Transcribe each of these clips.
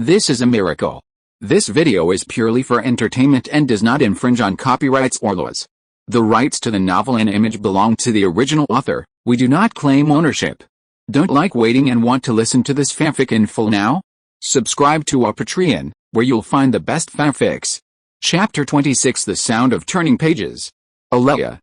This is a miracle. This video is purely for entertainment and does not infringe on copyrights or laws. The rights to the novel and image belong to the original author. We do not claim ownership. Don't like waiting and want to listen to this fanfic in full now? Subscribe to our Patreon, where you'll find the best fanfics. Chapter 26 The Sound of Turning Pages. Aleya,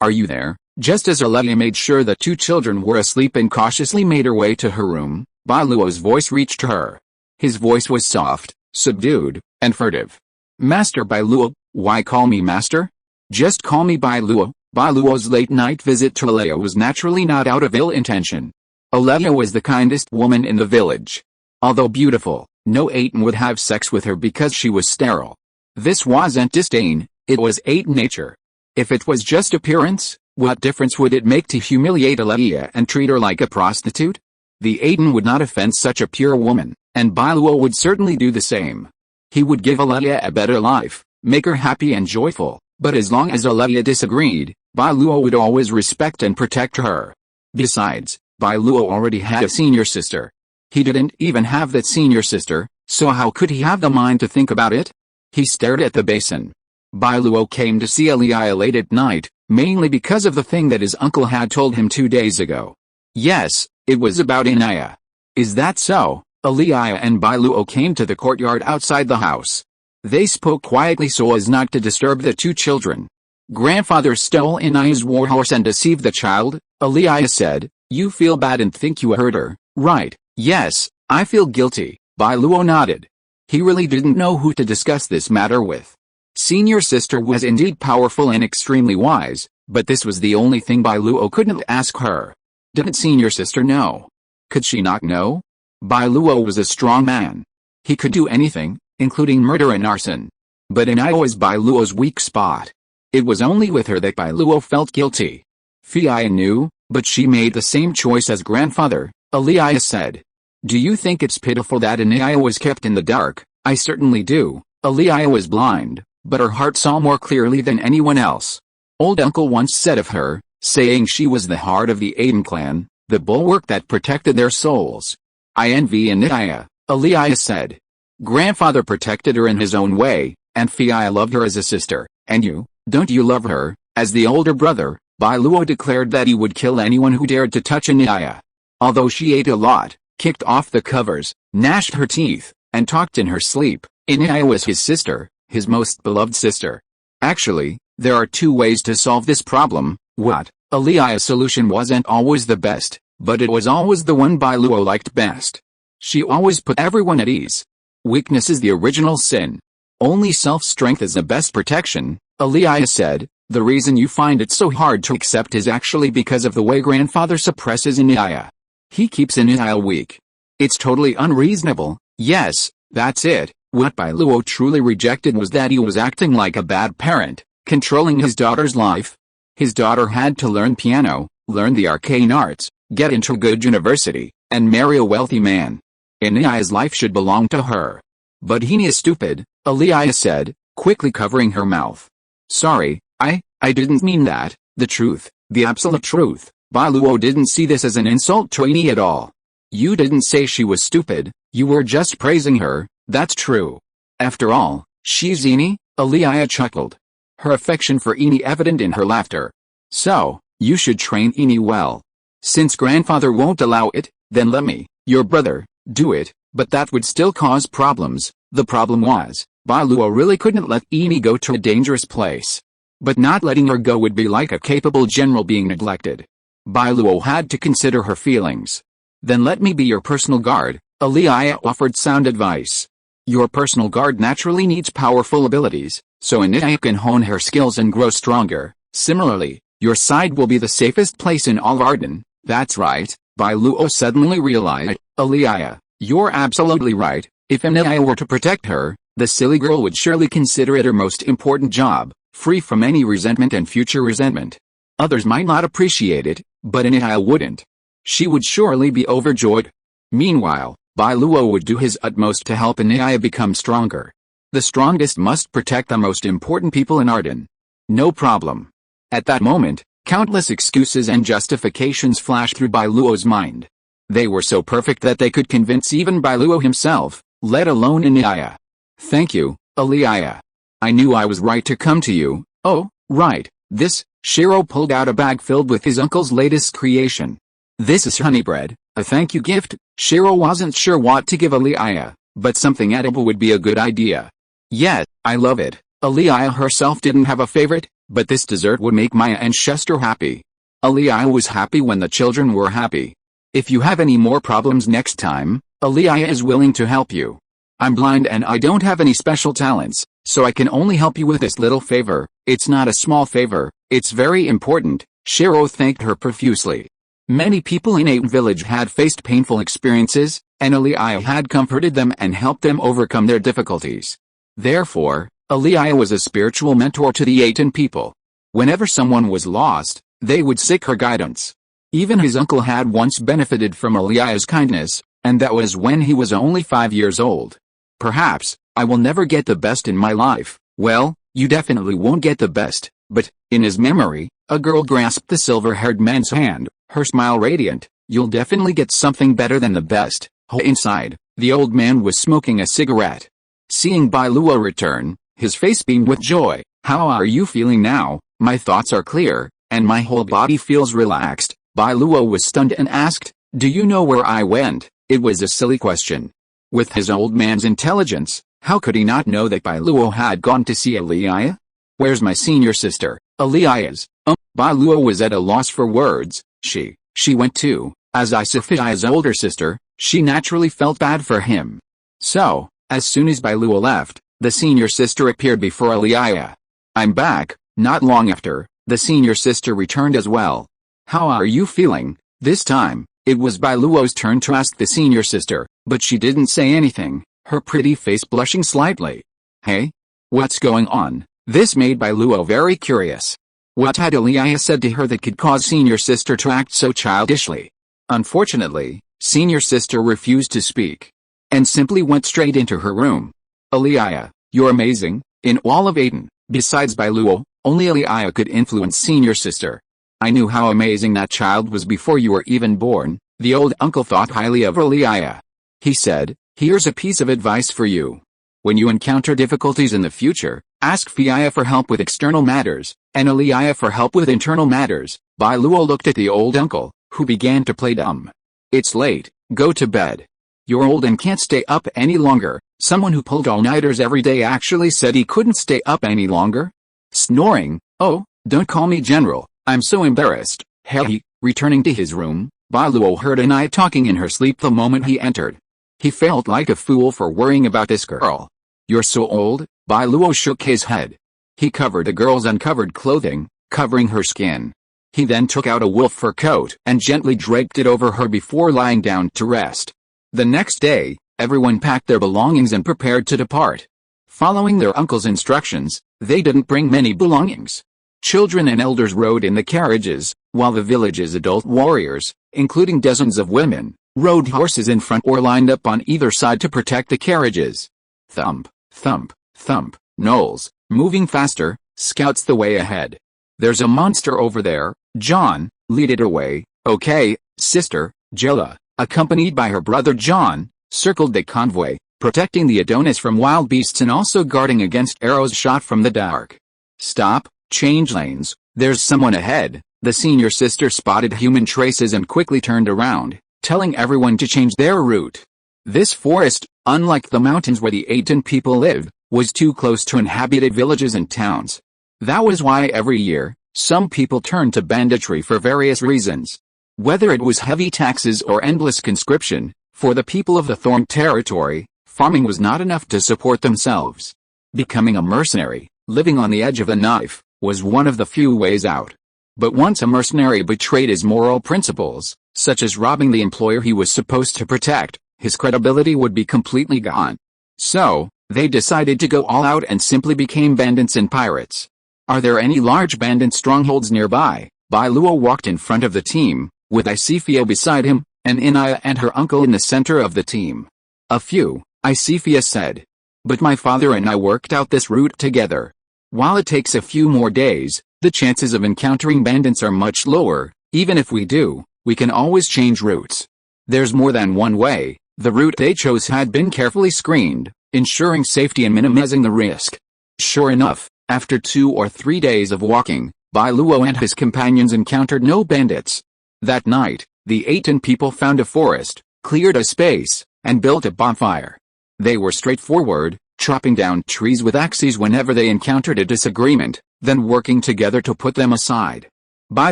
are you there? Just as Aleya made sure the two children were asleep and cautiously made her way to her room, Bai Luo's voice reached her. His voice was soft, subdued, and furtive. Master Bai Luo, why call me master? Just call me Bai Luo. Bai Luo's late-night visit to Aleya was naturally not out of ill intention. Aleya was the kindest woman in the village. Although beautiful, no Atón would have sex with her because she was sterile. This wasn't disdain, it was Atón nature. If it was just appearance, what difference would it make to humiliate Aleya and treat her like a prostitute? The Atón would not offend such a pure woman, and Bai Luo would certainly do the same. He would give Aleya a better life, make her happy and joyful, but as long as Aleya disagreed, Bai Luo would always respect and protect her. Besides, Bai Luo already had a senior sister. He didn't even have that senior sister, so how could he have the mind to think about it? He stared at the basin. Bai Luo came to see Aleya late at night, mainly because of the thing that his uncle had told him 2 days ago. Yes, it was about Inya. Is that so? Aleya and Bai Luo came to the courtyard outside the house. They spoke quietly so as not to disturb the two children. Grandfather stole Inya's warhorse and deceived the child, Aleya said. You feel bad and think you hurt her, right? Yes, I feel guilty, Bai Luo nodded. He really didn't know who to discuss this matter with. Senior sister was indeed powerful and extremely wise, but this was the only thing Bai Luo couldn't ask her. Didn't senior sister know? Could she not know? Bai Luo was a strong man. He could do anything, including murder and arson. But Inya was Bai Luo's weak spot. It was only with her that Bai Luo felt guilty. Inya knew, but she made the same choice as grandfather, Aleya said. Do you think it's pitiful that Inya was kept in the dark? I certainly do. Aleya was blind, but her heart saw more clearly than anyone else. Old uncle once said of her, saying she was the heart of the Atón clan, the bulwark that protected their souls. I envy Inya, Aleya said. Grandfather protected her in his own way, and Inya loved her as a sister. And you, don't you love her? As the older brother, Bai Luo declared that he would kill anyone who dared to touch Inya. Although she ate a lot, kicked off the covers, gnashed her teeth, and talked in her sleep, Inya was his sister, his most beloved sister. Actually, there are two ways to solve this problem. What? Aleya's solution wasn't always the best, but it was always the one Bai Luo liked best. She always put everyone at ease. Weakness is the original sin. Only self-strength is the best protection, Aleya said. The reason you find it so hard to accept is actually because of the way grandfather suppresses Inya. He keeps Inya weak. It's totally unreasonable. Yes, that's it. What Bai Luo truly rejected was that he was acting like a bad parent, controlling his daughter's life. His daughter had to learn piano, learn the arcane arts, get into a good university, and marry a wealthy man. Inya's life should belong to her. But he is stupid, Aleya said, quickly covering her mouth. Sorry, I didn't mean that. The truth, the absolute truth. Bai Luo didn't see this as an insult to Inya at all. You didn't say she was stupid, you were just praising her, that's true. After all, she's Inya, Aleya chuckled. Her affection for Inya evident in her laughter. So, you should train Inya well. Since grandfather won't allow it, then let me, your brother, do it, but that would still cause problems. The problem was, Bai Luo really couldn't let Inya go to a dangerous place. But not letting her go would be like a capable general being neglected. Bai Luo had to consider her feelings. Then let me be your personal guard, Aleya offered sound advice. Your personal guard naturally needs powerful abilities, so Inya can hone her skills and grow stronger. Similarly, your side will be the safest place in all Arden. That's right, Bai Luo suddenly realized. Aleya, you're absolutely right. If Inya were to protect her, the silly girl would surely consider it her most important job, free from any resentment and future resentment. Others might not appreciate it, but Inya wouldn't. She would surely be overjoyed. Meanwhile, Bai Luo would do his utmost to help Inya become stronger. The strongest must protect the most important people in Arden. No problem. At that moment, countless excuses and justifications flashed through Bai Luo's mind. They were so perfect that they could convince even Bai Luo himself. let alone Inya. Thank you, Inya. I knew I was right to come to you. Oh, right, this. Shiro pulled out a bag filled with his uncle's latest creation. This is honey bread, a thank you gift. Shiro wasn't sure what to give Inya, but something edible would be a good idea. Yes, I love it. Inya herself didn't have a favorite, but this dessert would make my ancestor happy. Inya was happy when the children were happy. If you have any more problems next time, Inya is willing to help you. I'm blind and I don't have any special talents, so I can only help you with this little favor. It's not a small favor, it's very important. Shiro thanked her profusely. Many people in Atón village had faced painful experiences, and Inya had comforted them and helped them overcome their difficulties. Therefore, Inya was a spiritual mentor to the Atón people. Whenever someone was lost, they would seek her guidance. Even his uncle had once benefited from Inya's kindness, and that was when he was only 5 years old. Perhaps, I will never get the best in my life. Well, you definitely won't get the best, but, in his memory, a girl grasped the silver-haired man's hand, her smile radiant. You'll definitely get something better than the best. Inside, the old man was smoking a cigarette. Seeing Bai Luo return, his face beamed with joy. How are you feeling now? My thoughts are clear, and my whole body feels relaxed. Bai Luo was stunned and asked, do you know where I went? It was a silly question. With his old man's intelligence, how could he not know that Bai Luo had gone to see Inya? Where's my senior sister, Inya's? Bai Luo was at a loss for words. She went too. As Inya's older sister, she naturally felt bad for him. So, as soon as Bai Luo left, the senior sister appeared before Inya. I'm back. Not long after, the senior sister returned as well. How are you feeling? This time, it was Bai Luo's turn to ask the senior sister, but she didn't say anything, her pretty face blushing slightly. Hey? What's going on? This made Bai Luo very curious. What had Inya said to her that could cause senior sister to act so childishly? Unfortunately, senior sister refused to speak, and simply went straight into her room. Inya, you're amazing. In all of Atón, besides Bai Luo, only Inya could influence senior sister. I knew how amazing that child was before you were even born. The old uncle thought highly of Inya. He said, here's a piece of advice for you. When you encounter difficulties in the future, ask Inya for help with external matters, and Inya for help with internal matters. Bai Luo looked at the old uncle, who began to play dumb. It's late, go to bed. You're old and can't stay up any longer. Someone who pulled all-nighters every day actually said he couldn't stay up any longer. Snoring, oh, don't call me general, I'm so embarrassed. Hey, returning to his room, Bai Luo heard Inya talking in her sleep the moment he entered. He felt like a fool for worrying about this girl. You're so old, Bai Luo shook his head. He covered the girl's uncovered clothing, covering her skin. He then took out a wolf fur coat and gently draped it over her before lying down to rest. The next day, everyone packed their belongings and prepared to depart. Following their uncle's instructions, they didn't bring many belongings. Children and elders rode in the carriages, while the village's adult warriors, including dozens of women, rode horses in front or lined up on either side to protect the carriages. Thump, thump, thump, gnolls, moving faster, scouts the way ahead. There's a monster over there, John, lead it away. Okay, sister, Jella, accompanied by her brother John, circled the convoy, protecting the Adonis from wild beasts and also guarding against arrows shot from the dark. Stop, change lanes, there's someone ahead. The senior sister spotted human traces and quickly turned around, telling everyone to change their route. This forest, unlike the mountains where the Atón people lived, was too close to inhabited villages and towns. That was why every year, some people turned to banditry for various reasons. Whether it was heavy taxes or endless conscription, for the people of the Thorn territory, farming was not enough to support themselves. Becoming a mercenary, living on the edge of a knife, was one of the few ways out. But once a mercenary betrayed his moral principles, such as robbing the employer he was supposed to protect, his credibility would be completely gone. So, they decided to go all out and simply became bandits and pirates. Are there any large bandit strongholds nearby? Bai Luo walked in front of the team, with Isifia beside him, and Inya and her uncle in the center of the team. A few, Isifia said. But my father and I worked out this route together. While it takes a few more days, the chances of encountering bandits are much lower. Even if we do, we can always change routes. There's more than one way. The route they chose had been carefully screened, ensuring safety and minimizing the risk. Sure enough, after 2 or 3 days of walking, Bai Luo and his companions encountered no bandits. That night, the Atón people found a forest, cleared a space, and built a bonfire. They were straightforward, chopping down trees with axes whenever they encountered a disagreement, then working together to put them aside. By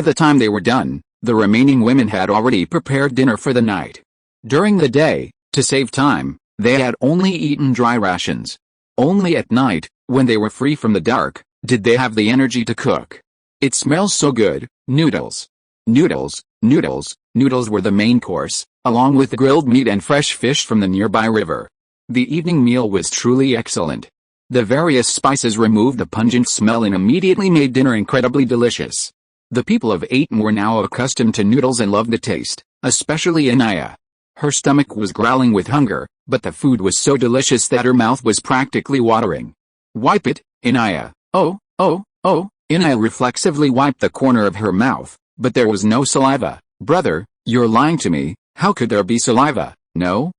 the time they were done, the remaining women had already prepared dinner for the night. During the day, to save time, they had only eaten dry rations. Only at night, when they were free from the dark, did they have the energy to cook. It smells so good. Noodles. Noodles, noodles, noodles were the main course, along with grilled meat and fresh fish from the nearby river. The evening meal was truly excellent. The various spices removed the pungent smell and immediately made dinner incredibly delicious. The people of Atón were now accustomed to noodles and loved the taste, especially Inya. Her stomach was growling with hunger, but the food was so delicious that her mouth was practically watering. Wipe it, Inya. Oh, oh, oh. Inya reflexively wiped the corner of her mouth, but there was no saliva. Brother, you're lying to me. How could there be saliva? No?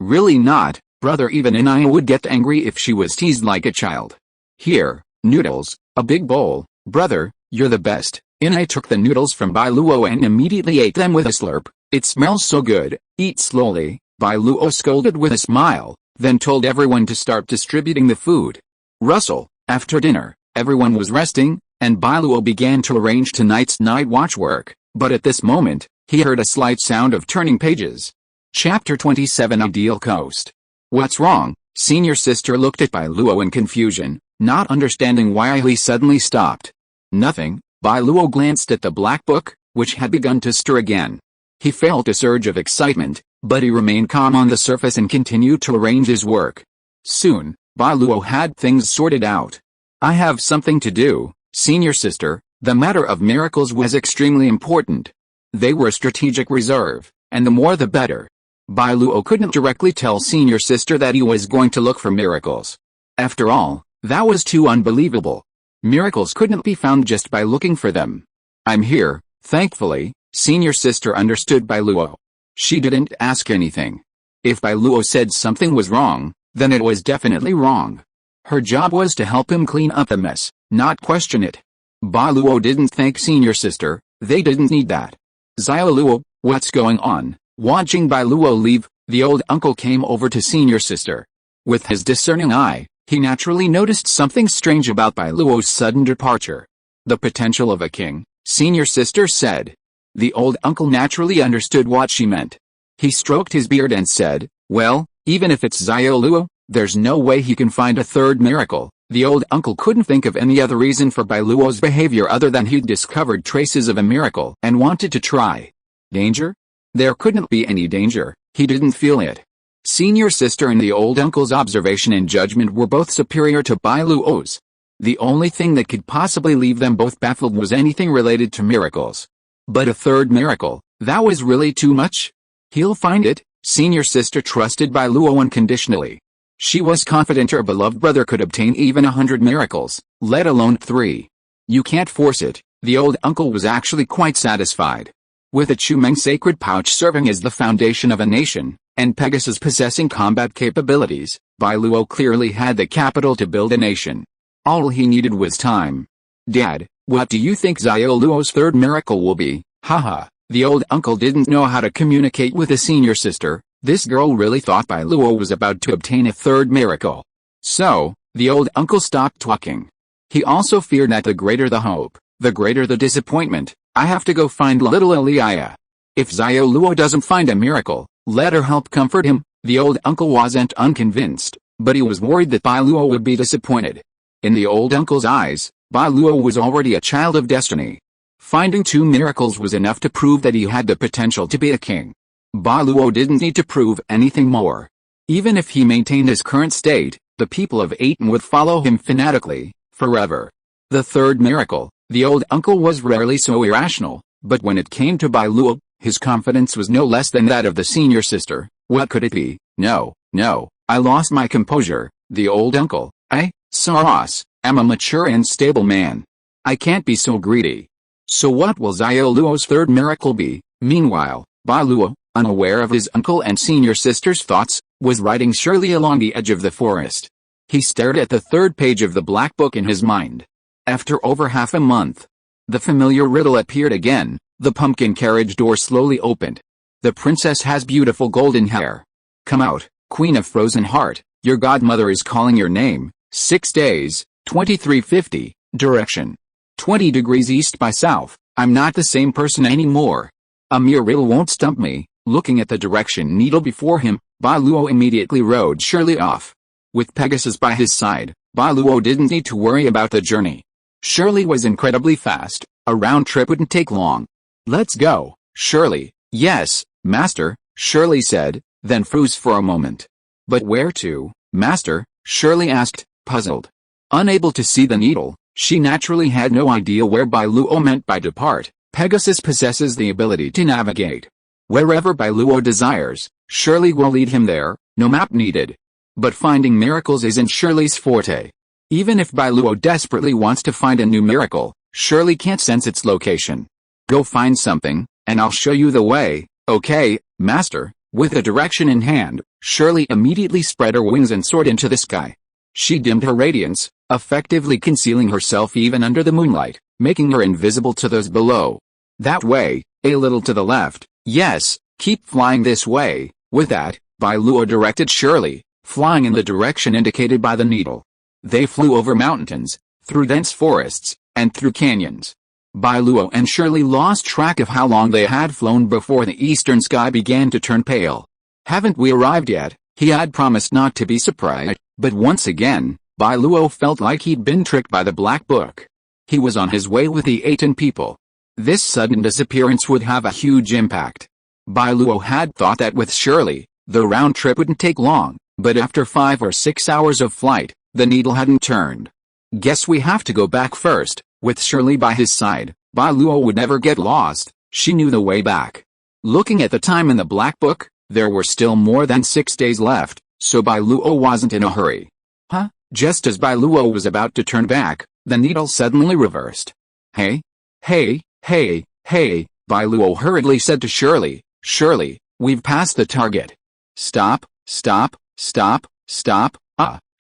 Really not, brother. Even Inya would get angry if she was teased like a child. Here, noodles, a big bowl. Brother, you're the best. Inya took the noodles from Bai Luo and immediately ate them with a slurp. It smells so good. Eat slowly, Bai Luo scolded with a smile, then told everyone to start distributing the food. Russell, after dinner, everyone was resting, and Bai Luo began to arrange tonight's night watch work, but at this moment, he heard a slight sound of turning pages. Chapter 27 Ideal Coast. What's wrong? Senior sister looked at Bai Luo in confusion, not understanding why he suddenly stopped. Nothing. Bai Luo glanced at the black book, which had begun to stir again. He felt a surge of excitement, but he remained calm on the surface and continued to arrange his work. Soon, Bai Luo had things sorted out. I have something to do, senior sister. The matter of miracles was extremely important. They were a strategic reserve, and the more the better. Bai Luo couldn't directly tell senior sister that he was going to look for miracles. After all, that was too unbelievable. Miracles couldn't be found just by looking for them. I'm here, thankfully. Senior sister understood Bai Luo. She didn't ask anything. If Bai Luo said something was wrong, then it was definitely wrong. Her job was to help him clean up the mess, not question it. Bai Luo didn't thank senior sister. They didn't need that. Xiao Luo, what's going on? Watching Bai Luo leave, the old uncle came over to senior sister. With his discerning eye, he naturally noticed something strange about Bai Luo's sudden departure. The potential of a king, senior sister said. The old uncle naturally understood what she meant. He stroked his beard and said, well, even if it's Xiao Luo, there's no way he can find a third miracle. The old uncle couldn't think of any other reason for Bai Luo's behavior other than he'd discovered traces of a miracle and wanted to try. Danger? There couldn't be any danger, he didn't feel it. Senior sister and the old uncle's observation and judgment were both superior to Bai Luo's. The only thing that could possibly leave them both baffled was anything related to miracles. But a third miracle, that was really too much? He'll find it, senior sister trusted Bai Luo unconditionally. She was confident her beloved brother could obtain even 100 miracles, let alone 3. You can't force it. The old uncle was actually quite satisfied. With a Chumeng sacred pouch serving as the foundation of a nation, and Pegasus possessing combat capabilities, Bai Luo clearly had the capital to build a nation. All he needed was time. Dad, what do you think Xiao Luo's third miracle will be? Haha, the old uncle didn't know how to communicate with the senior sister. This girl really thought Bai Luo was about to obtain a third miracle. So, the old uncle stopped talking. He also feared that the greater the hope, the greater the disappointment. I have to go find little Inya. If Xiao Luo doesn't find a miracle, let her help comfort him. The old uncle wasn't unconvinced, but he was worried that Bai Luo would be disappointed. In the old uncle's eyes, Bai Luo was already a child of destiny. Finding 2 miracles was enough to prove that he had the potential to be a king. Bai Luo didn't need to prove anything more. Even if he maintained his current state, the people of Atón would follow him fanatically, forever. The third miracle, the old uncle was rarely so irrational, but when it came to Bai Luo, his confidence was no less than that of the senior sister. What could it be? No, I lost my composure. The old uncle, Saros, am a mature and stable man. I can't be so greedy. So what will Xiao Luo's third miracle be? Meanwhile, Bai Luo, unaware of his uncle and senior sister's thoughts, was riding Shirley along the edge of the forest. He stared at the third page of the black book in his mind. After over half a month, the familiar riddle appeared again. The pumpkin carriage door slowly opened. The princess has beautiful golden hair. Come out, Queen of Frozen Heart, your godmother is calling your name. 6 days, 2350, direction. 20 degrees east by south, I'm not the same person anymore. A mere riddle won't stump me. Looking at the direction needle before him, Bai Luo immediately rode Shirley off. With Pegasus by his side, Bai Luo didn't need to worry about the journey. Shirley was incredibly fast, a round trip wouldn't take long. Let's go, Shirley. Yes, master, Shirley said, then froze for a moment. But where to, master? Shirley asked, puzzled. Unable to see the needle, she naturally had no idea where Bai Luo meant by depart. Pegasus possesses the ability to navigate. Wherever Bai Luo desires, Shirley will lead him there, no map needed. But finding miracles isn't Shirley's forte. Even if Bai Luo desperately wants to find a new miracle, Shirley can't sense its location. Go find something, and I'll show you the way. Okay, master. With a direction in hand, Shirley immediately spread her wings and soared into the sky. She dimmed her radiance, effectively concealing herself even under the moonlight, making her invisible to those below. That way, a little to the left. Yes, keep flying this way. With that, Bai Luo directed Shirley, flying in the direction indicated by the needle. They flew over mountains, through dense forests, and through canyons. Bai Luo and Shirley lost track of how long they had flown before the eastern sky began to turn pale. Haven't we arrived yet? He had promised not to be surprised, but once again, Bai Luo felt like he'd been tricked by the Black Book. He was on his way with the Atón people. This sudden disappearance would have a huge impact. Bai Luo had thought that with Shirley, the round trip wouldn't take long, but after 5 or 6 hours of flight, the needle hadn't turned. Guess we have to go back first. With Shirley by his side, Bai Luo would never get lost. She knew the way back. Looking at the time in the Black Book, there were still more than 6 days left, so Bai Luo wasn't in a hurry. Just as Bai Luo was about to turn back, the needle suddenly reversed. Hey, Bai Luo hurriedly said to Shirley. Shirley, we've passed the target. Stop,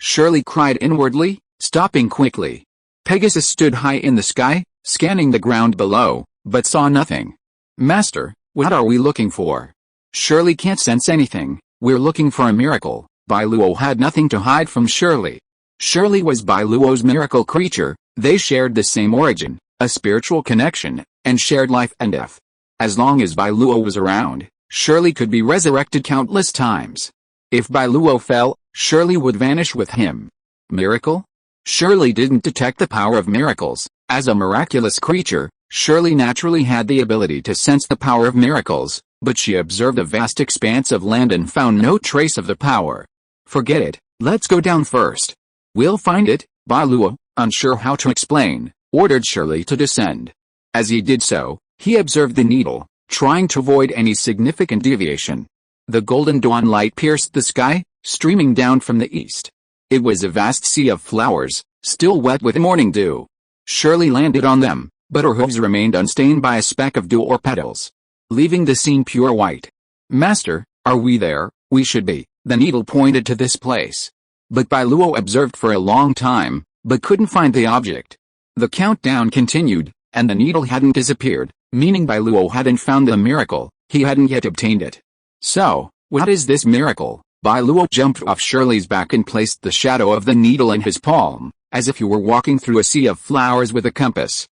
Shirley cried inwardly, stopping quickly. Pegasus stood high in the sky, scanning the ground below, but saw nothing. Master, what are we looking for? Shirley can't sense anything. We're looking for a miracle. Bai Luo had nothing to hide from Shirley. Shirley was Bai Luo's miracle creature. They shared the same origin, a spiritual connection, and shared life and death. As long as Bai Luo was around, Shirley could be resurrected countless times. If Bai Luo fell, Shirley would vanish with him. Miracle? Shirley didn't detect the power of miracles. As a miraculous creature, Shirley naturally had the ability to sense the power of miracles, but she observed a vast expanse of land and found no trace of the power. Forget it, let's go down first. We'll find it. Bai Luo, unsure how to explain, ordered Shirley to descend. As he did so, he observed the needle, trying to avoid any significant deviation. The golden dawn light pierced the sky, streaming down from the east. It was a vast sea of flowers, still wet with morning dew. Shirley landed on them, but her hooves remained unstained by a speck of dew or petals, leaving the scene pure white. Master, are we there? We should be. The needle pointed to this place. But Bai Luo observed for a long time, but couldn't find the object. The countdown continued, and the needle hadn't disappeared, meaning Bai Luo hadn't found the miracle, he hadn't yet obtained it. So, what is this miracle? Bai Luo jumped off Shirley's back and placed the shadow of the needle in his palm, as if he were walking through a sea of flowers with a compass.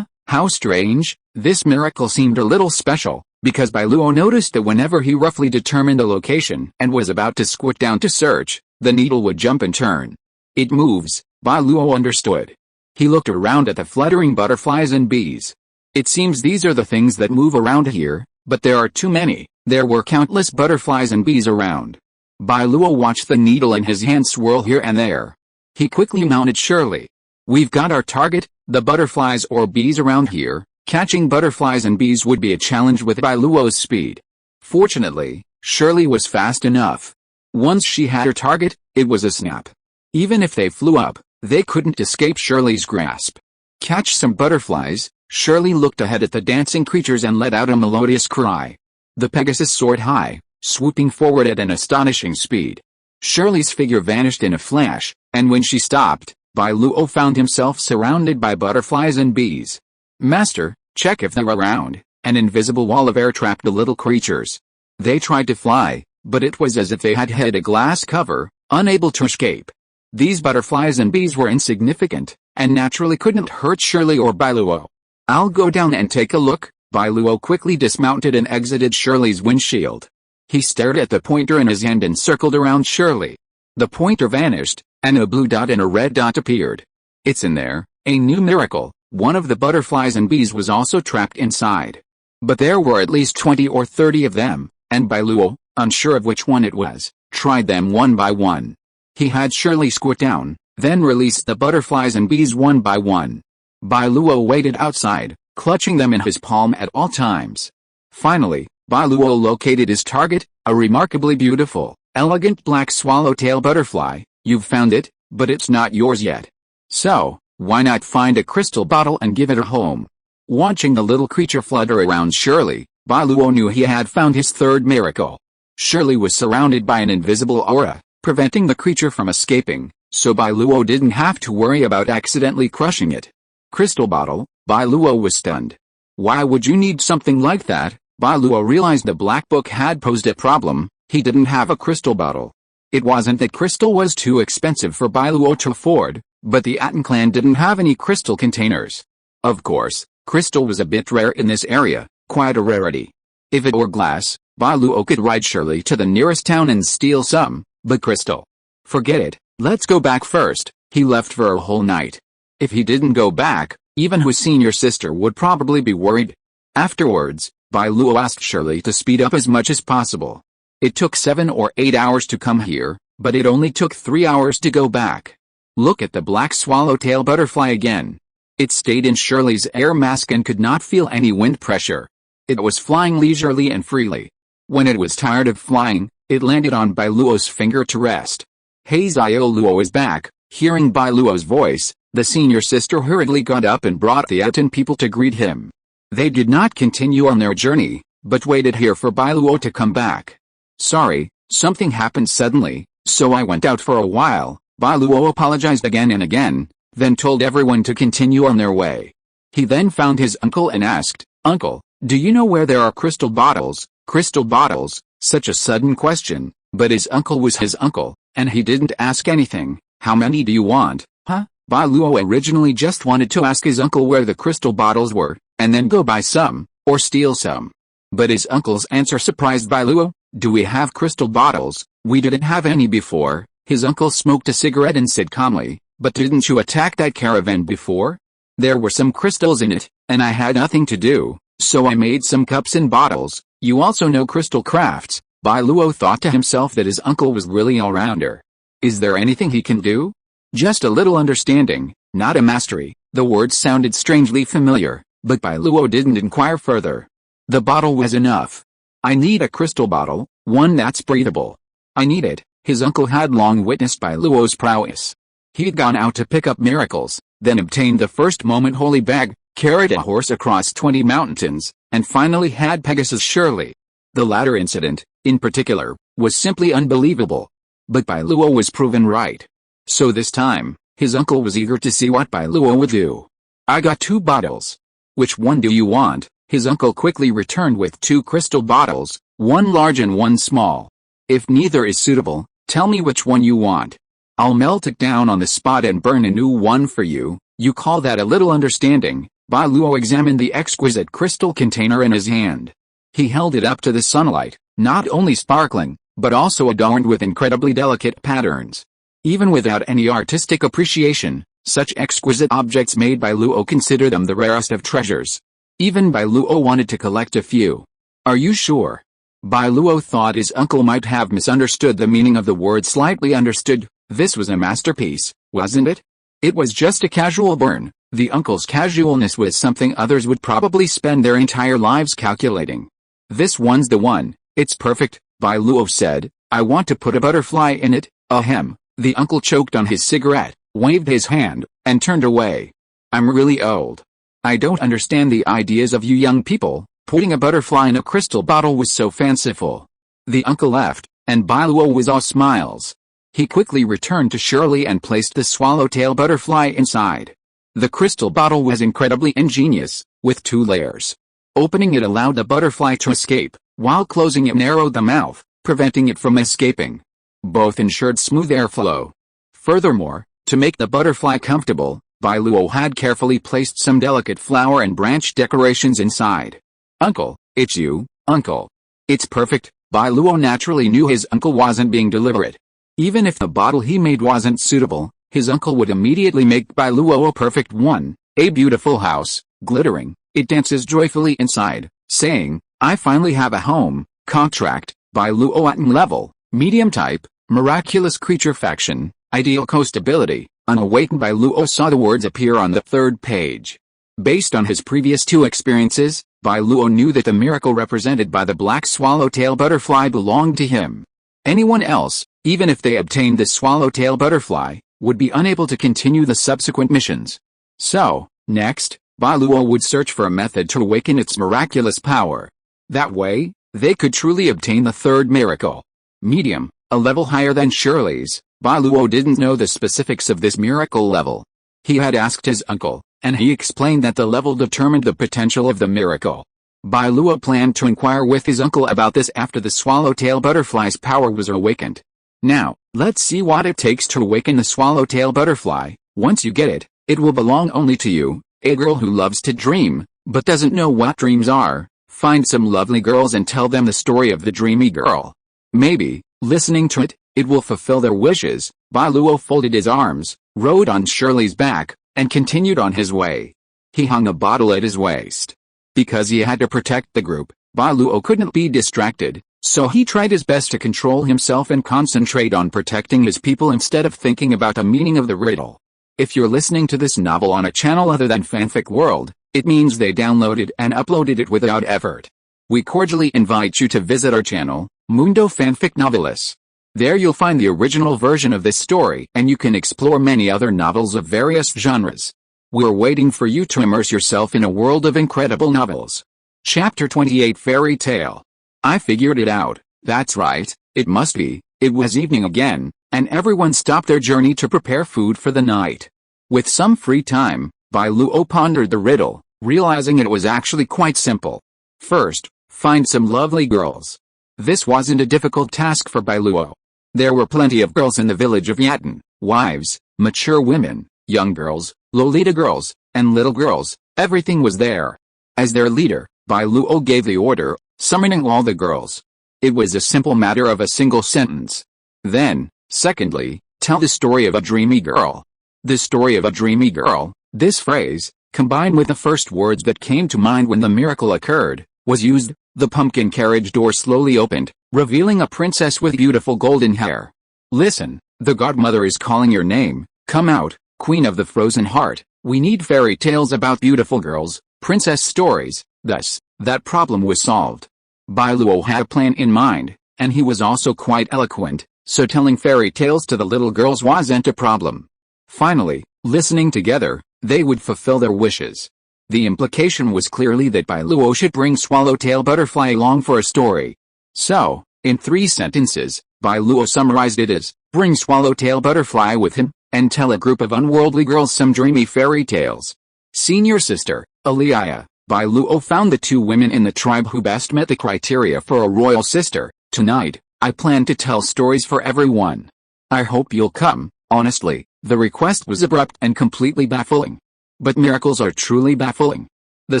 How strange. This miracle seemed a little special, because Bai Luo noticed that whenever he roughly determined a location and was about to squat down to search, the needle would jump and turn. It moves, Bai Luo understood. He looked around at the fluttering butterflies and bees. It seems these are the things that move around here, but there are too many. There were countless butterflies and bees around. Bai Luo watched the needle in his hand swirl here and there. He quickly mounted Shirley. We've got our target, the butterflies or bees around here. Catching butterflies and bees would be a challenge with Bai Luo's speed. Fortunately, Shirley was fast enough. Once she had her target, it was a snap. Even if they flew up, they couldn't escape Shirley's grasp. Catch some butterflies. Shirley looked ahead at the dancing creatures and let out a melodious cry. The Pegasus soared high, swooping forward at an astonishing speed. Shirley's figure vanished in a flash, and when she stopped, Bai Luo found himself surrounded by butterflies and bees. "Master, check if they're around." An invisible wall of air trapped the little creatures. They tried to fly, but it was as if they had hit a glass cover, unable to escape. These butterflies and bees were insignificant, and naturally couldn't hurt Shirley or Bai Luo. "I'll go down and take a look." Bai Luo quickly dismounted and exited Shirley's windshield. He stared at the pointer in his hand and circled around Shirley. The pointer vanished, and a blue dot and a red dot appeared. "It's in there, a new miracle." One of the butterflies and bees was also trapped inside. But there were at least 20 or 30 of them, and Bai Luo, unsure of which one it was, tried them one by one. He had Shirley squat down, then released the butterflies and bees one by one. Bai Luo waited outside, clutching them in his palm at all times. Finally, Bai Luo located his target, a remarkably beautiful, elegant black swallowtail butterfly. "You've found it, but it's not yours yet. So, why not find a crystal bottle and give it a home?" Watching the little creature flutter around Shirley, Bai Luo knew he had found his third miracle. Shirley was surrounded by an invisible aura, preventing the creature from escaping, so Bai Luo didn't have to worry about accidentally crushing it. Crystal bottle? Bai Luo was stunned. Why would you need something like that? Bai Luo realized the black book had posed a problem. He didn't have a crystal bottle. It wasn't that crystal was too expensive for Bai Luo to afford, but the Atón clan didn't have any crystal containers. Of course, crystal was a bit rare in this area, quite a rarity. If it were glass, Bai Luo could ride Shirley to the nearest town and steal some, but crystal? Forget it, let's go back first. He left for a whole night. If he didn't go back, even his senior sister would probably be worried. Afterwards, Bai Luo asked Shirley to speed up as much as possible. It took 7 or 8 hours to come here, but it only took 3 hours to go back. Look at the black swallowtail butterfly again. It stayed in Shirley's air mask and could not feel any wind pressure. It was flying leisurely and freely. When it was tired of flying, it landed on Bai Luo's finger to rest. "Hey, Xiao Luo is back." Hearing Bai Luo's voice, the senior sister hurriedly got up and brought the Atón people to greet him. They did not continue on their journey, but waited here for Bai Luo to come back. "Sorry, something happened suddenly, so I went out for a while." Bai Luo apologized again and again, then told everyone to continue on their way. He then found his uncle and asked, "Uncle, do you know where there are crystal bottles?" Crystal bottles? Such a sudden question, but his uncle was his uncle, and he didn't ask anything. "How many do you want?" "Huh?" Bai Luo originally just wanted to ask his uncle where the crystal bottles were, and then go buy some, or steal some. But his uncle's answer surprised Bai Luo. "Do we have crystal bottles? We didn't have any before." His uncle smoked a cigarette and said calmly, "But didn't you attack that caravan before? There were some crystals in it, and I had nothing to do, so I made some cups and bottles. You also know crystal crafts." Bai Luo thought to himself that his uncle was really all-rounder. Is there anything he can do? Just a little understanding, not a mastery. The words sounded strangely familiar, but Bai Luo didn't inquire further. The bottle was enough. "I need a crystal bottle, one that's breathable. I need it." His uncle had long witnessed Bai Luo's prowess. He'd gone out to pick up miracles, then obtained the first moment holy bag, carried a horse across 20 mountains, and finally had Pegasus Shirley. The latter incident, in particular, was simply unbelievable. But Bai Luo was proven right. So this time, his uncle was eager to see what Bai Luo would do. "I got 2 bottles. Which one do you want?" His uncle quickly returned with 2 crystal bottles, one large and one small. "If neither is suitable, tell me which one you want. I'll melt it down on the spot and burn a new one for you." "You call that a little understanding?" Bai Luo examined the exquisite crystal container in his hand. He held it up to the sunlight, not only sparkling, but also adorned with incredibly delicate patterns. Even without any artistic appreciation, such exquisite objects made Bai Luo consider them the rarest of treasures. Even Bai Luo wanted to collect a few. "Are you sure?" Bai Luo thought his uncle might have misunderstood the meaning of the word slightly understood. This was a masterpiece, wasn't it? It was just a casual burn. The uncle's casualness was something others would probably spend their entire lives calculating. "This one's the one, it's perfect," Bai Luo said. "I want to put a butterfly in it." Ahem. The uncle choked on his cigarette, waved his hand, and turned away. "I'm really old. I don't understand the ideas of you young people. Putting a butterfly in a crystal bottle was so fanciful. The uncle left, and Bai Luo was all smiles. He quickly returned to Shirley and placed the swallowtail butterfly inside. The crystal bottle was incredibly ingenious, with 2 layers. Opening it allowed the butterfly to escape, while closing it narrowed the mouth, preventing it from escaping. Both ensured smooth airflow. Furthermore, to make the butterfly comfortable, Bai Luo had carefully placed some delicate flower and branch decorations inside. "Uncle, it's you, uncle." "It's perfect." Bai Luo naturally knew his uncle wasn't being deliberate. Even if the bottle he made wasn't suitable, his uncle would immediately make Bai Luo a perfect one. A beautiful house, glittering, it dances joyfully inside, saying, "I finally have a home." Contract, Bai Luo Atón level, medium type, miraculous creature faction, ideal coast ability. Unawakened, Bai Luo saw the words appear on the 3rd page. Based on his previous 2 experiences, Bai Luo knew that the miracle represented by the black swallowtail butterfly belonged to him. Anyone else, even if they obtained the swallowtail butterfly, would be unable to continue the subsequent missions. So, next, Bai Luo would search for a method to awaken its miraculous power. That way, they could truly obtain the 3rd miracle. Medium, a level higher than Shirley's. Bai Luo didn't know the specifics of this miracle level. He had asked his uncle, and he explained that the level determined the potential of the miracle. Bai Luo planned to inquire with his uncle about this after the swallowtail butterfly's power was awakened. Now, let's see what it takes to awaken the swallowtail butterfly. Once you get it, it will belong only to you. A girl who loves to dream, but doesn't know what dreams are. Find some lovely girls and tell them the story of the dreamy girl. Maybe, listening to it, it will fulfill their wishes. Bai Luo folded his arms, rode on Shirley's back, and continued on his way. He hung a bottle at his waist. Because he had to protect the group, Bai Luo couldn't be distracted, so he tried his best to control himself and concentrate on protecting his people instead of thinking about the meaning of the riddle. If you're listening to this novel on a channel other than Fanfic World, it means they downloaded and uploaded it without effort. We cordially invite you to visit our channel, Mundo Fanfic Novelis. There you'll find the original version of this story and you can explore many other novels of various genres. We're waiting for you to immerse yourself in a world of incredible novels. Chapter 28 Fairy Tale. I figured it out. That's right, it must be. It was evening again, and everyone stopped their journey to prepare food for the night. With some free time, Bai Luo pondered the riddle, realizing it was actually quite simple. First, find some lovely girls. This wasn't a difficult task for Bai Luo. There were plenty of girls in the village of Atón, wives, mature women, young girls, Lolita girls, and little girls. Everything was there. As their leader, Bai Luo gave the order, summoning all the girls. It was a simple matter of a single sentence. Then, secondly, tell the story of a dreamy girl. The story of a dreamy girl, this phrase, combined with the first words that came to mind when the miracle occurred, was used. The pumpkin carriage door slowly opened, revealing a princess with beautiful golden hair. Listen, the godmother is calling your name. Come out, queen of the frozen heart. We need fairy tales about beautiful girls, princess stories. Thus, that problem was solved. Bai Luo had a plan in mind, and he was also quite eloquent, so telling fairy tales to the little girls wasn't a problem. Finally, listening together, they would fulfill their wishes. The implication was clearly that Bai Luo should bring Swallowtail Butterfly along for a story. So, in 3 sentences, Bai Luo summarized it as, bring Swallowtail Butterfly with him, and tell a group of unworldly girls some dreamy fairy tales. Senior sister, Inya. Bai Luo found the 2 women in the tribe who best met the criteria for a royal sister. Tonight, I plan to tell stories for everyone. I hope you'll come. Honestly, the request was abrupt and completely baffling. But miracles are truly baffling. The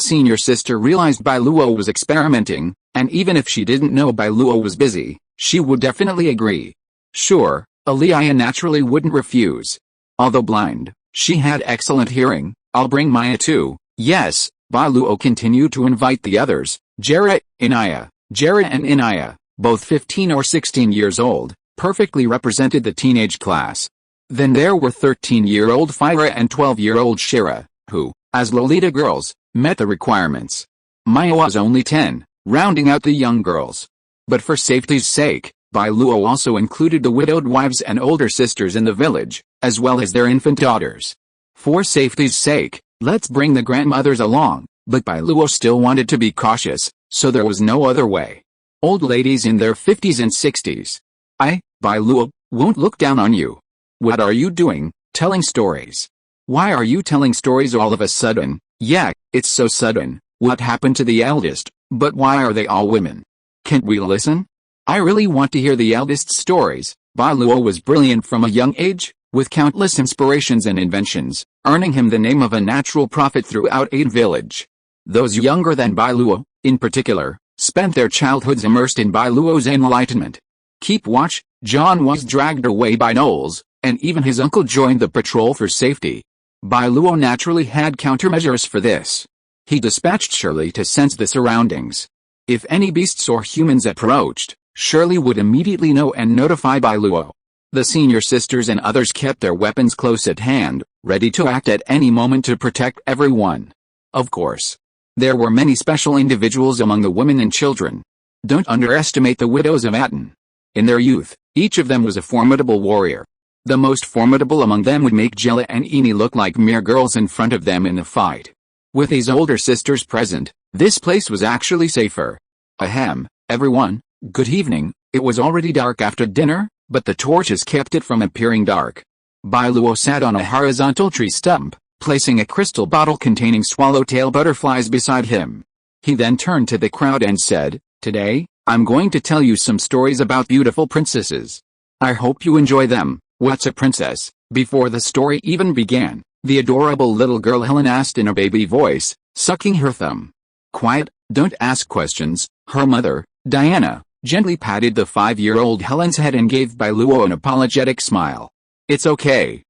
senior sister realized Bai Luo was experimenting, and even if she didn't know Bai Luo was busy, she would definitely agree. Sure, Inya naturally wouldn't refuse. Although blind, she had excellent hearing. I'll bring Maya too. Yes, Bai Luo continued to invite the others, Jera, Inya. Jera and Inya, both 15 or 16 years old, perfectly represented the teenage class. Then there were 13-year-old Fyra and 12-year-old Shira, who, as Lolita girls, met the requirements. Maya was only 10, rounding out the young girls. But for safety's sake, Bai Luo also included the widowed wives and older sisters in the village, as well as their infant daughters. For safety's sake, let's bring the grandmothers along, but Bai Luo still wanted to be cautious, so there was no other way. Old ladies in their 50s and 60s. Bai Luo, won't look down on you. What are you doing, telling stories? Why are you telling stories all of a sudden? Yeah, it's so sudden. What happened to the eldest? But why are they all women? Can't we listen? I really want to hear the eldest's stories. Bai Luo was brilliant from a young age, with countless inspirations and inventions, earning him the name of a natural prophet throughout a village. Those younger than Bai Luo, in particular, spent their childhoods immersed in Bai Luo's enlightenment. Keep watch, John was dragged away by gnolls, and even his uncle joined the patrol for safety. Bai Luo naturally had countermeasures for this. He dispatched Shirley to sense the surroundings. If any beasts or humans approached, Shirley would immediately know and notify Bai Luo. The senior sisters and others kept their weapons close at hand, ready to act at any moment to protect everyone. Of course, there were many special individuals among the women and children. Don't underestimate the widows of Atón. In their youth, each of them was a formidable warrior. The most formidable among them would make Jella and Inya look like mere girls in front of them in the fight. With these older sisters present, this place was actually safer. Ahem, everyone, good evening. It was already dark after dinner, but the torches kept it from appearing dark. Bai Luo sat on a horizontal tree stump, placing a crystal bottle containing swallowtail butterflies beside him. He then turned to the crowd and said, "Today, I'm going to tell you some stories about beautiful princesses. I hope you enjoy them." "What's a princess?" Before the story even began, the adorable little girl Helen asked in a baby voice, sucking her thumb. "Quiet, don't ask questions." Her mother, Diana, gently patted the 5-year-old Helen's head and gave Bai Luo an apologetic smile. It's okay.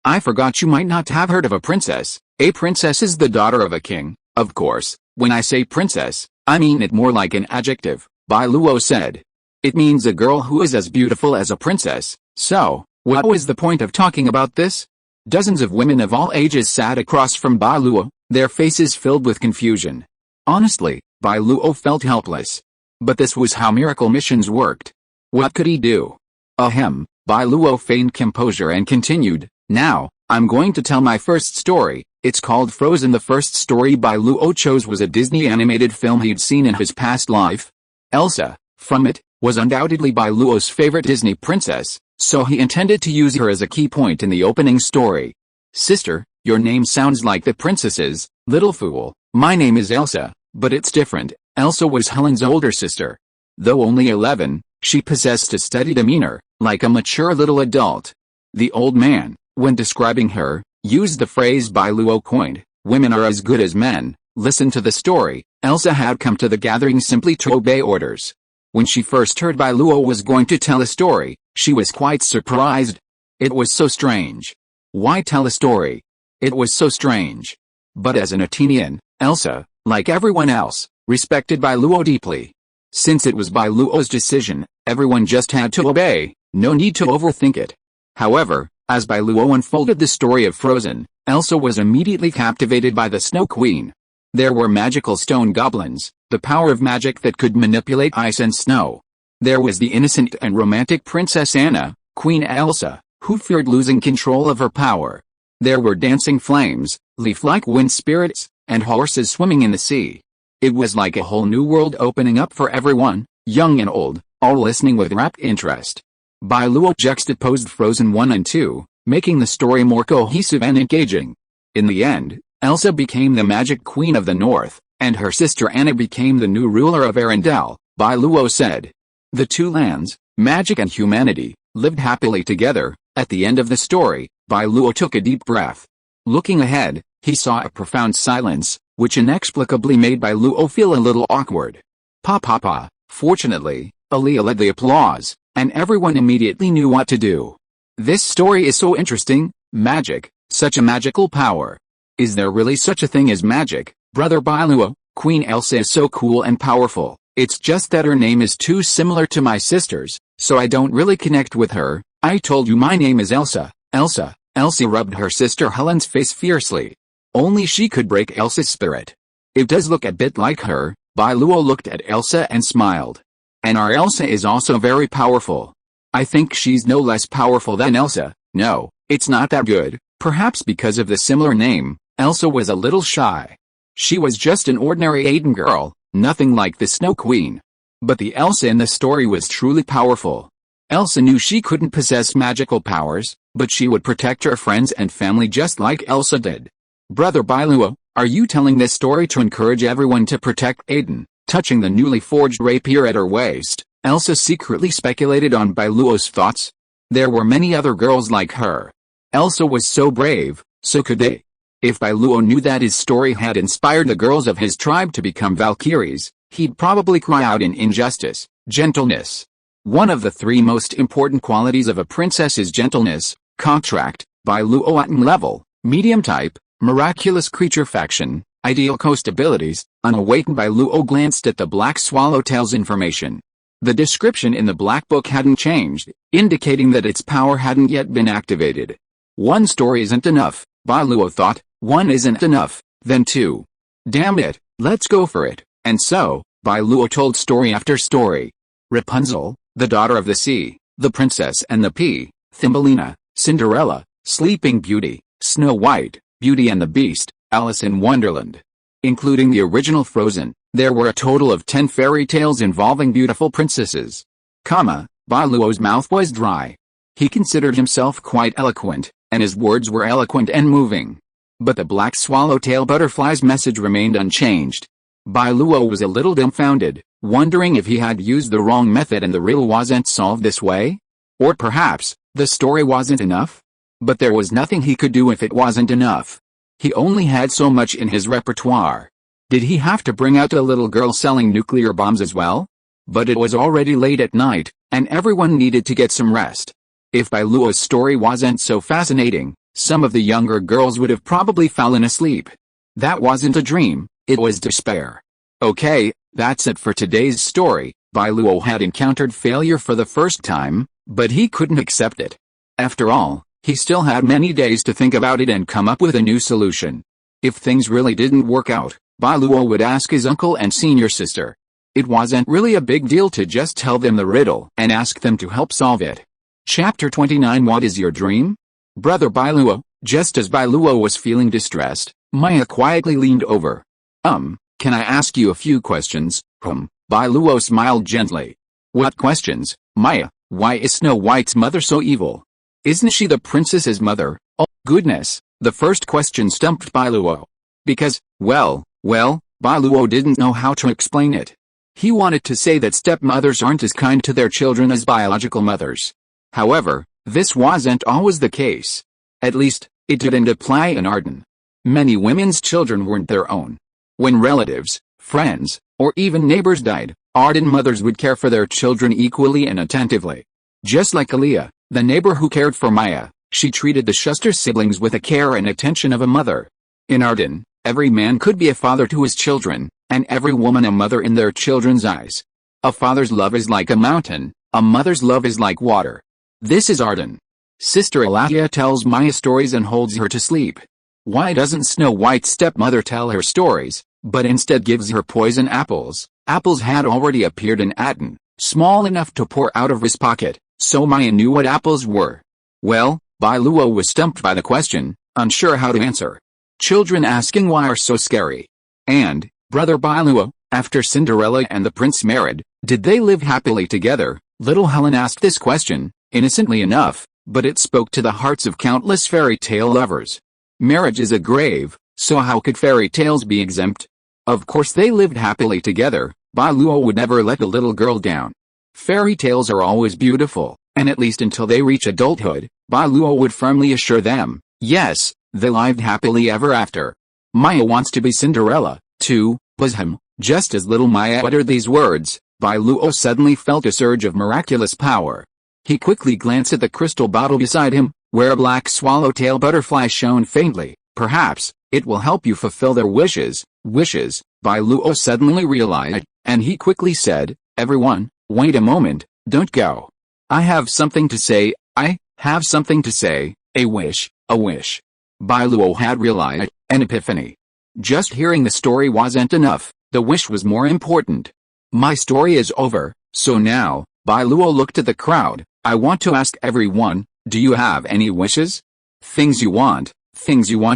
I forgot you might not have heard of a princess. A princess is the daughter of a king, of course. When I say princess, I mean it more like an adjective," Bai Luo said. "It means a girl who is as beautiful as a princess." So, what was the point of talking about this? Dozens of women of all ages sat across from Bai Luo, their faces filled with confusion. Honestly, Bai Luo felt helpless. But this was how miracle missions worked. What could he do? Ahem, Bai Luo feigned composure and continued, "Now, I'm going to tell my first story. It's called Frozen." The first story Bai Luo chose was a Disney animated film he'd seen in his past life. Elsa, from it, was undoubtedly Bai Luo's favorite Disney princess, so he intended to use her as a key point in the opening story. "Sister, your name sounds like the princess's." "Little fool, my name is Elsa, but it's different." Elsa was Helen's older sister. Though only 11, she possessed a steady demeanor, like a mature little adult. The old man, when describing her, used the phrase Bai Luo coined, "Women are as good as men." Listen to the story. Elsa had come to the gathering simply to obey orders. When she first heard Bai Luo was going to tell a story, she was quite surprised. It was so strange. Why tell a story? It was so strange. But as an Athenian, Elsa, like everyone else, respected Bai Luo deeply. Since it was Bai Luo's decision, everyone just had to obey, no need to overthink it. However, as Bai Luo unfolded the story of Frozen, Elsa was immediately captivated by the Snow Queen. There were magical stone goblins, the power of magic that could manipulate ice and snow. There was the innocent and romantic Princess Anna, Queen Elsa, who feared losing control of her power. There were dancing flames, leaf-like wind spirits, and horses swimming in the sea. It was like a whole new world opening up for everyone, young and old, all listening with rapt interest. Bai Luo juxtaposed Frozen 1 and 2, making the story more cohesive and engaging. In the end, Elsa became the Magic Queen of the North, and her sister Anna became the new ruler of Arendelle, Bai Luo said. The two lands, magic and humanity, lived happily together. At the end of the story, Bai Luo took a deep breath. Looking ahead, he saw a profound silence, which inexplicably made Bai Luo feel a little awkward. Pa. Fortunately, Aaliyah led the applause, and everyone immediately knew what to do. This story is so interesting. Magic, such a magical power. Is there really such a thing as magic, Brother Bai Luo? Queen Elsa is so cool and powerful. It's just that her name is too similar to my sister's, so I don't really connect with her. I told you my name is Elsa. Elsa. Elsa rubbed her sister Helen's face fiercely. Only she could break Elsa's spirit. It does look a bit like her. Bai Luo looked at Elsa and smiled. And our Elsa is also very powerful. I think she's no less powerful than Elsa. No, it's not that good. Perhaps because of the similar name, Elsa was a little shy. She was just an ordinary Aiden girl, Nothing like the Snow Queen. But the Elsa in the story was truly powerful. Elsa knew she couldn't possess magical powers, but she would protect her friends and family just like Elsa did. Brother Bai Luo, are you telling this story to encourage everyone to protect Aiden? Touching the newly forged rapier at her waist, Elsa secretly speculated on Bai Luo's thoughts. There were many other girls like her. Elsa was so brave, so could they. If Bai Luo knew that his story had inspired the girls of his tribe to become Valkyries, he'd probably cry out in injustice, gentleness. One of the three most important qualities of a princess is gentleness. Contract, Bai Luo Atón level, medium type, miraculous creature faction, ideal coast abilities. Unawakened Bai Luo glanced at the black swallowtail's information. The description in the black book hadn't changed, indicating that its power hadn't yet been activated. One story isn't enough, Bai Luo thought. One isn't enough, then two. Damn it, let's go for it. And so, Bai Luo told story after story. Rapunzel, the daughter of the sea, the princess and the pea, Thumbelina, Cinderella, Sleeping Beauty, Snow White, Beauty and the Beast, Alice in Wonderland. Including the original Frozen, there were a total of 10 fairy tales involving beautiful princesses. Bai Luo's mouth was dry. He considered himself quite eloquent, and his words were eloquent and moving. But the black swallowtail butterfly's message remained unchanged. Bai Luo was a little dumbfounded, wondering if he had used the wrong method and the riddle wasn't solved this way? Or perhaps, the story wasn't enough? But there was nothing he could do if it wasn't enough. He only had so much in his repertoire. Did he have to bring out a little girl selling nuclear bombs as well? But it was already late at night, and everyone needed to get some rest. If Bai Luo's story wasn't so fascinating, some of the younger girls would have probably fallen asleep. That wasn't a dream, it was despair. Okay, that's it for today's story. Bai Luo had encountered failure for the first time, but he couldn't accept it. After all, he still had many days to think about it and come up with a new solution. If things really didn't work out, Bai Luo would ask his uncle and senior sister. It wasn't really a big deal to just tell them the riddle and ask them to help solve it. Chapter 29. What is your dream? Brother Bai Luo. Just as Bai Luo was feeling distressed, Maya quietly leaned over. Can I ask you a few questions? Bai Luo smiled gently. What questions, Maya? Why is Snow White's mother so evil? Isn't she the princess's mother? Oh, goodness, the first question stumped Bai Luo. Because, well, Bai Luo didn't know how to explain it. He wanted to say that stepmothers aren't as kind to their children as biological mothers. However, this wasn't always the case. At least, it didn't apply in Atón. Many women's children weren't their own. When relatives, friends, or even neighbors died, Atón mothers would care for their children equally and attentively. Just like Aaliyah, the neighbor who cared for Maya, she treated the Schuster siblings with the care and attention of a mother. In Atón, every man could be a father to his children, and every woman a mother in their children's eyes. A father's love is like a mountain, a mother's love is like water. This is Atón. Sister Aaliyah tells Maya stories and holds her to sleep. Why doesn't Snow White's stepmother tell her stories, but instead gives her poison apples? Apples had already appeared in Atón, small enough to pour out of his pocket, so Maya knew what apples were. Well, Bai Luo was stumped by the question, unsure how to answer. Children asking why are so scary. And, Brother Bai Luo, after Cinderella and the prince married, did they live happily together? Little Helen asked this question, innocently enough, but it spoke to the hearts of countless fairy tale lovers. Marriage is a grave, so how could fairy tales be exempt? Of course they lived happily together. Bai Luo would never let the little girl down. Fairy tales are always beautiful, and at least until they reach adulthood, Bai Luo would firmly assure them, yes, they lived happily ever after. Maya wants to be Cinderella, too, was him. Just as little Maya uttered these words, Bai Luo suddenly felt a surge of miraculous power. He quickly glanced at the crystal bottle beside him, where a black swallowtail butterfly shone faintly. Perhaps, it will help you fulfill their wishes. Wishes, Bai Luo suddenly realized, and he quickly said, everyone, wait a moment, don't go. I have something to say, I have something to say, a wish, a wish. Bai Luo had realized, an epiphany. Just hearing the story wasn't enough, the wish was more important. My story is over, so now, Bai Luo looked at the crowd, I want to ask everyone, do you have any wishes? Things you want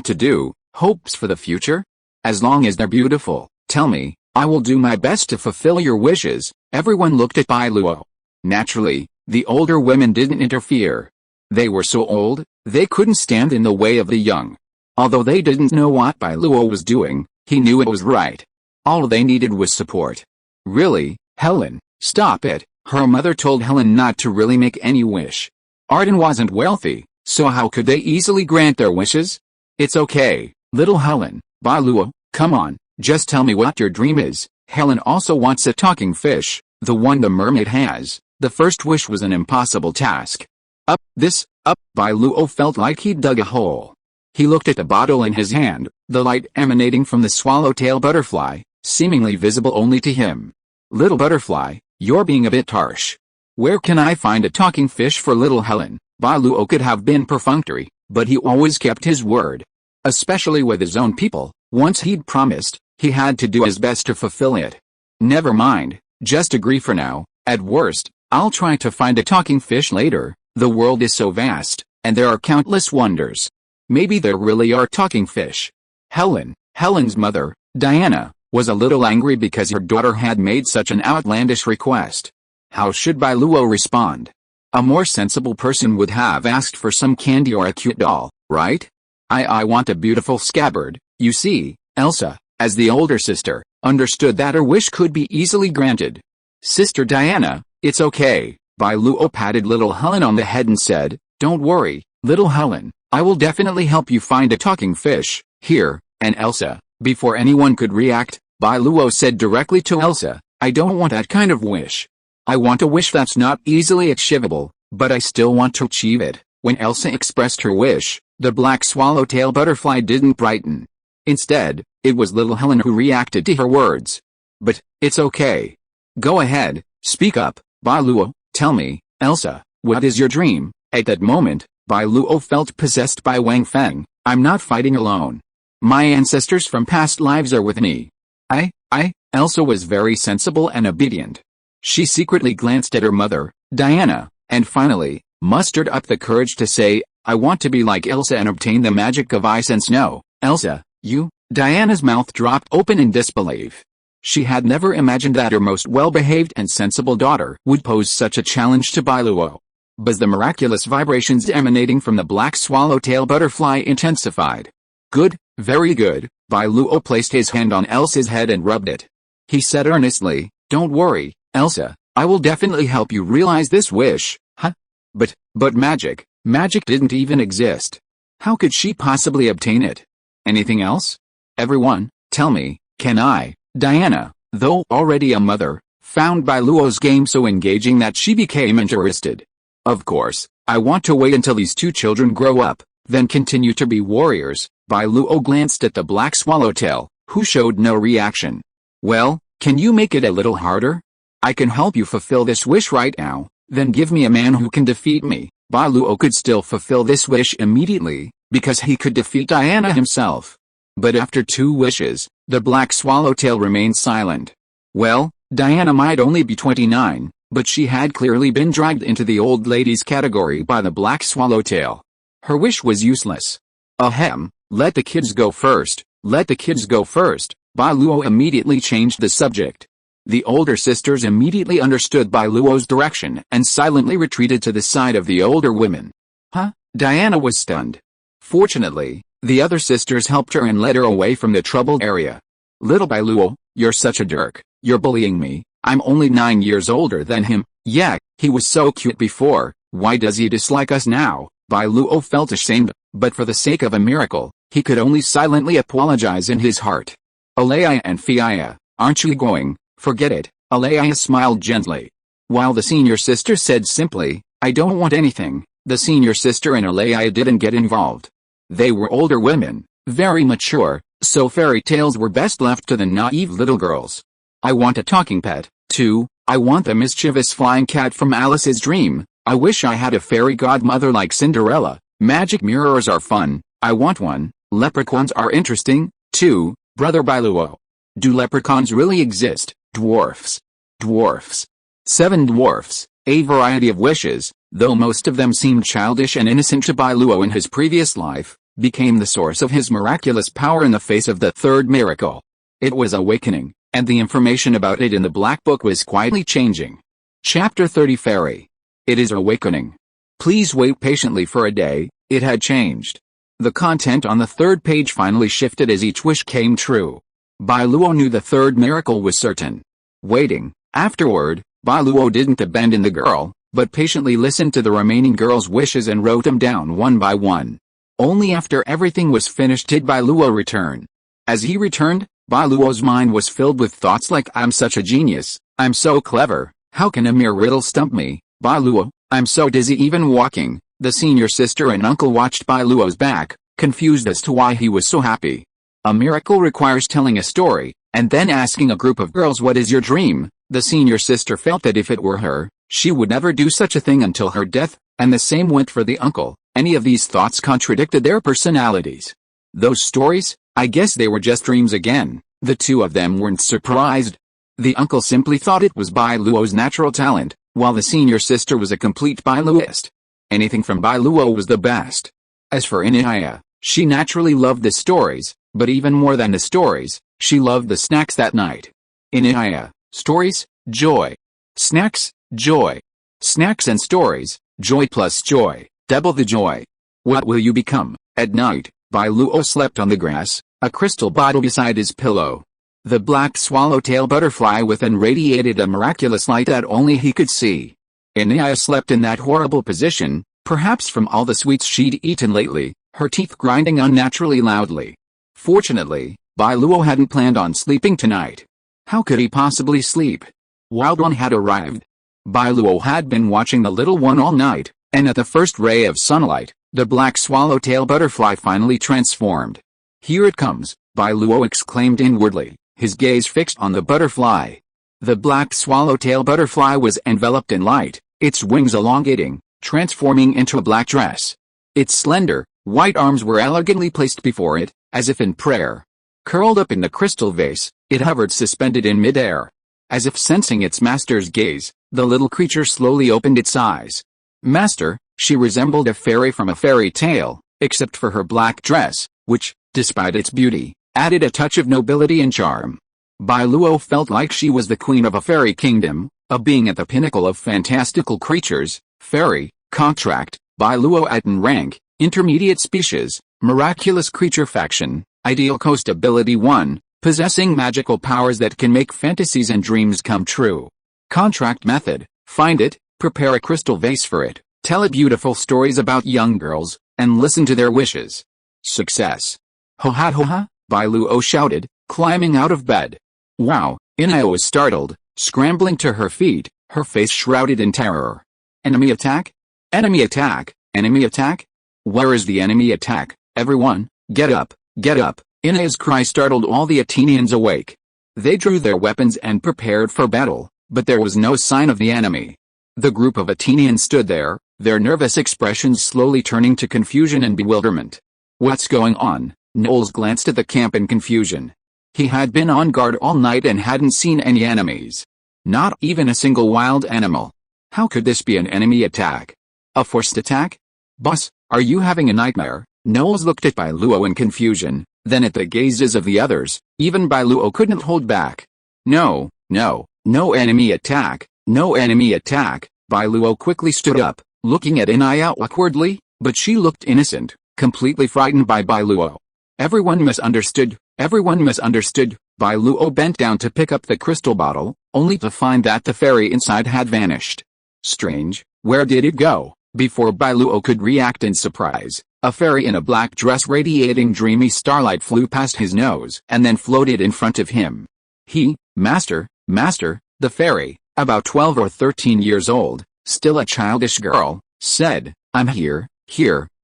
to do, hopes for the future? As long as they're beautiful, tell me, I will do my best to fulfill your wishes." Everyone looked at Bai Luo. Naturally, the older women didn't interfere. They were so old, they couldn't stand in the way of the young. Although they didn't know what Bai Luo was doing, he knew it was right. All they needed was support. "Really, Helen, stop it." Her mother told Helen not to really make any wish. Arden wasn't wealthy, so how could they easily grant their wishes? "It's okay, little Helen." "Bai Luo, come on, just tell me what your dream is." Helen also wants a talking fish, the one the mermaid has. The first wish was an impossible task. Up. Bai Luo felt like he'd dug a hole. He looked at the bottle in his hand, the light emanating from the swallowtail butterfly, seemingly visible only to him. "Little butterfly, you're being a bit harsh. Where can I find a talking fish for little Helen?" Bai Luo could have been perfunctory, but he always kept his word. Especially with his own people, once he'd promised, he had to do his best to fulfill it. "Never mind, just agree for now. At worst, I'll try to find a talking fish later. The world is so vast, and there are countless wonders. Maybe there really are talking fish." Helen's mother, Diana, was a little angry because her daughter had made such an outlandish request. How should Bai Luo respond? A more sensible person would have asked for some candy or a cute doll, right? I want a beautiful scabbard." You see, Elsa, as the older sister, understood that her wish could be easily granted. "Sister Diana, it's okay." Bai Luo patted little Helen on the head and said, "Don't worry, little Helen, I will definitely help you find a talking fish." "Here." And Elsa, before anyone could react, Bai Luo said directly to Elsa, "I don't want that kind of wish. I want a wish that's not easily achievable, but I still want to achieve it." When Elsa expressed her wish, the black swallowtail butterfly didn't brighten. Instead, it was little Helen who reacted to her words. "But, it's okay. Go ahead, speak up, Bai Luo, tell me, Elsa, what is your dream?" At that moment, Bai Luo felt possessed by Wang Feng. "I'm not fighting alone. My ancestors from past lives are with me." Elsa was very sensible and obedient. She secretly glanced at her mother, Diana, and finally, mustered up the courage to say, "I want to be like Elsa and obtain the magic of ice and snow." "Elsa, you?" Diana's mouth dropped open in disbelief. She had never imagined that her most well-behaved and sensible daughter would pose such a challenge to Bai Luo. But the miraculous vibrations emanating from the black swallowtail butterfly intensified. "Good, very good." Bai Luo placed his hand on Elsa's head and rubbed it. He said earnestly, "Don't worry, Elsa, I will definitely help you realize this wish." "Huh? But magic didn't even exist. How could she possibly obtain it? Anything else? Everyone, tell me, can I?" Diana, though already a mother, found Bai Luo's game so engaging that she became interested. "Of course, I want to wait until these two children grow up, then continue to be warriors." Bai Luo glanced at the black swallowtail, who showed no reaction. "Well, can you make it a little harder? I can help you fulfill this wish right now, then give me a man who can defeat me." Bai Luo could still fulfill this wish immediately, because he could defeat Diana himself. But after 2 wishes, the black swallowtail remained silent. Well, Diana might only be 29, but she had clearly been dragged into the old ladies category by the black swallowtail. Her wish was useless. "Ahem, let the kids go first, let the kids go first." Bai Luo immediately changed the subject. The older sisters immediately understood Bai Luo's direction and silently retreated to the side of the older women. "Huh?" Diana was stunned. Fortunately, the other sisters helped her and led her away from the troubled area. "Little Bai Luo, you're such a jerk, you're bullying me. I'm only 9 years older than him." "Yeah, he was so cute before, why does he dislike us now?" Bai Luo felt ashamed, but for the sake of a miracle, he could only silently apologize in his heart. "Alaya and Fiaya, aren't you going?" "Forget it." Alaya smiled gently. While the senior sister said simply, "I don't want anything," the senior sister and Alaya didn't get involved. They were older women, very mature, so fairy tales were best left to the naive little girls. "I want a talking pet, too. I want the mischievous flying cat from Alice's dream. I wish I had a fairy godmother like Cinderella. Magic mirrors are fun. I want one. Leprechauns are interesting, too." Brother Bai Luo. "Do leprechauns really exist?" "Dwarfs." "Dwarfs." 7 dwarfs, a variety of wishes, though most of them seemed childish and innocent to Bai Luo in his previous life, became the source of his miraculous power in the face of the third miracle. It was awakening, and the information about it in the Black Book was quietly changing. Chapter 30 Fairy. It is awakening. Please wait patiently for a day, it had changed. The content on the third page finally shifted as each wish came true. Bai Luo knew the third miracle was certain. Waiting. Afterward, Bai Luo didn't abandon the girl, but patiently listened to the remaining girl's wishes and wrote them down one by one. Only after everything was finished did Bai Luo return. As he returned, Bai Luo's mind was filled with thoughts like I'm such a genius, I'm so clever, how can a mere riddle stump me, Bai Luo, I'm so dizzy even walking. The senior sister and uncle watched Bai Luo's back, confused as to why he was so happy. A miracle requires telling a story, and then asking a group of girls what is your dream. The senior sister felt that if it were her, she would never do such a thing until her death, and the same went for the uncle. Any of these thoughts contradicted their personalities. Those stories, I guess they were just dreams again. The two of them weren't surprised. The uncle simply thought it was Bai Luo's natural talent, while the senior sister was a complete Bai Luoist. Anything from Bai Luo was the best. As for Inya, she naturally loved the stories, but even more than the stories, she loved the snacks that night. Inya, stories, joy. Snacks, joy. Snacks and stories, joy plus joy, double the joy. What will you become? At night, Bai Luo slept on the grass, a crystal bottle beside his pillow. The black swallowtail butterfly within radiated a miraculous light that only he could see. Inya slept in that horrible position, perhaps from all the sweets she'd eaten lately, her teeth grinding unnaturally loudly. Fortunately, Bai Luo hadn't planned on sleeping tonight. How could he possibly sleep? Wild One had arrived. Bai Luo had been watching the little one all night, and at the first ray of sunlight, the black swallowtail butterfly finally transformed. Here it comes, Bai Luo exclaimed inwardly, his gaze fixed on the butterfly. The black swallowtail butterfly was enveloped in light, its wings elongating, transforming into a black dress. Its slender, white arms were elegantly placed before it, as if in prayer. Curled up in the crystal vase, it hovered suspended in midair. As if sensing its master's gaze, the little creature slowly opened its eyes. Master, she resembled a fairy from a fairy tale, except for her black dress, which, despite its beauty, added a touch of nobility and charm. Bai Luo felt like she was the queen of a fairy kingdom, a being at the pinnacle of fantastical creatures, fairy, contract, Bai Luo Atón rank, intermediate species, miraculous creature faction, ideal coast ability 1, possessing magical powers that can make fantasies and dreams come true. Contract method, find it, prepare a crystal vase for it, tell it beautiful stories about young girls, and listen to their wishes. Success. Ho ha, Bai Luo shouted, climbing out of bed. Wow, Inya was startled, scrambling to her feet, her face shrouded in terror. Enemy attack? Enemy attack, enemy attack? Where is the enemy attack? Everyone, get up, get up. Inya's cry startled all the Athenians awake. They drew their weapons and prepared for battle, but there was no sign of the enemy. The group of Athenians stood there, their nervous expressions slowly turning to confusion and bewilderment. What's going on? Knowles glanced at the camp in confusion. He had been on guard all night and hadn't seen any enemies. Not even a single wild animal. How could this be an enemy attack? A forced attack? Boss, are you having a nightmare? Knowles looked at Bai Luo in confusion, then at the gazes of the others. Even Bai Luo couldn't hold back. No enemy attack, no enemy attack. Bai Luo quickly stood up, looking at Inya awkwardly, but she looked innocent, completely frightened by Bai Luo. Everyone misunderstood. Bai Luo bent down to pick up the crystal bottle, only to find that the fairy inside had vanished. Strange, where did it go? Before Bai Luo could react in surprise, a fairy in a black dress radiating dreamy starlight flew past his nose and then floated in front of him. Master, the fairy, about 12 or 13 years old, still a childish girl, said, I'm here.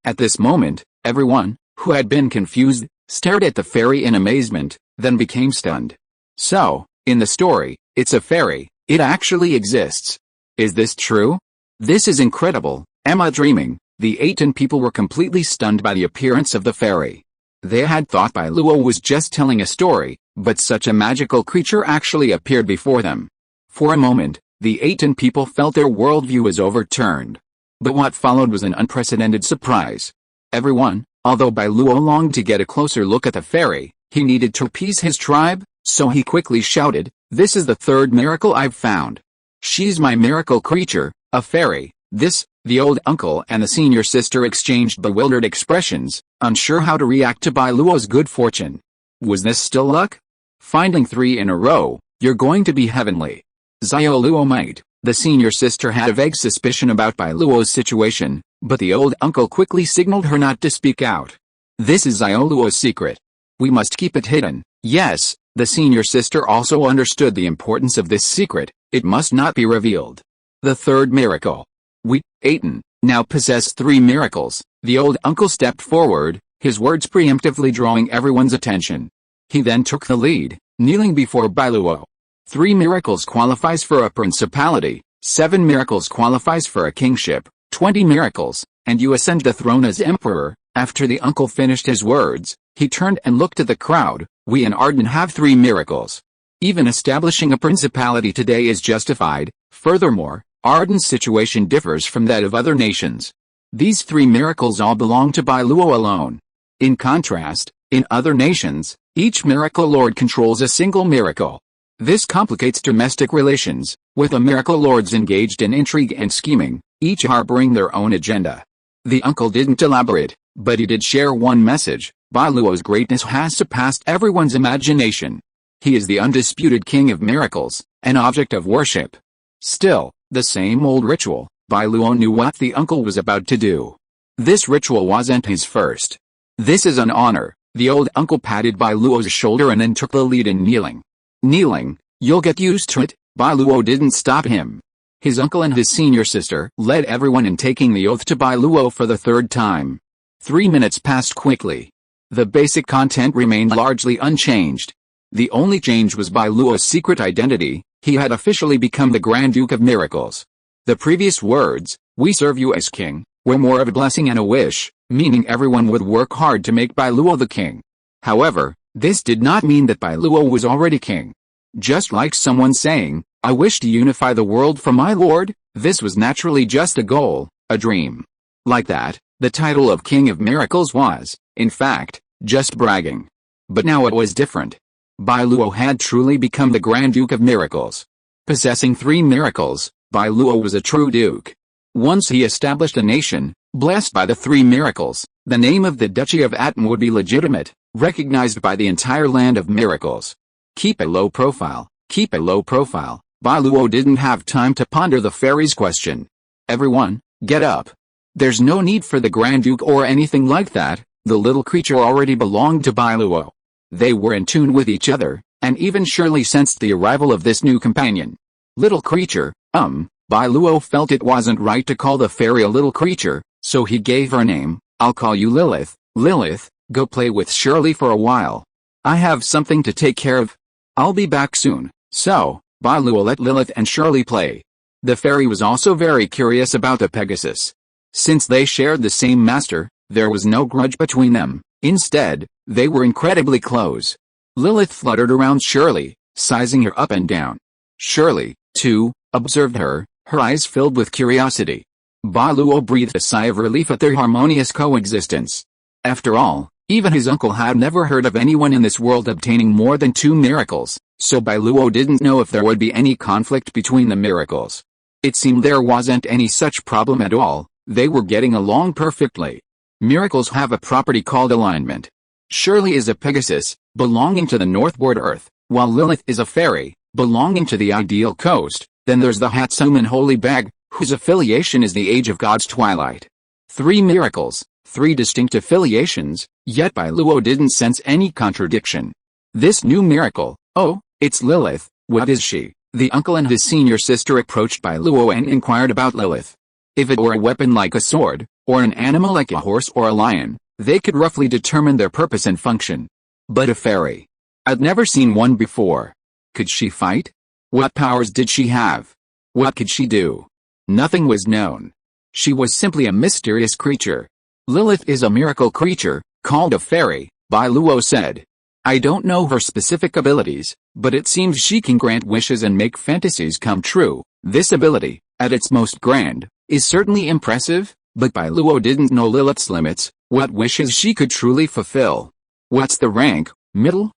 At this moment, everyone, who had been confused, stared at the fairy in amazement, then became stunned. So, in the story, it's a fairy, it actually exists. Is this true? This is incredible, am I dreaming? The Atón people were completely stunned by the appearance of the fairy. They had thought Bai Luo was just telling a story, but such a magical creature actually appeared before them. For a moment, the Atón people felt their worldview was overturned. But what followed was an unprecedented surprise. Everyone, although Bai Luo longed to get a closer look at the fairy, he needed to appease his tribe, So he quickly shouted, "This is the third miracle I've found. She's my miracle creature, a fairy." The old uncle and the senior sister exchanged bewildered expressions, unsure how to react to Bai Luo's good fortune. Was this still luck? Finding 3 in a row, you're going to be heavenly. Xiao Luo might. The senior sister had a vague suspicion about Bai Luo's situation, but the old uncle quickly signaled her not to speak out. This is Xiao Luo's secret. We must keep it hidden. Yes, the senior sister also understood the importance of this secret. It must not be revealed. The third miracle. We, Atón, now possess 3 miracles. The old uncle stepped forward, his words preemptively drawing everyone's attention. He then took the lead, kneeling before Bai Luo. 3 miracles qualifies for a principality, 7 miracles qualifies for a kingship, 20 miracles, and you ascend the throne as emperor. After the uncle finished his words, he turned and looked at the crowd. We in Atón have 3 miracles. Even establishing a principality today is justified. Furthermore, Atón's situation differs from that of other nations. These 3 miracles all belong to Bai Luo alone. In contrast, in other nations, each miracle lord controls a single miracle. This complicates domestic relations, with the miracle lords engaged in intrigue and scheming, each harboring their own agenda. The uncle didn't elaborate, but he did share one message: Bai Luo's greatness has surpassed everyone's imagination. He is the undisputed king of miracles, an object of worship. Still, the same old ritual. Bai Luo knew what the uncle was about to do. This ritual wasn't his first. This is an honor. The old uncle patted Bai Luo's shoulder and then took the lead in kneeling. Kneeling, you'll get used to it. Bai Luo didn't stop him. His uncle and his senior sister led everyone in taking the oath to Bai Luo for the 3rd time. 3 minutes passed quickly. The basic content remained largely unchanged. The only change was Bai Luo's secret identity. He had officially become the Grand Duke of Miracles. The previous words, "We serve you as king," were more of a blessing and a wish, meaning everyone would work hard to make Bai Luo the king. However, this did not mean that Bai Luo was already king. Just like someone saying, "I wish to unify the world for my lord," this was naturally just a goal, a dream. Like that, the title of King of Miracles was, in fact, just bragging. But now it was different. Bai Luo had truly become the Grand Duke of Miracles. Possessing 3 miracles, Bai Luo was a true duke. Once he established a nation, blessed by the 3 miracles, the name of the Duchy of Atón would be legitimate, recognized by the entire land of miracles. Keep a low profile, keep a low profile. Bai Luo didn't have time to ponder the fairy's question. Everyone, get up. There's no need for the Grand Duke or anything like that. The little creature already belonged to Bai Luo. They were in tune with each other, and even surely sensed the arrival of this new companion. Little creature, Bai Luo felt it wasn't right to call the fairy a little creature, so he gave her a name. "I'll call you Lilith. Lilith, go play with Shirley for a while. I have something to take care of. I'll be back soon." So, Bai Luo let Lilith and Shirley play. The fairy was also very curious about the Pegasus. Since they shared the same master, there was no grudge between them. Instead, they were incredibly close. Lilith fluttered around Shirley, sizing her up and down. Shirley, too, observed her, her eyes filled with curiosity. Bai Luo breathed a sigh of relief at their harmonious coexistence. After all, even his uncle had never heard of anyone in this world obtaining more than 2 miracles, so Bai Luo didn't know if there would be any conflict between the miracles. It seemed there wasn't any such problem at all. They were getting along perfectly. Miracles have a property called alignment. Shirley is a Pegasus, belonging to the northward Earth, while Lilith is a fairy, belonging to the ideal coast. Then there's the Hatsuman Holy Bag, whose affiliation is the Age of God's twilight. 3 miracles, 3 distinct affiliations, yet Bai Luo didn't sense any contradiction. This new miracle, oh, it's Lilith, what is she? The uncle and his senior sister approached Bai Luo and inquired about Lilith. If it were a weapon like a sword, or an animal like a horse or a lion, they could roughly determine their purpose and function. But a fairy? I'd never seen one before. Could she fight? What powers did she have? What could she do? Nothing was known. She was simply a mysterious creature. Lilith is a miracle creature, called a fairy, Bai Luo said. I don't know her specific abilities, but it seems she can grant wishes and make fantasies come true. This ability, at its most grand, is certainly impressive, but Bai Luo didn't know Lilith's limits, what wishes she could truly fulfill. What's the rank? Middle?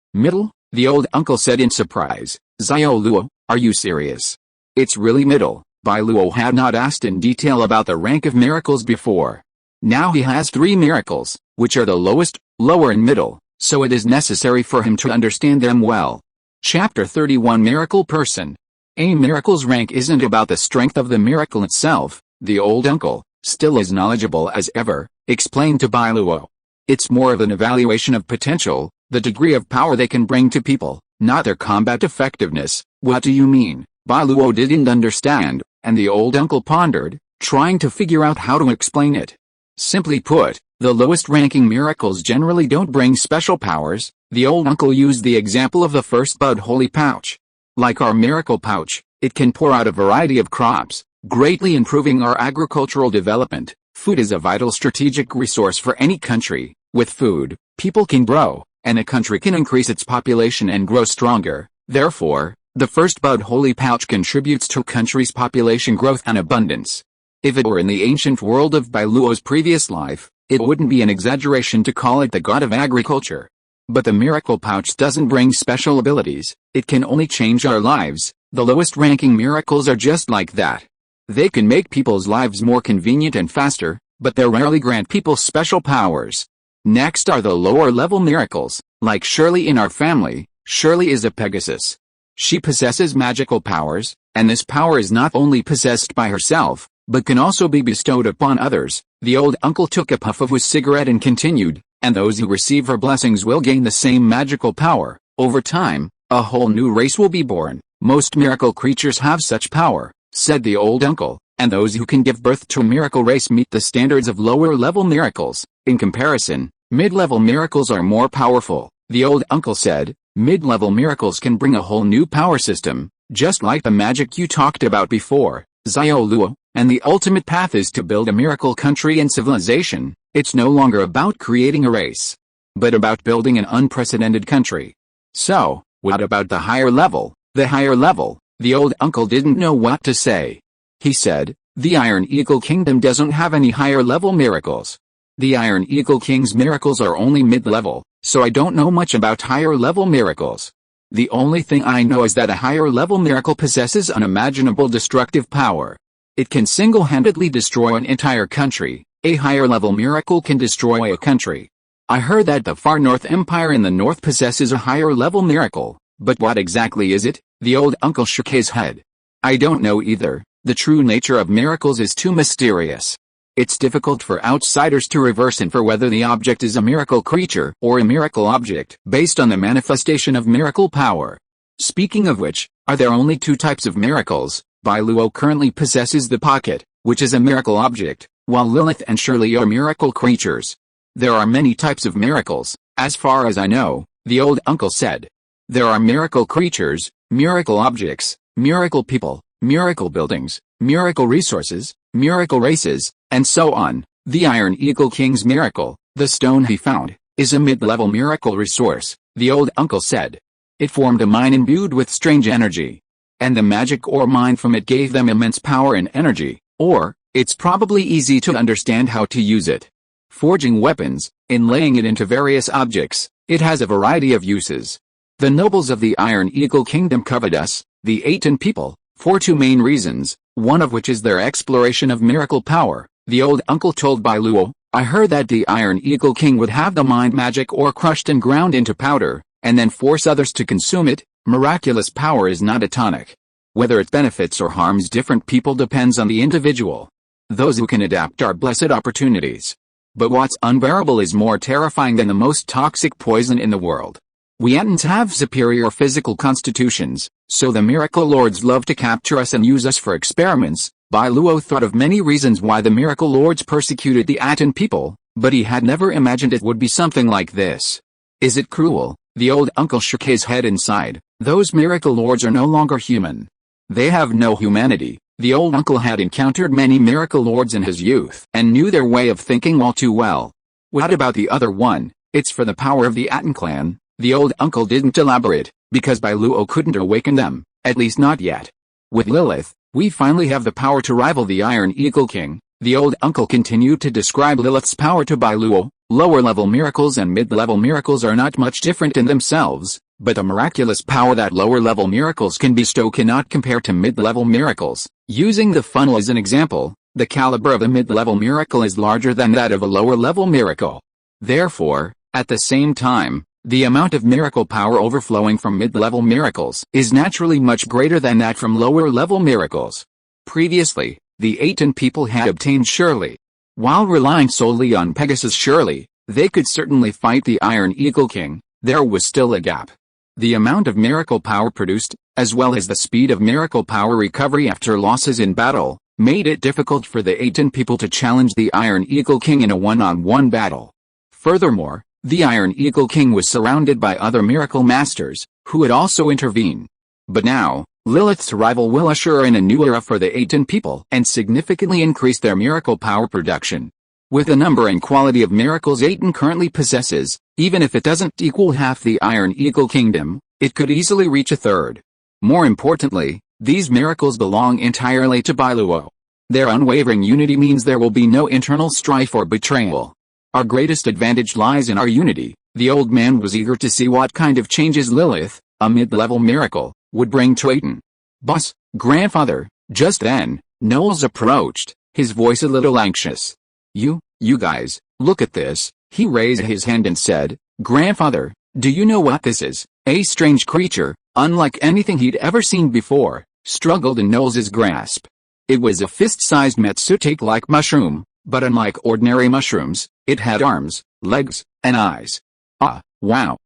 the old uncle said in surprise. Bai Luo, are you serious? It's really middle. Bai Luo had not asked in detail about the rank of miracles before. Now he has 3 miracles, which are the lowest, lower and middle, so it is necessary for him to understand them well. Chapter 31 Miracle Person. A miracle's rank isn't about the strength of the miracle itself, the old uncle, still as knowledgeable as ever, explained to Bai Luo. It's more of an evaluation of potential, the degree of power they can bring to people, not their combat effectiveness. What do you mean? Bai Luo didn't understand, and the old uncle pondered, trying to figure out how to explain it. Simply put, the lowest ranking miracles generally don't bring special powers. The old uncle used the example of the first bud holy pouch. Like our miracle pouch, it can pour out a variety of crops, greatly improving our agricultural development. Food is a vital strategic resource for any country. With food, people can grow, and a country can increase its population and grow stronger. Therefore, the first bud holy pouch contributes to a country's population growth and abundance. If it were in the ancient world of Bai Luo's previous life, it wouldn't be an exaggeration to call it the god of agriculture. But the miracle pouch doesn't bring special abilities, it can only change our lives. The lowest ranking miracles are just like that. They can make people's lives more convenient and faster, but they rarely grant people special powers. Next are the lower level miracles, like Shirley in our family. Shirley is a Pegasus. She possesses magical powers, and this power is not only possessed by herself, but can also be bestowed upon others. The old uncle took a puff of his cigarette and continued, and those who receive her blessings will gain the same magical power. Over time, a whole new race will be born. Most miracle creatures have such power, said the old uncle, and those who can give birth to a miracle race meet the standards of lower level miracles. In comparison, mid-level miracles are more powerful. The old uncle said, mid-level miracles can bring a whole new power system, just like the magic you talked about before, Bai Luo. And the ultimate path is to build a miracle country and civilization. It's no longer about creating a race, but about building an unprecedented country. So, what about the higher level? The higher level, the old uncle didn't know what to say. He said, the Iron Eagle Kingdom doesn't have any higher level miracles. The Iron Eagle King's miracles are only mid-level, so I don't know much about higher level miracles. The only thing I know is that a higher level miracle possesses unimaginable destructive power. It can single-handedly destroy an entire country. A higher-level miracle can destroy a country. I heard that the Far North Empire in the north possesses a higher-level miracle, but what exactly is it? The old uncle shook his head. I don't know either. The true nature of miracles is too mysterious. It's difficult for outsiders to reverse infer whether the object is a miracle creature or a miracle object based on the manifestation of miracle power. Speaking of which, are there only 2 types of miracles? Bai Luo currently possesses the pocket, which is a miracle object, while Lilith and Shirley are miracle creatures. There are many types of miracles, as far as I know, the old uncle said. There are miracle creatures, miracle objects, miracle people, miracle buildings, miracle resources, miracle races, and so on. The Iron Eagle King's miracle, the stone he found, is a mid-level miracle resource, the old uncle said. It formed a mine imbued with strange energy. And the magic ore mined from it gave them immense power and energy, or, it's probably easy to understand how to use it. Forging weapons, inlaying it into various objects, it has a variety of uses. The nobles of the Iron Eagle Kingdom covet us, the Atón people, for 2 main reasons, one of which is their exploration of miracle power. The old uncle told Bai Luo, I heard that the Iron Eagle King would have the mined magic ore crushed and ground into powder, and then force others to consume it. Miraculous power is not a tonic. Whether it benefits or harms different people depends on the individual. Those who can adapt are blessed opportunities. But what's unbearable is more terrifying than the most toxic poison in the world. We Atons have superior physical constitutions, so the miracle lords love to capture us and use us for experiments. Bai Luo thought of many reasons why the miracle lords persecuted the Atón people, but he had never imagined it would be something like this. Is it cruel? The old uncle shook his head and sighed. Those miracle lords are no longer human. They have no humanity. The old uncle had encountered many miracle lords in his youth and knew their way of thinking all too well. What about the other one? It's for the power of the Atón clan. The old uncle didn't elaborate, because Bai Luo couldn't awaken them, at least not yet. With Lilith, we finally have the power to rival the Iron Eagle King. The old uncle continued to describe Lilith's power to Bai Luo. Lower-level miracles and mid-level miracles are not much different in themselves, but the miraculous power that lower-level miracles can bestow cannot compare to mid-level miracles. Using the funnel as an example, the caliber of a mid-level miracle is larger than that of a lower-level miracle. Therefore, at the same time, the amount of miracle power overflowing from mid-level miracles is naturally much greater than that from lower-level miracles. Previously, the Atón people had obtained Shirley. While relying solely on Pegasus Shirley, they could certainly fight the Iron Eagle King. There was still a gap. The amount of miracle power produced, as well as the speed of miracle power recovery after losses in battle, made it difficult for the Atón people to challenge the Iron Eagle King in a one-on-one battle. Furthermore, the Iron Eagle King was surrounded by other miracle masters, who would also intervene. But now, Lilith's arrival will usher in a new era for the Atón people and significantly increase their miracle power production. With the number and quality of miracles Atón currently possesses, even if it doesn't equal half the Iron Eagle Kingdom, it could easily reach a third. More importantly, these miracles belong entirely to Bai Luo. Their unwavering unity means there will be no internal strife or betrayal. Our greatest advantage lies in our unity. The old man was eager to see what kind of changes Lilith, a mid-level miracle, would bring to Atón. Boss, grandfather. Just then, Knowles approached, his voice a little anxious. You guys, look at this. He raised his hand and said, Grandfather, do you know what this is? A strange creature, unlike anything he'd ever seen before, struggled in Knowles's grasp. It was a fist-sized Metsutake-like mushroom, but unlike ordinary mushrooms, it had arms, legs, and eyes. Ah, wow.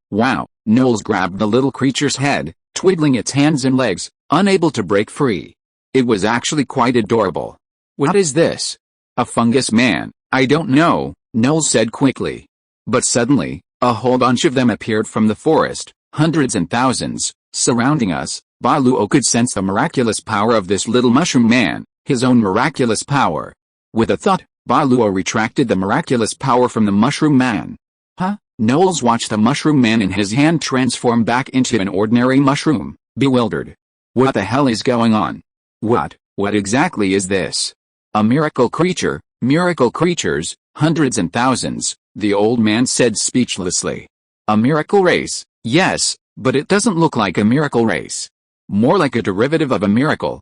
Knowles grabbed the little creature's head, twiddling its hands and legs, unable to break free. It was actually quite adorable. What is this? A fungus man? I don't know, Knowles said quickly. But suddenly, a whole bunch of them appeared from the forest, hundreds and thousands, surrounding us. Bai Luo could sense the miraculous power of this little mushroom man, his own miraculous power. With a thought, Bai Luo retracted the miraculous power from the mushroom man. Huh? Knowles watched the mushroom man in his hand transform back into an ordinary mushroom, bewildered. What the hell is going on? What exactly is this? A miracle creature, miracle creatures, hundreds and thousands, the old man said speechlessly. A miracle race, yes, but it doesn't look like a miracle race. More like a derivative of a miracle,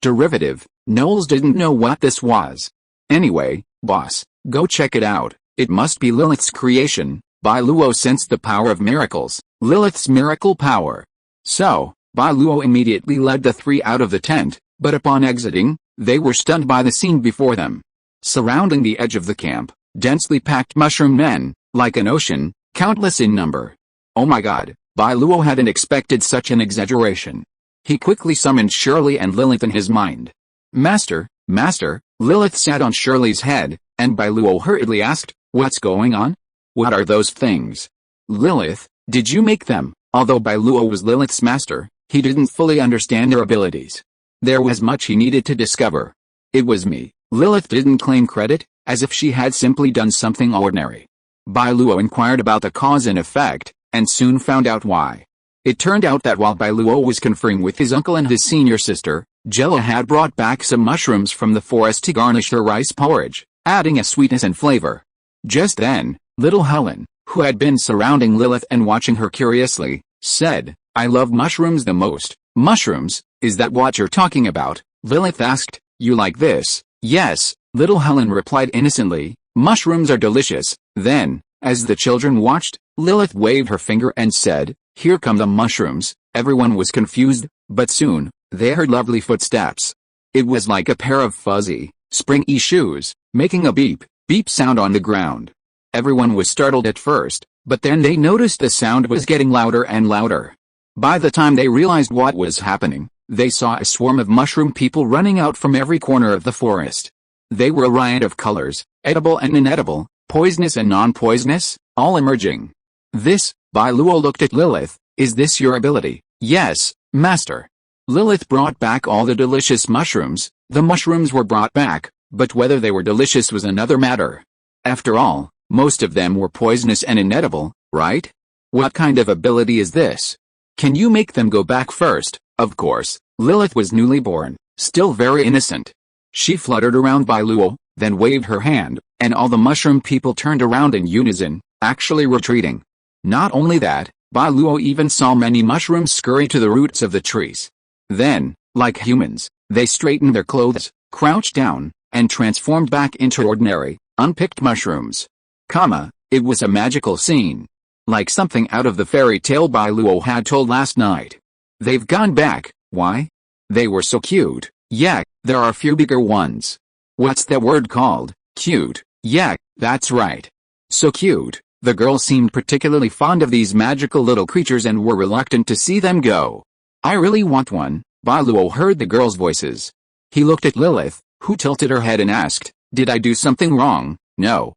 derivative. Knowles didn't know what this was. Anyway, boss, go check it out. It must be Lilith's creation. Bai Luo sensed the power of miracles, Lilith's miracle power. So, Bai Luo immediately led the three out of the tent, but upon exiting, they were stunned by the scene before them. Surrounding the edge of the camp, densely packed mushroom men, like an ocean, countless in number. Oh my god, Bai Luo hadn't expected such an exaggeration. He quickly summoned Shirley and Lilith in his mind. Master, Lilith sat on Shirley's head, and Bai Luo hurriedly asked, what's going on? What are those things? Lilith, did you make them? Although Bai Luo was Lilith's master, he didn't fully understand their abilities. There was much he needed to discover. It was me. Lilith didn't claim credit, as if she had simply done something ordinary. Bai Luo inquired about the cause and effect, and soon found out why. It turned out that while Bai Luo was conferring with his uncle and his senior sister, Jella had brought back some mushrooms from the forest to garnish their rice porridge, adding a sweetness and flavor. Just then, little Helen, who had been surrounding Lilith and watching her curiously, said, I love mushrooms the most. Mushrooms, is that what you're talking about? Lilith asked, you like this? Yes, little Helen replied innocently, mushrooms are delicious. Then, as the children watched, Lilith waved her finger and said, here come the mushrooms. Everyone was confused, but soon, they heard lovely footsteps. It was like a pair of fuzzy, springy shoes, making a beep sound on the ground. Everyone was startled at first, but then they noticed the sound was getting louder and louder. By the time they realized what was happening, they saw a swarm of mushroom people running out from every corner of the forest. They were a riot of colors, edible and inedible, poisonous and non-poisonous, all emerging. This, Bai Luo looked at Lilith, is this your ability? Yes, master. Lilith brought back all the delicious mushrooms. The mushrooms were brought back, but whether they were delicious was another matter. After all, most of them were poisonous and inedible, right? What kind of ability is this? Can you make them go back first? Of course, Lilith was newly born, still very innocent. She fluttered around Bai Luo, then waved her hand, and all the mushroom people turned around in unison, actually retreating. Not only that, Bai Luo even saw many mushrooms scurry to the roots of the trees. Then, like humans, they straightened their clothes, crouched down, and transformed back into ordinary, unpicked mushrooms. It was a magical scene. Like something out of the fairy tale Bai Luo had told last night. They've gone back. Why? They were so cute. Yeah, there are a few bigger ones. What's that word called? Cute. Yeah, that's right. So cute. The girls seemed particularly fond of these magical little creatures and were reluctant to see them go. I really want one. Bai Luo heard the girls' voices. He looked at Lilith, who tilted her head and asked, "Did I do something wrong?" No,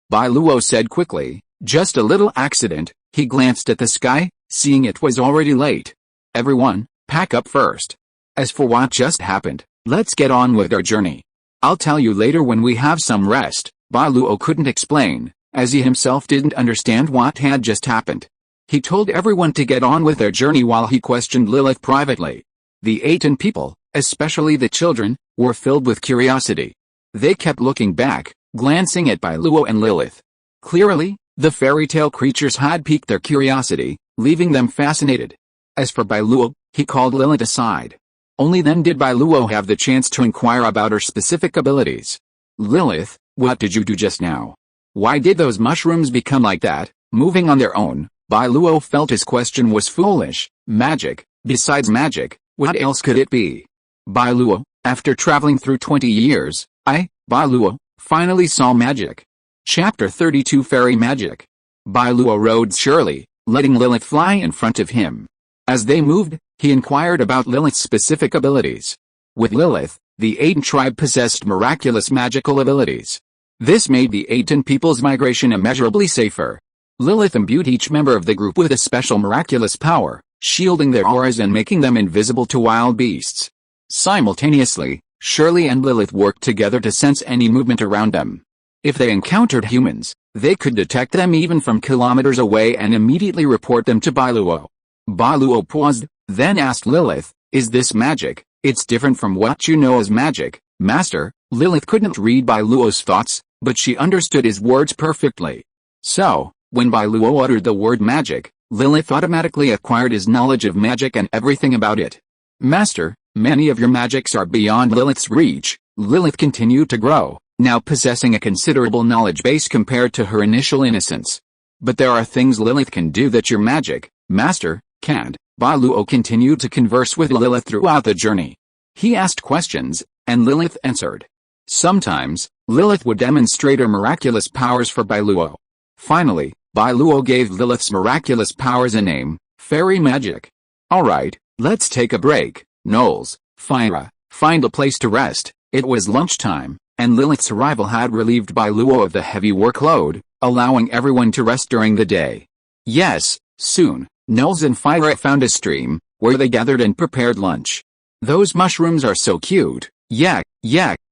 Bai Luo said quickly. Just a little accident. He glanced at the sky, seeing it was already late. Everyone, pack up first. As for what just happened, let's get on with our journey. I'll tell you later when we have some rest. Bai Luo couldn't explain, as he himself didn't understand what had just happened. He told everyone to get on with their journey while he questioned Lilith privately. The Atón people, especially the children, were filled with curiosity. They kept looking back, glancing at Bai Luo and Lilith. Clearly, the fairy tale creatures had piqued their curiosity, leaving them fascinated. As for Bai Luo, he called Lilith aside. Only then did Bai Luo have the chance to inquire about her specific abilities. Lilith, what did you do just now? Why did those mushrooms become like that, moving on their own? Bai Luo felt his question was foolish. Magic. Besides magic, what else could it be? Bai Luo, after traveling through 20 years, Bai Luo, finally saw magic. Chapter 32 Fairy Magic. Bai Luo rode surely, letting Lilith fly in front of him. As they moved, he inquired about Lilith's specific abilities. With Lilith, the Atón tribe possessed miraculous magical abilities. This made the Atón people's migration immeasurably safer. Lilith imbued each member of the group with a special miraculous power, shielding their auras and making them invisible to wild beasts. Simultaneously, Shirley and Lilith worked together to sense any movement around them. If they encountered humans, they could detect them even from kilometers away and immediately report them to Bai Luo. Bai Luo paused, then asked Lilith, "Is this magic?" "It's different from what you know as magic, Master." Lilith couldn't read Bai Luo's thoughts, but she understood his words perfectly. So, when Bai Luo uttered the word magic, Lilith automatically acquired his knowledge of magic and everything about it. "Master, many of your magics are beyond Lilith's reach." Lilith continued to grow, now possessing a considerable knowledge base compared to her initial innocence. "But there are things Lilith can do that your magic, Master, can't." Bai Luo continued to converse with Lilith throughout the journey. He asked questions, and Lilith answered. Sometimes, Lilith would demonstrate her miraculous powers for Bai Luo. Finally, Bai Luo gave Lilith's miraculous powers a name, Fairy Magic. "Alright, let's take a break, Knowles, Fira, find a place to rest." It was lunchtime, and Lilith's arrival had relieved Bai Luo of the heavy workload, allowing everyone to rest during the day. Yes, soon, Knowles and Fira found a stream, where they gathered and prepared lunch. "Those mushrooms are so cute. Yeah,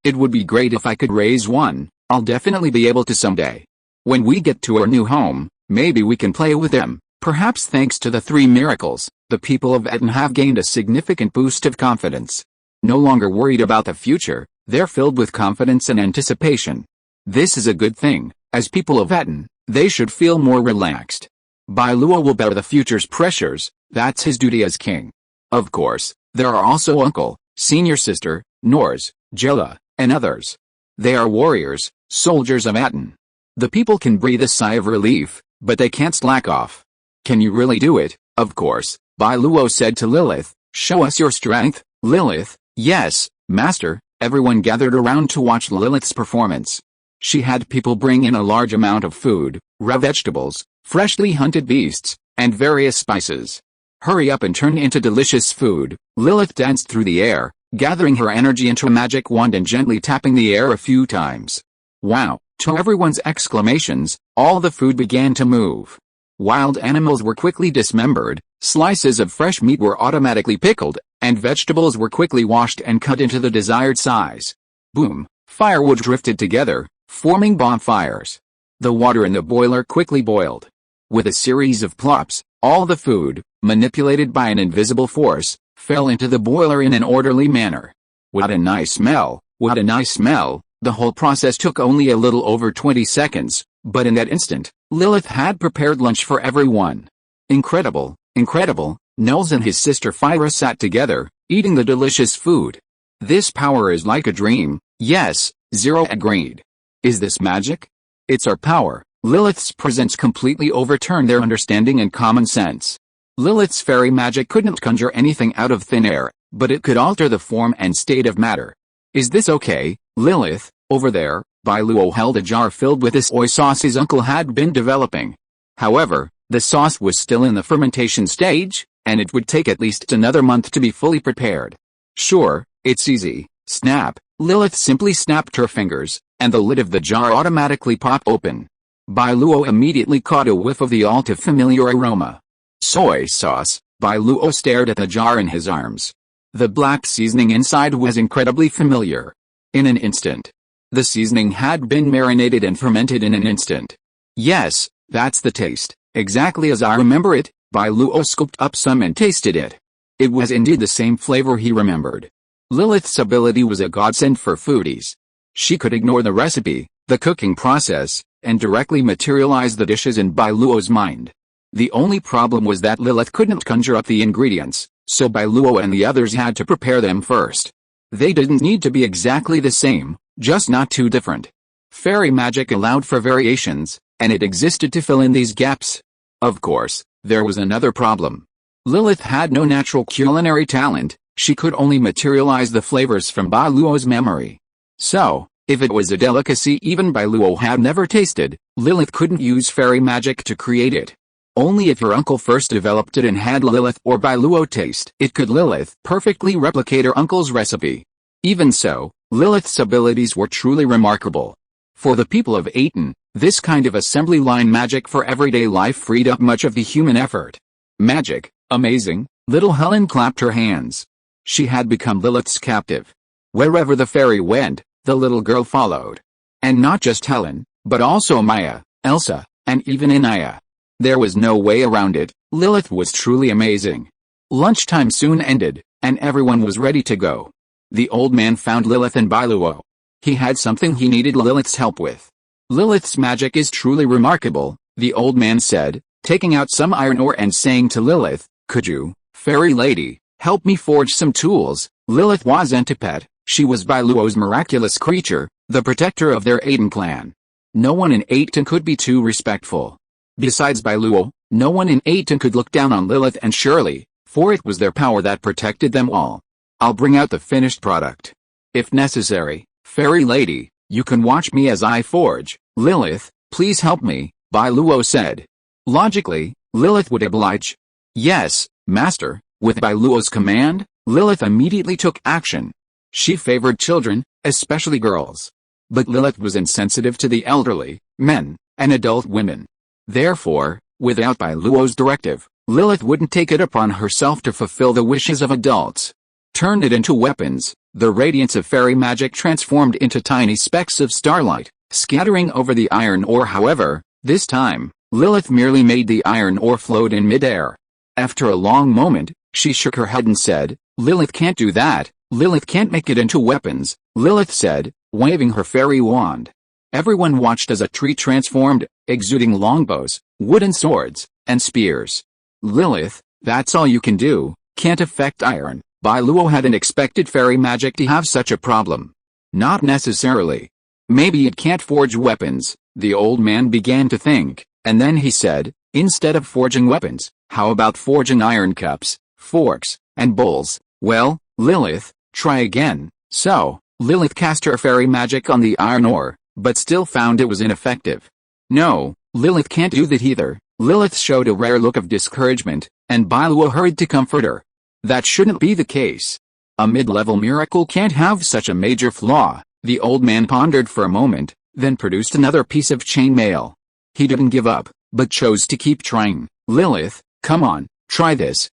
it would be great if I could raise one. I'll definitely be able to someday. When we get to our new home, maybe we can play with them." Perhaps thanks to the 3 miracles, the people of Atón have gained a significant boost of confidence. No longer worried about the future, they're filled with confidence and anticipation. This is a good thing. As people of Atón, they should feel more relaxed. Bai Luo will bear the future's pressures, that's his duty as king. Of course, there are also uncle, senior sister, Nors, Jella, and others. They are warriors, soldiers of Atón. The people can breathe a sigh of relief, but they can't slack off. "Can you really do it?" "Of course," Bai Luo said to Lilith. "Show us your strength." Lilith, "Yes, Master." Everyone gathered around to watch Lilith's performance. She had people bring in a large amount of food, raw vegetables, freshly hunted beasts, and various spices. "Hurry up and turn into delicious food." Lilith danced through the air, gathering her energy into a magic wand and gently tapping the air a few times. Wow! To everyone's exclamations, all the food began to move. Wild animals were quickly dismembered, slices of fresh meat were automatically pickled, and vegetables were quickly washed and cut into the desired size. Boom! Firewood drifted together, forming bonfires. The water in the boiler quickly boiled. With a series of plops, all the food, manipulated by an invisible force, fell into the boiler in an orderly manner. "What a nice smell," What a nice smell. The whole process took only a little over 20 seconds, but in that instant, Lilith had prepared lunch for everyone. Incredible, incredible. Nels and his sister Fyra sat together, eating the delicious food. This power is like a dream. Yes, Zero agreed. Is this magic? It's our power. Lilith's presence completely overturned their understanding and common sense. Lilith's fairy magic couldn't conjure anything out of thin air, but it could alter the form and state of matter. Is this okay, Lilith? Over there, Bai Luo held a jar filled with the soy sauce his uncle had been developing. However, the sauce was still in the fermentation stage, and it would take at least another month to be fully prepared. Sure, it's easy. Snap. Lilith simply snapped her fingers, and the lid of the jar automatically popped open. Bai Luo immediately caught a whiff of the all-too-familiar aroma. Soy sauce. Bai Luo stared at the jar in his arms. The black seasoning inside was incredibly familiar. In an instant. The seasoning had been marinated and fermented in an instant. Yes, that's the taste, exactly as I remember it. Bai Luo scooped up some and tasted it. It was indeed the same flavor he remembered. Lilith's ability was a godsend for foodies. She could ignore the recipe, the cooking process, and directly materialize the dishes in Bai Luo's mind. The only problem was that Lilith couldn't conjure up the ingredients, so Bai Luo and the others had to prepare them first. They didn't need to be exactly the same, just not too different. Fairy magic allowed for variations, and it existed to fill in these gaps. Of course, there was another problem. Lilith had no natural culinary talent, she could only materialize the flavors from Bai Luo's memory. So, if it was a delicacy even Bai Luo had never tasted, Lilith couldn't use fairy magic to create it. Only if her uncle first developed it and had Lilith or Bai Luo taste it could Lilith perfectly replicate her uncle's recipe. Even so, Lilith's abilities were truly remarkable. For the people of Atón, this kind of assembly line magic for everyday life freed up much of the human effort. Magic, amazing, little Helen clapped her hands. She had become Lilith's captive. Wherever the fairy went, the little girl followed. And not just Helen, but also Maya, Elsa, and even Inya. There was no way around it, Lilith was truly amazing. Lunchtime soon ended, and everyone was ready to go. The old man found Lilith and Bai Luo. He had something he needed Lilith's help with. Lilith's magic is truly remarkable, the old man said, taking out some iron ore and saying to Lilith, could you, fairy lady, help me forge some tools? Lilith wasn't a pet, she was Bai Luo's miraculous creature, the protector of their Atón clan. No one in Atón could be too respectful. Besides Bai Luo, no one in Atón could look down on Lilith and Shirley, for it was their power that protected them all. I'll bring out the finished product. If necessary, fairy lady, you can watch me as I forge. Lilith, please help me, Bai Luo said. Logically, Lilith would oblige. Yes, master. With Bai Luo's command, Lilith immediately took action. She favored children, especially girls. But Lilith was insensitive to the elderly, men, and adult women. Therefore, without Bai Luo's directive, Lilith wouldn't take it upon herself to fulfill the wishes of adults. Turned it into weapons, the radiance of fairy magic transformed into tiny specks of starlight, scattering over the iron ore. However, this time, Lilith merely made the iron ore float in midair. After a long moment, she shook her head and said, Lilith can't do that, Lilith can't make it into weapons, Lilith said, waving her fairy wand. Everyone watched as a tree transformed, exuding longbows, wooden swords, and spears. Lilith, that's all you can do, can't affect iron. Bai Luo hadn't expected fairy magic to have such a problem. Not necessarily. Maybe it can't forge weapons, the old man began to think, and then he said, instead of forging weapons, how about forging iron cups, forks, and bowls? Well, Lilith, try again. So, Lilith cast her fairy magic on the iron ore, but still found it was ineffective. No, Lilith can't do that either. Lilith showed a rare look of discouragement, and Bai Luo hurried to comfort her. That shouldn't be the case. A mid-level miracle can't have such a major flaw. The old man pondered for a moment, then produced another piece of chainmail. He didn't give up, but chose to keep trying. Lilith, come on, try this.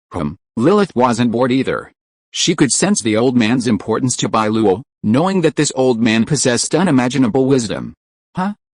Lilith wasn't bored either. She could sense the old man's importance to Bai Luo, knowing that this old man possessed unimaginable wisdom.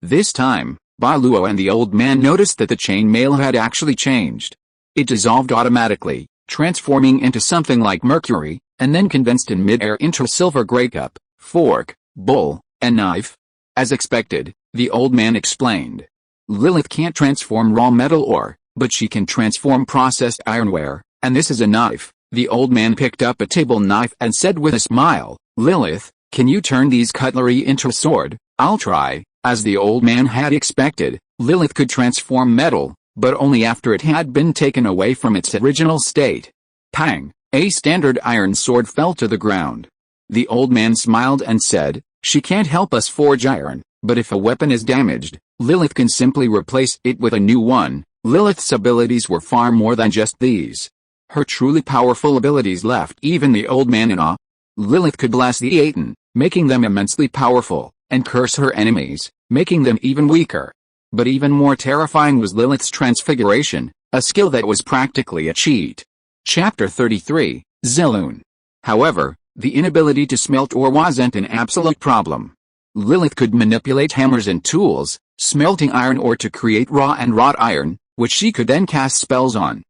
This time, Bai Luo and the old man noticed that the chainmail had actually changed. It dissolved automatically, transforming into something like mercury, and then condensed in mid-air into a silver gray cup, fork, bowl, and knife. As expected, the old man explained. Lilith can't transform raw metal ore, but she can transform processed ironware, and this is a knife. The old man picked up a table knife and said with a smile, Lilith, can you turn these cutlery into a sword? I'll try. As the old man had expected, Lilith could transform metal, but only after it had been taken away from its original state. Pang! A standard iron sword fell to the ground. The old man smiled and said, she can't help us forge iron, but if a weapon is damaged, Lilith can simply replace it with a new one. Lilith's abilities were far more than just these. Her truly powerful abilities left even the old man in awe. Lilith could bless the Atón, making them immensely powerful, and curse her enemies, making them even weaker. But even more terrifying was Lilith's transfiguration, a skill that was practically a cheat. Chapter 33, Ziloon. However, the inability to smelt ore wasn't an absolute problem. Lilith could manipulate hammers and tools, smelting iron ore to create raw and wrought iron, which she could then cast spells on.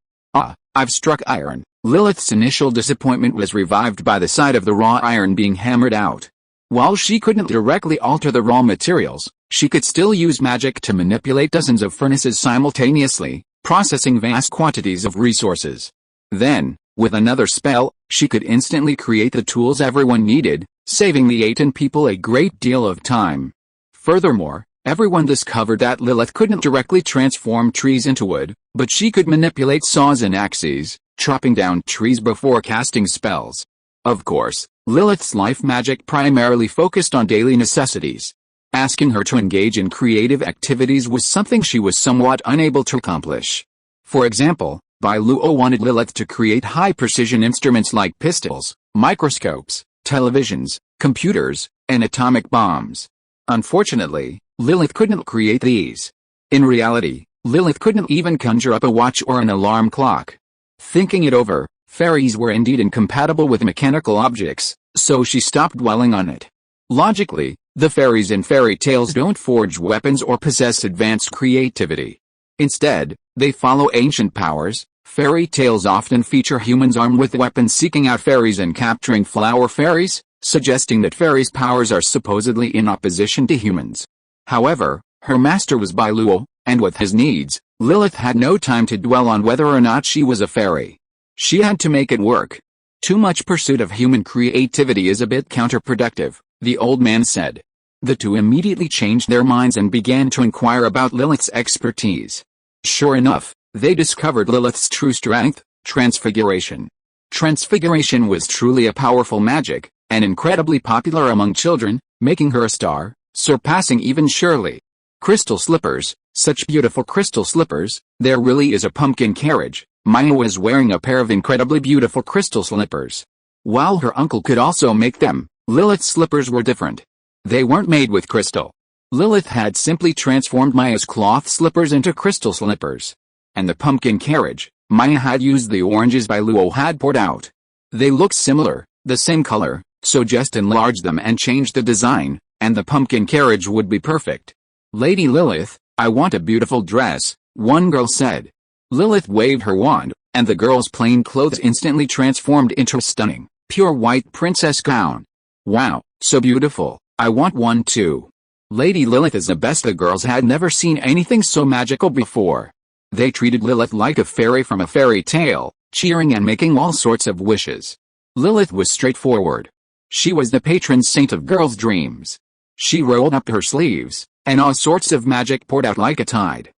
I've struck iron. Lilith's initial disappointment was revived by the sight of the raw iron being hammered out. While she couldn't directly alter the raw materials, she could still use magic to manipulate dozens of furnaces simultaneously, processing vast quantities of resources. Then, with another spell, she could instantly create the tools everyone needed, saving the Atón people a great deal of time. Furthermore, everyone discovered that Lilith couldn't directly transform trees into wood, but she could manipulate saws and axes, chopping down trees before casting spells. Of course, Lilith's life magic primarily focused on daily necessities. Asking her to engage in creative activities was something she was somewhat unable to accomplish. For example, Bai Luo wanted Lilith to create high-precision instruments like pistols, microscopes, televisions, computers, and atomic bombs. Unfortunately, Lilith couldn't create these. In reality, Lilith couldn't even conjure up a watch or an alarm clock. Thinking it over, fairies were indeed incompatible with mechanical objects, so she stopped dwelling on it. Logically, the fairies in fairy tales don't forge weapons or possess advanced creativity. Instead, they follow ancient powers. Fairy tales often feature humans armed with weapons seeking out fairies and capturing flower fairies, suggesting that fairies' powers are supposedly in opposition to humans. However, her master was Bai Luo, and with his needs, Lilith had no time to dwell on whether or not she was a fairy. She had to make it work. Too much pursuit of human creativity is a bit counterproductive, the old man said. The two immediately changed their minds and began to inquire about Lilith's expertise. Sure enough, they discovered Lilith's true strength, transfiguration. Transfiguration was truly a powerful magic, and incredibly popular among children, making her a star, surpassing even Shirley. Crystal slippers, such beautiful crystal slippers. There really is a pumpkin carriage. Maya was wearing a pair of incredibly beautiful crystal slippers. While her uncle could also make them, Lilith's slippers were different. They weren't made with crystal. Lilith had simply transformed Maya's cloth slippers into crystal slippers. And the pumpkin carriage, Maya had used the oranges Bai Luo had poured out. They looked similar, the same color, so just enlarge them and change the design, and the pumpkin carriage would be perfect. Lady Lilith, I want a beautiful dress, one girl said. Lilith waved her wand, and the girl's plain clothes instantly transformed into a stunning, pure white princess gown. Wow, so beautiful, I want one too. Lady Lilith is the best. The girls had never seen anything so magical before. They treated Lilith like a fairy from a fairy tale, cheering and making all sorts of wishes. Lilith was straightforward. She was the patron saint of girls' dreams. She rolled up her sleeves, and all sorts of magic poured out like a tide.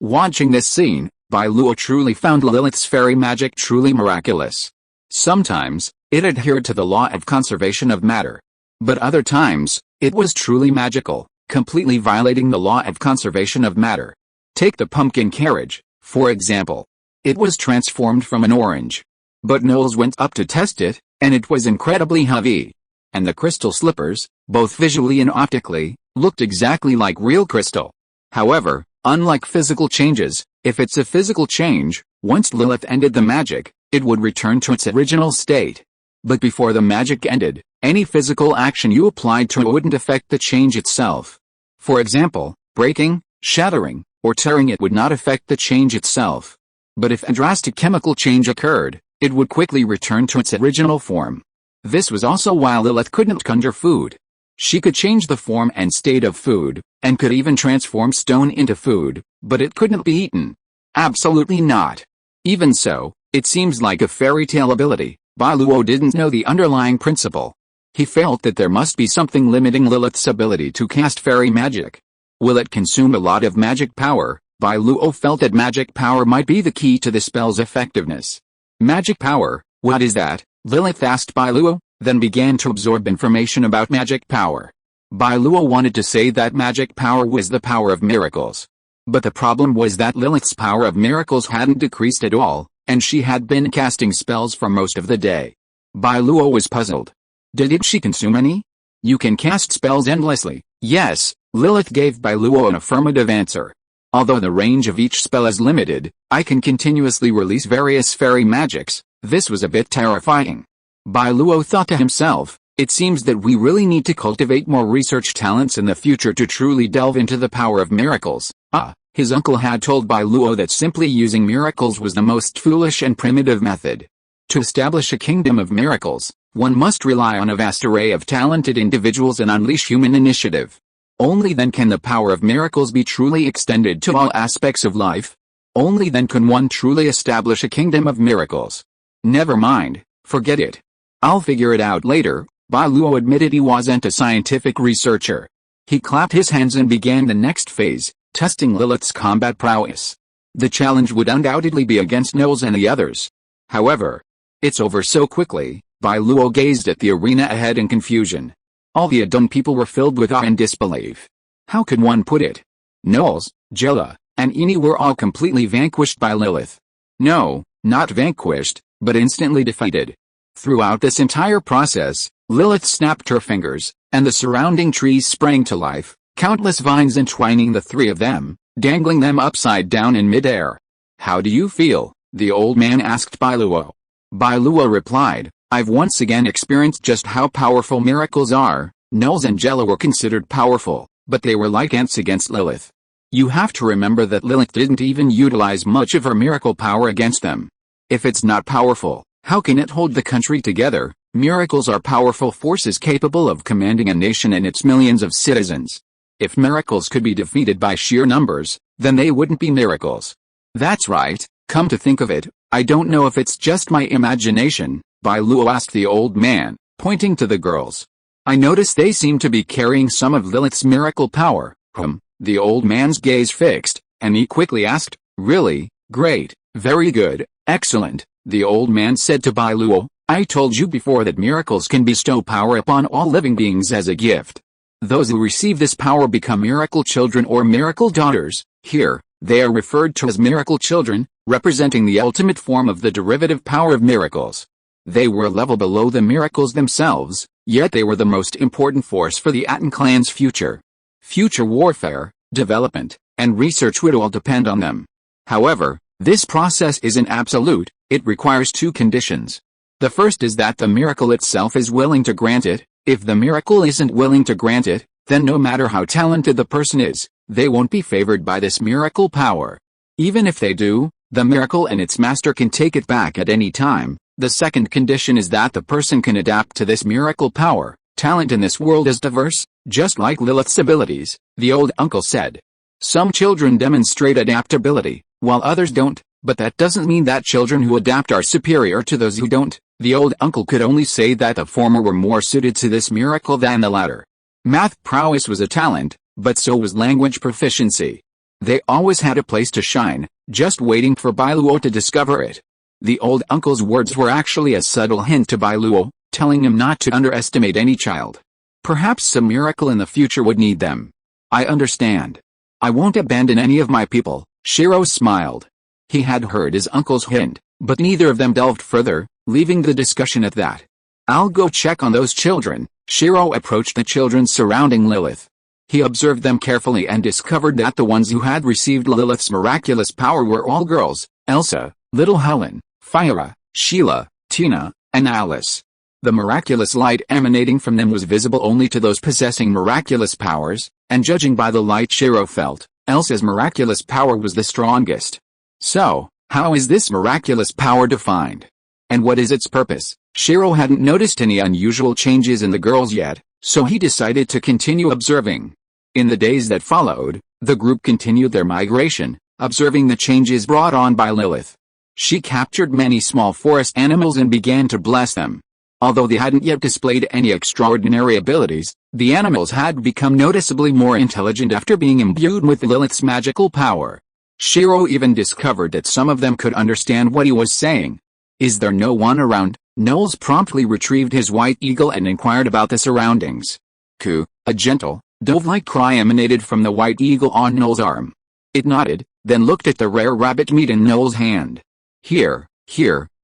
Watching this scene, Bai Luo truly found Lilith's fairy magic truly miraculous. Sometimes, it adhered to the law of conservation of matter. But other times, it was truly magical, completely violating the law of conservation of matter. Take the pumpkin carriage, for example. It was transformed from an orange. But Knowles went up to test it, and it was incredibly heavy. And the crystal slippers, both visually and optically, looked exactly like real crystal. However, unlike physical changes, if it's a physical change, once Lilith ended the magic, it would return to its original state. But before the magic ended, any physical action you applied to it wouldn't affect the change itself. For example, breaking, shattering, or tearing it would not affect the change itself. But if a drastic chemical change occurred, it would quickly return to its original form. This was also why Lilith couldn't conjure food. She could change the form and state of food, and could even transform stone into food, but it couldn't be eaten. Absolutely not. Even so, it seems like a fairy tale ability. Bai Luo didn't know the underlying principle. He felt that there must be something limiting Lilith's ability to cast fairy magic. Will it consume a lot of magic power? Bai Luo felt that magic power might be the key to the spell's effectiveness. Magic power, what is that? Lilith asked Bai Luo, then began to absorb information about magic power. Bai Luo wanted to say that magic power was the power of miracles. But the problem was that Lilith's power of miracles hadn't decreased at all, and she had been casting spells for most of the day. Bai Luo was puzzled. Did she consume any? You can cast spells endlessly. Yes, Lilith gave Bai Luo an affirmative answer. Although the range of each spell is limited, I can continuously release various fairy magics. This was a bit terrifying. Bai Luo thought to himself, it seems that we really need to cultivate more research talents in the future to truly delve into the power of miracles. His uncle had told Bai Luo that simply using miracles was the most foolish and primitive method. To establish a kingdom of miracles, one must rely on a vast array of talented individuals and unleash human initiative. Only then can the power of miracles be truly extended to all aspects of life. Only then can one truly establish a kingdom of miracles. Never mind, forget it. I'll figure it out later. Bai Luo admitted he wasn't a scientific researcher. He clapped his hands and began the next phase, testing Lilith's combat prowess. The challenge would undoubtedly be against Knowles and the others. However, it's over so quickly. Bai Luo gazed at the arena ahead in confusion. All the Atón people were filled with awe and disbelief. How could one put it? Knowles, Jella, and Inya were all completely vanquished by Lilith. No, not vanquished, but instantly defeated. Throughout this entire process, Lilith snapped her fingers, and the surrounding trees sprang to life, countless vines entwining the three of them, dangling them upside down in midair. How do you feel? The old man asked Bai Luo. Bai Luo replied, I've once again experienced just how powerful miracles are. Knowles and Jella were considered powerful, but they were like ants against Lilith. You have to remember that Lilith didn't even utilize much of her miracle power against them. If it's not powerful, how can it hold the country together? Miracles are powerful forces capable of commanding a nation and its millions of citizens. If miracles could be defeated by sheer numbers, then they wouldn't be miracles. That's right, come to think of it, I don't know if it's just my imagination, Bai Luo asked the old man, pointing to the girls. I noticed they seem to be carrying some of Lilith's miracle power. The old man's gaze fixed, and he quickly asked, really? Great, very good, excellent. The old man said to Bai Luo, I told you before that miracles can bestow power upon all living beings as a gift. Those who receive this power become miracle children or miracle daughters. Here, they are referred to as miracle children, representing the ultimate form of the derivative power of miracles. They were a level below the miracles themselves, yet they were the most important force for the Atón clan's future. Future warfare, development, and research would all depend on them. However, this process isn't absolute, it requires two conditions. The first is that the miracle itself is willing to grant it. If the miracle isn't willing to grant it, then no matter how talented the person is, they won't be favored by this miracle power. Even if they do, the miracle and its master can take it back at any time. The second condition is that the person can adapt to this miracle power. Talent in this world is diverse, just like Lilith's abilities, the old uncle said. Some children demonstrate adaptability, while others don't, but that doesn't mean that children who adapt are superior to those who don't. The old uncle could only say that the former were more suited to this miracle than the latter. Math prowess was a talent, but so was language proficiency. They always had a place to shine, just waiting for Bai Luo to discover it. The old uncle's words were actually a subtle hint to Bai Luo, telling him not to underestimate any child. Perhaps some miracle in the future would need them. I understand. I won't abandon any of my people, Shiro smiled. He had heard his uncle's hint, but neither of them delved further, leaving the discussion at that. I'll go check on those children. Shiro approached the children surrounding Lilith. He observed them carefully and discovered that the ones who had received Lilith's miraculous power were all girls: Elsa, little Helen, Fyra, Sheila, Tina, and Alice. The miraculous light emanating from them was visible only to those possessing miraculous powers, and judging by the light Shiro felt, Elsa's miraculous power was the strongest. So, how is this miraculous power defined? And what is its purpose? Shiro hadn't noticed any unusual changes in the girls yet, so he decided to continue observing. In the days that followed, the group continued their migration, observing the changes brought on by Lilith. She captured many small forest animals and began to bless them. Although they hadn't yet displayed any extraordinary abilities, the animals had become noticeably more intelligent after being imbued with Lilith's magical power. Shiro even discovered that some of them could understand what he was saying. "Is there no one around?" Knowles promptly retrieved his white eagle and inquired about the surroundings. "Coo," a gentle, dove-like cry emanated from the white eagle on Knowles' arm. It nodded, then looked at the rare rabbit meat in Knowles' hand. Here.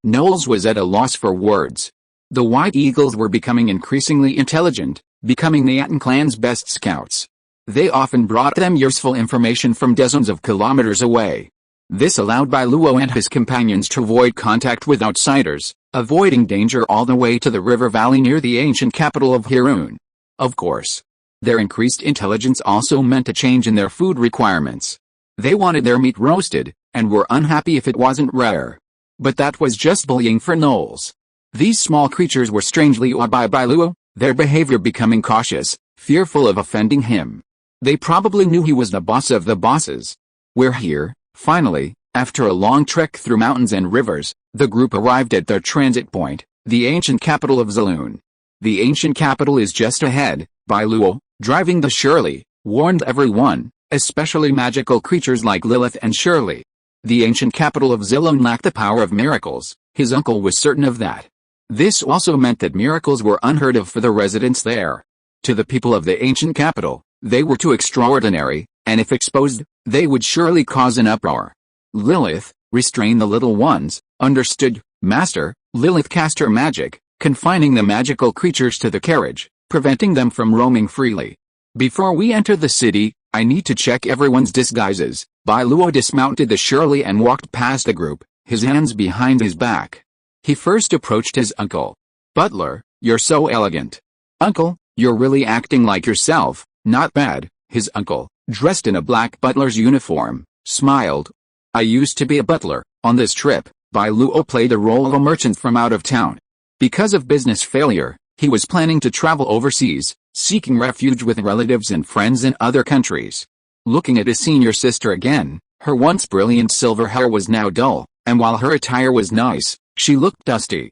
Knowles was at a loss for words. The white eagles were becoming increasingly intelligent, becoming the Atón clan's best scouts. They often brought them useful information from dozens of kilometers away. This allowed Bai Luo and his companions to avoid contact with outsiders, avoiding danger all the way to the river valley near the ancient capital of Hirun. Of course, their increased intelligence also meant a change in their food requirements. They wanted their meat roasted, and were unhappy if it wasn't rare. But that was just bullying for Knowles. These small creatures were strangely awed by Bai Luo, their behavior becoming cautious, fearful of offending him. They probably knew he was the boss of the bosses. "We're here." Finally, after a long trek through mountains and rivers, the group arrived at their transit point, the ancient capital of Zaloon. "The ancient capital is just ahead," Bai Luo, driving the Shirley, warned everyone, especially magical creatures like Lilith and Shirley. The ancient capital of Zaloon lacked the power of miracles, his uncle was certain of that. This also meant that miracles were unheard of for the residents there. To the people of the ancient capital, they were too extraordinary, and if exposed, they would surely cause an uproar. Lilith, restrain the little ones. Understood, Master. Lilith cast her magic, confining the magical creatures to the carriage, preventing them from roaming freely. "Before we enter the city, I need to check everyone's disguises." Bai Luo dismounted the Shirley and walked past the group, his hands behind his back. He first approached his uncle. "Butler, you're so elegant." "Uncle, you're really acting like yourself." "Not bad." His uncle, dressed in a black butler's uniform, smiled. "I used to be a butler. On this trip, Bai Luo played the role of a merchant from out of town. Because of business failure, he was planning to travel overseas, seeking refuge with relatives and friends in other countries." Looking at his senior sister again, her once brilliant silver hair was now dull, and while her attire was nice, she looked dusty.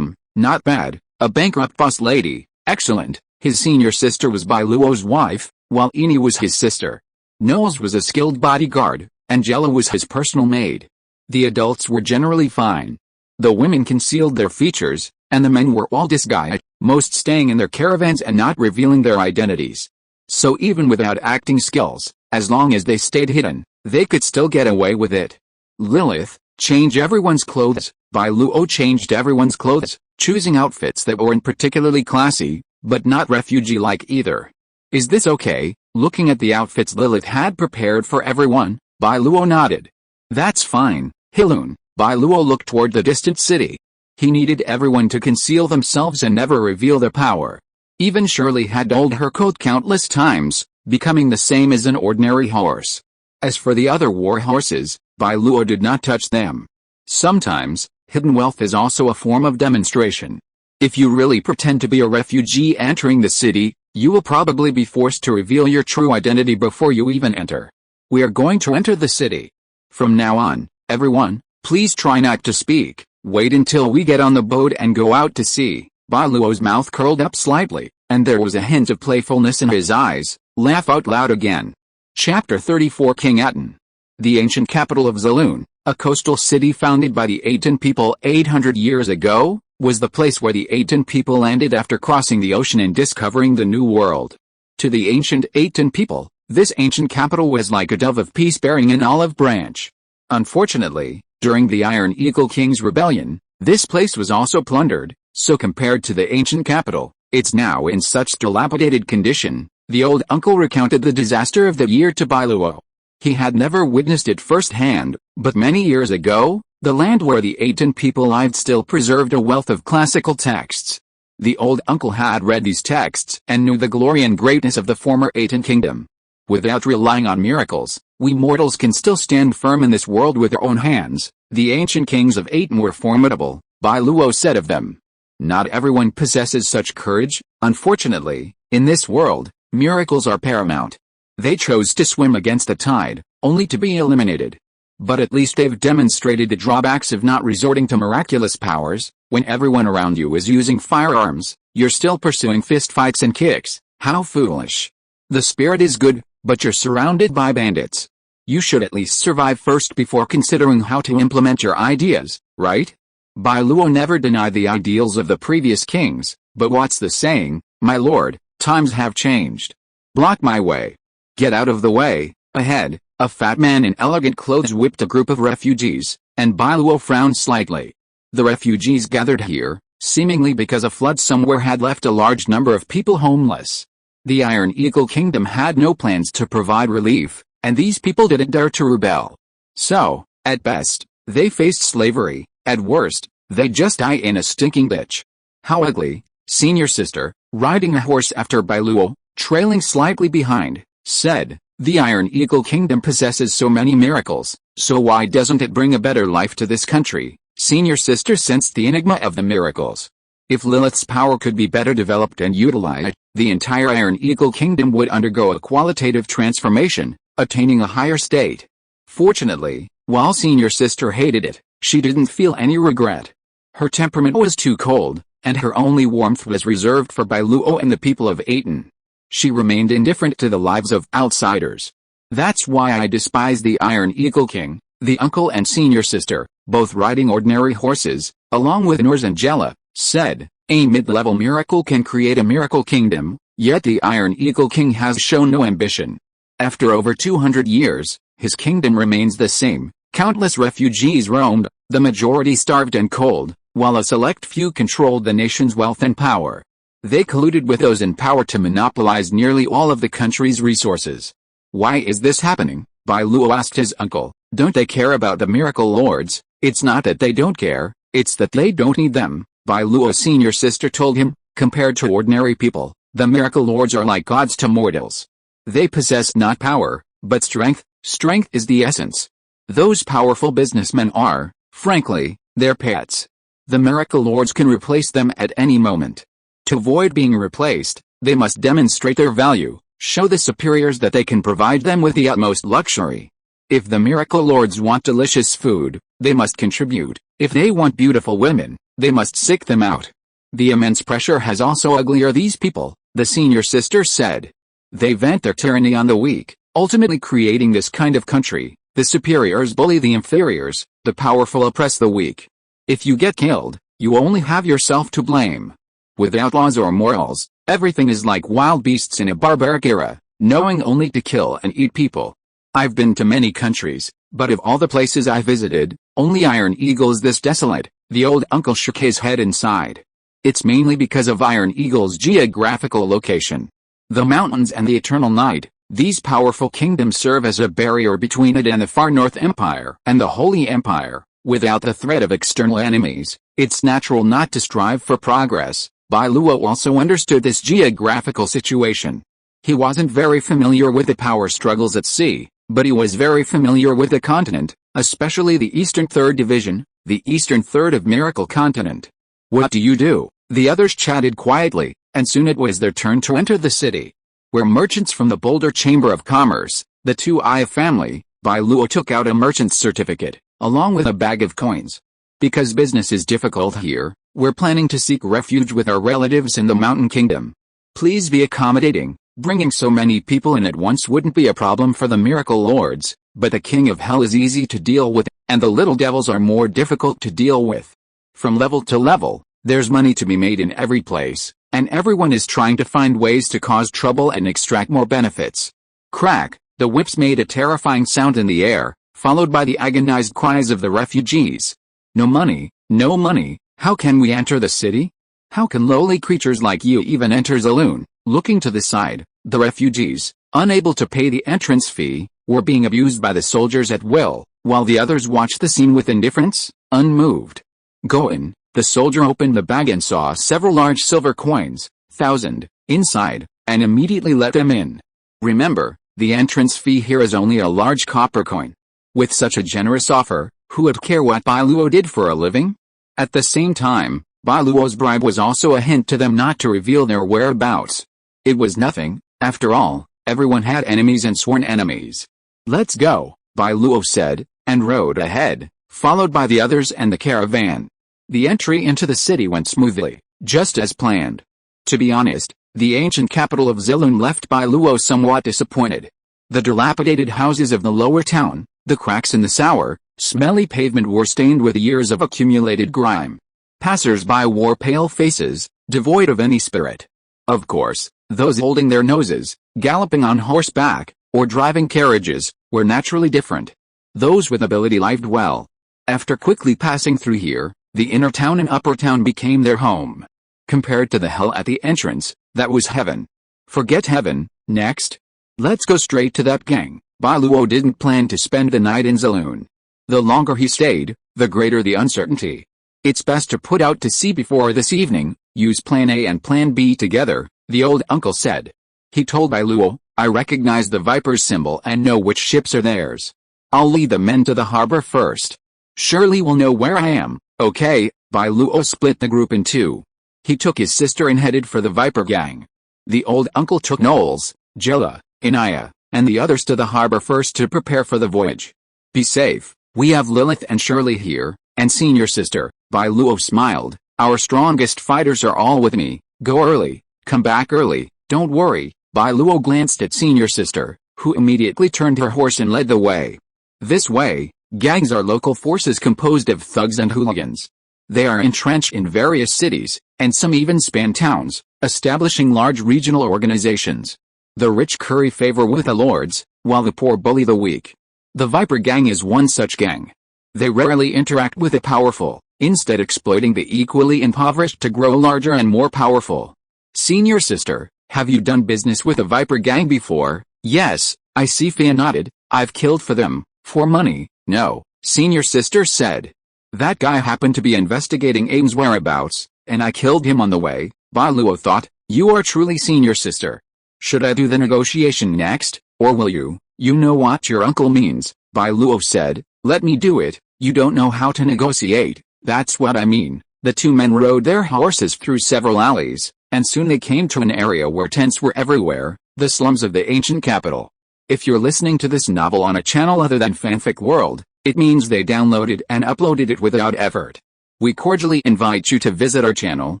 Not bad. A bankrupt boss lady. Excellent." His senior sister was Bai Luo's wife, while Inya was his sister. Knowles was a skilled bodyguard, Angela was his personal maid. The adults were generally fine. The women concealed their features, and the men were all disguised, most staying in their caravans and not revealing their identities. So even without acting skills, as long as they stayed hidden, they could still get away with it. "Lilith, change everyone's clothes." Bai Luo changed everyone's clothes, choosing outfits that weren't particularly classy, but not refugee-like either. "Is this okay?" Looking at the outfits Lilith had prepared for everyone, Bai Luo nodded. "That's fine." Hilun. Bai Luo looked toward the distant city. He needed everyone to conceal themselves and never reveal their power. Even Shirley had doled her coat countless times, becoming the same as an ordinary horse. As for the other war horses, Bai Luo did not touch them. Sometimes, hidden wealth is also a form of demonstration. If you really pretend to be a refugee entering the city, you will probably be forced to reveal your true identity before you even enter. "We are going to enter the city. From now on, everyone, please try not to speak. Wait until we get on the boat and go out to sea." Bai Luo's mouth curled up slightly, and there was a hint of playfulness in his eyes. Laugh out loud again. Chapter 34 King Atón. The ancient capital of Zaloon, a coastal city founded by the Atón people 800 years ago, was the place where the Atón people landed after crossing the ocean and discovering the New World. To the ancient Atón people, this ancient capital was like a dove of peace bearing an olive branch. Unfortunately, during the Iron Eagle King's rebellion, this place was also plundered, so compared to the ancient capital, it's now in such dilapidated condition. The old uncle recounted the disaster of the year to Bai Luo. He had never witnessed it firsthand, but many years ago, the land where the Atón people lived still preserved a wealth of classical texts. The old uncle had read these texts and knew the glory and greatness of the former Atón kingdom. "Without relying on miracles, we mortals can still stand firm in this world with our own hands. The ancient kings of Atón were formidable," Bai Luo said of them. Not everyone possesses such courage. Unfortunately, in this world, miracles are paramount. They chose to swim against the tide, only to be eliminated. But at least they've demonstrated the drawbacks of not resorting to miraculous powers. When everyone around you is using firearms, you're still pursuing fistfights and kicks. How foolish. The spirit is good, but you're surrounded by bandits. You should at least survive first before considering how to implement your ideas, right? Bai Luo never denied the ideals of the previous kings, but what's the saying, my lord, times have changed. Block my way. Get out of the way. Ahead, a fat man in elegant clothes whipped a group of refugees, and Bai Luo frowned slightly. The refugees gathered here, seemingly because a flood somewhere had left a large number of people homeless. The Iron Eagle Kingdom had no plans to provide relief, and these people didn't dare to rebel. So, at best, they faced slavery. At worst, they just die in a stinking ditch. How ugly. Senior sister, riding a horse after Bai Luo, trailing slightly behind, said, the Iron Eagle Kingdom possesses so many miracles, so why doesn't it bring a better life to this country? Senior sister sensed the enigma of the miracles. If Lilith's power could be better developed and utilized, the entire Iron Eagle Kingdom would undergo a qualitative transformation, attaining a higher state. Fortunately, while senior sister hated it, she didn't feel any regret. Her temperament was too cold, and her only warmth was reserved for Bai Luo and the people of Atón. She remained indifferent to the lives of outsiders. That's why I despise the Iron Eagle King, the uncle and senior sister, both riding ordinary horses, along with Nors and Jella, said, a mid-level miracle can create a miracle kingdom, yet the Iron Eagle King has shown no ambition. After over 200 years, his kingdom remains the same. Countless refugees roamed, the majority starved and cold, while a select few controlled the nation's wealth and power. They colluded with those in power to monopolize nearly all of the country's resources. Why is this happening? Bai Luo asked his uncle. Don't they care about the miracle lords? It's not that they don't care, it's that they don't need them, Bai Luo's senior sister told him. Compared to ordinary people, the miracle lords are like gods to mortals. They possess not power, but strength. Strength is the essence. Those powerful businessmen are, frankly, their pets. The miracle lords can replace them at any moment. To avoid being replaced, they must demonstrate their value, show the superiors that they can provide them with the utmost luxury. If the miracle lords want delicious food, they must contribute. If they want beautiful women, they must seek them out. The immense pressure has also uglier these people, the senior sister said. They vent their tyranny on the weak, ultimately creating this kind of country. The superiors bully the inferiors, the powerful oppress the weak. If you get killed, you only have yourself to blame. Without laws or morals, everything is like wild beasts in a barbaric era, knowing only to kill and eat people. I've been to many countries, but of all the places I visited, only Iron Eagle is this desolate. The old uncle shook his head and sighed. It's mainly because of Iron Eagle's geographical location. The mountains and the eternal night. These powerful kingdoms serve as a barrier between it and the Far North Empire and the Holy Empire. Without the threat of external enemies, it's natural not to strive for progress. Bai Luo also understood this geographical situation. He wasn't very familiar with the power struggles at sea, but he was very familiar with the continent, especially the Eastern Third Division, the Eastern Third of Miracle Continent. What do you do? The others chatted quietly, and soon it was their turn to enter the city. Where merchants from the Boulder Chamber of Commerce, the 2i family, Bai Luo took out a merchant's certificate, along with a bag of coins. Because business is difficult here, we're planning to seek refuge with our relatives in the Mountain Kingdom. Please be accommodating. Bringing so many people in at once wouldn't be a problem for the miracle lords, but the King of Hell is easy to deal with, and the little devils are more difficult to deal with. From level to level, there's money to be made in every place, and everyone is trying to find ways to cause trouble and extract more benefits. Crack, the whips made a terrifying sound in the air, followed by the agonized cries of the refugees. No money, no money, how can we enter the city? How can lowly creatures like you even enter Zaloon? Looking to the side, the refugees, unable to pay the entrance fee, were being abused by the soldiers at will, while the others watched the scene with indifference, unmoved. Go in. The soldier opened the bag and saw several large silver coins, 1,000, inside, and immediately let them in. Remember, the entrance fee here is only a large copper coin. With such a generous offer, who would care what Bai Luo did for a living? At the same time, Bai Luo's bribe was also a hint to them not to reveal their whereabouts. It was nothing, after all, everyone had enemies and sworn enemies. "Let's go," Bai Luo said, and rode ahead, followed by the others and the caravan. The entry into the city went smoothly, just as planned. To be honest, the ancient capital of Zilun left Bai Luo somewhat disappointed. The dilapidated houses of the lower town, the cracks in the sour, smelly pavement were stained with years of accumulated grime. Passers-by wore pale faces, devoid of any spirit. Of course, those holding their noses, galloping on horseback, or driving carriages, were naturally different. Those with ability lived well. After quickly passing through here, the inner town and upper town became their home. Compared to the hell at the entrance, that was heaven. Forget heaven, next. Let's go straight to that gang. Bai Luo didn't plan to spend the night in Zilun. The longer he stayed, the greater the uncertainty. It's best to put out to sea before this evening, use plan A and plan B together, the old uncle said. He told Bai Luo, "I recognize the Viper's symbol and know which ships are theirs. I'll lead the men to the harbor first. Surely we'll know where I am." "Okay." Bai Luo split the group in two. He took his sister and headed for the Viper gang. The old uncle took Knowles, Jilla, Inya, and the others to the harbor first to prepare for the voyage. "Be safe, we have Lilith and Shirley here, and senior sister." Bai Luo smiled, "Our strongest fighters are all with me. Go early, come back early, don't worry." Bai Luo glanced at senior sister, who immediately turned her horse and led the way. This way, gangs are local forces composed of thugs and hooligans. They are entrenched in various cities, and some even span towns, establishing large regional organizations. The rich curry favor with the lords, while the poor bully the weak. The Viper gang is one such gang. They rarely interact with the powerful, instead exploiting the equally impoverished to grow larger and more powerful. "Senior sister, have you done business with a Viper gang before?" "Yes," Isifia nodded. "I've killed for them, for money." "No," senior sister said. "That guy happened to be investigating Aim's whereabouts, and I killed him on the way." Bai Luo thought, "You are truly senior sister. Should I do the negotiation next, or will you?" "You know what your uncle means," Bai Luo said. "Let me do it." "You don't know how to negotiate." "That's what I mean." The two men rode their horses through several alleys, and soon they came to an area where tents were everywhere, the slums of the ancient capital. If you're listening to this novel on a channel other than Fanfic World, it means they downloaded and uploaded it without effort. We cordially invite you to visit our channel,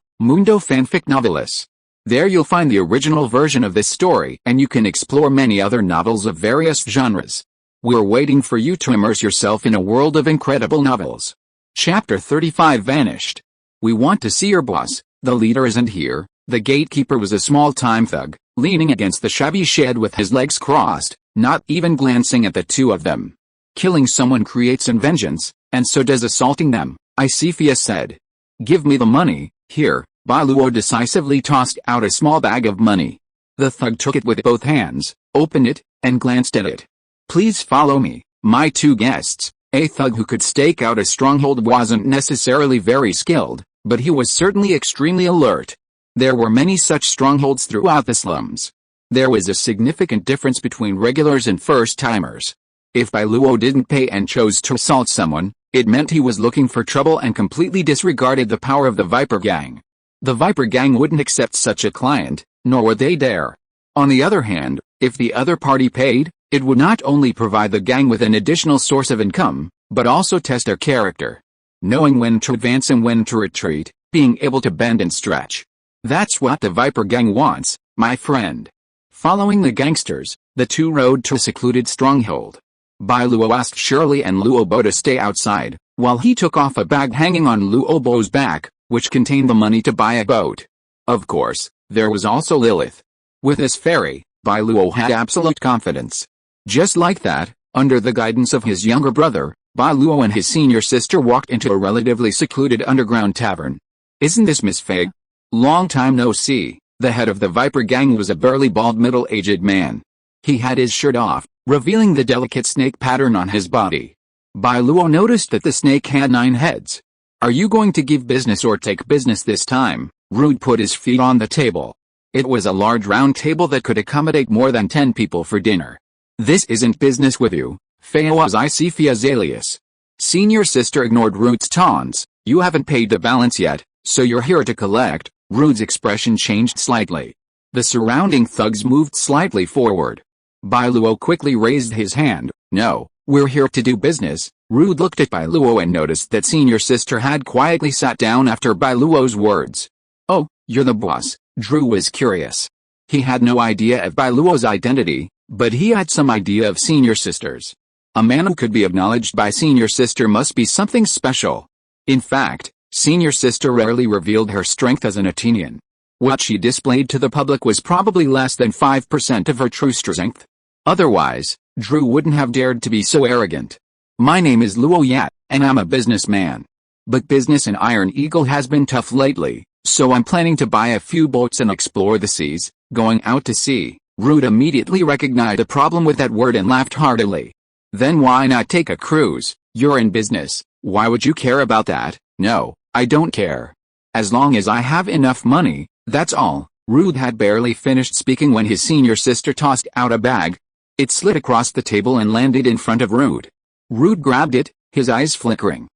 Mundo Fanfic Novelis. There you'll find the original version of this story, and you can explore many other novels of various genres. We're waiting for you to immerse yourself in a world of incredible novels. Chapter 35 Vanished. "We want to see your boss. The leader isn't here." The gatekeeper was a small-time thug, leaning against the shabby shed with his legs crossed, not even glancing at the two of them. "Killing someone creates an vengeance, and so does assaulting them," Isifia said. "Give me the money." "Here." Bai Luo decisively tossed out a small bag of money. The thug took it with both hands, opened it, and glanced at it. "Please follow me, my two guests." A thug who could stake out a stronghold wasn't necessarily very skilled, but he was certainly extremely alert. There were many such strongholds throughout the slums. There was a significant difference between regulars and first-timers. If Bai Luo didn't pay and chose to assault someone, it meant he was looking for trouble and completely disregarded the power of the Viper gang. The Viper gang wouldn't accept such a client, nor would they dare. On the other hand, if the other party paid, it would not only provide the gang with an additional source of income, but also test their character. Knowing when to advance and when to retreat, being able to bend and stretch. That's what the Viper gang wants, my friend. Following the gangsters, the two rode to a secluded stronghold. Bai Luo asked Shirley and Luobo to stay outside, while he took off a bag hanging on Luobo's back, which contained the money to buy a boat. Of course, there was also Lilith. With this fairy, Bai Luo had absolute confidence. Just like that, under the guidance of his younger brother, Bai Luo and his senior sister walked into a relatively secluded underground tavern. "Isn't this Miss Fig?" "Long time no see." The head of the Viper gang was a burly bald middle-aged man. He had his shirt off, revealing the delicate snake pattern on his body. Bai Luo noticed that the snake had 9 heads. "Are you going to give business or take business this time?" Rude put his feet on the table. It was a large round table that could accommodate more than 10 people for dinner. "This isn't business with you." Feo was Isifia's alias. Senior sister ignored Rude's taunts. "You haven't paid the balance yet." So you're here to collect? Rude's expression changed slightly. The surrounding thugs moved slightly forward. Bai Luo quickly raised his hand. No, we're here to do business. Rude looked at Bai Luo and noticed that senior sister had quietly sat down after Bai Luo's words. Oh, you're the boss. Drew was curious. He had no idea of Bai Luo's identity, but he had some idea of senior sister's. A man who could be acknowledged by senior sister must be something special. In fact, senior sister rarely revealed her strength as an Athenian. What she displayed to the public was probably less than 5% of her true strength. Otherwise, Drew wouldn't have dared to be so arrogant. My name is Luo Yat, and I'm a businessman. But business in Iron Eagle has been tough lately, so I'm planning to buy a few boats and explore the seas. Going out to sea. Rude immediately recognized a problem with that word and laughed heartily. Then why not take a cruise? You're in business. Why would you care about that? No, I don't care. As long as I have enough money, that's all. Rude had barely finished speaking when his senior sister tossed out a bag. It slid across the table and landed in front of Rude. Rude grabbed it, his eyes flickering.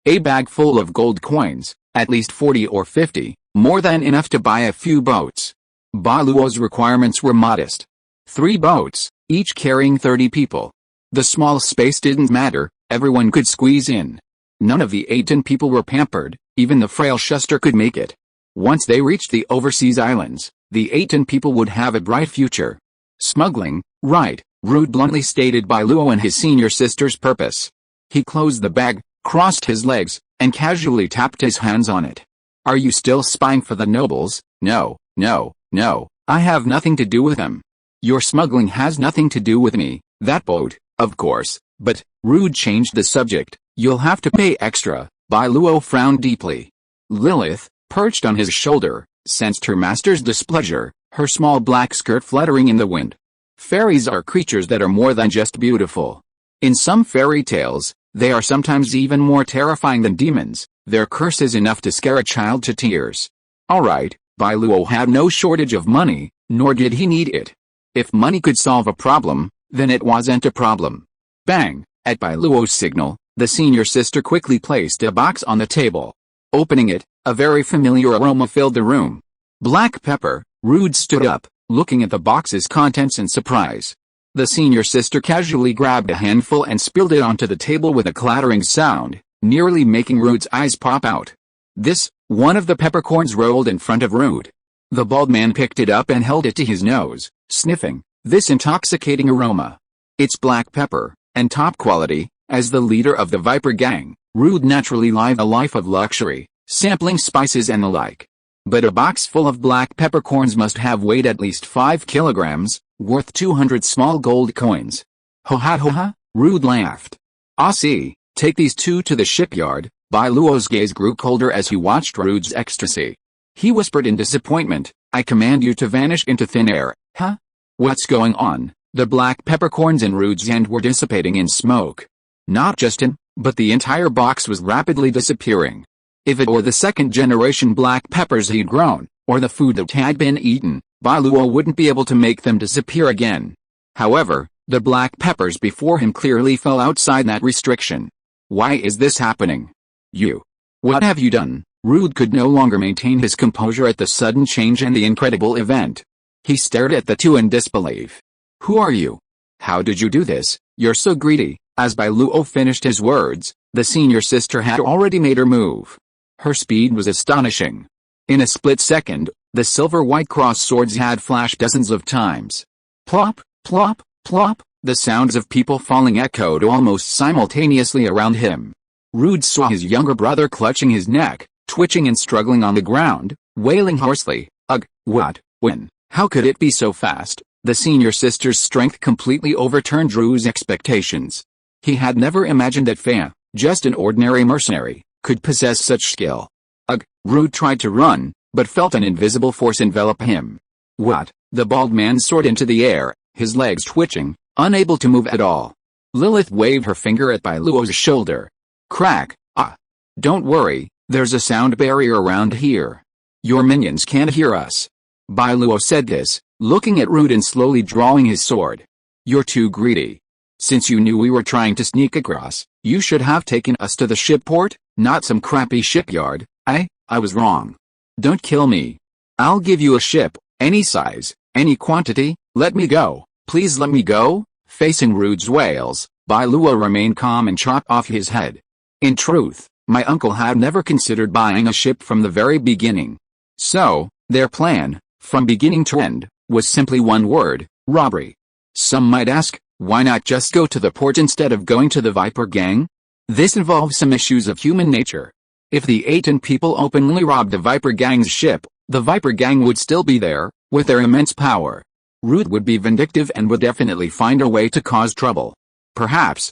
A bag full of gold coins, at least 40 or 50, more than enough to buy a few boats. Bai Luo's requirements were modest. 3 boats, each carrying 30 people. The small space didn't matter, everyone could squeeze in. None of the Atón people were pampered, even the frail Schuster could make it. Once they reached the overseas islands, the Atón people would have a bright future. Smuggling, right, Rude bluntly stated Bai Luo and his senior sister's purpose. He closed the bag, crossed his legs, and casually tapped his hands on it. Are you still spying for the nobles? No, I have nothing to do with them. Your smuggling has nothing to do with me. That boat, of course, but, Rude changed the subject. You'll have to pay extra. Bai Luo frowned deeply. Lilith, perched on his shoulder, sensed her master's displeasure, her small black skirt fluttering in the wind. Fairies are creatures that are more than just beautiful. In some fairy tales, they are sometimes even more terrifying than demons. Their curse is enough to scare a child to tears. Alright, Bai Luo had no shortage of money, nor did he need it. If money could solve a problem, then it wasn't a problem. Bang! At Bai Luo's signal, the senior sister quickly placed a box on the table. Opening it, a very familiar aroma filled the room. Black pepper. Rude stood up, looking at the box's contents in surprise. The senior sister casually grabbed a handful and spilled it onto the table with a clattering sound, nearly making Rude's eyes pop out. One of the peppercorns rolled in front of Rude. The bald man picked it up and held it to his nose, sniffing this intoxicating aroma. It's black pepper, and top quality. As the leader of the Viper gang, Rude naturally lived a life of luxury, sampling spices and the like. But a box full of black peppercorns must have weighed at least 5 kilograms, worth 200 small gold coins. Ho ha, Rude laughed. Ah see, take these 2 to the shipyard. Bai Luo's gaze grew colder as he watched Rude's ecstasy. He whispered in disappointment, I command you to vanish into thin air. Huh? What's going on? The black peppercorns in Rude's hand were dissipating in smoke. Not just him, but the entire box was rapidly disappearing. If it were the second-generation black peppers he'd grown, or the food that had been eaten, Bai Luo wouldn't be able to make them disappear again. However, the black peppers before him clearly fell outside that restriction. Why is this happening? What have you done? Rude could no longer maintain his composure at the sudden change and the incredible event. He stared at the 2 in disbelief. Who are you? How did you do this? You're so greedy. As Bai Luo finished his words, the senior sister had already made her move. Her speed was astonishing. In a split second, the silver-white cross swords had flashed dozens of times. Plop, plop, plop, the sounds of people falling echoed almost simultaneously around him. Rude saw his younger brother clutching his neck, twitching and struggling on the ground, wailing hoarsely, Ugh, what, when, how could it be so fast? The senior sister's strength completely overturned Drew's expectations. He had never imagined that Fea, just an ordinary mercenary, could possess such skill. Ugh, Rude tried to run, but felt an invisible force envelop him. What? The bald man soared into the air, his legs twitching, unable to move at all. Lilith waved her finger at Bai Luo's shoulder. Crack, ah. Don't worry, there's a sound barrier around here. Your minions can't hear us. Bai Luo said this, looking at Rude and slowly drawing his sword. You're too greedy. Since you knew we were trying to sneak across, you should have taken us to the ship port, not some crappy shipyard. I was wrong. Don't kill me. I'll give you a ship, any size, any quantity, let me go, please let me go." Facing Rude's wails, Bai Luo remained calm and chopped off his head. In truth, my uncle had never considered buying a ship from the very beginning. So, their plan, from beginning to end, was simply one word: robbery. Some might ask, why not just go to the port instead of going to the Viper Gang? This involves some issues of human nature. If the Atón people openly robbed the Viper Gang's ship, the Viper Gang would still be there, with their immense power. Rude would be vindictive and would definitely find a way to cause trouble. Perhaps,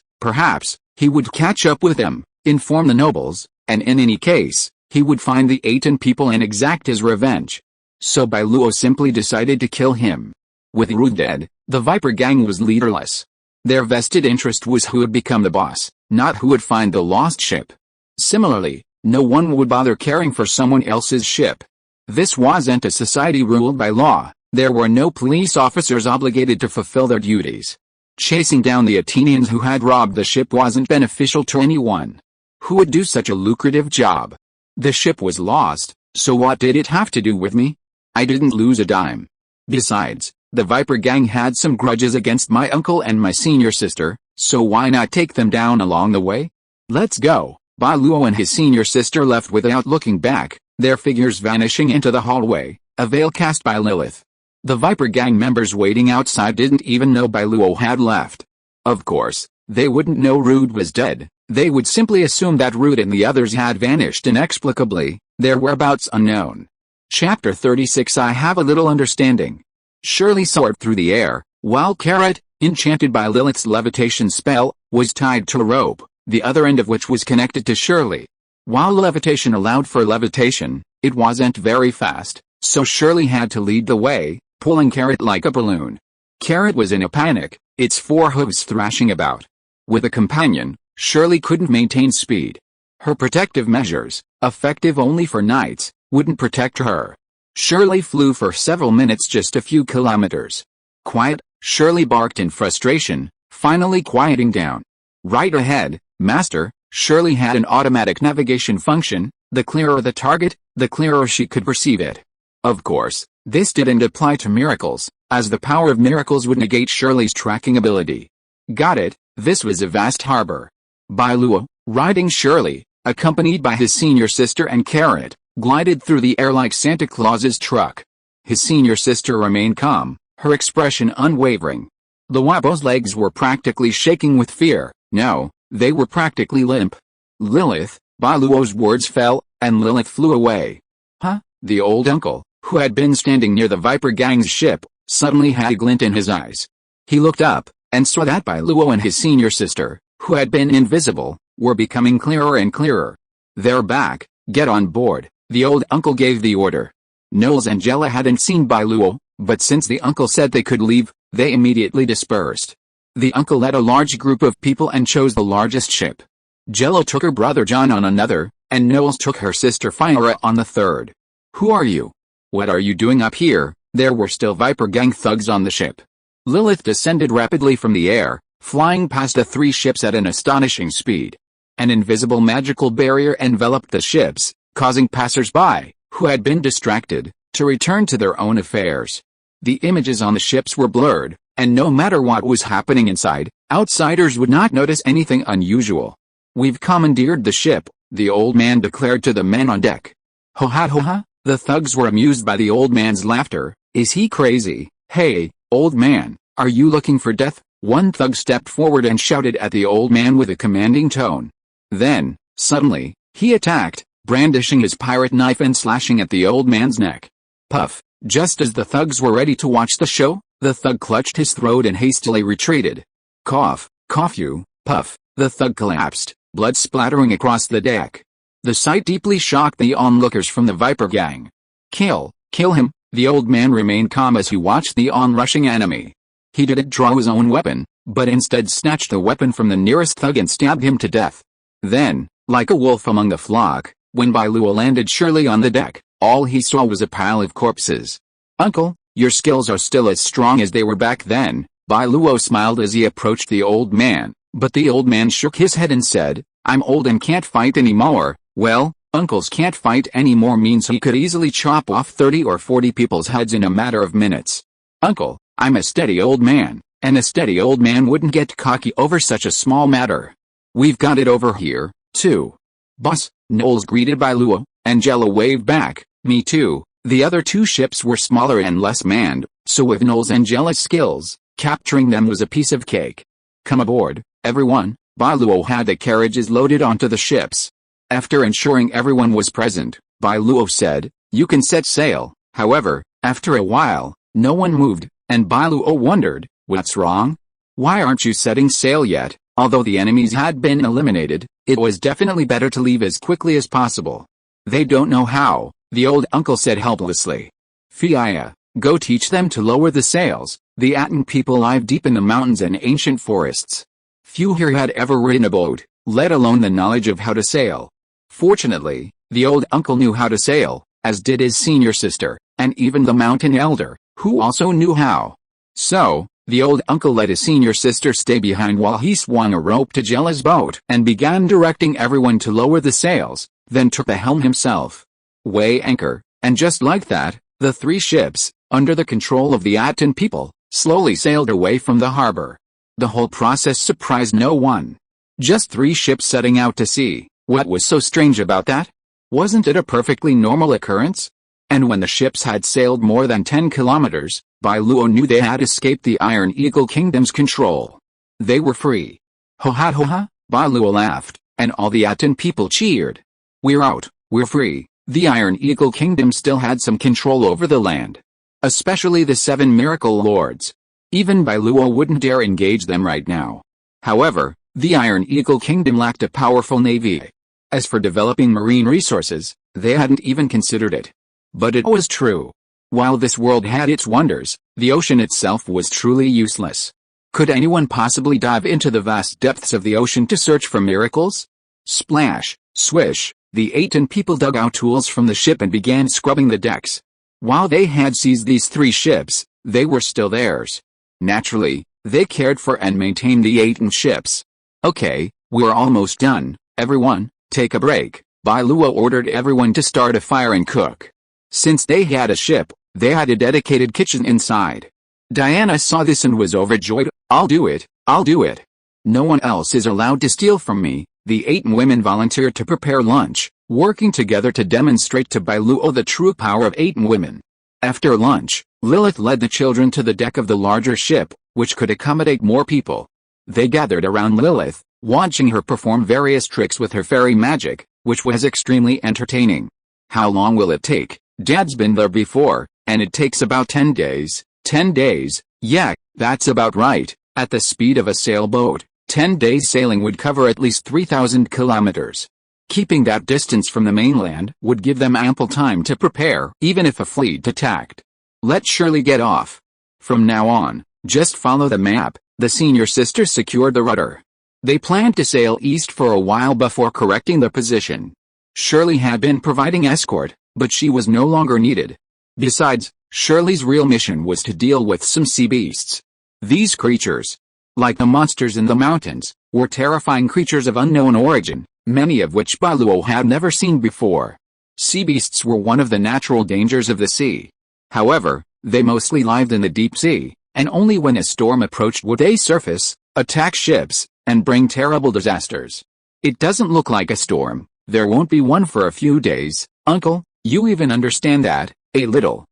he would catch up with them, inform the nobles, and in any case, he would find the Atón people and exact his revenge. So Bai Luo simply decided to kill him. With Rude dead, the Viper Gang was leaderless. Their vested interest was who would become the boss, not who would find the lost ship. Similarly, no one would bother caring for someone else's ship. This wasn't a society ruled by law. There were no police officers obligated to fulfill their duties. Chasing down the Athenians who had robbed the ship wasn't beneficial to anyone. Who would do such a lucrative job? The ship was lost, so what did it have to do with me? I didn't lose a dime. Besides, the Viper Gang had some grudges against my uncle and my senior sister, so why not take them down along the way? Let's go. Bai Luo and his senior sister left without looking back, their figures vanishing into the hallway, a veil cast by Lilith. The Viper Gang members waiting outside didn't even know Bai Luo had left. Of course, they wouldn't know Rude was dead. They would simply assume that Rude and the others had vanished inexplicably, their whereabouts unknown. Chapter 36. I have a little understanding. Shirley soared through the air, while Carrot, enchanted by Lilith's levitation spell, was tied to a rope, the other end of which was connected to Shirley. While levitation allowed for levitation, it wasn't very fast, so Shirley had to lead the way, pulling Carrot like a balloon. Carrot was in a panic, its four hooves thrashing about. With a companion, Shirley couldn't maintain speed. Her protective measures, effective only for knights, wouldn't protect her. Shirley flew for several minutes, just a few kilometers. Quiet, Shirley barked in frustration, finally quieting down. Right ahead, Master, Shirley had an automatic navigation function. The clearer the target, the clearer she could perceive it. Of course, this didn't apply to miracles, as the power of miracles would negate Shirley's tracking ability. Got it, this was a vast harbor. Bai Luo, riding Shirley, accompanied by his senior sister and Carrot, glided through the air like Santa Claus's truck. His senior sister remained calm, her expression unwavering. The Wabo's legs were practically shaking with fear. No, they were practically limp. Lilith, Bai Luo's words fell, and Lilith flew away. Huh? The old uncle, who had been standing near the Viper Gang's ship, suddenly had a glint in his eyes. He looked up, and saw that Bai Luo and his senior sister, who had been invisible, were becoming clearer and clearer. They're back, get on board, the old uncle gave the order. Knowles and Jella hadn't seen Bai Luo, but since the uncle said they could leave, they immediately dispersed. The uncle led a large group of people and chose the largest ship. Jella took her brother John on another, and Knowles took her sister Fyra on the third. Who are you? What are you doing up here? There were still Viper Gang thugs on the ship. Lilith descended rapidly from the air, flying past the three ships at an astonishing speed. An invisible magical barrier enveloped the ships, causing passers-by, who had been distracted, to return to their own affairs. The images on the ships were blurred, and no matter what was happening inside, outsiders would not notice anything unusual. We've commandeered the ship, the old man declared to the men on deck. Ho ha ho ha, the thugs were amused by the old man's laughter. Is he crazy? Hey, old man, are you looking for death? One thug stepped forward and shouted at the old man with a commanding tone. Then, suddenly, he attacked, brandishing his pirate knife and slashing at the old man's neck. Puff, just as the thugs were ready to watch the show, the thug clutched his throat and hastily retreated. Cough, cough you, puff, the thug collapsed, blood splattering across the deck. The sight deeply shocked the onlookers from the Viper Gang. Kill him, the old man remained calm as he watched the onrushing enemy. He didn't draw his own weapon, but instead snatched the weapon from the nearest thug and stabbed him to death. Then, like a wolf among the flock, when Bai Luo landed surely on the deck, all he saw was a pile of corpses. Uncle, your skills are still as strong as they were back then, Bai Luo smiled as he approached the old man, but the old man shook his head and said, I'm old and can't fight anymore. Well, Uncles can't fight anymore means he could easily chop off 30 or 40 people's heads in a matter of minutes. Uncle, I'm a steady old man, and a steady old man wouldn't get cocky over such a small matter. We've got it over here, too. Boss, Knowles greeted Bai Luo. Angela waved back, me too. The other two ships were smaller and less manned, so with Knowles' Angela's skills, capturing them was a piece of cake. Come aboard, everyone. Bai Luo had the carriages loaded onto the ships. After ensuring everyone was present, Bai Luo said, "You can set sail." However, after a while, no one moved, and Bai Luo wondered, what's wrong? Why aren't you setting sail yet? Although the enemies had been eliminated, it was definitely better to leave as quickly as possible. They don't know how, the old uncle said helplessly. Fiya, go teach them to lower the sails. The Atón people live deep in the mountains and ancient forests. Few here had ever ridden a boat, let alone the knowledge of how to sail. Fortunately, the old uncle knew how to sail, as did his senior sister, and even the mountain elder, who also knew how. So, the old uncle let his senior sister stay behind while he swung a rope to Jella's boat and began directing everyone to lower the sails, then took the helm himself. Weigh anchor, and just like that, the three ships, under the control of the Atón people, slowly sailed away from the harbor. The whole process surprised no one. Just three ships setting out to sea. What was so strange about that? Wasn't it a perfectly normal occurrence? And when the ships had sailed more than 10 kilometers, Bai Luo knew they had escaped the Iron Eagle Kingdom's control. They were free. Ho ha ho ha, Bai Luo laughed, and all the Atón people cheered. We're out, we're free. The Iron Eagle Kingdom still had some control over the land. Especially the 7 miracle lords. Even Bai Luo wouldn't dare engage them right now. However, the Iron Eagle Kingdom lacked a powerful navy. As for developing marine resources, they hadn't even considered it. But it was true. While this world had its wonders, the ocean itself was truly useless. Could anyone possibly dive into the vast depths of the ocean to search for miracles? Splash, swish, the Atón people dug out tools from the ship and began scrubbing the decks. While they had seized these 3 ships, they were still theirs. Naturally, they cared for and maintained the Atón ships. Okay, we're almost done, everyone. Take a break. Bai Luo ordered everyone to start a fire and cook. Since they had a ship, they had a dedicated kitchen inside. Diana saw this and was overjoyed. I'll do it, I'll do it. No one else is allowed to steal from me. The 8 women volunteered to prepare lunch, working together to demonstrate to Bai Luo the true power of 8 women. After lunch, Lilith led the children to the deck of the larger ship, which could accommodate more people. They gathered around Lilith, watching her perform various tricks with her fairy magic, which was extremely entertaining. How long will it take? Dad's been there before, and it takes about 10 days. 10 days, yeah, that's about right. At the speed of a sailboat, 10 days sailing would cover at least 3,000 kilometers. Keeping that distance from the mainland would give them ample time to prepare, even if a fleet attacked. Let Shirley get off. From now on, just follow the map. The senior sister secured the rudder. They planned to sail east for a while before correcting the position. Shirley had been providing escort, but she was no longer needed. Besides, Shirley's real mission was to deal with some sea beasts. These creatures, like the monsters in the mountains, were terrifying creatures of unknown origin, many of which Bai Luo had never seen before. Sea beasts were one of the natural dangers of the sea. However, they mostly lived in the deep sea, and only when a storm approached would they surface, attack ships, and bring terrible disasters. It doesn't look like a storm. There won't be one for a few days, Uncle. You even understand that? A little.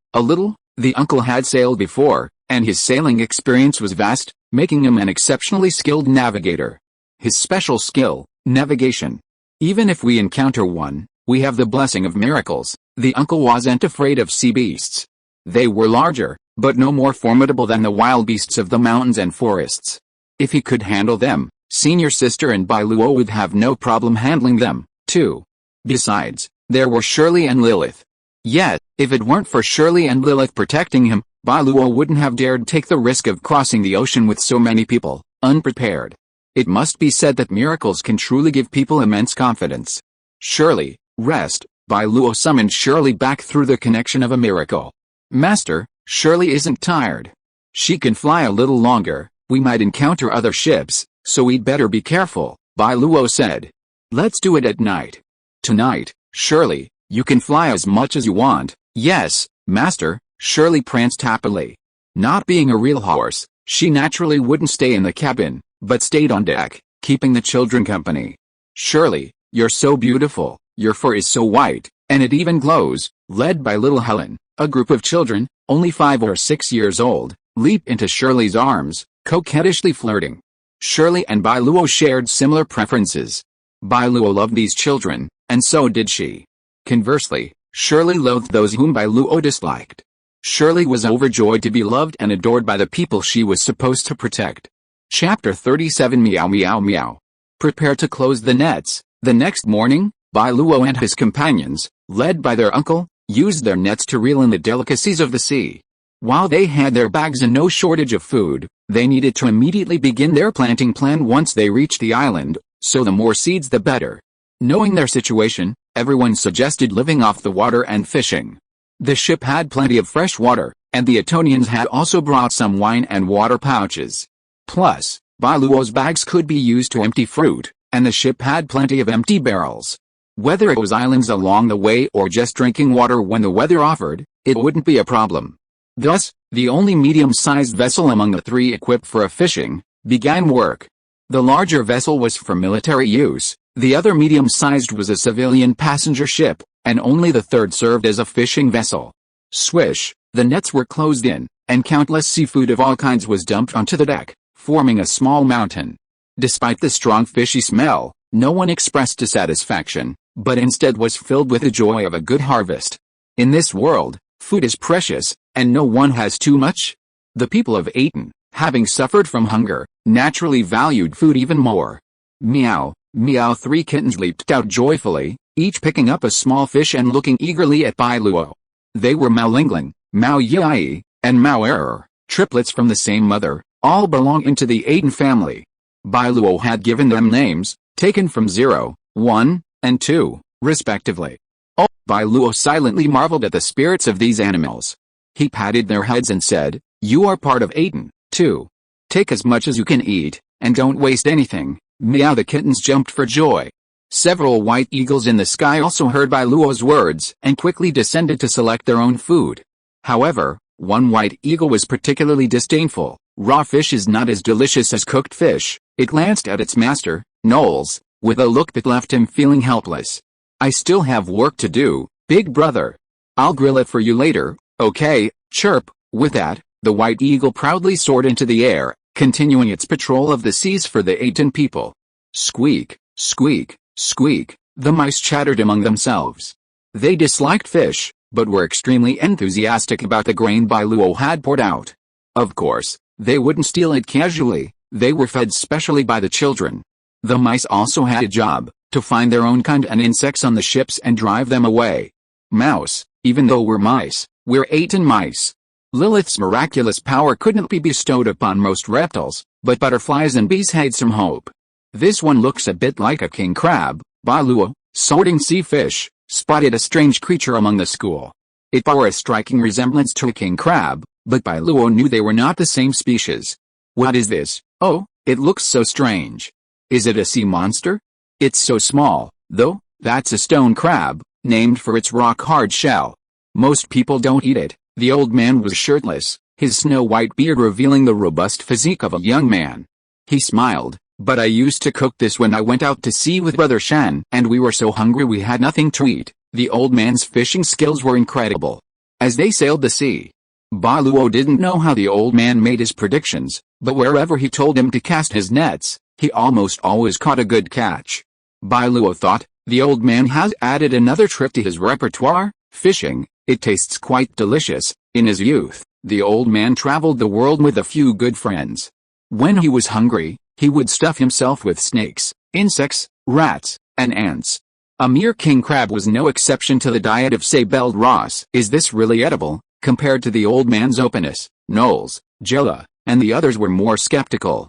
The uncle had sailed before, and his sailing experience was vast, making him an exceptionally skilled navigator. His special skill, navigation. Even if we encounter one, we have the blessing of miracles. The uncle wasn't afraid of sea beasts. They were larger, but no more formidable than the wild beasts of the mountains and forests. If he could handle them, senior sister and Bai Luo would have no problem handling them, too. Besides, there were Shirley and Lilith. Yet, if it weren't for Shirley and Lilith protecting him, Bai Luo wouldn't have dared take the risk of crossing the ocean with so many people, unprepared. It must be said that miracles can truly give people immense confidence. Shirley, rest. Bai Luo summoned Shirley back through the connection of a miracle. Master, Shirley isn't tired. She can fly a little longer. We might encounter other ships, so we'd better be careful, Bai Luo said. Let's do it at night. Tonight, Surely, you can fly as much as you want. Yes, master, Shirley pranced happily. Not being a real horse, she naturally wouldn't stay in the cabin, but stayed on deck, keeping the children company. Shirley, you're so beautiful, your fur is so white, and it even glows. Led by little Helen, a group of children, only 5 or 6 years old, leap into Shirley's arms, coquettishly flirting. Shirley and Bai Luo shared similar preferences. Bai Luo loved these children, and so did she. Conversely, Shirley loathed those whom Bai Luo disliked. Shirley was overjoyed to be loved and adored by the people she was supposed to protect. Chapter 37 Meow Meow Meow. Prepare to close the nets. The next morning, Bai Luo and his companions, led by their uncle, used their nets to reel in the delicacies of the sea. While they had their bags and no shortage of food, they needed to immediately begin their planting plan once they reached the island, so the more seeds the better. Knowing their situation, everyone suggested living off the water and fishing. The ship had plenty of fresh water, and the Atonians had also brought some wine and water pouches. Plus, Bai Luo's bags could be used to empty fruit, and the ship had plenty of empty barrels. Whether it was islands along the way or just drinking water when the weather offered, it wouldn't be a problem. Thus, the only medium-sized vessel among the 3 equipped for a fishing, began work. The larger vessel was for military use, the other medium-sized was a civilian passenger ship, and only the third served as a fishing vessel. Swish, the nets were closed in, and countless seafood of all kinds was dumped onto the deck, forming a small mountain. Despite the strong fishy smell, no one expressed dissatisfaction, but instead was filled with the joy of a good harvest. In this world, food is precious, and no one has too much. The people of Atón, having suffered from hunger, naturally valued food even more. Meow, meow. 3 kittens leaped out joyfully, each picking up a small fish and looking eagerly at Bai Luo. They were Mao Lingling, Mao Yi, and Mao Error, triplets from the same mother, all belonging to the Atón family. Bai Luo had given them names, taken from 0, 1, and 2, respectively. Oh, Bai Luo silently marveled at the spirits of these animals. He patted their heads and said, "You are part of Atón, too. Take as much as you can eat, and don't waste anything." Meow. The kittens jumped for joy. Several white eagles in the sky also heard Bai Luo's words and quickly descended to select their own food. However, one white eagle was particularly disdainful. "Raw fish is not as delicious as cooked fish." It glanced at its master, Knowles, with a look that left him feeling helpless. "I still have work to do, big brother. I'll grill it for you later, okay?" Chirp. With that, the white eagle proudly soared into the air, continuing its patrol of the seas for the Atón people. Squeak, squeak, squeak, the mice chattered among themselves. They disliked fish, but were extremely enthusiastic about the grain Bai Luo had poured out. Of course, they wouldn't steal it casually, they were fed specially by the children. The mice also had a job, to find their own kind and insects on the ships and drive them away. Mouse, even though we're mice, we're Atón mice. Lilith's miraculous power couldn't be bestowed upon most reptiles, but butterflies and bees had some hope. "This one looks a bit like a king crab." Bai Luo, sorting sea fish, spotted a strange creature among the school. It bore a striking resemblance to a king crab, but Bai Luo knew they were not the same species. "What is this? Oh, it looks so strange. Is it a sea monster? It's so small, though." "That's a stone crab, named for its rock-hard shell. Most people don't eat it." The old man was shirtless, his snow-white beard revealing the robust physique of a young man. He smiled. "But I used to cook this when I went out to sea with Brother Shan, and we were so hungry we had nothing to eat." The old man's fishing skills were incredible. As they sailed the sea, Bai Luo didn't know how the old man made his predictions, but wherever he told him to cast his nets, he almost always caught a good catch. Bai Luo thought, the old man has added another trick to his repertoire, fishing. It tastes quite delicious. In his youth, the old man traveled the world with a few good friends. When he was hungry, he would stuff himself with snakes, insects, rats, and ants. A mere king crab was no exception to the diet of Sabelled Ross. "Is this really edible?" Compared to the old man's openness, Knowles, Jella, and the others were more skeptical.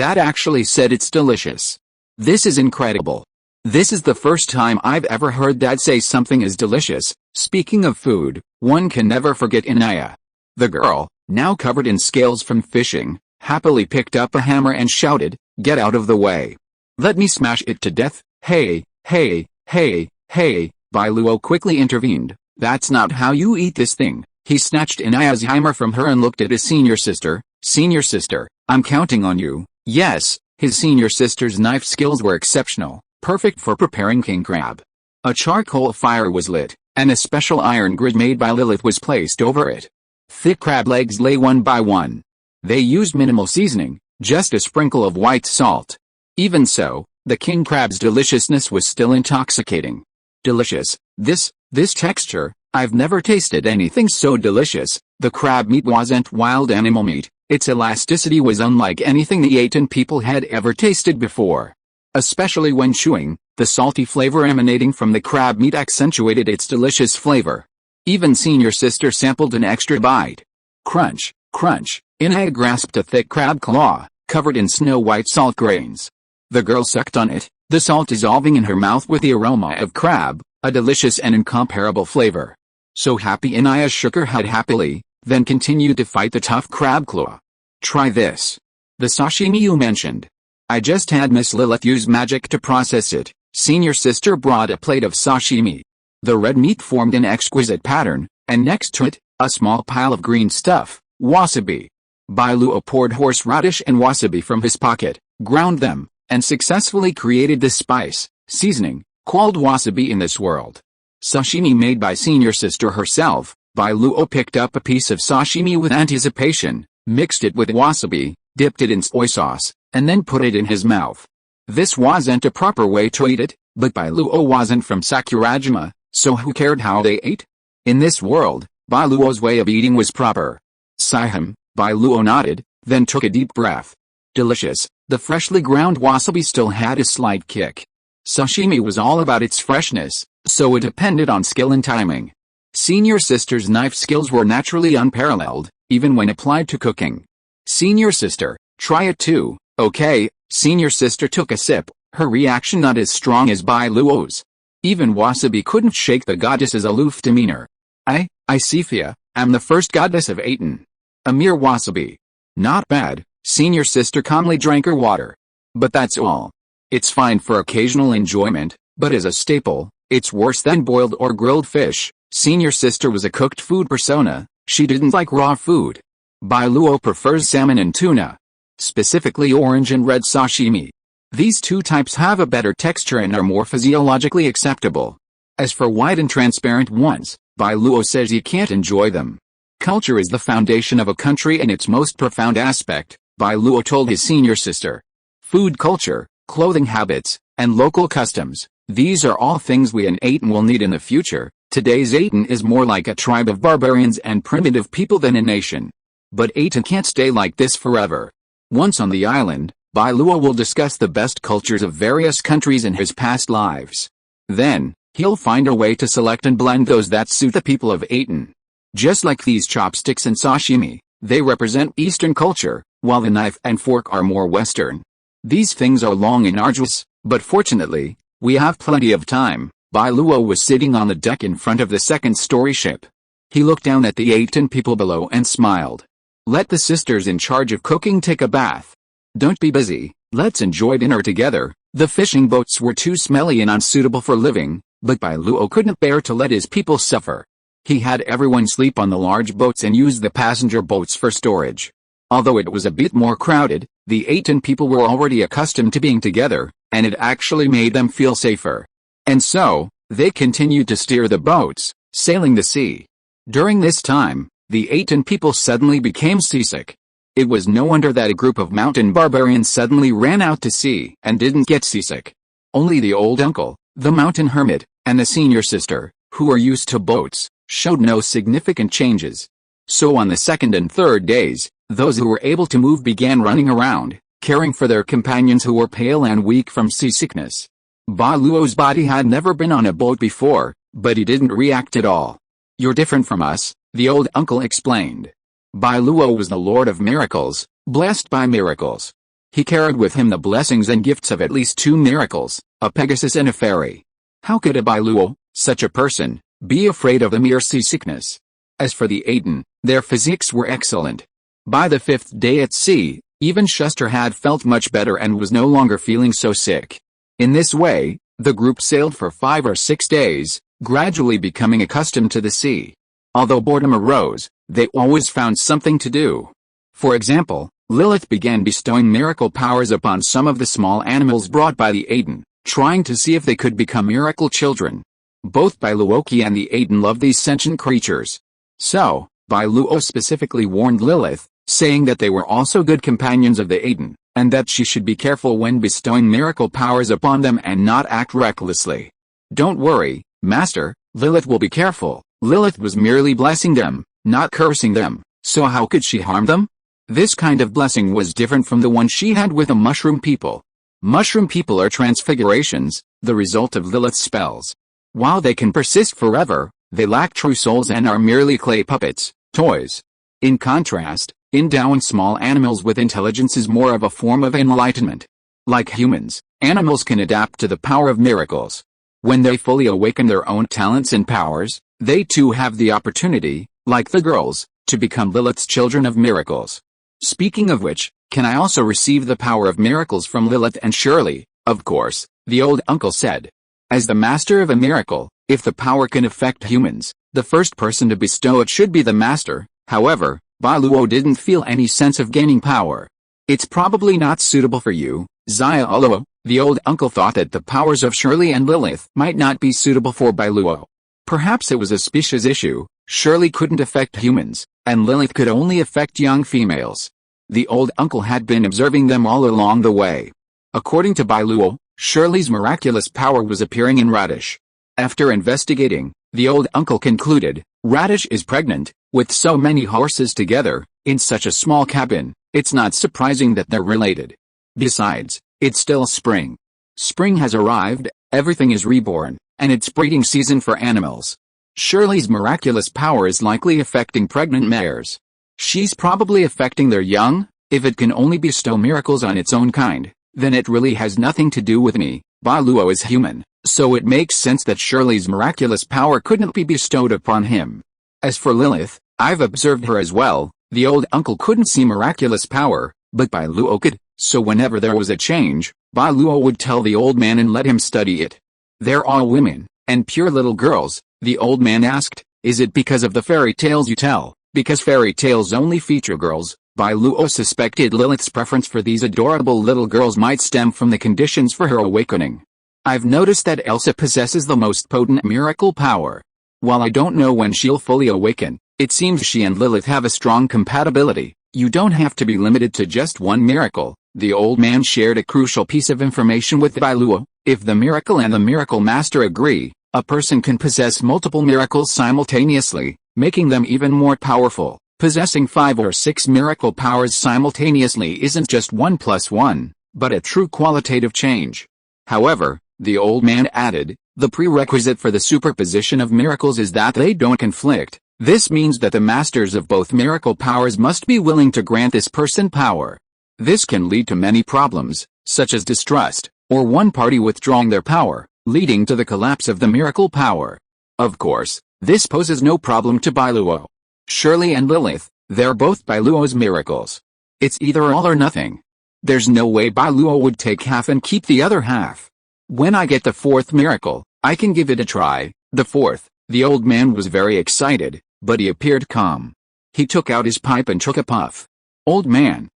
"Dad actually said it's delicious. This is incredible. This is the first time I've ever heard Dad say something is delicious." Speaking of food, one can never forget Inya. The girl, now covered in scales from fishing, happily picked up a hammer and shouted, "Get out of the way. Let me smash it to death." "Hey, hey, hey, hey." Bai Luo quickly intervened. That's not how you eat this thing. He snatched Inya's hammer from her and looked at his senior sister. Senior sister, I'm counting on you. Yes, his senior sister's knife skills were exceptional, perfect for preparing king crab. A charcoal fire was lit, and a special iron grid made by Lilith was placed over it. Thick crab legs lay one by one. They used minimal seasoning, just a sprinkle of white salt. Even so, the king crab's deliciousness was still intoxicating. Delicious. This texture, I've never tasted anything so delicious. The crab meat wasn't wild animal meat, its elasticity was unlike anything the Atón people had ever tasted before. Especially when chewing, the salty flavor emanating from the crab meat accentuated its delicious flavor. Even senior sister sampled an extra bite. Crunch, crunch, Inya grasped a thick crab claw, covered in snow-white salt grains. The girl sucked on it, the salt dissolving in her mouth with the aroma of crab, a delicious and incomparable flavor. So happy Inya shook her head happily, then continued to fight the tough crab claw. Try this. The sashimi you mentioned. I just had Miss Lilith use magic to process it. Senior sister brought a plate of sashimi. The red meat formed an exquisite pattern, and next to it, a small pile of green stuff, wasabi. Bai Luo poured horseradish and wasabi from his pocket, ground them, and successfully created the spice, seasoning, called wasabi in this world. Sashimi made by senior sister herself. Bai Luo picked up a piece of sashimi with anticipation, mixed it with wasabi, dipped it in soy sauce, and then put it in his mouth. This wasn't a proper way to eat it, but Bai Luo wasn't from Sakurajima, so who cared how they ate? In this world, Bai Luo's way of eating was proper. Sihim, Bai Luo nodded, then took a deep breath. Delicious, the freshly ground wasabi still had a slight kick. Sashimi was all about its freshness, so it depended on skill and timing. Senior sister's knife skills were naturally unparalleled, even when applied to cooking. Senior sister, try it too, okay? Senior sister took a sip, her reaction not as strong as Bai Luo's. Even wasabi couldn't shake the goddess's aloof demeanor. I, Sifia, am the first goddess of Atón. A mere wasabi. Not bad, senior sister calmly drank her water. But that's all. It's fine for occasional enjoyment, but as a staple, it's worse than boiled or grilled fish. Senior sister was a cooked food persona, she didn't like raw food. Bai Luo prefers salmon and tuna. Specifically orange and red sashimi. These two types have a better texture and are more physiologically acceptable. As for white and transparent ones, Bai Luo says he can't enjoy them. Culture is the foundation of a country and its most profound aspect, Bai Luo told his senior sister. Food culture, clothing habits, and local customs, these are all things we in Atón will need in the future. Today's Atón is more like a tribe of barbarians and primitive people than a nation. But Atón can't stay like this forever. Once on the island, Bai Luo will discuss the best cultures of various countries in his past lives. Then, he'll find a way to select and blend those that suit the people of Atón. Just like these chopsticks and sashimi, they represent Eastern culture, while the knife and fork are more Western. These things are long and arduous, but fortunately, we have plenty of time. Bai Luo was sitting on the deck in front of the second-story ship. He looked down at the Atón people below and smiled. Let the sisters in charge of cooking take a bath. Don't be busy, let's enjoy dinner together. The fishing boats were too smelly and unsuitable for living, but Bai Luo couldn't bear to let his people suffer. He had everyone sleep on the large boats and use the passenger boats for storage. Although it was a bit more crowded, the Atón people were already accustomed to being together, and it actually made them feel safer. And so, they continued to steer the boats, sailing the sea. During this time, the Atón people suddenly became seasick. It was no wonder that a group of mountain barbarians suddenly ran out to sea and didn't get seasick. Only the old uncle, the mountain hermit, and the senior sister, who were used to boats, showed no significant changes. So on the second and third days, those who were able to move began running around, caring for their companions who were pale and weak from seasickness. Bai Luo's body had never been on a boat before, but he didn't react at all. You're different from us, the old uncle explained. Bai Luo was the Lord of Miracles, blessed by miracles. He carried with him the blessings and gifts of at least 2 miracles, a Pegasus and a fairy. How could a Bai Luo, such a person, be afraid of the mere seasickness? As for the Atón, their physiques were excellent. By the 5th day at sea, even Shuster had felt much better and was no longer feeling so sick. In this way, the group sailed for 5 or 6 days, gradually becoming accustomed to the sea. Although boredom arose, they always found something to do. For example, Lilith began bestowing miracle powers upon some of the small animals brought by the Atón, trying to see if they could become miracle children. Both Bai Luo and the Atón loved these sentient creatures. So, Bai Luo specifically warned Lilith, saying that they were also good companions of the Atón, and that she should be careful when bestowing miracle powers upon them and not act recklessly. "Don't worry, Master, Lilith will be careful." Lilith was merely blessing them, not cursing them, so how could she harm them? This kind of blessing was different from the one she had with the mushroom people. Mushroom people are transfigurations, the result of Lilith's spells. While they can persist forever, they lack true souls and are merely clay puppets, toys. In contrast, endowing small animals with intelligence is more of a form of enlightenment. Like humans, animals can adapt to the power of miracles. When they fully awaken their own talents and powers, they too have the opportunity, like the girls, to become Lilith's children of miracles. Speaking of which, can I also receive the power of miracles from Lilith and Shirley? Of course, the old uncle said. As the master of a miracle, if the power can affect humans, the first person to bestow it should be the master. However, Bai Luo didn't feel any sense of gaining power. "It's probably not suitable for you, Xia Luo." The old uncle thought that the powers of Shirley and Lilith might not be suitable for Bai Luo. Perhaps it was a species issue. Shirley couldn't affect humans, and Lilith could only affect young females. The old uncle had been observing them all along the way. According to Bai Luo, Shirley's miraculous power was appearing in Radish. After investigating, the old uncle concluded, Radish is pregnant. With so many horses together, in such a small cabin, it's not surprising that they're related. Besides, it's still spring. Spring has arrived, everything is reborn, and it's breeding season for animals. Shirley's miraculous power is likely affecting pregnant mares. She's probably affecting their young. If it can only bestow miracles on its own kind, then it really has nothing to do with me. Bai Luo is human, so it makes sense that Shirley's miraculous power couldn't be bestowed upon him. As for Lilith, I've observed her as well. The old uncle couldn't see miraculous power, but Bai Luo could, so whenever there was a change, Bai Luo would tell the old man and let him study it. "They're all women, and pure little girls," the old man asked. "Is it because of the fairy tales you tell?" "Because fairy tales only feature girls." Bai Luo suspected Lilith's preference for these adorable little girls might stem from the conditions for her awakening. "I've noticed that Elsa possesses the most potent miracle power. While I don't know when she'll fully awaken, it seems she and Lilith have a strong compatibility. You don't have to be limited to just one miracle." The old man shared a crucial piece of information with Bai Luo. If the miracle and the miracle master agree, a person can possess multiple miracles simultaneously, making them even more powerful. Possessing 5 or 6 miracle powers simultaneously isn't just 1 plus 1, but a true qualitative change. However, the old man added, the prerequisite for the superposition of miracles is that they don't conflict. This means that the masters of both miracle powers must be willing to grant this person power. This can lead to many problems, such as distrust, or one party withdrawing their power, leading to the collapse of the miracle power. Of course, this poses no problem to Bai Luo. Shirley and Lilith, they're both Bai Luo's miracles. It's either all or nothing. There's no way Bai Luo would take half and keep the other half. When I get the 4th miracle, I can give it a try. The 4th, the old man was very excited, but he appeared calm. He took out his pipe and took a puff. "Old man,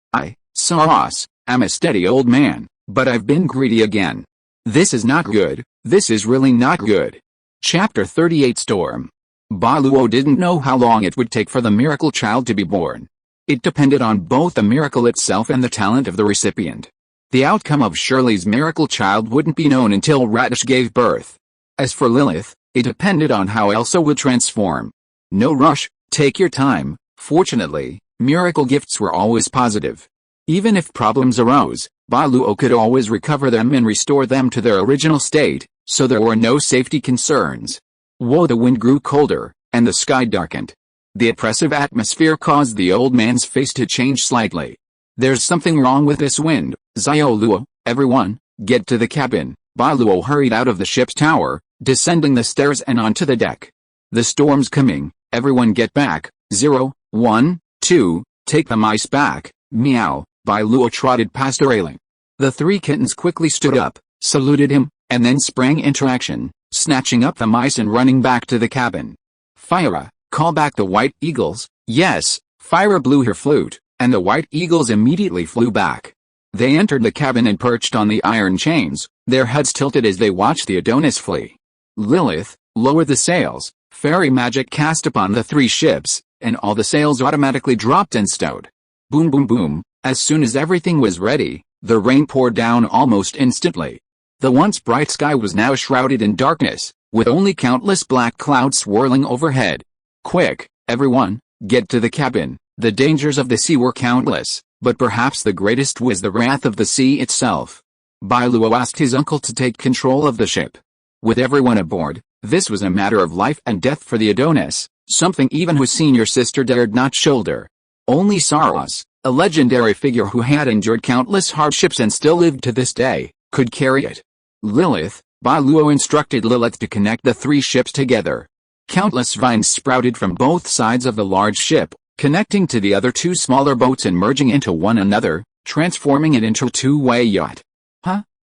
Saros, I'm a steady old man, but I've been greedy again. This is not good, this is really not good." Chapter 38 Storm. Bai Luo didn't know how long it would take for the miracle child to be born. It depended on both the miracle itself and the talent of the recipient. The outcome of Shirley's miracle child wouldn't be known until Radish gave birth. As for Lilith, it depended on how Elsa would transform. No rush, take your time. Fortunately, miracle gifts were always positive. Even if problems arose, Bai Luo could always recover them and restore them to their original state, so there were no safety concerns. Whoa, the wind grew colder, and the sky darkened. The oppressive atmosphere caused the old man's face to change slightly. "There's something wrong with this wind, Xia Luo. Everyone, get to the cabin." Bai Luo hurried out of the ship's tower, descending the stairs and onto the deck. "The storm's coming, everyone get back. 0, 1, 2, take the mice back." Meow. Bai Luo trotted past the railing. The 3 kittens quickly stood up, saluted him, and then sprang into action. snatching up the mice and running back to the cabin. Fira, call back the white eagles. Yes, Fira blew her flute, and the white eagles immediately flew back. They entered the cabin and perched on the iron chains, their heads tilted as they watched the Adonis flee. Lilith, lower the sails. Fairy magic cast upon the 3 ships, and all the sails automatically dropped and stowed. Boom boom boom, as soon as everything was ready, the rain poured down almost instantly. The once bright sky was now shrouded in darkness, with only countless black clouds swirling overhead. Quick, everyone, get to the cabin. The dangers of the sea were countless, but perhaps the greatest was the wrath of the sea itself. Bai Luo asked his uncle to take control of the ship. With everyone aboard, this was a matter of life and death for the Adonis, something even his senior sister dared not shoulder. Only Saros, a legendary figure who had endured countless hardships and still lived to this day, could carry it. Lilith, Bai Luo instructed Lilith to connect the 3 ships together. Countless vines sprouted from both sides of the large ship, connecting to the other 2 smaller boats and merging into one another, transforming it into a 2-way yacht.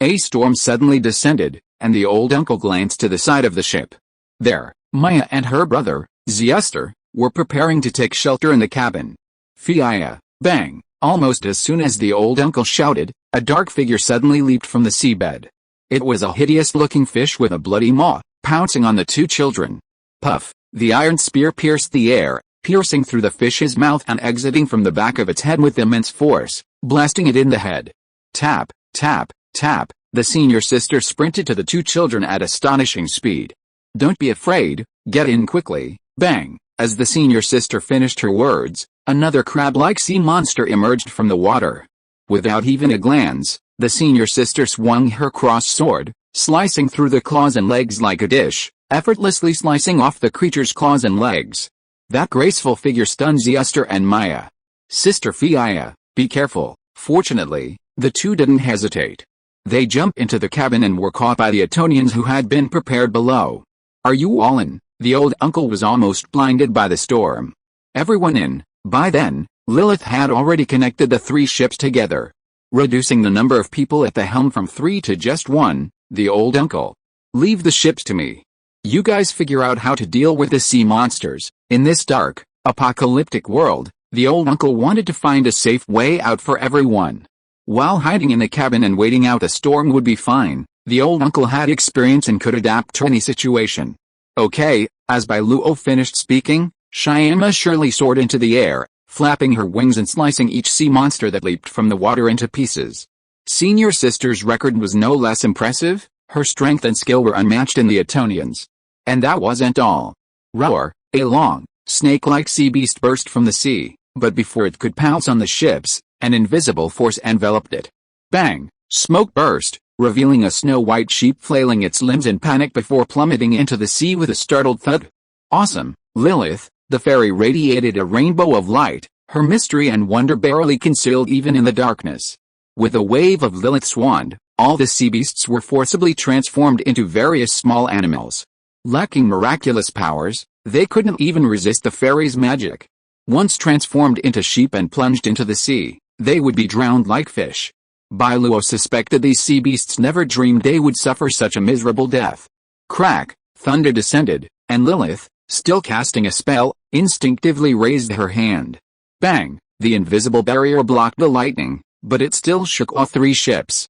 A storm suddenly descended, and the old uncle glanced to the side of the ship. There, Maya and her brother, Zester, were preparing to take shelter in the cabin. Fia, bang! Almost as soon as the old uncle shouted, a dark figure suddenly leaped from the seabed. It was a hideous-looking fish with a bloody maw, pouncing on the 2 children. Puff! The iron spear pierced the air, piercing through the fish's mouth and exiting from the back of its head with immense force, blasting it in the head. Tap, tap, tap! The senior sister sprinted to the 2 children at astonishing speed. Don't be afraid, get in quickly, bang! As the senior sister finished her words, another crab-like sea monster emerged from the water. Without even a glance, the senior sister swung her cross sword, slicing through the claws and legs like a dish, effortlessly slicing off the creature's claws and legs. That graceful figure stunned Zester and Maya. Sister Fia, be careful. Fortunately, the 2 didn't hesitate. They jumped into the cabin and were caught by the Atonians who had been prepared below. Are you all in? The old uncle was almost blinded by the storm. Everyone in. By then, Lilith had already connected the 3 ships together, reducing the number of people at the helm from 3 to just 1, the old uncle. Leave the ships to me. You guys figure out how to deal with the sea monsters. In this dark, apocalyptic world, the old uncle wanted to find a safe way out for everyone. While hiding in the cabin and waiting out the storm would be fine, the old uncle had experience and could adapt to any situation. Okay, as Bai Luo finished speaking, Shyama surely soared into the air, flapping her wings and slicing each sea monster that leaped from the water into pieces. Senior sister's record was no less impressive, her strength and skill were unmatched in the Atonians. And that wasn't all. Roar, a long, snake-like sea beast burst from the sea, but before it could pounce on the ships, an invisible force enveloped it. Bang! Smoke burst, revealing a snow-white sheep flailing its limbs in panic before plummeting into the sea with a startled thud. Awesome! Lilith, the fairy radiated a rainbow of light, her mystery and wonder barely concealed even in the darkness. With a wave of Lilith's wand, all the sea beasts were forcibly transformed into various small animals. Lacking miraculous powers, they couldn't even resist the fairy's magic. Once transformed into sheep and plunged into the sea, they would be drowned like fish. Bai Luo suspected these sea beasts never dreamed they would suffer such a miserable death. Crack, thunder descended, and Lilith, still casting a spell, instinctively raised her hand. Bang! The invisible barrier blocked the lightning, but it still shook all 3 ships.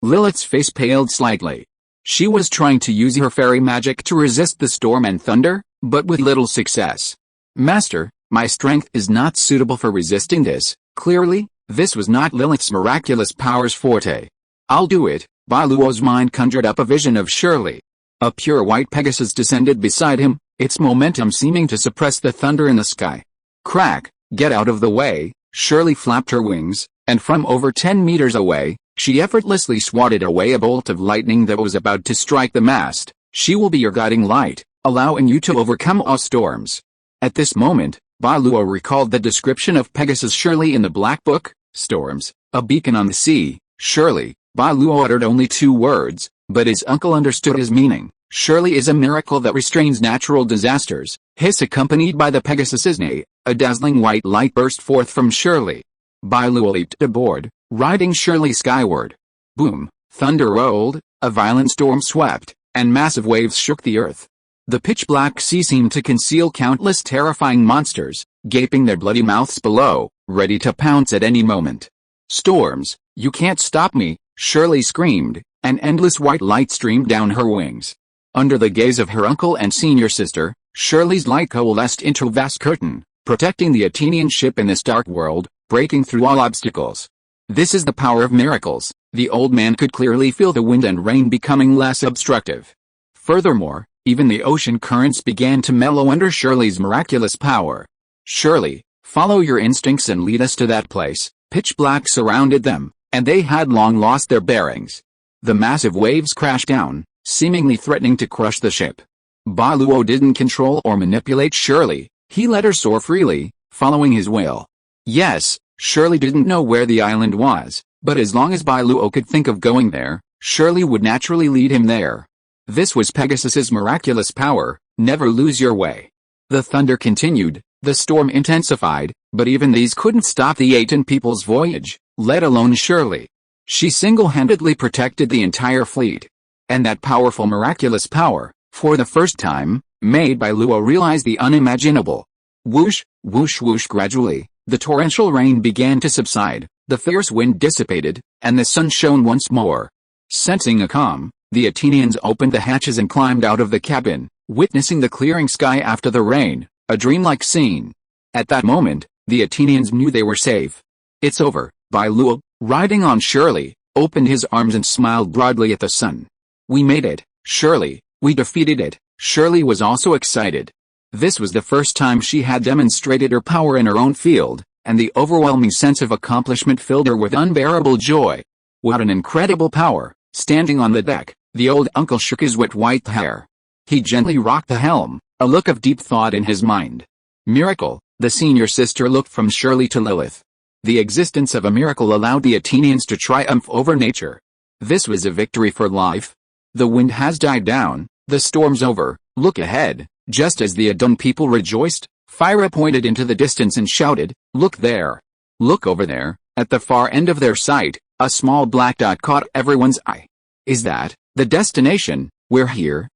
Lilith's face paled slightly. She was trying to use her fairy magic to resist the storm and thunder, but with little success. Master, my strength is not suitable for resisting this. Clearly, this was not Lilith's miraculous powers forte. I'll do it. Bai Luo's mind conjured up a vision of Shirley. A pure white Pegasus descended beside him, its momentum seeming to suppress the thunder in the sky. Crack, get out of the way. Shirley flapped her wings, and from over 10 meters away, she effortlessly swatted away a bolt of lightning that was about to strike the mast. She will be your guiding light, allowing you to overcome all storms. At this moment, Bai Luo recalled the description of Pegasus Shirley in the Black Book, storms, a beacon on the sea. Shirley. Bai Luo uttered only 2 words, but his uncle understood his meaning. Shirley is a miracle that restrains natural disasters. Hiss accompanied by the Pegasus's neigh, a dazzling white light burst forth from Shirley. Bai Luo leaped aboard, riding Shirley skyward. Boom! Thunder rolled, a violent storm swept, and massive waves shook the earth. The pitch-black sea seemed to conceal countless terrifying monsters, gaping their bloody mouths below, ready to pounce at any moment. "Storms, you can't stop me," Shirley screamed, and endless white light streamed down her wings. Under the gaze of her uncle and senior sister, Shirley's light coalesced into a vast curtain, protecting the Athenian ship in this dark world, breaking through all obstacles. This is the power of miracles. The old man could clearly feel the wind and rain becoming less obstructive. Furthermore, even the ocean currents began to mellow under Shirley's miraculous power. "Shirley, follow your instincts and lead us to that place." Pitch black surrounded them, and they had long lost their bearings. The massive waves crashed down, seemingly threatening to crush the ship. Bai Luo didn't control or manipulate Shirley. He let her soar freely, following his will. Yes, Shirley didn't know where the island was, but as long as Bai Luo could think of going there, Shirley would naturally lead him there. This was Pegasus's miraculous power. Never lose your way. The thunder continued, the storm intensified, but even these couldn't stop the Atón people's voyage, let alone Shirley. She single-handedly protected the entire fleet. And that powerful miraculous power, for the first time, made Bai Luo realize the unimaginable. Whoosh, whoosh whoosh. Gradually, the torrential rain began to subside, the fierce wind dissipated, and the sun shone once more. Sensing a calm, the Athenians opened the hatches and climbed out of the cabin, witnessing the clearing sky after the rain, a dreamlike scene. At that moment, the Athenians knew they were safe. "It's over," Bai Luo, riding on Shirley, opened his arms and smiled broadly at the sun. "We made it, Shirley, we defeated it." Shirley was also excited. This was the first time she had demonstrated her power in her own field, and the overwhelming sense of accomplishment filled her with unbearable joy. What an incredible power! Standing on the deck, the old uncle shook his wet white hair. He gently rocked the helm, a look of deep thought in his mind. Miracle, the senior sister looked from Shirley to Lilith. The existence of a miracle allowed the Athenians to triumph over nature. This was a victory for life. The wind has died down, the storm's over, look ahead. Just as the Atón people rejoiced, Phyra pointed into the distance and shouted, "Look there! Look over there!" At the far end of their sight, a small black dot caught everyone's eye. "Is that the destination? We're here,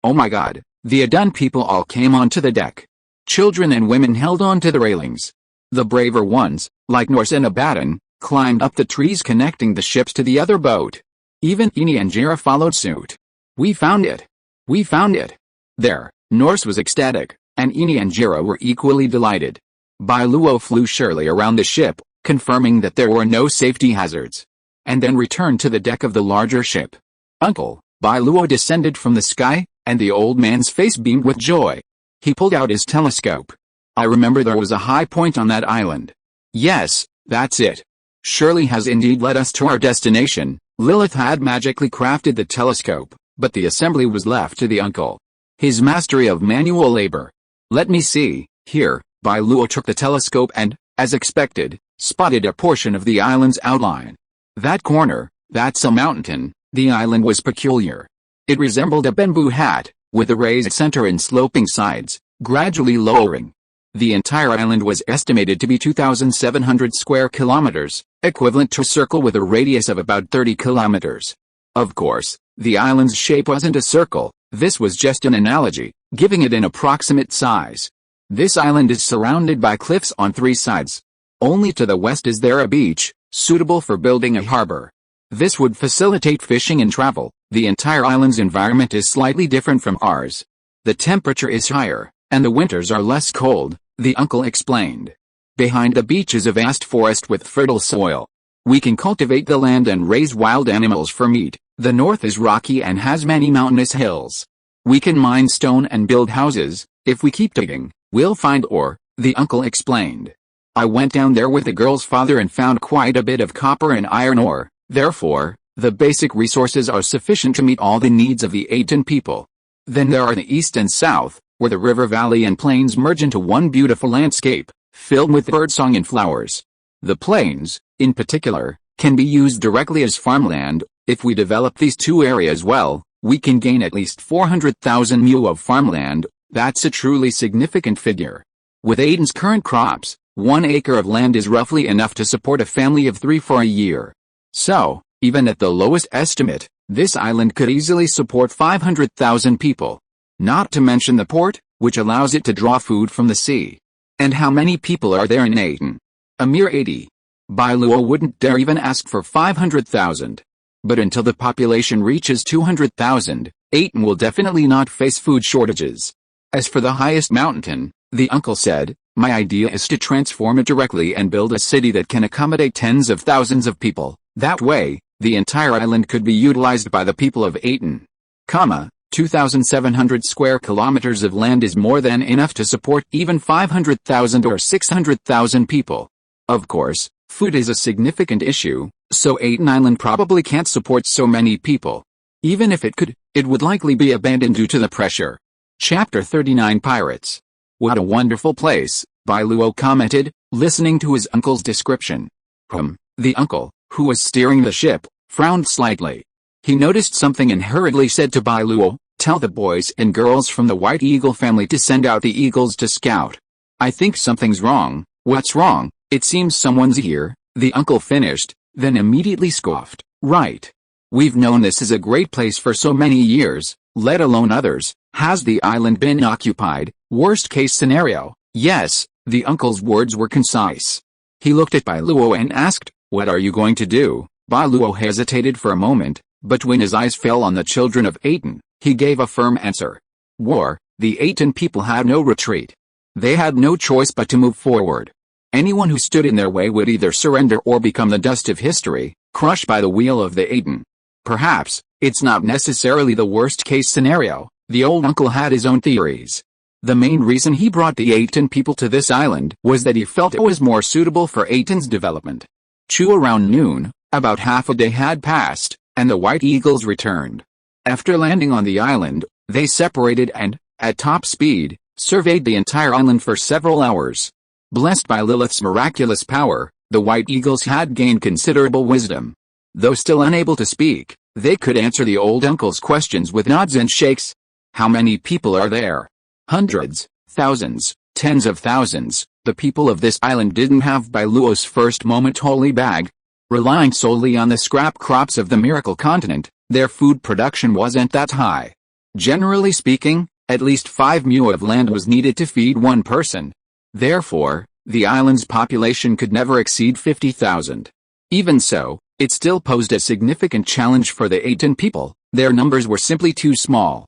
oh my god!" The Atón people all came onto the deck. Children and women held on to the railings. The braver ones, like Norse and Abaddon, climbed up the trees connecting the ships to the other boat. Even Inya and Jira followed suit. "We found it! We found it!" There, Norse was ecstatic, and Inya and Jira were equally delighted. Bai Luo flew Shirley around the ship, confirming that there were no safety hazards, and then returned to the deck of the larger ship. "Uncle," Bai Luo descended from the sky, and the old man's face beamed with joy. He pulled out his telescope. "I remember there was a high point on that island." "Yes, that's it. Shirley has indeed led us to our destination." Lilith had magically crafted the telescope, but the assembly was left to the uncle. His mastery of manual labor. "Let me see, here." Bai Luo took the telescope and, as expected, spotted a portion of the island's outline. "That corner, that's a mountain." The island was peculiar. It resembled a bamboo hat, with a raised center and sloping sides, gradually lowering. The entire island was estimated to be 2,700 square kilometers, equivalent to a circle with a radius of about 30 kilometers. Of course, the island's shape wasn't a circle. This was just an analogy, giving it an approximate size. This island is surrounded by cliffs on 3 sides. Only to the west is there a beach, suitable for building a harbor. This would facilitate fishing and travel. The entire island's environment is slightly different from ours. The temperature is higher, and the winters are less cold, the uncle explained. Behind the beach is a vast forest with fertile soil. We can cultivate the land and raise wild animals for meat. The north is rocky and has many mountainous hills. We can mine stone and build houses. If we keep digging, we'll find ore, the uncle explained. I went down there with the girl's father and found quite a bit of copper and iron ore. Therefore, the basic resources are sufficient to meet all the needs of the Atón people. Then there are the east and south, where the river valley and plains merge into one beautiful landscape, filled with birdsong and flowers. The plains, in particular, can be used directly as farmland. If we develop these 2 areas well, we can gain at least 400,000 mu of farmland. That's a truly significant figure. With Atón's current crops, 1 acre of land is roughly enough to support a family of 3 for a year. So, even at the lowest estimate, This island could easily support 500,000 people. Not to mention the port, which allows it to draw food from the sea. And how many people are there in Atón? A mere 80. Bai Luo wouldn't dare even ask for 500,000. But until the population reaches 200,000, Atón will definitely not face food shortages. As for the highest mountain, the uncle said, my idea is to transform it directly and build a city that can accommodate tens of thousands of people. That way, the entire island could be utilized by the people of Atón. 2,700 square kilometers of land is more than enough to support even 500,000 or 600,000 people. Of course, food is a significant issue, so Atón Island probably can't support so many people. Even if it could, it would likely be abandoned due to the pressure. Chapter 39 Pirates. What a wonderful place, Bai Luo commented, listening to his uncle's description. The uncle, who was steering the ship, frowned slightly. He noticed something and hurriedly said to Bai Luo, tell the boys and girls from the White Eagle family to send out the eagles to scout. I think something's wrong. What's wrong? It seems someone's here, the uncle finished, then immediately scoffed. Right. We've known this is a great place for so many years, let alone others. Has the island been occupied? Worst case scenario, yes, the uncle's words were concise. He looked at Bai Luo and asked, what are you going to do? Bai Luo hesitated for a moment, but when his eyes fell on the children of Atón, he gave a firm answer. War. The Atón people had no retreat. They had no choice but to move forward. Anyone who stood in their way would either surrender or become the dust of history, crushed by the wheel of the Atón. Perhaps, it's not necessarily the worst case scenario. The old uncle had his own theories. The main reason he brought the Atón people to this island was that he felt it was more suitable for Atón's development. Around noon, about half a day had passed, and the White Eagles returned. After landing on the island, they separated and, at top speed, surveyed the entire island for several hours. Blessed by Lilith's miraculous power, the White Eagles had gained considerable wisdom. Though still unable to speak, they could answer the old uncle's questions with nods and shakes. How many people are there? Hundreds, thousands, tens of thousands. The people of this island didn't have Bai Luo's first moment holy bag. Relying solely on the scrap crops of the miracle continent, their food production wasn't that high. Generally speaking, at least 5 mu of land was needed to feed one person. Therefore, the island's population could never exceed 50,000. Even so, it still posed a significant challenge for the Atón people. Their numbers were simply too small.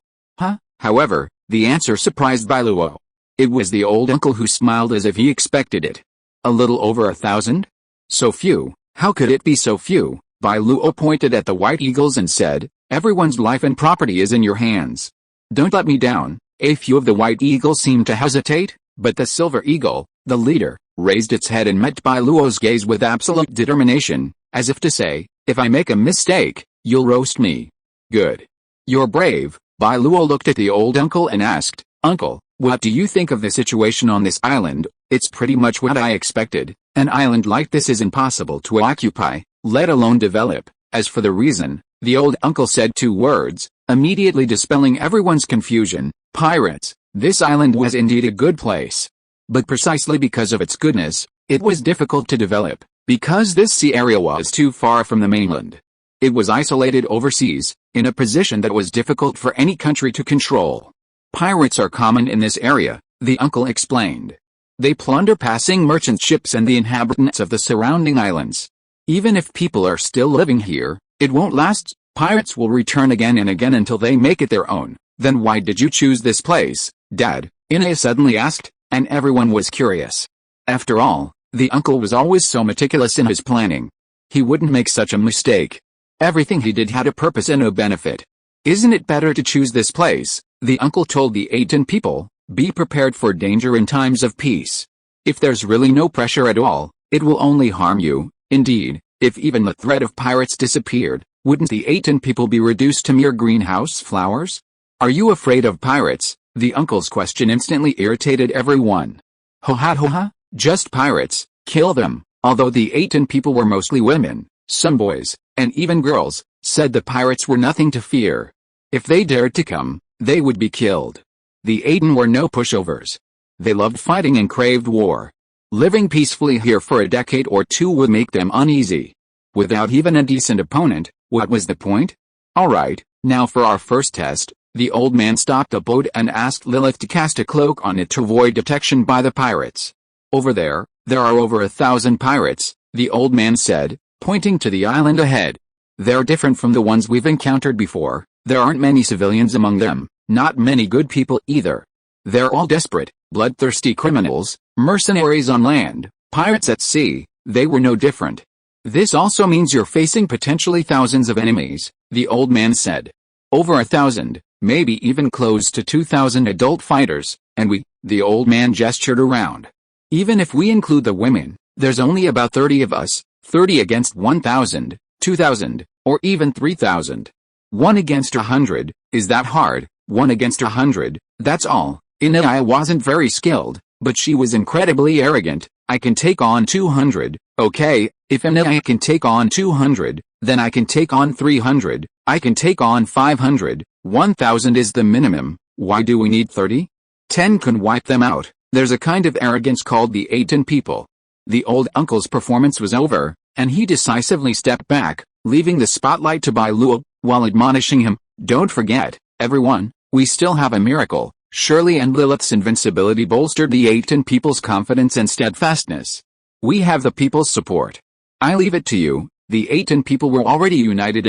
However, the answer surprised Bai Luo. It was the old uncle who smiled as if he expected it. A little over 1,000? So few. How could it be so few? Bai Luo pointed at the White Eagles and said, everyone's life and property is in your hands. Don't let me down. A few of the White Eagles seemed to hesitate, but the Silver Eagle, the leader, raised its head and met Bai Luo's gaze with absolute determination, as if to say, if I make a mistake, you'll roast me. Good. You're brave. Bai Luo looked at the old uncle and asked, Uncle, what do you think of the situation on this island? It's pretty much what I expected. An island like this is impossible to occupy, let alone develop. As for the reason, the old uncle said 2 words, immediately dispelling everyone's confusion. Pirates. This island was indeed a good place. But precisely because of its goodness, it was difficult to develop, because this sea area was too far from the mainland. It was isolated overseas, in a position that was difficult for any country to control. Pirates are common in this area, the uncle explained. They plunder passing merchant ships and the inhabitants of the surrounding islands. Even if people are still living here, it won't last. Pirates will return again and again until they make it their own. Then why did you choose this place, Dad? Inya suddenly asked, and everyone was curious. After all, the uncle was always so meticulous in his planning. He wouldn't make such a mistake. Everything he did had a purpose and a benefit. Isn't it better to choose this place? The uncle told the Atón people, be prepared for danger in times of peace. If there's really no pressure at all, it will only harm you. Indeed, if even the threat of pirates disappeared, wouldn't the Atón people be reduced to mere greenhouse flowers? Are you afraid of pirates? The uncle's question instantly irritated everyone. Ho, just pirates, kill them. Although the Atón people were mostly women, some boys, and even girls, said the pirates were nothing to fear. If they dared to come, they would be killed. The Atón were no pushovers. They loved fighting and craved war. Living peacefully here for a decade or 2 would make them uneasy. Without even a decent opponent, what was the point? Alright, now for our first test. The old man stopped the boat and asked Lilith to cast a cloak on it to avoid detection by the pirates. Over there are over 1,000 pirates, the old man said, pointing to the island ahead. They're different from the ones we've encountered before. There aren't many civilians among them, not many good people either. They're all desperate, bloodthirsty criminals, mercenaries on land, pirates at sea. They were no different. This also means you're facing potentially thousands of enemies, the old man said. Over 1,000, maybe even close to 2,000 adult fighters, and the old man gestured around. Even if we include the women, there's only about 30 of us, 30 against 1,000, 2,000, or even 3,000. 1 against 100, is that hard? 1 against 100, that's all. Inya wasn't very skilled, but she was incredibly arrogant. I can take on 200, okay, if Inya can take on 200, then I can take on 300, I can take on 500, 1,000 is the minimum. Why do we need 30? 10 can wipe them out. There's a kind of arrogance called the Atón people. The old uncle's performance was over, and he decisively stepped back, leaving the spotlight to Bai Luo, while admonishing him, don't forget, everyone, we still have a miracle. Shirley and Lilith's invincibility bolstered the Atón people's confidence and steadfastness. We have the people's support. I leave it to you. The Atón people were already united,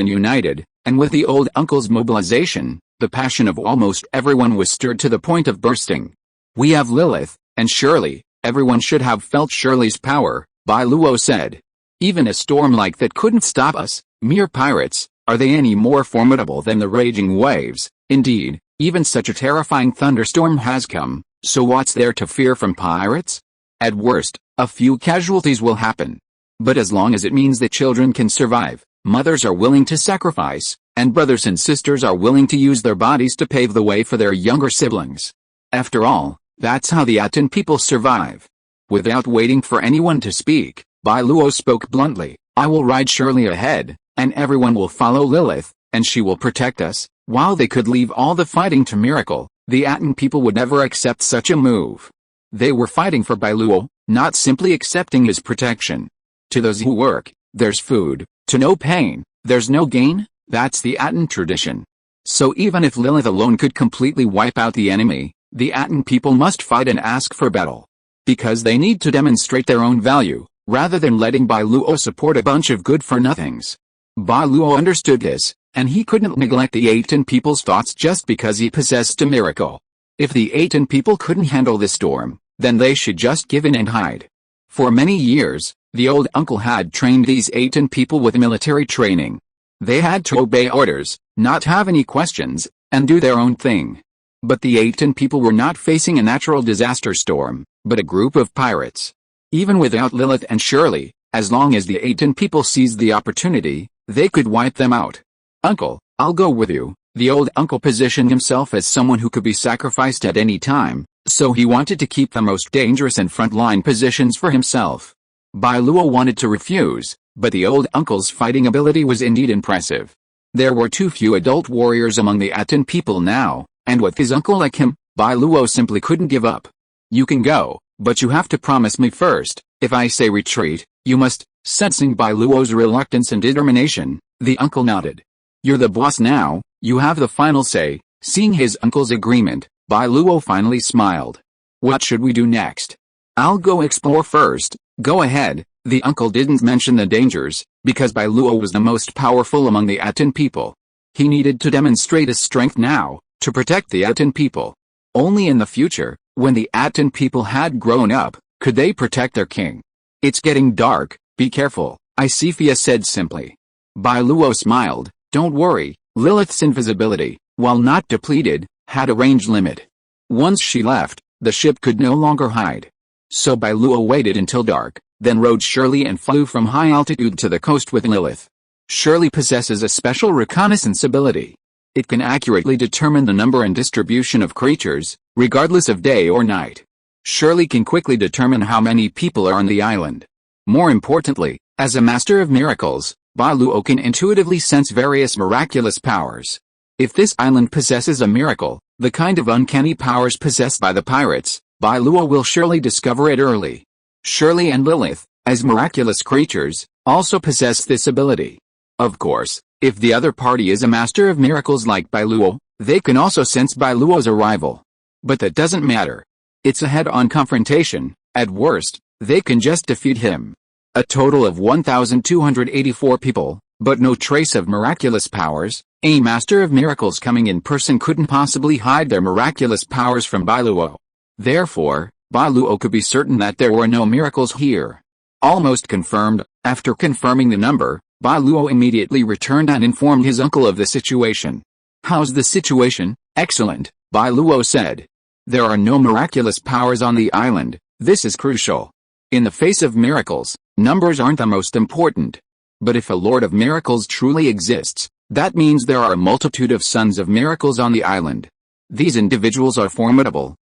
and with the old uncle's mobilization, the passion of almost everyone was stirred to the point of bursting. We have Lilith, and Shirley. Everyone should have felt Shirley's power, Bai Luo said. Even a storm like that couldn't stop us, mere pirates. Are they any more formidable than the raging waves? Indeed, even such a terrifying thunderstorm has come, so what's there to fear from pirates? At worst, a few casualties will happen. But as long as it means that children can survive, mothers are willing to sacrifice, and brothers and sisters are willing to use their bodies to pave the way for their younger siblings. After all, that's how the Atón people survive. Without waiting for anyone to speak, Bai Luo spoke bluntly, I will ride Shirley ahead, and everyone will follow Lilith, and she will protect us. While they could leave all the fighting to Miracle, the Atón people would never accept such a move. They were fighting for Bai Luo, not simply accepting his protection. To those who work, there's food. To no pain, there's no gain. That's the Atón tradition. So even if Lilith alone could completely wipe out the enemy, the Atón people must fight and ask for battle. Because they need to demonstrate their own value, rather than letting Bai Luo support a bunch of good-for-nothings. Bai Luo understood this, and he couldn't neglect the Atón people's thoughts just because he possessed a miracle. If the Atón people couldn't handle the storm, then they should just give in and hide. For many years, the old uncle had trained these Atón people with military training. They had to obey orders, not have any questions, and do their own thing. But the Atón people were not facing a natural disaster storm, but a group of pirates. Even without Lilith and Shirley, as long as the Atón people seized the opportunity, they could wipe them out. Uncle, I'll go with you. The old uncle positioned himself as someone who could be sacrificed at any time, so he wanted to keep the most dangerous and front-line positions for himself. Bai Luo wanted to refuse, but the old uncle's fighting ability was indeed impressive. There were too few adult warriors among the Atón people now, and with his uncle like him, Bai Luo simply couldn't give up. You can go, but you have to promise me first. If I say retreat, you must. Sensing Bai Luo's reluctance and determination, the uncle nodded. You're the boss now, you have the final say. Seeing his uncle's agreement, Bai Luo finally smiled. What should we do next? I'll go explore first. Go ahead. The uncle didn't mention the dangers, because Bai Luo was the most powerful among the Atón people. He needed to demonstrate his strength now, to protect the Atón people. Only in the future, when the Atón people had grown up, could they protect their king. It's getting dark, be careful, Isifia said simply. Bai Luo smiled, don't worry, Lilith's invisibility, while not depleted, had a range limit. Once she left, the ship could no longer hide. So Bai Luo waited until dark, then rode Shirley and flew from high altitude to the coast with Lilith. Shirley possesses a special reconnaissance ability. It can accurately determine the number and distribution of creatures, regardless of day or night. Shirley can quickly determine how many people are on the island. More importantly, as a master of miracles, Bai Luo can intuitively sense various miraculous powers. If this island possesses a miracle, the kind of uncanny powers possessed by the pirates, Bai Luo will surely discover it early. Shirley and Lilith, as miraculous creatures, also possess this ability. Of course, If the other party is a master of miracles like Bai Luo, they can also sense Bai Luo's arrival. But that doesn't matter. It's a head-on confrontation. At worst, they can just defeat him. A total of 1,284 people, but no trace of miraculous powers. A master of miracles coming in person couldn't possibly hide their miraculous powers from Bai Luo. Therefore, Bai Luo could be certain that there were no miracles here. Almost confirmed. After confirming the number, Bai Luo immediately returned and informed his uncle of the situation. "How's the situation?" "Excellent," Bai Luo said. "There are no miraculous powers on the island. This is crucial. In the face of miracles, numbers aren't the most important. But if a Lord of Miracles truly exists, that means there are a multitude of sons of miracles on the island. These individuals are formidable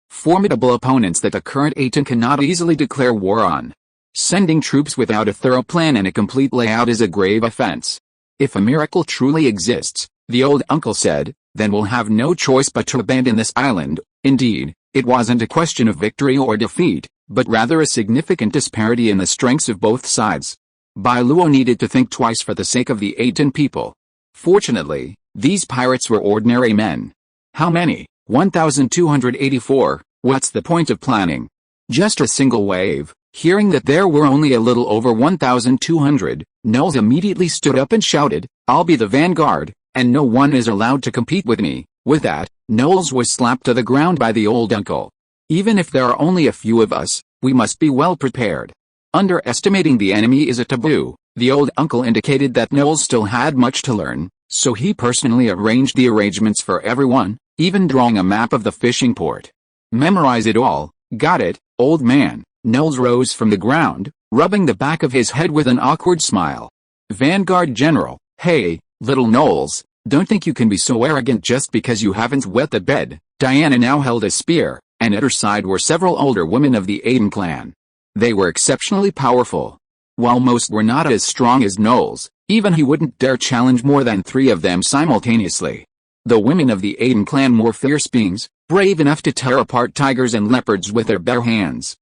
opponents that the current Atón cannot easily declare war on. Sending troops without a thorough plan and a complete layout is a grave offense. If a miracle truly exists," the old uncle said, "then we'll have no choice but to abandon this island." Indeed, it wasn't a question of victory or defeat, but rather a significant disparity in the strengths of both sides. Bai Luo needed to think twice for the sake of the Atón people. Fortunately, these pirates were ordinary men. How many? 1,284. What's the point of planning? Just a single wave. Hearing that there were only a little over 1,200, Knowles immediately stood up and shouted, "I'll be the vanguard, and no one is allowed to compete with me." With that, Knowles was slapped to the ground by the old uncle. "Even if there are only a few of us, we must be well prepared. Underestimating the enemy is a taboo." The old uncle indicated that Knowles still had much to learn, so he personally arranged the arrangements for everyone, even drawing a map of the fishing port. "Memorize it all." "Got it, old man." Knowles rose from the ground, rubbing the back of his head with an awkward smile. "Vanguard General, hey, little Knowles, don't think you can be so arrogant just because you haven't wet the bed." Diana now held a spear, and at her side were several older women of the Atón clan. They were exceptionally powerful. While most were not as strong as Knowles, even he wouldn't dare challenge more than 3 of them simultaneously. The women of the Atón clan were fierce beings, brave enough to tear apart tigers and leopards with their bare hands.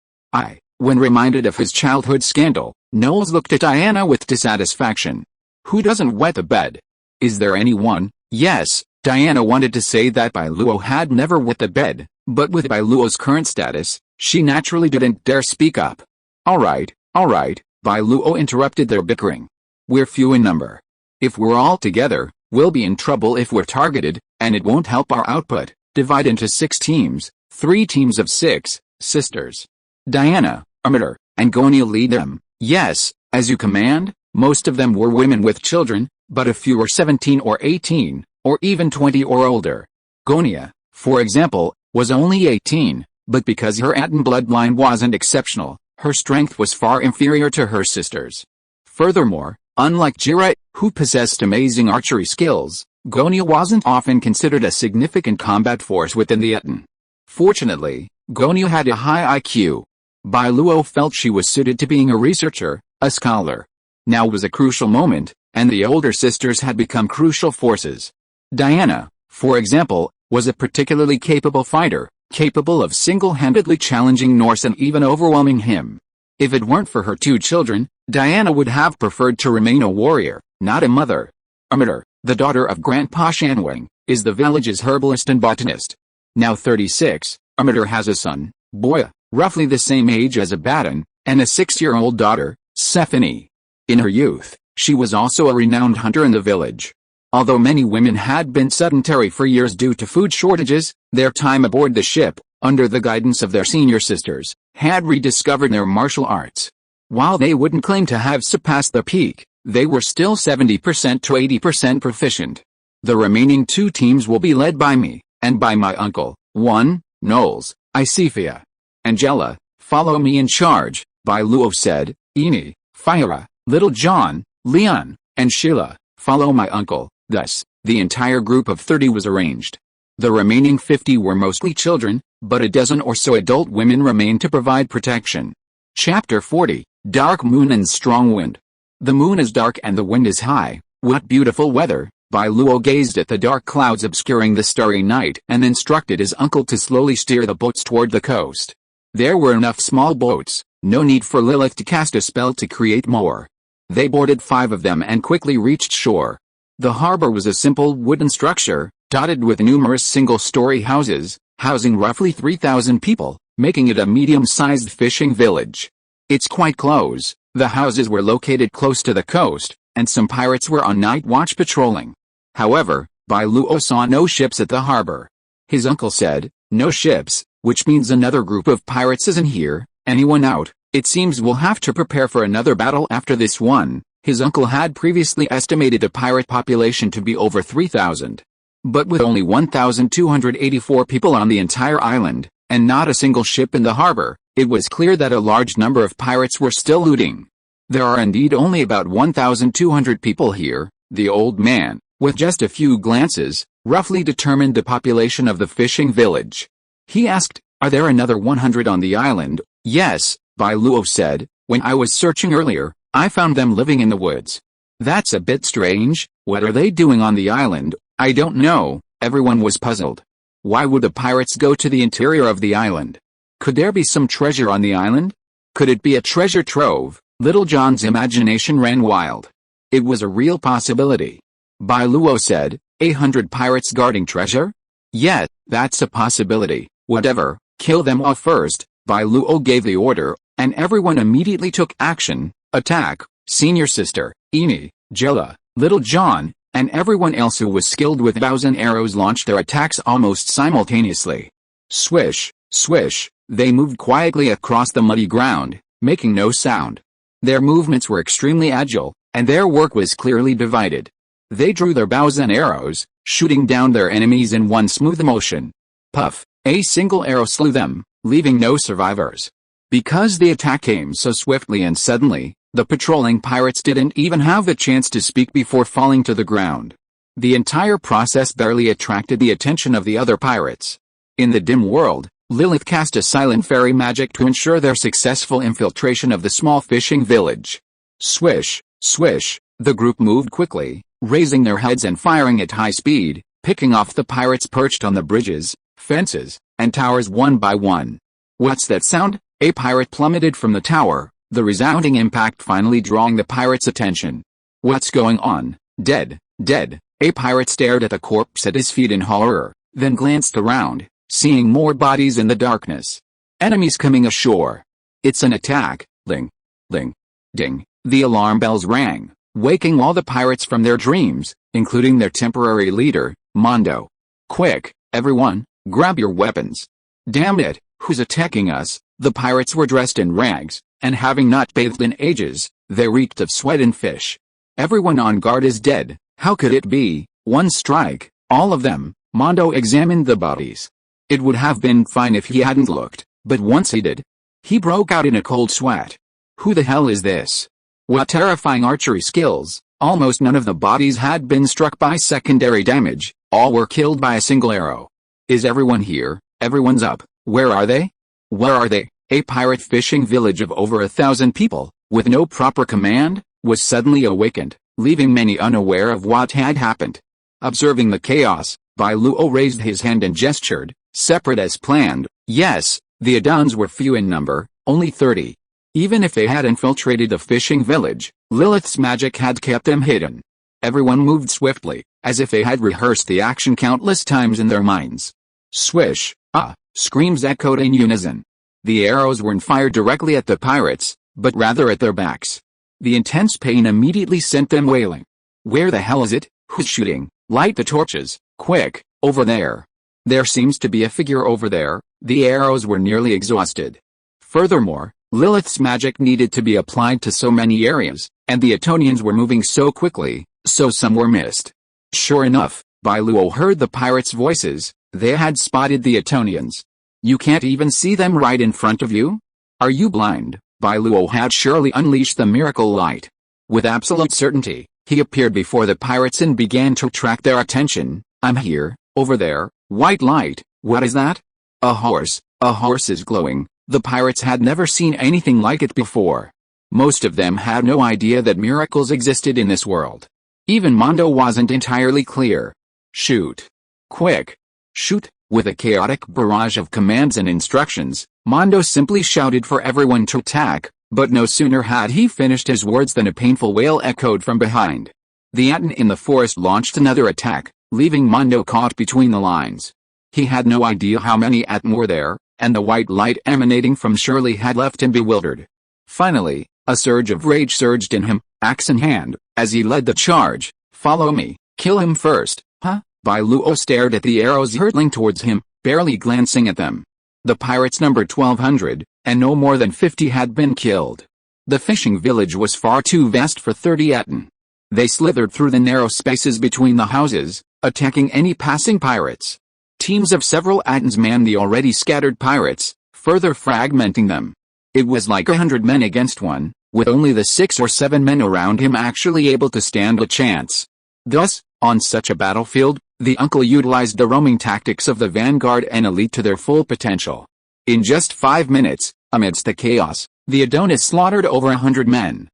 When reminded of his childhood scandal, Knowles looked at Diana with dissatisfaction. "Who doesn't wet the bed? Is there anyone?" "Yes." Diana wanted to say that Bai Luo had never wet the bed, but with Bai Luo's current status, she naturally didn't dare speak up. All right, Bai Luo interrupted their bickering. "We're few in number. If we're all together, we'll be in trouble if we're targeted, and it won't help our output. Divide into 6 teams, 3 teams of 6, sisters. Diana, Amiter, and Gonia lead them." "Yes, as you command." Most of them were women with children, but a few were 17 or 18, or even 20 or older. Gonia, for example, was only 18, but because her Atón bloodline wasn't exceptional, her strength was far inferior to her sisters. Furthermore, unlike Jira, who possessed amazing archery skills, Gonia wasn't often considered a significant combat force within the Atón. Fortunately, Gonia had a high IQ. Bai Luo felt she was suited to being a researcher, a scholar. Now was a crucial moment, and the older sisters had become crucial forces. Diana, for example, was a particularly capable fighter, capable of single-handedly challenging Norse and even overwhelming him. If it weren't for her 2 children, Diana would have preferred to remain a warrior, not a mother. Amiter, the daughter of Grandpa Shanwang, is the village's herbalist and botanist. Now 36, Amiter has a son, Boya, roughly the same age as Abaddon, and a 6-year-old daughter, Stephanie. In her youth, she was also a renowned hunter in the village. Although many women had been sedentary for years due to food shortages, their time aboard the ship, under the guidance of their senior sisters, had rediscovered their martial arts. While they wouldn't claim to have surpassed their peak, they were still 70% to 80% proficient. The remaining 2 teams will be led by me, and by my uncle. 1, Knowles, Isifia. Angela, follow me in charge, Bai Luo said. Ini, Fyra, Little John, Leon, and Sheila, follow my uncle. Thus, the entire group of 30 was arranged. The remaining 50 were mostly children, but a dozen or so adult women remained to provide protection. Chapter 40, Dark Moon and Strong Wind. The moon is dark and the wind is high. What beautiful weather! Bai Luo gazed at the dark clouds obscuring the starry night and instructed his uncle to slowly steer the boats toward the coast. There were enough small boats, no need for Lilith to cast a spell to create more. They boarded 5 of them and quickly reached shore. The harbor was a simple wooden structure, dotted with numerous single-story houses, housing roughly 3,000 people, making it a medium-sized fishing village. It's quite close. The houses were located close to the coast, and some pirates were on night watch patrolling. However, Bai Luo saw no ships at the harbor. His uncle said, "No ships, which means another group of pirates isn't here. Anyone out? It seems we'll have to prepare for another battle after this one." His uncle had previously estimated the pirate population to be over 3,000. But with only 1,284 people on the entire island, and not a single ship in the harbor, it was clear that a large number of pirates were still looting. "There are indeed only about 1,200 people here," the old man, with just a few glances, roughly determined the population of the fishing village. He asked, "Are there another 100 on the island?" "Yes," Bai Luo said, "when I was searching earlier, I found them living in the woods." "That's a bit strange. What are they doing on the island?" "I don't know." Everyone was puzzled. Why would the pirates go to the interior of the island? Could there be some treasure on the island? Could it be a treasure trove? Little John's imagination ran wild. It was a real possibility. Bai Luo said, 100 pirates guarding treasure? Yeah, that's a possibility. Whatever, kill them all first. Bai Luo gave the order, and everyone immediately took action. Attack, senior sister, Inya, Jella, Little John, and everyone else who was skilled with bows and arrows launched their attacks almost simultaneously. Swish, swish, they moved quietly across the muddy ground, making no sound. Their movements were extremely agile, and their work was clearly divided. They drew their bows and arrows, shooting down their enemies in one smooth motion. Puff, a single arrow slew them, leaving no survivors. Because the attack came so swiftly and suddenly, the patrolling pirates didn't even have the chance to speak before falling to the ground. The entire process barely attracted the attention of the other pirates. In the dim world, Lilith cast a silent fairy magic to ensure their successful infiltration of the small fishing village. Swish, swish, the group moved quickly, raising their heads and firing at high speed, picking off the pirates perched on the bridges, fences, and towers one by one. What's that sound? A pirate plummeted from the tower, the resounding impact finally drawing the pirate's attention. What's going on? Dead, dead. A pirate stared at the corpse at his feet in horror, then glanced around, seeing more bodies in the darkness. Enemies coming ashore. It's an attack. Ling, ling, ding. The alarm bells rang, waking all the pirates from their dreams, including their temporary leader, Mondo. Quick, everyone, grab your weapons. Damn it, who's attacking us? The pirates were dressed in rags, and having not bathed in ages, they reeked of sweat and fish. Everyone on guard is dead. How could it be? One strike, all of them. Mondo examined the bodies. It would have been fine if he hadn't looked, but once he did, he broke out in a cold sweat. Who the hell is this? What terrifying archery skills! Almost none of the bodies had been struck by secondary damage, all were killed by a single arrow. Is everyone here? Everyone's up. Where are they? Where are they? A pirate fishing village of over 1,000 people, with no proper command, was suddenly awakened, leaving many unaware of what had happened. Observing the chaos, Bai Luo raised his hand and gestured, separate as planned. Yes, the Atons were few in number, only 30. Even if they had infiltrated the fishing village, Lilith's magic had kept them hidden. Everyone moved swiftly, as if they had rehearsed the action countless times in their minds. Swish, ah, screams echoed in unison. The arrows weren't fired directly at the pirates, but rather at their backs. The intense pain immediately sent them wailing. Where the hell is it? Who's shooting? Light the torches, quick, over there. There seems to be a figure over there. The arrows were nearly exhausted. Furthermore, Lilith's magic needed to be applied to so many areas, and the Atonians were moving so quickly, so some were missed. Sure enough, Bai Luo heard the pirates' voices. They had spotted the Atonians. You can't even see them right in front of you? Are you blind? Bai Luo had surely unleashed the miracle light. With absolute certainty, he appeared before the pirates and began to attract their attention. I'm here, over there, white light, what is that? A horse is glowing. The pirates had never seen anything like it before. Most of them had no idea that miracles existed in this world. Even Mondo wasn't entirely clear. Shoot. Quick. Shoot. With a chaotic barrage of commands and instructions, Mondo simply shouted for everyone to attack, but no sooner had he finished his words than a painful wail echoed from behind. The Atón in the forest launched another attack, leaving Mondo caught between the lines. He had no idea how many Atón were there, and the white light emanating from Shirley had left him bewildered. Finally, a surge of rage surged in him, axe in hand, as he led the charge. "Follow me, kill him first." "Huh?" Bai Luo stared at the arrows hurtling towards him, barely glancing at them. The pirates numbered 1,200, and no more than 50 had been killed. The fishing village was far too vast for 30 Atón. They slithered through the narrow spaces between the houses, attacking any passing pirates. Teams of several Atons manned the already scattered pirates, further fragmenting them. It was like 100 men against one, with only the 6 or 7 men around him actually able to stand a chance. Thus, on such a battlefield, the uncle utilized the roaming tactics of the vanguard and elite to their full potential. In just 5 minutes, amidst the chaos, the Adonis slaughtered over 100 men.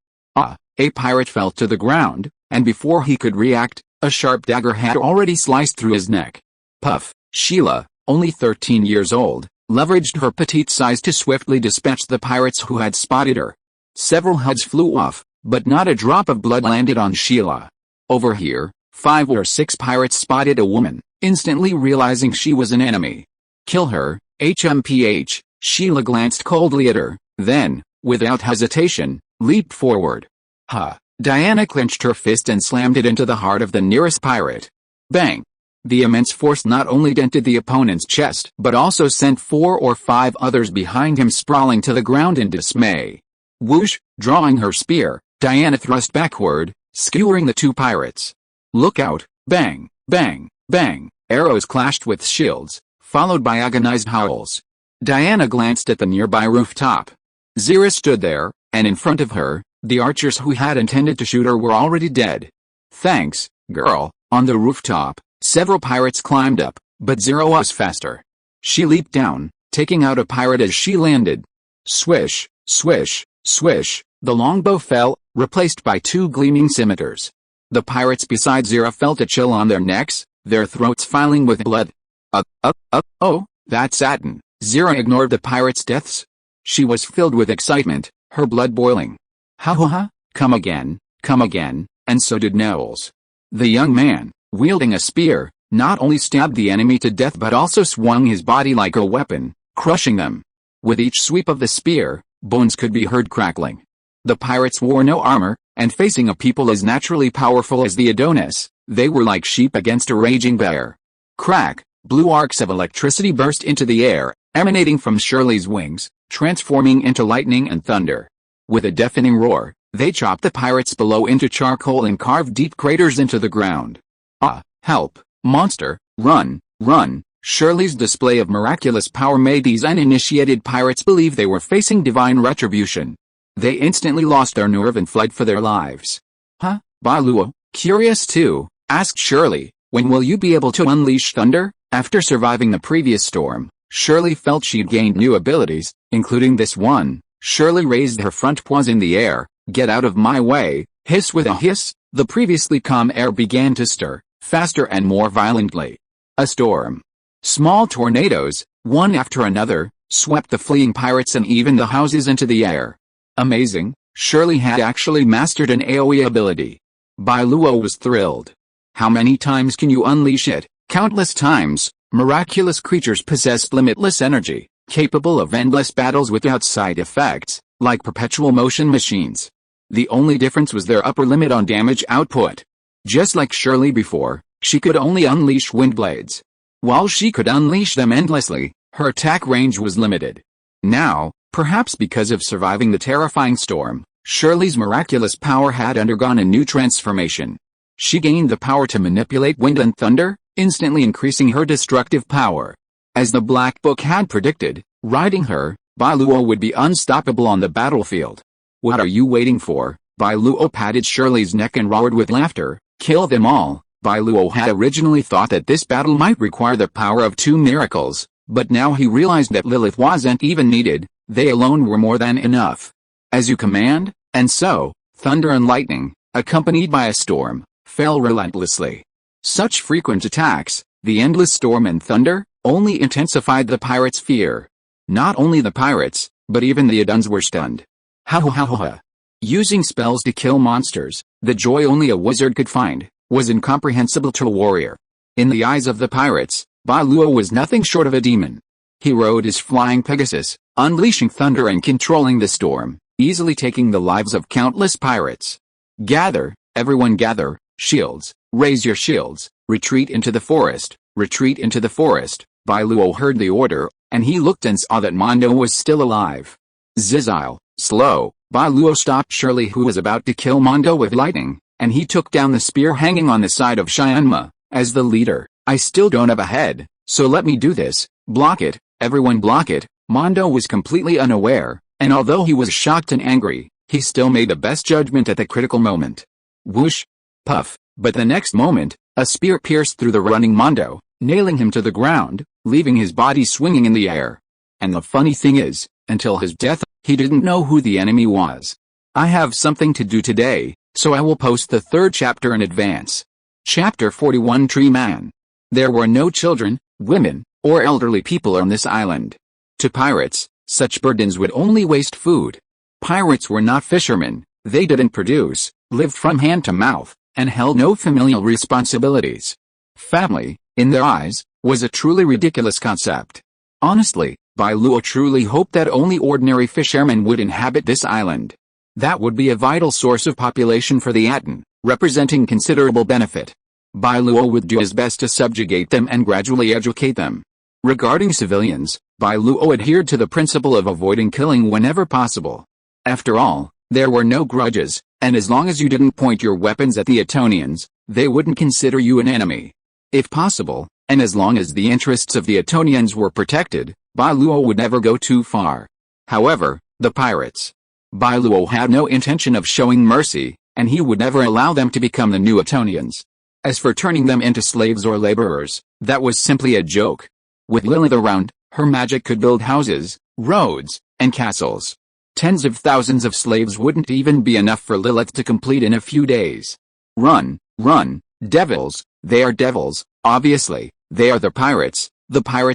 A pirate fell to the ground, and before he could react, a sharp dagger had already sliced through his neck. Puff, Sheila, only 13 years old, leveraged her petite size to swiftly dispatch the pirates who had spotted her. Several heads flew off, but not a drop of blood landed on Sheila. Over here, 5 or 6 pirates spotted a woman, instantly realizing she was an enemy. "Kill her, HMPH, Sheila glanced coldly at her, then, without hesitation, leaped forward. Diana clenched her fist and slammed it into the heart of the nearest pirate. Bang! The immense force not only dented the opponent's chest but also sent 4 or 5 others behind him sprawling to the ground in dismay. Whoosh! Drawing her spear, Diana thrust backward, skewering the 2 pirates. "Look out!" Bang! Bang! Bang! Arrows clashed with shields, followed by agonized howls. Diana glanced at the nearby rooftop. Zira stood there, and in front of her, the archers who had intended to shoot her were already dead. "Thanks, girl." On the rooftop, several pirates climbed up, but Zira was faster. She leaped down, taking out a pirate as she landed. Swish, swish, swish, the longbow fell, replaced by 2 gleaming scimitars. The pirates beside Zira felt a chill on their necks, their throats filing with blood. Oh, that's Atón." Zira ignored the pirates' deaths. She was filled with excitement, her blood boiling. Ha, come again, and so did Knowles. The young man, wielding a spear, not only stabbed the enemy to death but also swung his body like a weapon, crushing them. With each sweep of the spear, bones could be heard crackling. The pirates wore no armor, and facing a people as naturally powerful as the Adonis, they were like sheep against a raging bear. Crack! Blue arcs of electricity burst into the air, emanating from Shirley's wings, transforming into lightning and thunder. With a deafening roar, they chopped the pirates below into charcoal and carved deep craters into the ground. Help, monster, run, run! Shirley's display of miraculous power made these uninitiated pirates believe they were facing divine retribution. They instantly lost their nerve and fled for their lives. Bai Luo, curious too, asked Shirley, "When will you be able to unleash thunder?" After surviving the previous storm, Shirley felt she'd gained new abilities, including this one. Shirley raised her front paws in the air. "Get out of my way!" Hiss! With a hiss, the previously calm air began to stir, faster and more violently. A storm. Small tornadoes, one after another, swept the fleeing pirates and even the houses into the air. Amazing, Shirley had actually mastered an AoE ability. Bai Luo was thrilled. "How many times can you unleash it?" "Countless times." Miraculous creatures possessed limitless energy, capable of endless battles without side effects, like perpetual motion machines. The only difference was their upper limit on damage output. Just like Shirley before, she could only unleash wind blades. While she could unleash them endlessly, her attack range was limited. Now, perhaps because of surviving the terrifying storm, Shirley's miraculous power had undergone a new transformation. She gained the power to manipulate wind and thunder, instantly increasing her destructive power. As the Black Book had predicted, riding her, Bai Luo would be unstoppable on the battlefield. "What are you waiting for?" Bai Luo patted Shirley's neck and roared with laughter. "Kill them all!" Bai Luo had originally thought that this battle might require the power of 2 miracles, but now he realized that Lilith wasn't even needed, they alone were more than enough. "As you command," and so, thunder and lightning, accompanied by a storm, fell relentlessly. Such frequent attacks, the endless storm and thunder, only intensified the pirates' fear. Not only the pirates, but even the Adons were stunned. Ha! Using spells to kill monsters, the joy only a wizard could find, was incomprehensible to a warrior. In the eyes of the pirates, Bai Luo was nothing short of a demon. He rode his flying Pegasus, unleashing thunder and controlling the storm, easily taking the lives of countless pirates. Gather, everyone gather, shields, raise your shields, retreat into the forest, retreat into the forest. Bai Luo heard the order, and he looked and saw that Mondo was still alive. Zizile, slow. Bai Luo stopped Shirley, who was about to kill Mondo with lightning, and he took down the spear hanging on the side of Xianma. As the leader, I still don't have a head, so let me do this. Block it, everyone block it. Mondo was completely unaware, and although he was shocked and angry, he still made the best judgment at the critical moment. Whoosh! Puff! But the next moment, a spear pierced through the running Mondo, nailing him to the ground, leaving his body swinging in the air. And the funny thing is, until his death, he didn't know who the enemy was. I have something to do today, so I will post the third chapter in advance. Chapter 41 Tree Man. There were no children, women, or elderly people on this island. To pirates, such burdens would only waste food. Pirates were not fishermen, they didn't produce, lived from hand to mouth, and held no familial responsibilities. Family, in their eyes, was a truly ridiculous concept. Honestly, Bai Luo truly hoped that only ordinary fishermen would inhabit this island. That would be a vital source of population for the Atón, representing considerable benefit. Bai Luo would do his best to subjugate them and gradually educate them. Regarding civilians, Bai Luo adhered to the principle of avoiding killing whenever possible. After all, there were no grudges, and as long as you didn't point your weapons at the Atonians, they wouldn't consider you an enemy. If possible, and as long as the interests of the Atonians were protected, Bai Luo would never go too far. However, the pirates. Bai Luo had no intention of showing mercy, and he would never allow them to become the new Atonians. As for turning them into slaves or laborers, that was simply a joke. With Lilith around, her magic could build houses, roads, and castles. Tens of thousands of slaves wouldn't even be enough for Lilith to complete in a few days. Run, run, devils, they are devils, obviously, they are the pirates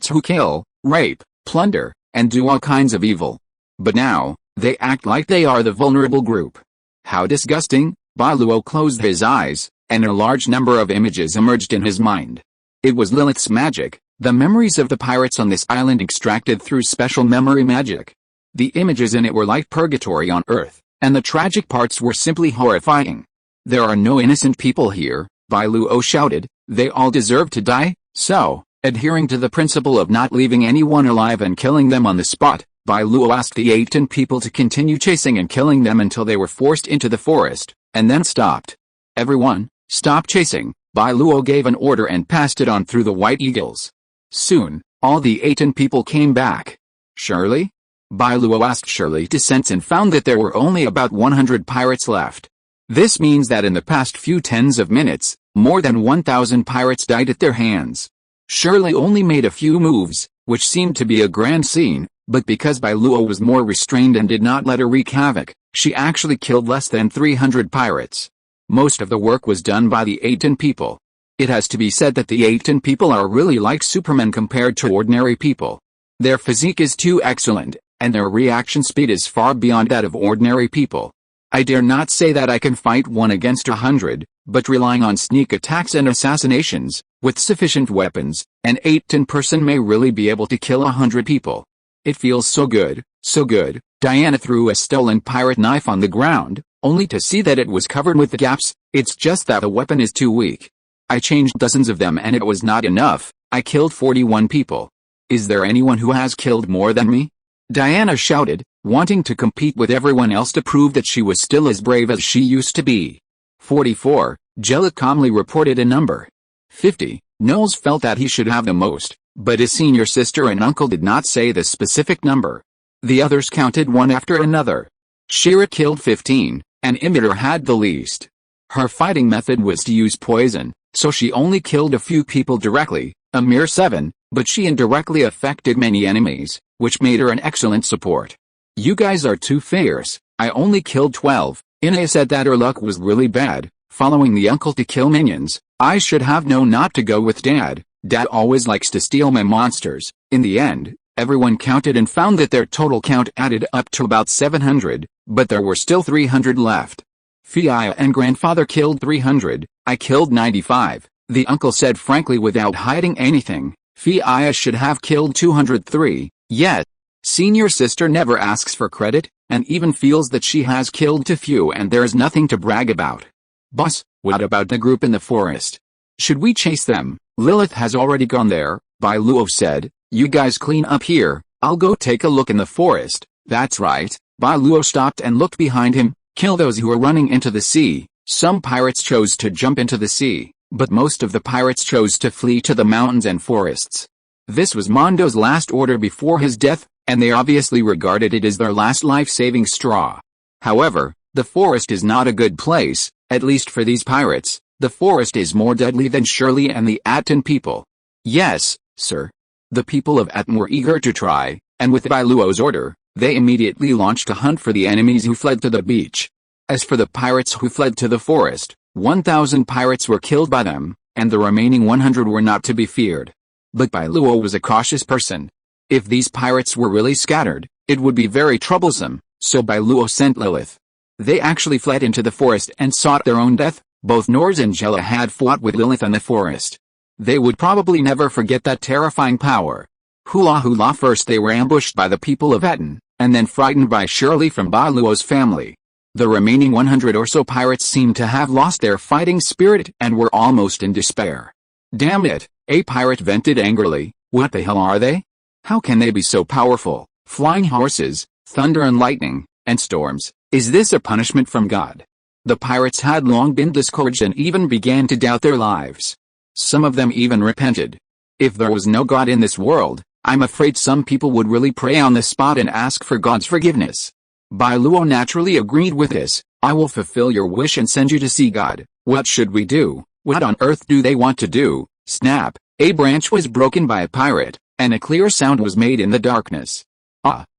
who kill, rape, plunder, and do all kinds of evil. But now, they act like they are the vulnerable group. How disgusting! Bai Luo closed his eyes, and a large number of images emerged in his mind. It was Lilith's magic, the memories of the pirates on this island extracted through special memory magic. The images in it were like purgatory on Earth, and the tragic parts were simply horrifying. There are no innocent people here, Bai Luo shouted, they all deserve to die, so, adhering to the principle of not leaving anyone alive and killing them on the spot, Bai Luo asked the Atón people to continue chasing and killing them until they were forced into the forest, and then stopped. Everyone, stop chasing, Bai Luo gave an order and passed it on through the white eagles. Soon, all the Atón people came back. Shirley? Bai Luo asked Shirley to sense and found that there were only about 100 pirates left. This means that in the past few tens of minutes, more than 1,000 pirates died at their hands. Shirley only made a few moves, which seemed to be a grand scene, but because Bai Luo was more restrained and did not let her wreak havoc, she actually killed less than 300 pirates. Most of the work was done by the Atón people. It has to be said that the Atón people are really like Supermen compared to ordinary people. Their physique is too excellent, and their reaction speed is far beyond that of ordinary people. I dare not say that I can fight 1 against 100, but relying on sneak attacks and assassinations, with sufficient weapons, an Atón person may really be able to kill 100 people. It feels so good, so good. Diana threw a stolen pirate knife on the ground, only to see that it was covered with gaps. It's just that the weapon is too weak. I changed dozens of them and it was not enough. I killed 41 people. Is there anyone who has killed more than me? Diana shouted, wanting to compete with everyone else to prove that she was still as brave as she used to be. 44, Jellic calmly reported a number. 50, Knowles felt that he should have the most, but his senior sister and uncle did not say the specific number. The others counted one after another. Shira killed 15, and Imiter had the least. Her fighting method was to use poison, so she only killed a few people directly, a mere 7, but she indirectly affected many enemies, which made her an excellent support. You guys are too fierce, I only killed 12. Inya said that her luck was really bad, following the uncle to kill minions. I should have known not to go with Dad. Dad always likes to steal my monsters. In the end, Everyone counted and found that their total count added up to about 700, but there were still 300 left. Inya and grandfather killed 300, I killed 95, the uncle said frankly without hiding anything. Inya should have killed 203, yet senior sister never asks for credit, and even feels that she has killed too few and there's nothing to brag about. Boss, what about the group in the forest? Should we chase them? Lilith has already gone there, Bai Luo said. You guys clean up here, I'll go take a look in the forest. That's right. Bai Luo stopped and looked behind him. Kill those who are running into the sea. Some pirates chose to jump into the sea, but most of the pirates chose to flee to the mountains and forests. This was Mondo's last order before his death, and they obviously regarded it as their last life-saving straw. However, the forest is not a good place, at least for these pirates. The forest is more deadly than Shirley and the Atón people. Yes, sir. The people of Atón were eager to try, and with Bai Luo's order, they immediately launched a hunt for the enemies who fled to the beach. As for the pirates who fled to the forest, 1,000 pirates were killed by them, and the remaining 100 were not to be feared. But Bai Luo was a cautious person. If these pirates were really scattered, it would be very troublesome, so Bai Luo sent Lilith. They actually fled into the forest and sought their own death. Both Nors and Jella had fought with Lilith in the forest. They would probably never forget that terrifying power. Hula hula, first they were ambushed by the people of Atón, and then frightened by Shirley from Bai Luo's family. The remaining 100 or so pirates seemed to have lost their fighting spirit and were almost in despair. Damn it, a pirate vented angrily, what the hell are they? How can they be so powerful? Flying horses, thunder and lightning, and storms, is this a punishment from God? The pirates had long been discouraged and even began to doubt their lives. Some of them even repented. If there was no God in this world, I'm afraid some people would really pray on the spot and ask for God's forgiveness. Bai Luo naturally agreed with this. I will fulfill your wish and send you to see God. What should we do? What on earth do they want to do? Snap! A branch was broken by a pirate, and a clear sound was made in the darkness.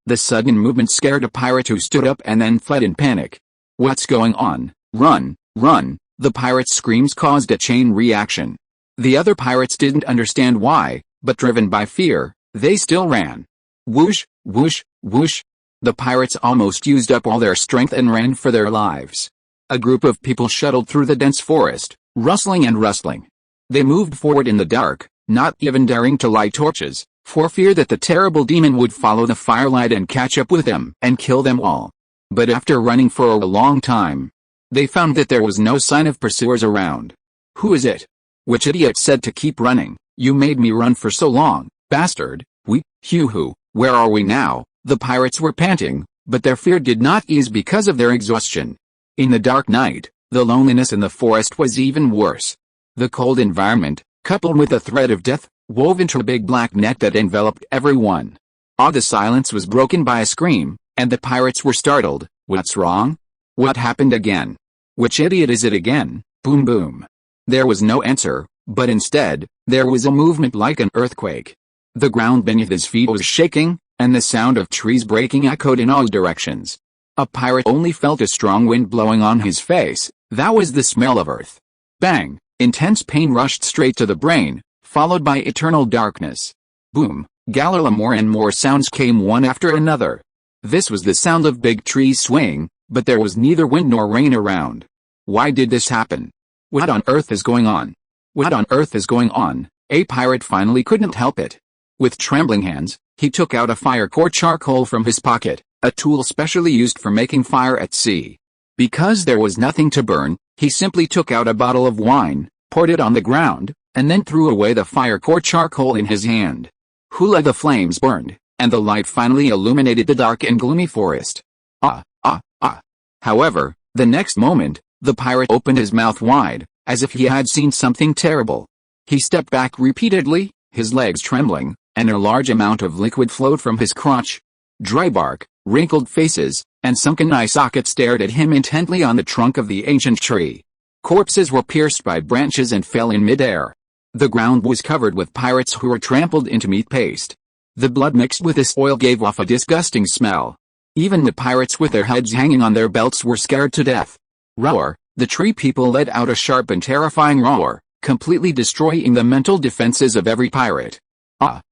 The sudden movement scared a pirate who stood up and then fled in panic. What's going on? Run, run! The pirate's screams caused a chain reaction. The other pirates didn't understand why, but driven by fear, they still ran. Whoosh, whoosh, whoosh. The pirates almost used up all their strength and ran for their lives. A group of people shuttled through the dense forest, rustling and rustling. They moved forward in the dark, not even daring to light torches, for fear that the terrible demon would follow the firelight and catch up with them and kill them all. But after running for a long time, they found that there was no sign of pursuers around. Who is it? Which idiot said to keep running? You made me run for so long, bastard. Hoo-hoo, where are we now? The pirates were panting, but their fear did not ease because of their exhaustion. In the dark night, the loneliness in the forest was even worse. The cold environment, coupled with the threat of death, wove into a big black net that enveloped everyone. The silence was broken by a scream, and the pirates were startled. What's wrong? What happened again? Which idiot is it again? Boom boom. There was no answer, but instead, there was a movement like an earthquake. The ground beneath his feet was shaking, and the sound of trees breaking echoed in all directions. A pirate only felt a strong wind blowing on his face. That was the smell of earth. Bang! Intense pain rushed straight to the brain, followed by eternal darkness. Boom! Galala, more and more sounds came one after another. This was the sound of big trees swaying, but there was neither wind nor rain around. Why did this happen? What on earth is going on? What on earth is going on? A pirate finally couldn't help it. With trembling hands, he took out a fire-core charcoal from his pocket, a tool specially used for making fire at sea. Because there was nothing to burn, he simply took out a bottle of wine, poured it on the ground, and then threw away the fire-core charcoal in his hand. Hula, the flames burned, and the light finally illuminated the dark and gloomy forest. However, the next moment, the pirate opened his mouth wide, as if he had seen something terrible. He stepped back repeatedly, his legs trembling, and a large amount of liquid flowed from his crotch. Dry bark, wrinkled faces, and sunken eye sockets stared at him intently on the trunk of the ancient tree. Corpses were pierced by branches and fell in midair. The ground was covered with pirates who were trampled into meat paste. The blood mixed with this oil gave off a disgusting smell. Even the pirates with their heads hanging on their belts were scared to death. Roar! The tree people let out a sharp and terrifying roar, completely destroying the mental defenses of every pirate.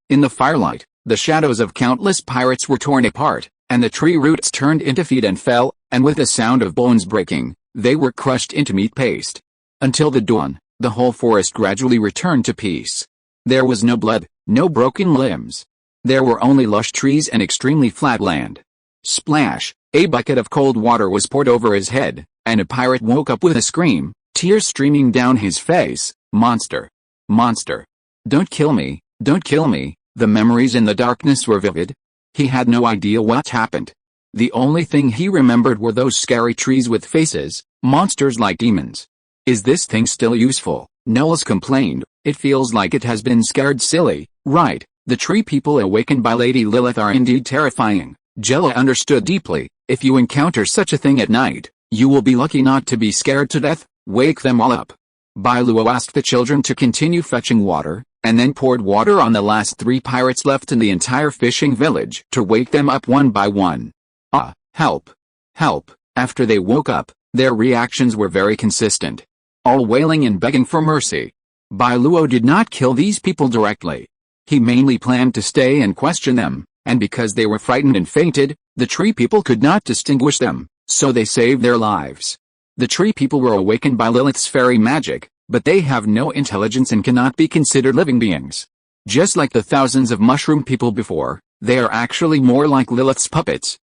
In the firelight, The shadows of countless pirates were torn apart, and the tree roots turned into feet and fell, and with the sound of bones breaking, they were crushed into meat paste. Until the dawn, the whole forest gradually returned to peace. There was no blood, no broken limbs. There were only lush trees and extremely flat land. Splash! A bucket of cold water was poured over his head, and a pirate woke up with a scream, tears streaming down his face. Monster! Monster! Don't kill me, don't kill me. The memories in the darkness were vivid. He had no idea what happened. The only thing he remembered were those scary trees with faces, monsters like demons. Is this thing still useful? Nels complained. It feels like it has been scared silly. Right, the tree people awakened by Lady Lilith are indeed terrifying. Jella understood deeply. If you encounter such a thing at night, you will be lucky not to be scared to death. Wake them all up. Bai Luo asked the children to continue fetching water, and then poured water on the last 3 pirates left in the entire fishing village to wake them up one by one. Ah, help! Help! After they woke up, their reactions were very consistent. All wailing and begging for mercy. Bai Luo did not kill these people directly. He mainly planned to stay and question them, and because they were frightened and fainted, the tree people could not distinguish them, so they saved their lives. The tree people were awakened by Lilith's fairy magic, but they have no intelligence and cannot be considered living beings. Just like the thousands of mushroom people before, they are actually more like Lilith's puppets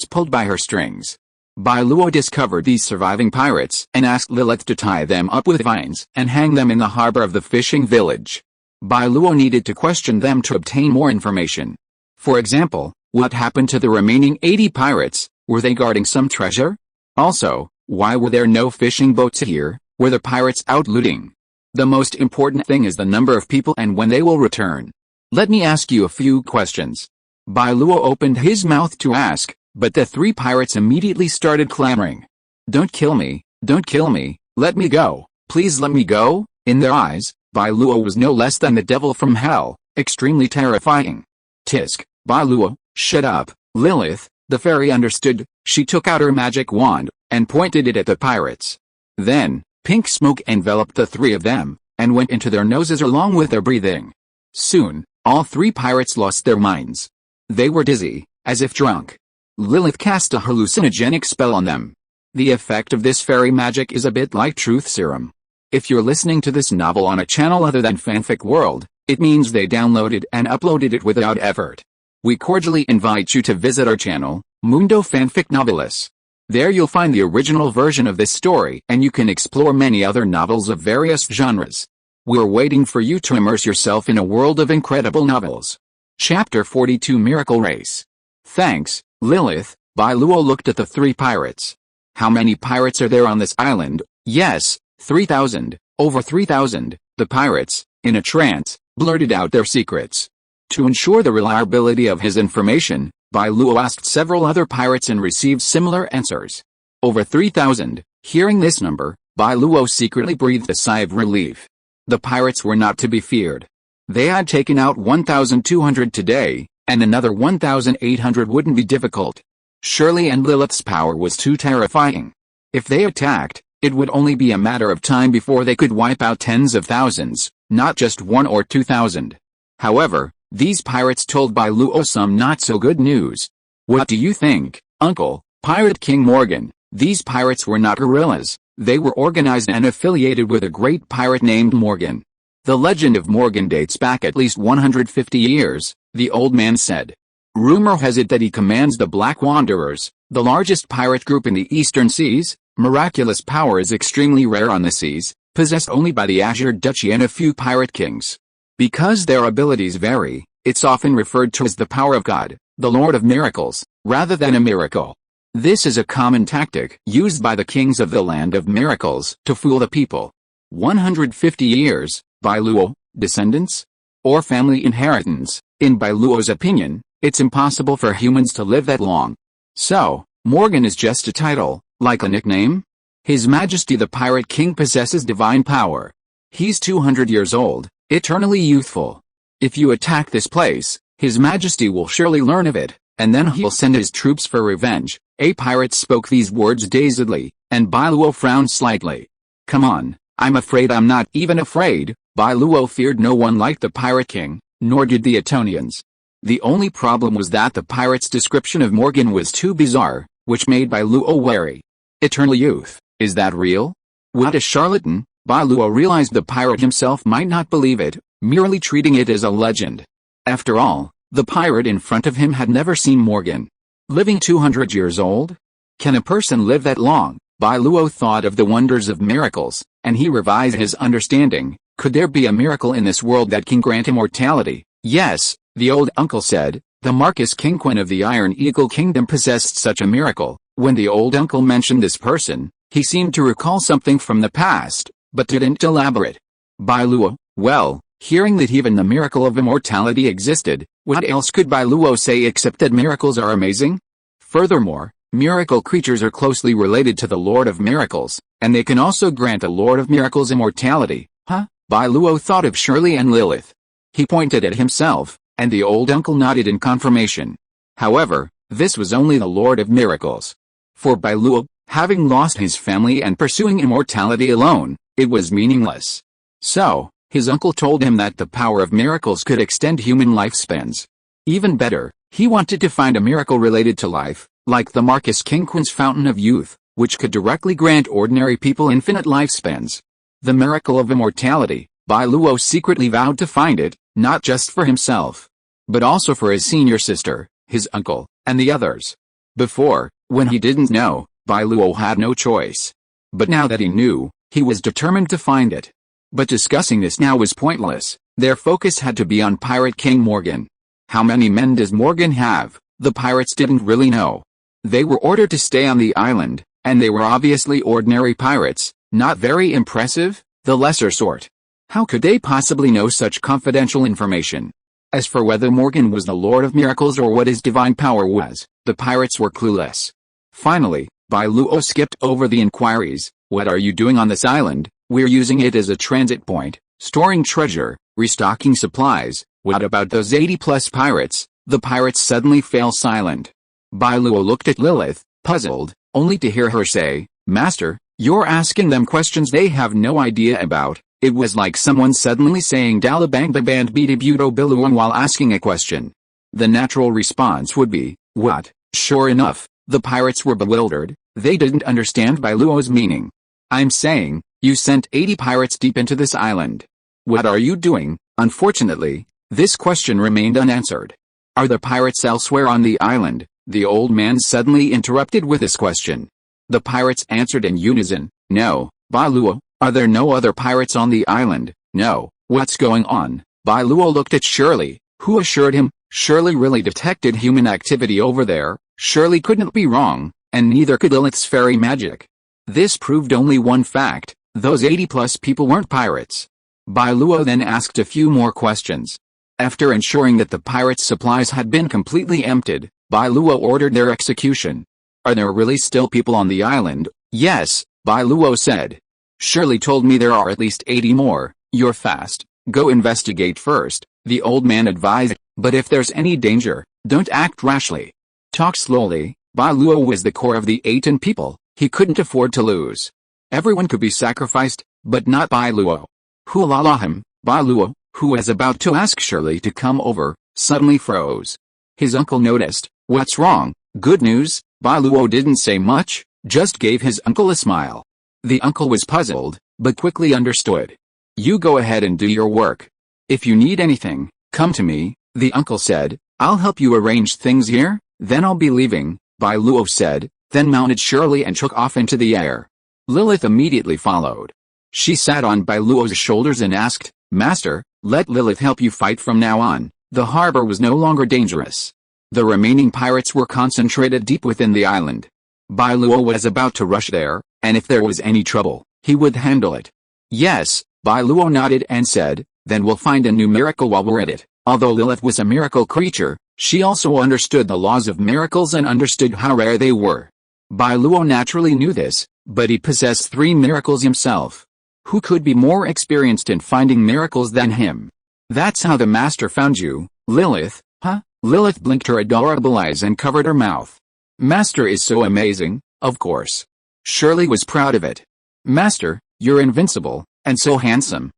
pulled by her strings. Bai Luo discovered these surviving pirates and asked Lilith to tie them up with vines and hang them in the harbor of the fishing village. Bai Luo needed to question them to obtain more information. For example, what happened to the remaining 80 pirates? Were they guarding some treasure? Also, why were there no fishing boats here? Were the pirates out looting? The most important thing is the number of people and when they will return. Let me ask you a few questions. Bai Luo opened his mouth to ask, but the 3 pirates immediately started clamoring. Don't kill me, don't kill me, let me go, please let me go. In their eyes, Bai Luo was no less than the devil from hell, extremely terrifying. Tisk, Bai Luo, shut up. Lilith, the fairy understood. She took out her magic wand, and pointed it at the pirates. Then, pink smoke enveloped the 3 of them, and went into their noses along with their breathing. Soon, all 3 pirates lost their minds. They were dizzy, as if drunk. Lilith cast a hallucinogenic spell on them. The effect of this fairy magic is a bit like truth serum. If you're listening to this novel on a channel other than Fanfic World, it means they downloaded and uploaded it without effort. We cordially invite you to visit our channel, Mundo Fanfic Novelis. There you'll find the original version of this story and you can explore many other novels of various genres. We're waiting for you to immerse yourself in a world of incredible novels. Chapter 42 Miracle Race. Thanks, Lilith. Bai Luo looked at the 3 pirates. How many pirates are there on this island? Yes, 3,000, over 3,000. The pirates, in a trance, blurted out their secrets. To ensure the reliability of his information, Bai Luo asked several other pirates and received similar answers. Over 3,000. Hearing this number, Bai Luo secretly breathed a sigh of relief. The pirates were not to be feared. They had taken out 1,200 today, and another 1,800 wouldn't be difficult. Shirley and Lilith's power was too terrifying. If they attacked, it would only be a matter of time before they could wipe out tens of thousands, not just 1 or 2,000. However, these pirates told Bai Luo some not-so-good news. What do you think, Uncle, Pirate King Morgan? These pirates were not guerrillas. They were organized and affiliated with a great pirate named Morgan. The legend of Morgan dates back at least 150 years, the old man said. Rumor has it that he commands the Black Wanderers, the largest pirate group in the eastern seas. Miraculous power is extremely rare on the seas, possessed only by the Azure Duchy and a few pirate kings. Because their abilities vary, it's often referred to as the power of God, the Lord of Miracles, rather than a miracle. This is a common tactic used by the kings of the Land of Miracles to fool the people. 150 years, Bai Luo, descendants? Or family inheritance? In Bai Luo's opinion, it's impossible for humans to live that long. So, Morgan is just a title, like a nickname? His Majesty the Pirate King possesses divine power. He's 200 years old, eternally youthful. If you attack this place, His Majesty will surely learn of it, and then he'll send his troops for revenge. A pirate spoke these words dazedly, and Bai Luo frowned slightly. Come on, I'm afraid I'm not even afraid. Bai Luo feared no one like the Pirate King, nor did the Atonians. The only problem was that the pirate's description of Morgan was too bizarre, which made Bai Luo wary. Eternal youth, is that real? What a charlatan! Bai Luo realized the pirate himself might not believe it, merely treating it as a legend. After all, the pirate in front of him had never seen Morgan. Living 200 years old? Can a person live that long? Bai Luo thought of the wonders of miracles, and he revised his understanding. Could there be a miracle in this world that can grant immortality? Yes, the old uncle said. The Marcus Kingquin of the Iron Eagle Kingdom possessed such a miracle. When the old uncle mentioned this person, he seemed to recall something from the past, but didn't elaborate. Bai Luo, well, hearing that even the miracle of immortality existed, what else could Bai Luo say except that miracles are amazing? Furthermore, miracle creatures are closely related to the Lord of Miracles, and they can also grant a Lord of Miracles immortality. Huh? Bai Luo thought of Shirley and Lilith. He pointed at himself, and the old uncle nodded in confirmation. However, this was only the Lord of Miracles. For Bai Luo, having lost his family and pursuing immortality alone, it was meaningless. So, his uncle told him that the power of miracles could extend human lifespans. Even better, he wanted to find a miracle related to life, like the Marcus Kingquin's Fountain of Youth, which could directly grant ordinary people infinite lifespans. The miracle of immortality, Bai Luo secretly vowed to find it, not just for himself, but also for his senior sister, his uncle, and the others. Before, when he didn't know, Bai Luo had no choice. But now that he knew, he was determined to find it. But discussing this now was pointless. Their focus had to be on Pirate King Morgan. How many men does Morgan have? The pirates didn't really know. They were ordered to stay on the island, and they were obviously ordinary pirates, not very impressive, the lesser sort. How could they possibly know such confidential information? As for whether Morgan was the Lord of Miracles or what his divine power was, the pirates were clueless. Finally, Bai Luo skipped over the inquiries. What are you doing on this island? We're using it as a transit point, storing treasure, restocking supplies. What about those 80+ pirates? The pirates suddenly fell silent. Bai Luo looked at Lilith, puzzled, only to hear her say, Master, you're asking them questions they have no idea about. It was like someone suddenly saying Dalabang Band Bidi Budo Biluan while asking a question. The natural response would be, what? Sure enough, the pirates were bewildered. They didn't understand Bai Luo's meaning. I'm saying, you sent 80 pirates deep into this island. What are you doing? Unfortunately, this question remained unanswered. Are the pirates elsewhere on the island? The old man suddenly interrupted with this question. The pirates answered in unison, no. Bai Luo, are there no other pirates on the island? No. What's going on? Bai Luo looked at Shirley, who assured him, Shirley really detected human activity over there. Shirley couldn't be wrong, and neither could Lilith's fairy magic. This proved only one fact, those 80+ people weren't pirates. Bai Luo then asked a few more questions. After ensuring that the pirates' supplies had been completely emptied, Bai Luo ordered their execution. Are there really still people on the island? Yes, Bai Luo said. Shirley told me there are at least 80 more. You're fast. Go investigate first, the old man advised, but if there's any danger, don't act rashly. Talk slowly. Bai Luo was the core of the Atón people. He couldn't afford to lose. Everyone could be sacrificed, but not Bai Luo. Hulalahim, Bai Luo, who was about to ask Shirley to come over, suddenly froze. His uncle noticed. What's wrong? Good news? Bai Luo didn't say much, just gave his uncle a smile. The uncle was puzzled, but quickly understood. You go ahead and do your work. If you need anything, come to me, the uncle said. I'll help you arrange things here, then I'll be leaving, Bai Luo said, then mounted Shirley and took off into the air. Lilith immediately followed. She sat on Bai Luo's shoulders and asked, Master, let Lilith help you fight from now on. The harbor was no longer dangerous. The remaining pirates were concentrated deep within the island. Bai Luo was about to rush there, and if there was any trouble, he would handle it. Yes, Bai Luo nodded and said, then we'll find a new miracle while we're at it. Although Lilith was a miracle creature, she also understood the laws of miracles and understood how rare they were. Bai Luo naturally knew this, but he possessed 3 miracles himself. Who could be more experienced in finding miracles than him? That's how the master found you, Lilith, huh? Lilith blinked her adorable eyes and covered her mouth. Master is so amazing, of course. Shirley was proud of it. Master, you're invincible, and so handsome,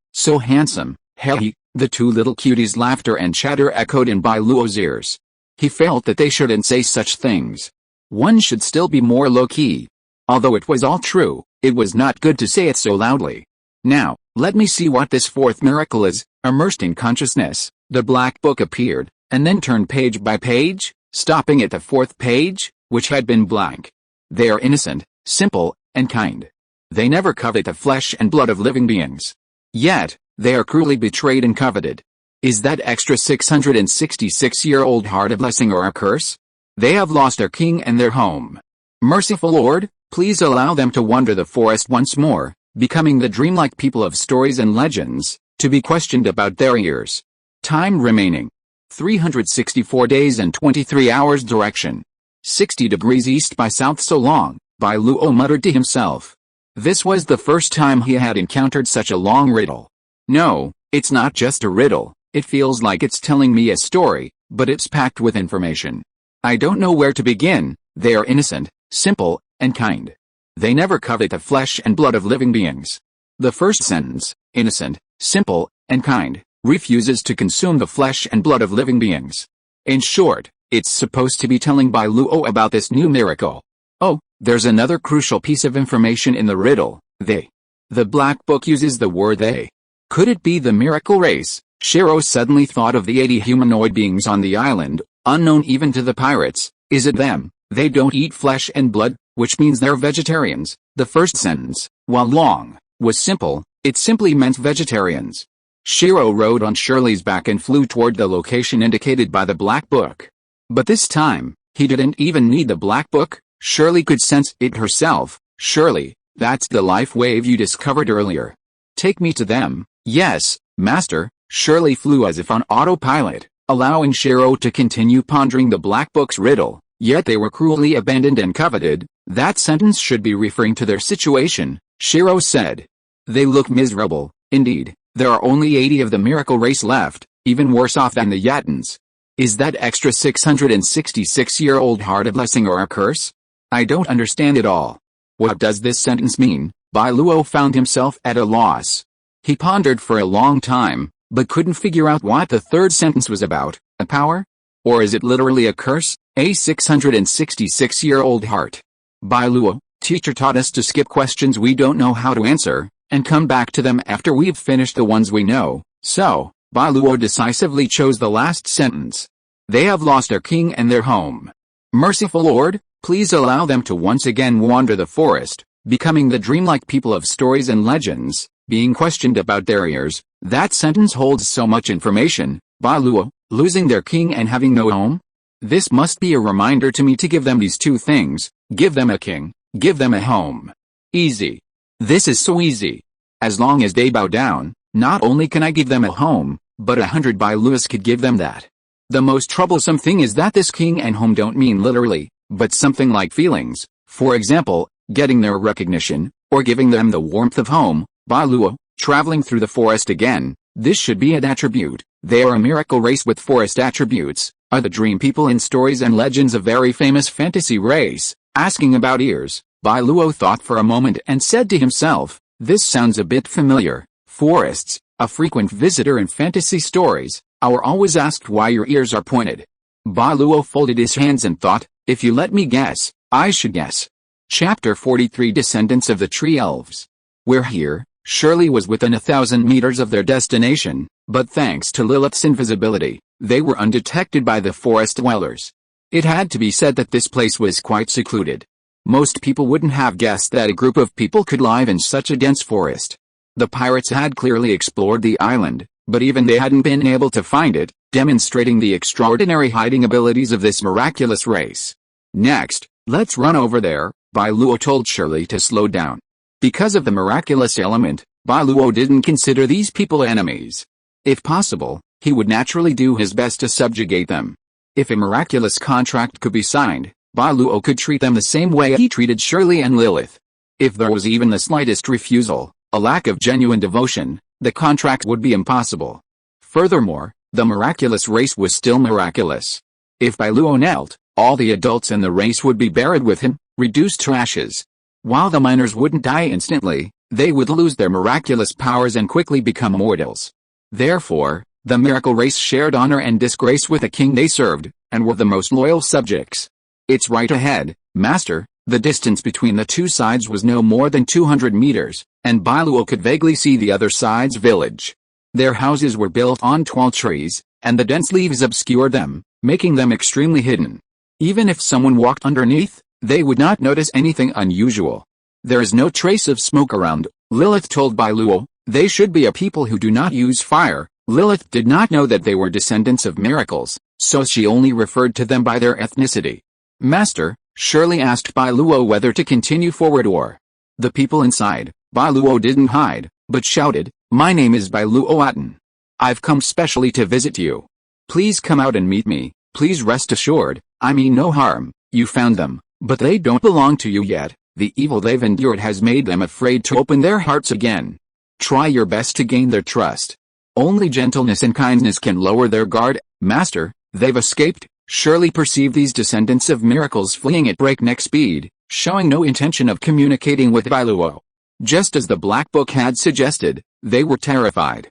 hey, The two little cuties' laughter and chatter echoed in Bai Luo's ears. He felt that they shouldn't say such things. One should still be more low-key. Although it was all true, it was not good to say it so loudly. Now, let me see what this fourth miracle is. Immersed in consciousness, the black book appeared, and then turned page by page, stopping at the fourth page, which had been blank. They are innocent, simple, and kind. They never covet the flesh and blood of living beings. Yet, they are cruelly betrayed and coveted. Is that extra 666-year-old heart a blessing or a curse? They have lost their king and their home. Merciful Lord, please allow them to wander the forest once more, becoming the dreamlike people of stories and legends, to be questioned about their years. Time remaining. 364 days and 23 hours. Direction. 60 degrees east by south. So long, Bai Luo muttered to himself. This was the first time he had encountered such a long riddle. No, it's not just a riddle, it feels like it's telling me a story, but it's packed with information. I don't know where to begin. They are innocent, simple, and kind. They never covet the flesh and blood of living beings. The first sentence, innocent, simple, and kind, refuses to consume the flesh and blood of living beings. In short, it's supposed to be telling Bai Luo about this new miracle. Oh, there's another crucial piece of information in the riddle, they. The black book uses the word they. Could it be the miracle race? Saros suddenly thought of the 80 humanoid beings on the island, unknown even to the pirates. Is it them? They don't eat flesh and blood, which means they're vegetarians. The first sentence, while long, was simple. It simply meant vegetarians. Shiro rode on Shirley's back and flew toward the location indicated by the black book. But this time, he didn't even need the black book. Shirley could sense it herself. Shirley, that's the life wave you discovered earlier. Take me to them. Yes, master. Shirley flew as if on autopilot, allowing Shiro to continue pondering the black book's riddle. Yet they were cruelly abandoned and coveted. That sentence should be referring to their situation, Shiro said. They look miserable. Indeed, there are only 80 of the miracle race left, even worse off than the Yatans. Is that extra 666-year-old heart a blessing or a curse? I don't understand it all. What does this sentence mean? Bai Luo found himself at a loss. He pondered for a long time, but couldn't figure out what the third sentence was about. A power? Or is it literally a curse? A 666-year-old heart. Bai Luo, teacher taught us to skip questions we don't know how to answer, and come back to them after we've finished the ones we know. So, Bai Luo decisively chose the last sentence. They have lost their king and their home. Merciful Lord, please allow them to once again wander the forest, becoming the dreamlike people of stories and legends, being questioned about their years. That sentence holds so much information. Bai Luo, losing their king and having no home? This must be a reminder to me to give them these two things, give them a king, give them a home. Easy. This is so easy. As long as they bow down, not only can I give them a home, but 100 Bai Luos could give them that. The most troublesome thing is that this king and home don't mean literally, but something like feelings, for example, getting their recognition, or giving them the warmth of home. Bai Luo, traveling through the forest again, this should be an attribute. They are a miracle race with forest attributes, are the dream people in stories and legends a very famous fantasy race. Asking about ears, Bai Luo thought for a moment and said to himself, this sounds a bit familiar. Forests, a frequent visitor in fantasy stories, are always asked why your ears are pointed. Bai Luo folded his hands and thought, if you let me guess, I should guess. Chapter 43 Descendants of the Tree Elves. We're here. Shirley was within 1,000 meters of their destination, but thanks to Lilith's invisibility, they were undetected by the forest dwellers. It had to be said that this place was quite secluded. Most people wouldn't have guessed that a group of people could live in such a dense forest. The pirates had clearly explored the island, but even they hadn't been able to find it, demonstrating the extraordinary hiding abilities of this miraculous race. Next, let's run over there, Bai Luo told Shirley to slow down. Because of the miraculous element, Bai Luo didn't consider these people enemies. If possible, he would naturally do his best to subjugate them. If a miraculous contract could be signed, Bai Luo could treat them the same way he treated Shirley and Lilith. If there was even the slightest refusal, a lack of genuine devotion, the contract would be impossible. Furthermore, the miraculous race was still miraculous. If Bai Luo knelt, all the adults in the race would be buried with him, reduced to ashes. While the minors wouldn't die instantly, they would lose their miraculous powers and quickly become mortals. Therefore, the miracle race shared honor and disgrace with the king they served, and were the most loyal subjects. It's right ahead, master. The distance between the two sides was no more than 200 meters, and Bai Luo could vaguely see the other side's village. Their houses were built on tall trees, and the dense leaves obscured them, making them extremely hidden. Even if someone walked underneath, they would not notice anything unusual. There is no trace of smoke around, Lilith told Bai Luo. They should be a people who do not use fire. Lilith did not know that they were descendants of miracles, so she only referred to them by their ethnicity. Master, Shirley asked Bai Luo whether to continue forward or. The people inside, Bai Luo didn't hide, but shouted, "My name is Bai Luo Atón. I've come specially to visit you. Please come out and meet me. Please rest assured, I mean no harm. You found them, but they don't belong to you yet. The evil they've endured has made them afraid to open their hearts again. Try your best to gain their trust. Only gentleness and kindness can lower their guard. Master, they've escaped." Shirley perceived these descendants of miracles fleeing at breakneck speed, showing no intention of communicating with Bai Luo. Just as the Black Book had suggested, they were terrified.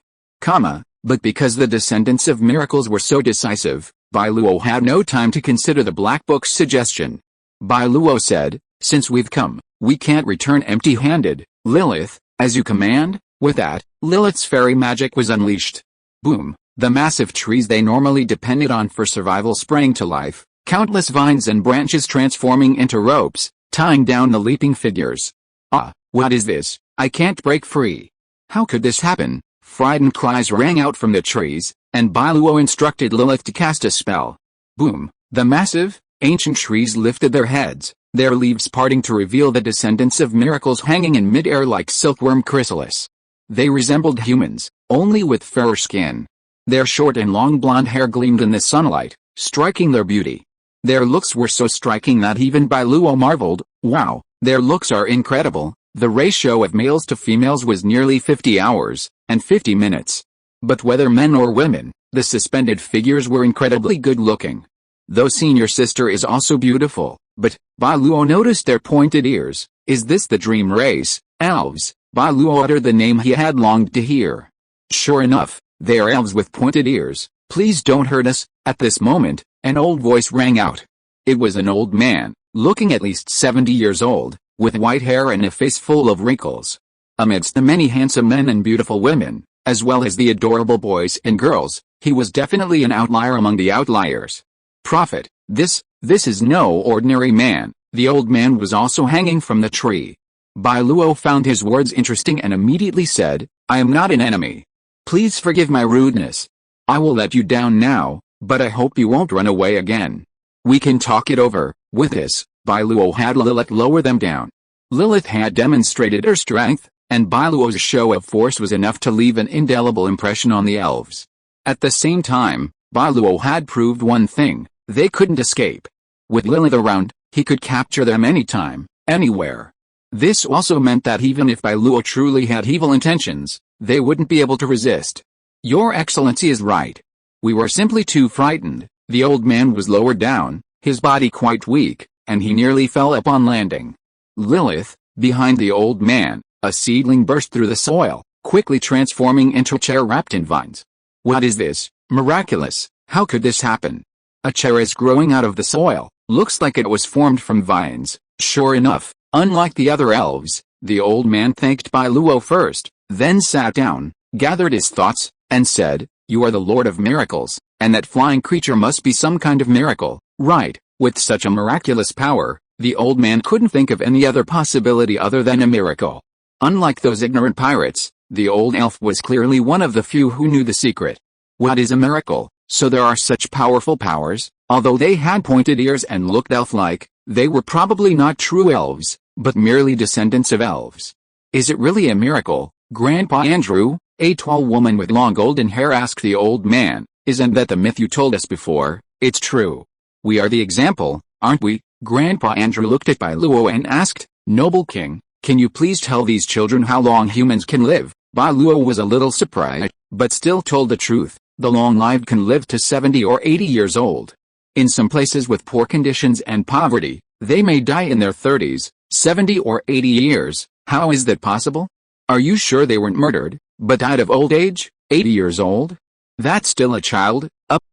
But because the descendants of miracles were so decisive, Bai Luo had no time to consider the Black Book's suggestion. Bai Luo said, "Since we've come, we can't return empty-handed. Lilith, as you command." With that, Lilith's fairy magic was unleashed. Boom! The massive trees they normally depended on for survival sprang to life, countless vines and branches transforming into ropes, tying down the leaping figures. "Ah, what is this? I can't break free. How could this happen?" Frightened cries rang out from the trees, and Bai Luo instructed Lilith to cast a spell. Boom! The massive, ancient trees lifted their heads, their leaves parting to reveal the descendants of miracles hanging in mid-air like silkworm chrysalis. They resembled humans, only with fairer skin. Their short and long blonde hair gleamed in the sunlight, striking their beauty. Their looks were so striking that even Bai Luo marveled, "Wow, their looks are incredible." The ratio of males to females was nearly 50 hours, and 50 minutes. But whether men or women, the suspended figures were incredibly good-looking. Though senior sister is also beautiful, but, Bai Luo noticed their pointed ears. Is this the dream race, elves? Bai Luo uttered the name he had longed to hear. Sure enough, they are elves with pointed ears. "Please don't hurt us." At this moment, an old voice rang out. It was an old man, looking at least 70 years old, with white hair and a face full of wrinkles. Amidst the many handsome men and beautiful women, as well as the adorable boys and girls, he was definitely an outlier among the outliers. "Prophet, this is no ordinary man." The old man was also hanging from the tree. Bai Luo found his words interesting and immediately said, "I am not an enemy. Please forgive my rudeness. I will let you down now, but I hope you won't run away again. We can talk it over." With this, Bai Luo had Lilith lower them down. Lilith had demonstrated her strength, and Bai Luo's show of force was enough to leave an indelible impression on the elves. At the same time, Bai Luo had proved one thing: they couldn't escape. With Lilith around, he could capture them anytime, anywhere. This also meant that even if Bai Luo truly had evil intentions, they wouldn't be able to resist. "Your Excellency is right. We were simply too frightened." The old man was lowered down, his body quite weak, and he nearly fell upon landing. Lilith, behind the old man, a seedling burst through the soil, quickly transforming into a chair wrapped in vines. "What is this? Miraculous! How could this happen? A chair is growing out of the soil. Looks like it was formed from vines." Sure enough, unlike the other elves, the old man thanked Bai Luo first, then sat down, gathered his thoughts, and said, "You are the Lord of Miracles, and that flying creature must be some kind of miracle, right?" With such a miraculous power, the old man couldn't think of any other possibility other than a miracle. Unlike those ignorant pirates, the old elf was clearly one of the few who knew the secret. What is a miracle? So there are such powerful powers. Although they had pointed ears and looked elf-like, they were probably not true elves, but merely descendants of elves. "Is it really a miracle, Grandpa Andrew?" a tall woman with long golden hair asked the old man. "Isn't that the myth you told us before?" "It's true. We are the example, aren't we?" Grandpa Andrew looked at Bai Luo and asked, "Noble king, can you please tell these children how long humans can live?" Bai Luo was a little surprised, but still told the truth. The long-lived can live to 70 or 80 years old. In some places with poor conditions and poverty, they may die in their 30s, 70 or 80 years. How is that possible? Are you sure they weren't murdered, but died of old age? 80 years old? That's still a child?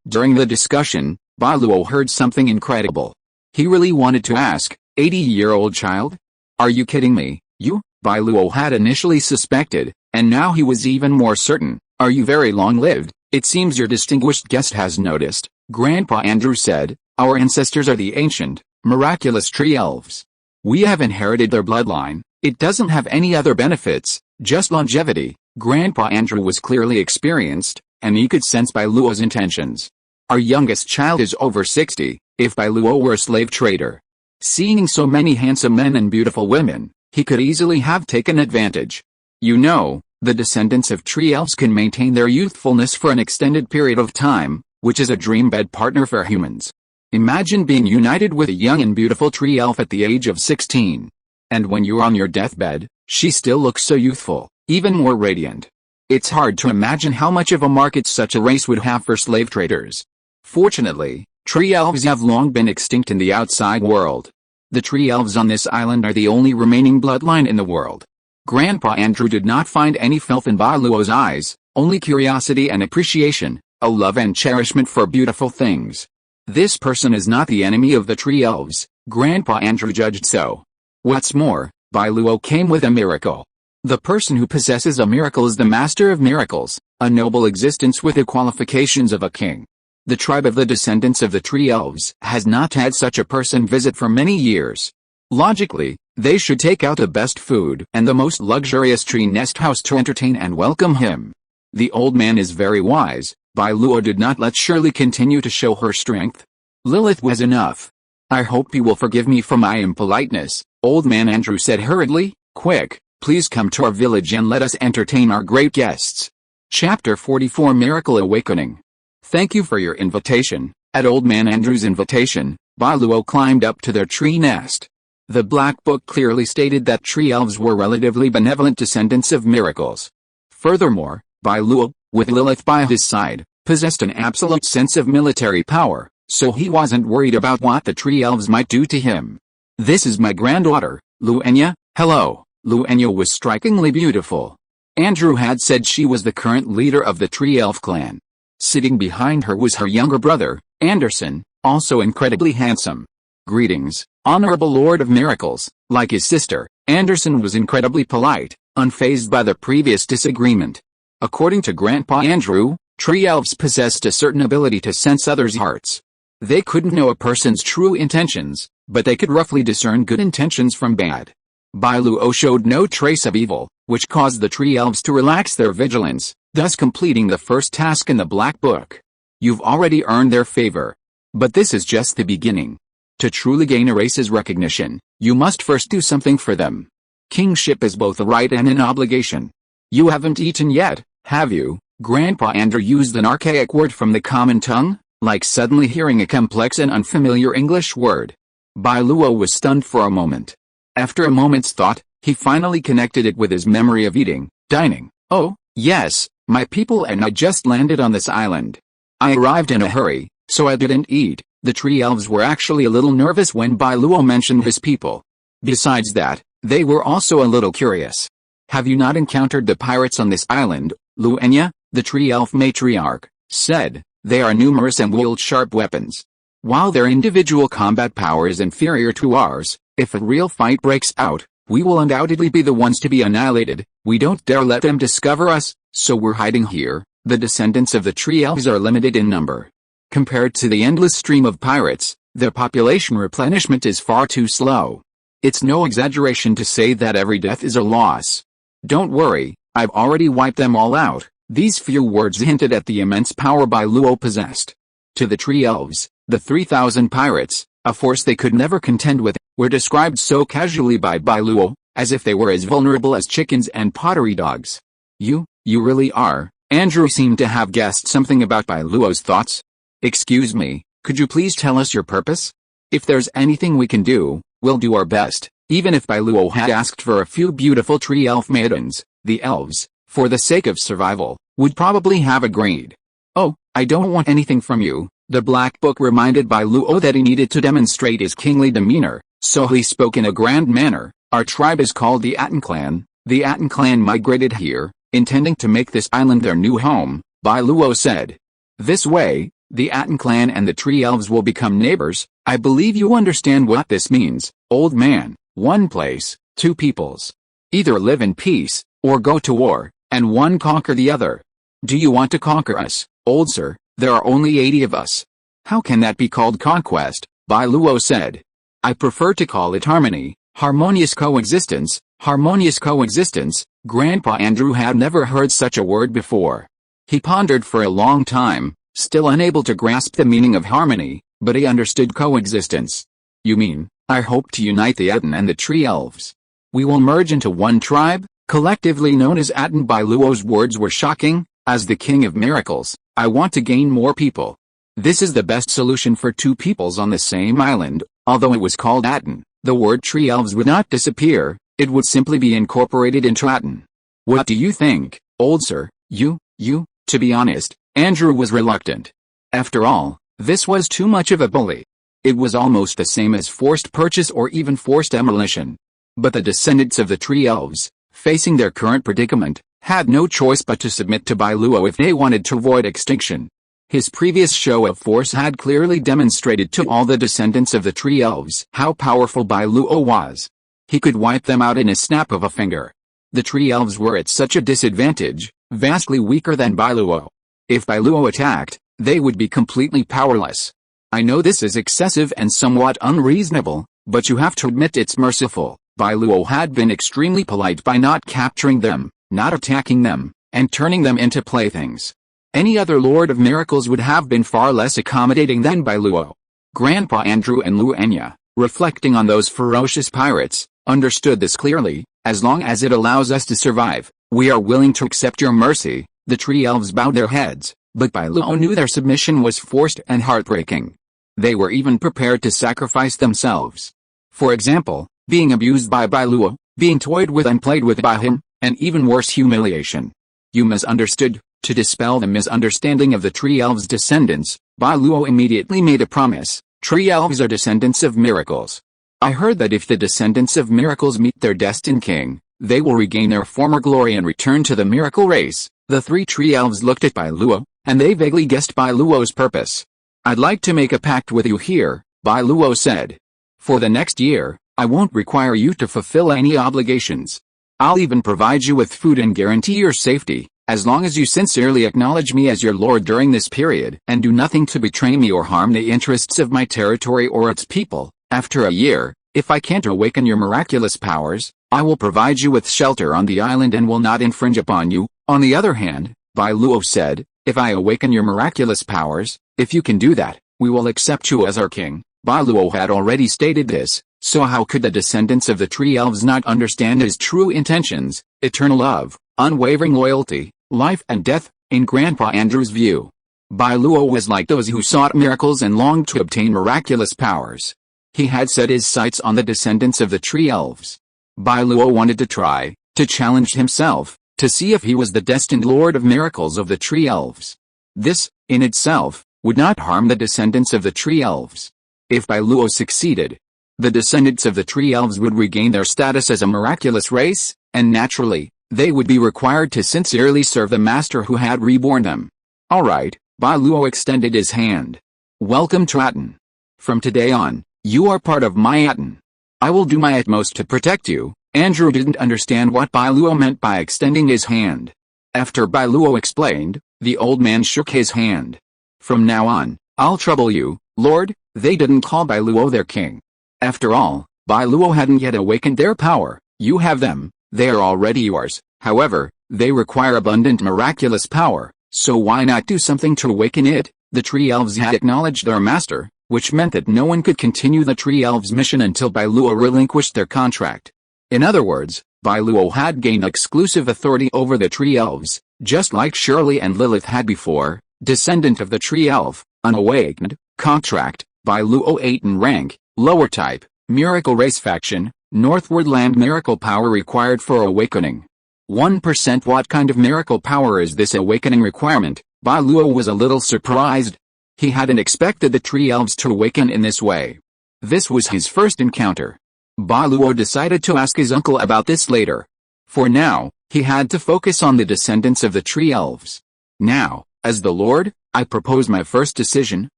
During the discussion, Bai Luo heard something incredible. He really wanted to ask, 80-year-old child? Are you kidding me? You? Bai Luo had initially suspected, and now he was even more certain. Are you very long-lived? It seems your distinguished guest has noticed, Grandpa Andrew said. Our ancestors are the ancient, miraculous tree elves. We have inherited their bloodline. It doesn't have any other benefits, just longevity. Grandpa Andrew was clearly experienced, and he could sense Bai Luo's intentions. Our youngest child is over 60, if Bai Luo were a slave trader. Seeing so many handsome men and beautiful women, he could easily have taken advantage. You know, the descendants of tree elves can maintain their youthfulness for an extended period of time, which is a dream bed partner for humans. Imagine being united with a young and beautiful tree elf at the age of 16. And when you're on your deathbed, she still looks so youthful, even more radiant. It's hard to imagine how much of a market such a race would have for slave traders. Fortunately, tree elves have long been extinct in the outside world. The tree elves on this island are the only remaining bloodline in the world. Grandpa Andrew did not find any filth in Bai Luo's eyes, only curiosity and appreciation, a love and cherishment for beautiful things. This person is not the enemy of the tree elves, Grandpa Andrew judged so. What's more, Bai Luo came with a miracle. The person who possesses a miracle is the master of miracles, a noble existence with the qualifications of a king. The tribe of the descendants of the tree elves has not had such a person visit for many years. Logically, they should take out the best food and the most luxurious tree nest house to entertain and welcome him. The old man is very wise. Bai Luo did not let Shirley continue to show her strength. Lilith was enough. I hope you will forgive me for my impoliteness, Old Man Andrew said hurriedly. Quick, please come to our village and let us entertain our great guests. Chapter 44 Miracle Awakening. Thank you for your invitation. At Old Man Andrew's invitation, Bai Luo climbed up to their tree nest. The Black Book clearly stated that tree elves were relatively benevolent descendants of miracles. Furthermore, Bai Luo, with Lilith by his side, possessed an absolute sense of military power, so he wasn't worried about what the tree elves might do to him. This is my granddaughter, Inya. Hello. Inya was strikingly beautiful. Andrew had said she was the current leader of the tree elf clan. Sitting behind her was her younger brother, Anderson, also incredibly handsome. Greetings, Honorable Lord of Miracles. Like his sister, Anderson was incredibly polite, unfazed by the previous disagreement. According to Grandpa Andrew, tree elves possessed a certain ability to sense others' hearts. They couldn't know a person's true intentions, but they could roughly discern good intentions from bad. Bai Luo showed no trace of evil, which caused the tree elves to relax their vigilance, thus completing the first task in the Black Book. You've already earned their favor. But this is just the beginning. To truly gain a race's recognition, you must first do something for them. Kingship is both a right and an obligation. You haven't eaten yet, have you? Grandpa Andrew used an archaic word from the common tongue, like suddenly hearing a complex and unfamiliar English word. Bai Luo was stunned for a moment. After a moment's thought, he finally connected it with his memory of eating, dining. Oh, yes, my people and I just landed on this island. I arrived in a hurry, so I didn't eat. The tree elves were actually a little nervous when Bai Luo mentioned his people. Besides that, they were also a little curious. Have you not encountered the pirates on this island? Inya, the tree elf matriarch, said. They are numerous and wield sharp weapons. While their individual combat power is inferior to ours, if a real fight breaks out, we will undoubtedly be the ones to be annihilated. We don't dare let them discover us, so we're hiding here. The descendants of the tree elves are limited in number. Compared to the endless stream of pirates, their population replenishment is far too slow. It's no exaggeration to say that every death is a loss. Don't worry, I've already wiped them all out. These few words hinted at the immense power Bai Luo possessed. To the tree elves, the 3,000 pirates, a force they could never contend with, were described so casually by Bai Luo, as if they were as vulnerable as chickens and pottery dogs. You really are. Andrew seemed to have guessed something about Bai Luo's thoughts. Excuse me, could you please tell us your purpose? If there's anything we can do, we'll do our best. Even if Bai Luo had asked for a few beautiful tree elf maidens, the elves, for the sake of survival, would probably have agreed. Oh, I don't want anything from you. The Black Book reminded Bai Luo that he needed to demonstrate his kingly demeanor, so he spoke in a grand manner. Our tribe is called the Atón clan. The Atón clan migrated here, Intending to make this island their new home, Bai Luo said. This way, the Atón clan and the tree elves will become neighbors. I believe you understand what this means, old man. One place, two peoples. Either live in peace, or go to war, and one conquer the other. Do you want to conquer us, old sir? There are only 80 of us. How can that be called conquest? Bai Luo said. I prefer to call it harmony, harmonious coexistence, harmonious coexistence. Grandpa Andrew had never heard such a word before. He pondered for a long time, still unable to grasp the meaning of harmony, but he understood coexistence. You mean, I hope to unite the Atón and the tree elves. We will merge into one tribe, collectively known as Atón. Bai Luo's words were shocking. As the king of miracles, I want to gain more people. This is the best solution for two peoples on the same island. Although it was called Atón, the word tree elves would not disappear, it would simply be incorporated into Atón. What do you think, old sir? To be honest, Andrew was reluctant. After all, this was too much of a bully. It was almost the same as forced purchase or even forced demolition. But the descendants of the tree elves, facing their current predicament, had no choice but to submit to Bai Luo if they wanted to avoid extinction. His previous show of force had clearly demonstrated to all the descendants of the tree elves how powerful Bai Luo was. He could wipe them out in a snap of a finger. The tree elves were at such a disadvantage, vastly weaker than Bai Luo. If Bai Luo attacked, they would be completely powerless. I know this is excessive and somewhat unreasonable, but you have to admit it's merciful. Bai Luo had been extremely polite by not capturing them, not attacking them, and turning them into playthings. Any other Lord of Miracles would have been far less accommodating than Bai Luo. Grandpa Andrew and Inya, reflecting on those ferocious pirates, understood this clearly. As long as it allows us to survive, we are willing to accept your mercy. The tree elves bowed their heads, but Bai Luo knew their submission was forced and heartbreaking. They were even prepared to sacrifice themselves. For example, being abused by Bai Luo, being toyed with and played with by him, and even worse, humiliation. You misunderstood. To dispel the misunderstanding of the tree elves' descendants, Bai Luo immediately made a promise. Tree elves are descendants of miracles. I heard that if the descendants of miracles meet their destined king, they will regain their former glory and return to the miracle race. The three tree elves looked at Bai Luo, and they vaguely guessed Bai Luo's purpose. I'd like to make a pact with you here, Bai Luo said. For the next year, I won't require you to fulfill any obligations. I'll even provide you with food and guarantee your safety, as long as you sincerely acknowledge me as your lord during this period and do nothing to betray me or harm the interests of my territory or its people. After a year, if I can't awaken your miraculous powers, I will provide you with shelter on the island and will not infringe upon you. On the other hand, Bai Luo said, if I awaken your miraculous powers, if you can do that, we will accept you as our king. Bai Luo had already stated this, so how could the descendants of the tree elves not understand his true intentions? Eternal love, unwavering loyalty, life and death. In Grandpa Andrew's view, Bai Luo was like those who sought miracles and longed to obtain miraculous powers. He had set his sights on the descendants of the tree elves. Bai Luo wanted to try, to challenge himself, to see if he was the destined Lord of Miracles of the tree elves. This, in itself, would not harm the descendants of the tree elves. If Bai Luo succeeded, the descendants of the tree elves would regain their status as a miraculous race, and naturally, they would be required to sincerely serve the master who had reborn them. Alright, Bai Luo extended his hand. Welcome to Atón. From today on, you are part of my Atón. I will do my utmost to protect you. Andrew didn't understand what Bai Luo meant by extending his hand. After Bai Luo explained, the old man shook his hand. From now on, I'll trouble you, Lord. They didn't call Bai Luo their king. After all, Bai Luo hadn't yet awakened their power. You have them, they are already yours. However, they require abundant miraculous power, so why not do something to awaken it? The tree elves had acknowledged their master, which meant that no one could continue the tree elves' mission until Bai Luo relinquished their contract. In other words, Bai Luo had gained exclusive authority over the tree elves, just like Shirley and Lilith had before. Descendant of the tree elf, unawakened, contract, Bai Luo 8 in rank, lower type, miracle race faction, northward land miracle power required for awakening. 1%. What kind of miracle power is this awakening requirement? Bai Luo was a little surprised. He hadn't expected the tree elves to awaken in this way. This was his first encounter. Bai Luo decided to ask his uncle about this later. For now, He had to focus on the descendants of the tree elves. Now, as the Lord, I propose my first decision,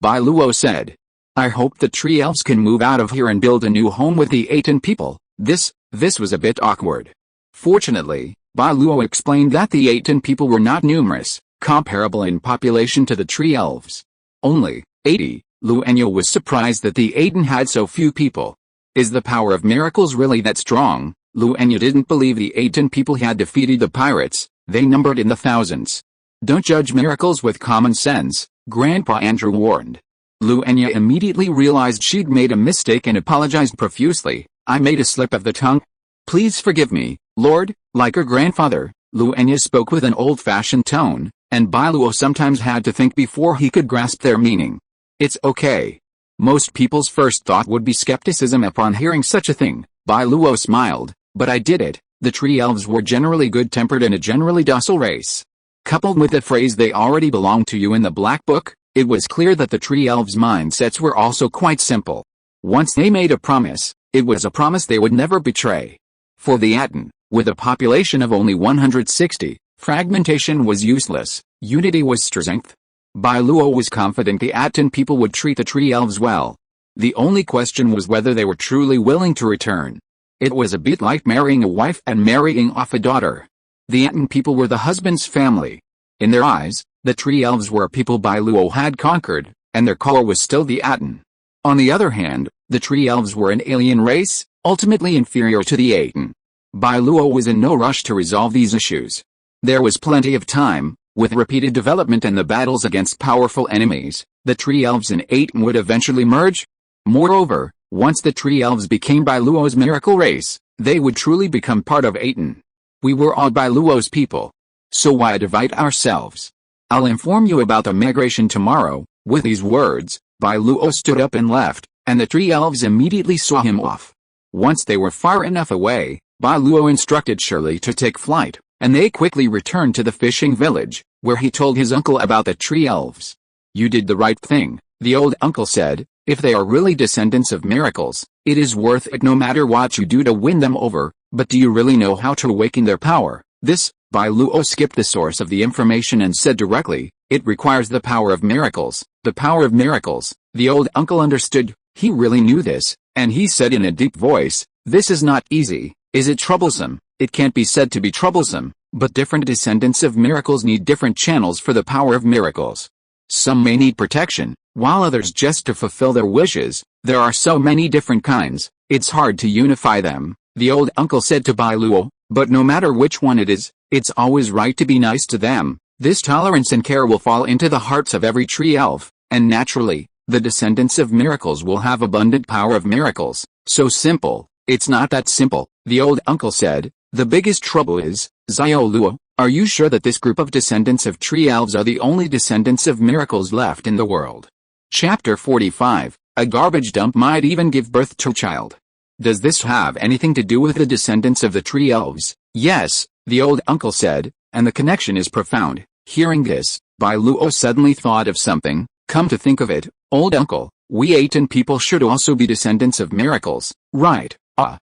Bai Luo said. I hope the tree elves can move out of here and build a new home with the Atón people. This was a bit awkward. Fortunately, Bai Luo explained that the Atón people were not numerous, comparable in population to the tree elves. Only 80. Inya was surprised that the Atón had so few people. Is the power of miracles really that strong? Inya didn't believe the Atón people had defeated the pirates. They numbered in the thousands. Don't judge miracles with common sense, Grandpa Andrew warned. Inya immediately realized she'd made a mistake and apologized profusely. I made a slip of the tongue. Please forgive me, Lord. Like her grandfather, Inya spoke with an old-fashioned tone, and Bai Luo sometimes had to think before he could grasp their meaning. It's okay. Most people's first thought would be skepticism upon hearing such a thing. Bai Luo smiled, but I did it. The tree elves were generally good-tempered and a generally docile race. Coupled with the phrase they already belong to you in the Black Book, it was clear that the tree elves' mindsets were also quite simple. Once they made a promise, it was a promise they would never betray. For the Atón, with a population of only 160, fragmentation was useless, unity was strength. Bai Luo was confident the Atón people would treat the tree elves well. The only question was whether they were truly willing to return. It was a bit like marrying a wife and marrying off a daughter. The Atón people were the husband's family. In their eyes, the tree elves were a people Bai Luo had conquered, and their core was still the Atón. On the other hand, the tree elves were an alien race, ultimately inferior to the Atón. Bai Luo was in no rush to resolve these issues. There was plenty of time. With repeated development and the battles against powerful enemies, the tree elves and Atón would eventually merge. Moreover, once the tree elves became Bai Luo's miracle race, they would truly become part of Atón. We were all Bai Luo's people. So why divide ourselves? I'll inform you about the migration tomorrow. With these words, Bai Luo stood up and left, and the tree elves immediately saw him off. Once they were far enough away, Bai Luo instructed Shirley to take flight, and they quickly returned to the fishing village, where he told his uncle about the tree elves. You did the right thing, the old uncle said. If they are really descendants of miracles, it is worth it no matter what you do to win them over. But do you really know how to awaken their power? Bai Luo skipped the source of the information and said directly, it requires the power of miracles. The power of miracles. The old uncle understood. He really knew this, and he said in a deep voice, this is not easy. Is it troublesome? It can't be said to be troublesome, but different descendants of miracles need different channels for the power of miracles. Some may need protection, while others just to fulfill their wishes. There are so many different kinds, it's hard to unify them, the old uncle said to Bai Luo, but no matter which one it is, it's always right to be nice to them. This tolerance and care will fall into the hearts of every tree elf, and naturally, the descendants of miracles will have abundant power of miracles. So simple. It's not that simple, the old uncle said. The biggest trouble is, Xiao Luo, are you sure that this group of descendants of tree elves are the only descendants of miracles left in the world? Chapter 45, a garbage dump might even give birth to a child. Does this have anything to do with the descendants of the tree elves? Yes, the old uncle said, and the connection is profound. Hearing this, Bai Luo suddenly thought of something. Come to think of it, old uncle, we Atón people should also be descendants of miracles, right?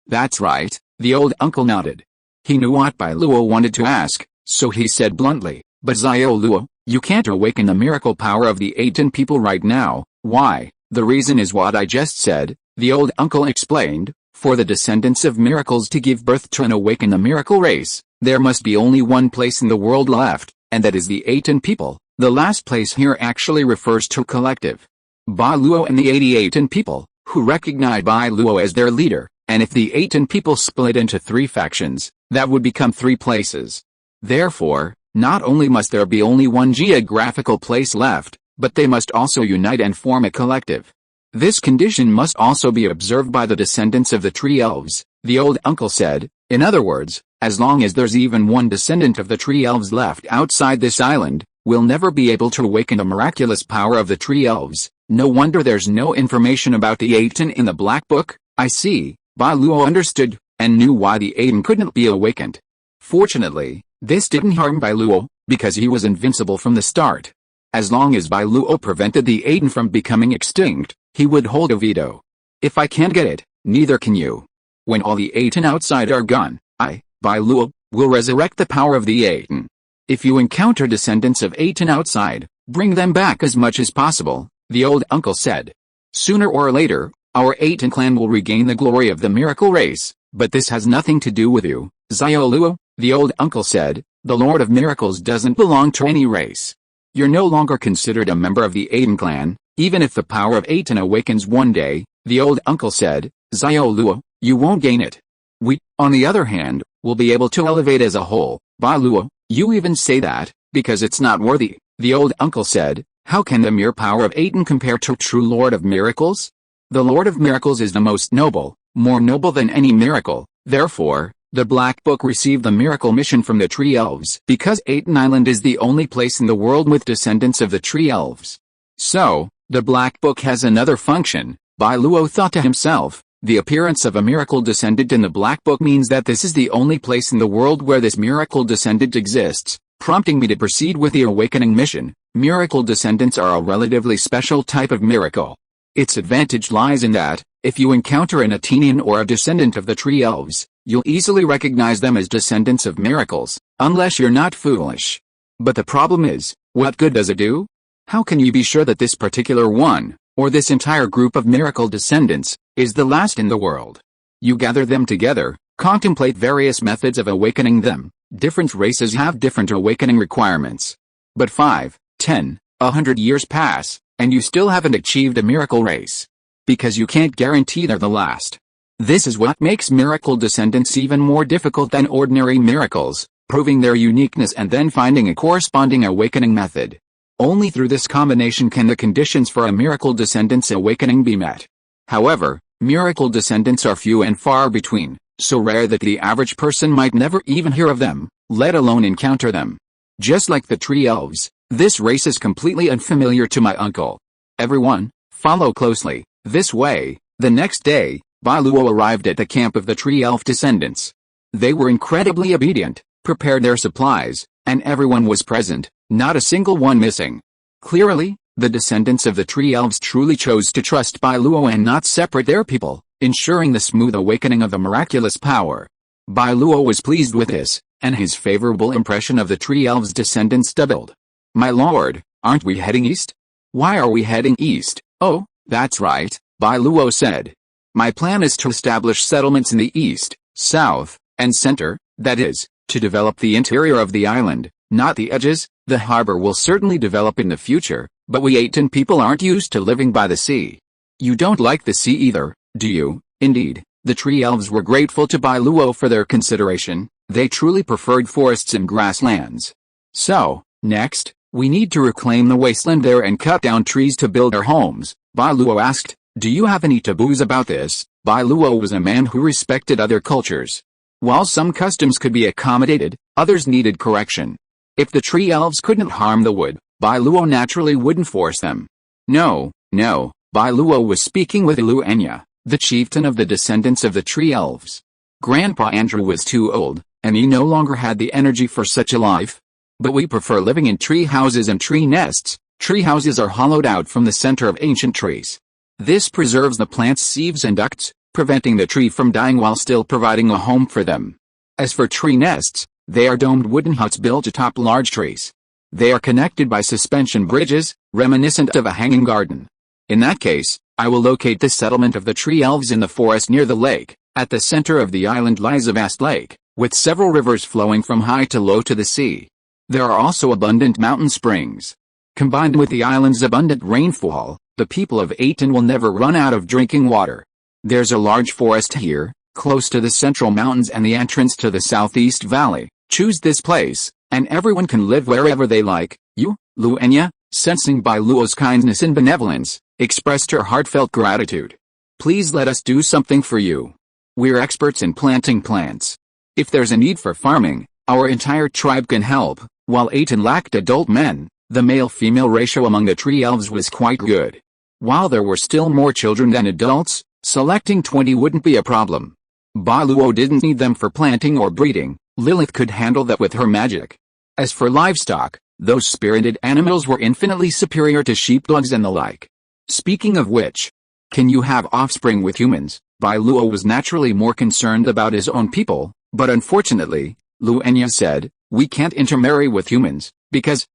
That's right, the old uncle nodded. He knew what Bai Luo wanted to ask, so he said bluntly, but Xiao Luo, you can't awaken the miracle power of the Atón people right now. Why? The reason is what I just said, the old uncle explained. For the descendants of miracles to give birth to and awaken the miracle race, there must be only one place in the world left, and that is the Atón people. The last place here actually refers to collective. Bai Luo and the 80 Atón people, who recognize Bai Luo as their leader, and if the Atón people split into 3 factions, that would become 3 places. Therefore, not only must there be only one geographical place left, but they must also unite and form a collective. This condition must also be observed by the descendants of the tree elves, the old uncle said. In other words, as long as there's even one descendant of the tree elves left outside this island, we'll never be able to awaken the miraculous power of the tree elves. No wonder there's no information about the Atón in the Black Book. I see, Bai Luo understood, and knew why the Atón couldn't be awakened. Fortunately, this didn't harm Bai Luo, because he was invincible from the start. As long as Bai Luo prevented the Atón from becoming extinct, he would hold a veto. If I can't get it, neither can you. When all the Atón outside are gone, I, Bai Luo, will resurrect the power of the Atón. If you encounter descendants of Atón outside, bring them back as much as possible, the old uncle said. Sooner or later, our Atón clan will regain the glory of the miracle race, but this has nothing to do with you, Bai Luo, the old uncle said. The Lord of Miracles doesn't belong to any race. You're no longer considered a member of the Atón clan, even if the power of Atón awakens one day, the old uncle said. Bai Luo, you won't gain it. We, on the other hand, will be able to elevate as a whole. Bai Luo, you even say that, because it's not worthy, the old uncle said. How can the mere power of Atón compare to true Lord of Miracles? The Lord of Miracles is the most noble, more noble than any miracle. Therefore, the Black Book received the miracle mission from the Tree Elves because Atón Island is the only place in the world with descendants of the Tree Elves. So, the Black Book has another function, Bai Luo thought to himself. The appearance of a miracle descendant in the Black Book means that this is the only place in the world where this miracle descendant exists, prompting me to proceed with the awakening mission. Miracle descendants are a relatively special type of miracle. Its advantage lies in that, if you encounter an Atonian or a descendant of the Tree Elves, you'll easily recognize them as descendants of miracles, unless you're not foolish. But the problem is, what good does it do? How can you be sure that this particular one, or this entire group of miracle descendants, is the last in the world? You gather them together, contemplate various methods of awakening them. Different races have different awakening requirements. But 5, 10, 100 years pass, and you still haven't achieved a miracle race. Because you can't guarantee they're the last. This is what makes miracle descendants even more difficult than ordinary miracles, proving their uniqueness and then finding a corresponding awakening method. Only through this combination can the conditions for a miracle descendant's awakening be met. However, miracle descendants are few and far between, so rare that the average person might never even hear of them, let alone encounter them. Just like the Tree Elves, this race is completely unfamiliar to my uncle. Everyone, follow closely. This way, the next day, Bai Luo arrived at the camp of the Tree Elf descendants. They were incredibly obedient, prepared their supplies, and everyone was present, not a single one missing. Clearly, the descendants of the Tree Elves truly chose to trust Bai Luo and not separate their people, ensuring the smooth awakening of the miraculous power. Bai Luo was pleased with this, and his favorable impression of the Tree Elves' descendants doubled. My lord, aren't we heading east? Why are we heading east? Oh, that's right, Bai Luo said. My plan is to establish settlements in the east, south, and center, that is, to develop the interior of the island, not the edges. The harbor will certainly develop in the future, but we Atón people aren't used to living by the sea. You don't like the sea either, do you? Indeed, the Tree Elves were grateful to Bai Luo for their consideration. They truly preferred forests and grasslands. So, next, we need to reclaim the wasteland there and cut down trees to build our homes, Bai Luo asked. Do you have any taboos about this? Bai Luo was a man who respected other cultures. While some customs could be accommodated, others needed correction. If the Tree Elves couldn't harm the wood, Bai Luo naturally wouldn't force them. No, Bai Luo was speaking with Inya, the chieftain of the descendants of the Tree Elves. Grandpa Andrew was too old, and he no longer had the energy for such a life. But we prefer living in tree houses and tree nests. Tree houses are hollowed out from the center of ancient trees. This preserves the plant's sieves and ducts, preventing the tree from dying while still providing a home for them. As for tree nests, they are domed wooden huts built atop large trees. They are connected by suspension bridges, reminiscent of a hanging garden. In that case, I will locate the settlement of the Tree Elves in the forest near the lake. At the center of the island lies a vast lake, with several rivers flowing from high to low to the sea. There are also abundant mountain springs. Combined with the island's abundant rainfall, the people of Atón will never run out of drinking water. There's a large forest here, close to the central mountains and the entrance to the southeast valley. Choose this place, and everyone can live wherever they like. You, Inya, sensing Bai Luo's kindness and benevolence, expressed her heartfelt gratitude. Please let us do something for you. We're experts in planting plants. If there's a need for farming, our entire tribe can help. While Atón lacked adult men, the male-female ratio among the Tree Elves was quite good. While there were still more children than adults, selecting 20 wouldn't be a problem. Bai Luo didn't need them for planting or breeding. Lilith could handle that with her magic. As for livestock, those spirited animals were infinitely superior to sheepdogs and the like. Speaking of which, can you have offspring with humans? Bai Luo was naturally more concerned about his own people, but unfortunately, Inya said, "We can't intermarry with humans, because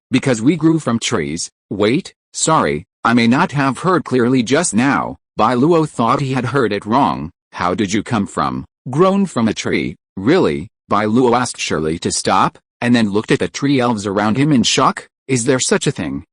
we grew from trees." Wait, sorry, I may not have heard clearly just now. Bai Luo thought he had heard it wrong. How did you come from? Grown from a tree? Really? Bai Luo asked Shirley to stop, and then looked at the tree elves around him in shock. Is there such a thing?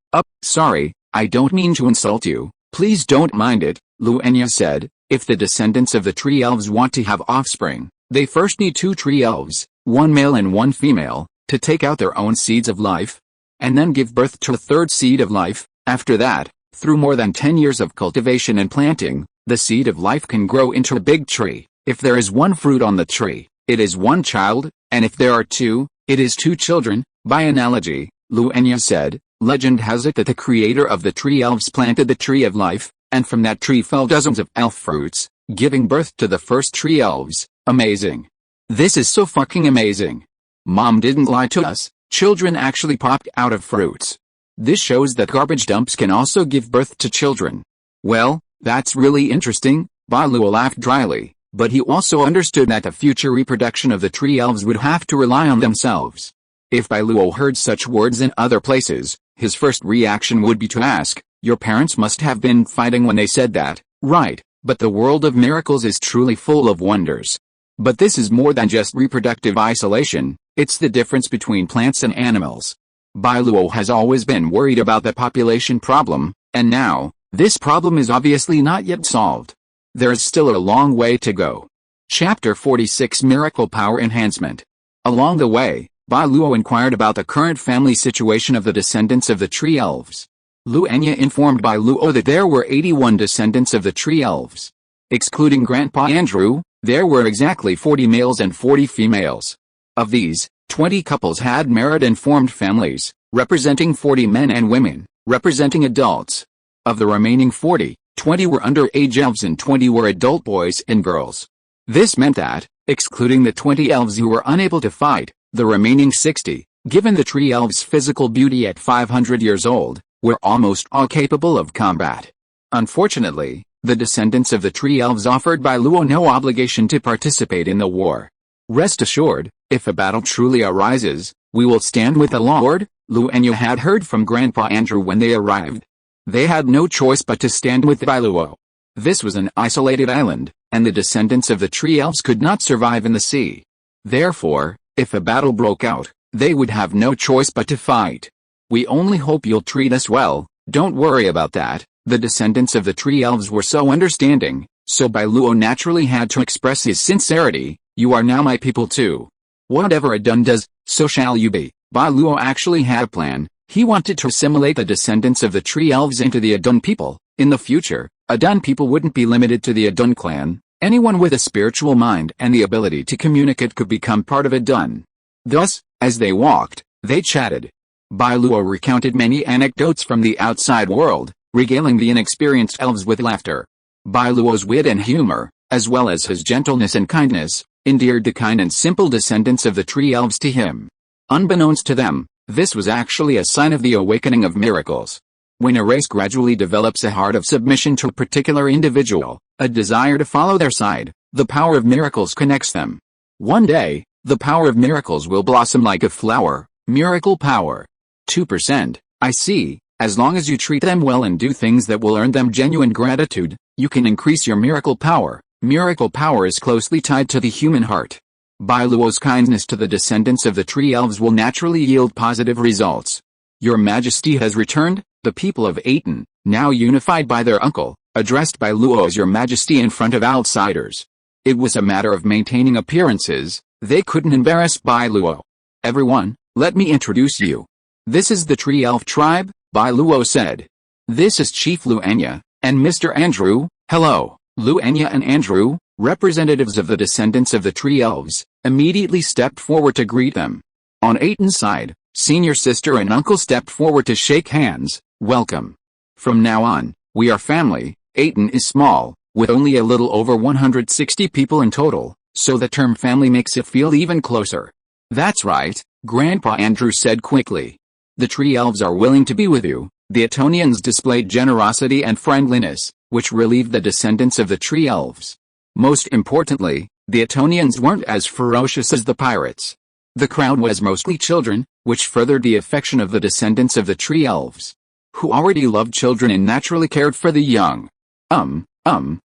Sorry, I don't mean to insult you. Please don't mind it, Inya said. If the descendants of the tree elves want to have offspring, they first need 2 tree elves, one male and one female, to take out their own seeds of life, and then give birth to a 3rd seed of life. After that, through more than 10 years of cultivation and planting, the seed of life can grow into a big tree. If there is 1 fruit on the tree, it is 1 child, and if there are 2, it is 2 children. By analogy, Inya said, legend has it that the creator of the tree elves planted the tree of life, and from that tree fell dozens of elf fruits, giving birth to the first tree elves. Amazing. This is so fucking amazing. Mom didn't lie to us, children actually popped out of fruits. This shows that garbage dumps can also give birth to children. Well, that's really interesting, Bai Luo laughed dryly, but he also understood that the future reproduction of the tree elves would have to rely on themselves. If Bai Luo heard such words in other places, his first reaction would be to ask, your parents must have been fighting when they said that, right? But the world of miracles is truly full of wonders. But this is more than just reproductive isolation, it's the difference between plants and animals. Bai Luo has always been worried about the population problem, and now, this problem is obviously not yet solved. There is still a long way to go. Chapter 46 Miracle Power Enhancement. Along the way, Bai Luo inquired about the current family situation of the descendants of the tree elves. Inya informed Bai Luo that there were 81 descendants of the tree elves. Excluding Grandpa Andrew, there were exactly 40 males and 40 females. Of these, 20 couples had married and formed families, representing 40 men and women, representing adults. Of the remaining 40, 20 were underage elves and 20 were adult boys and girls. This meant that, excluding the 20 elves who were unable to fight, the remaining 60, given the tree elves' physical beauty at 500 years old, were almost all capable of combat. Unfortunately, the descendants of the tree elves offered Bai Luo no obligation to participate in the war. Rest assured, if a battle truly arises, we will stand with the Lord, Inya had heard from Grandpa Andrew when they arrived. They had no choice but to stand with Bai Luo. This was an isolated island, and the descendants of the tree elves could not survive in the sea. Therefore, if a battle broke out, they would have no choice but to fight. We only hope you'll treat us well, don't worry about that. The descendants of the tree elves were so understanding, so Bai Luo naturally had to express his sincerity. You are now my people too. Whatever Atón does, so shall you be. Bai Luo actually had a plan. He wanted to assimilate the descendants of the tree elves into the Atón people. In the future, Atón people wouldn't be limited to the Atón clan. Anyone with a spiritual mind and the ability to communicate could become part of Atón. Thus, as they walked, they chatted. Bai Luo recounted many anecdotes from the outside world, regaling the inexperienced elves with laughter. Bai Luo's wit and humor, as well as his gentleness and kindness, endeared the kind and simple descendants of the tree elves to him. Unbeknownst to them, this was actually a sign of the awakening of miracles. When a race gradually develops a heart of submission to a particular individual, a desire to follow their side, the power of miracles connects them. One day, the power of miracles will blossom like a flower. Miracle power. 2%, I see. As long as you treat them well and do things that will earn them genuine gratitude, you can increase your miracle power. Miracle power is closely tied to the human heart. Bai Luo's kindness to the descendants of the tree elves will naturally yield positive results. Your Majesty has returned. The people of Atón, now unified by their uncle, addressed Bai Luo as Your Majesty in front of outsiders. It was a matter of maintaining appearances. They couldn't embarrass Bai Luo. Everyone, let me introduce you. This is the tree elf tribe, Bai Luo said. This is Chief Inya, and Mr. Andrew. Hello. Inya and Andrew, representatives of the descendants of the tree elves, immediately stepped forward to greet them. On Atón's side, senior sister and uncle stepped forward to shake hands. Welcome. From now on, we are family. Atón is small, with only a little over 160 people in total, so the term family makes it feel even closer. That's right, Grandpa Andrew said quickly. The tree elves are willing to be with you. The Atonians displayed generosity and friendliness, which relieved the descendants of the tree elves. Most importantly, the Atonians weren't as ferocious as the pirates. The crowd was mostly children, which furthered the affection of the descendants of the tree elves, who already loved children and naturally cared for the young.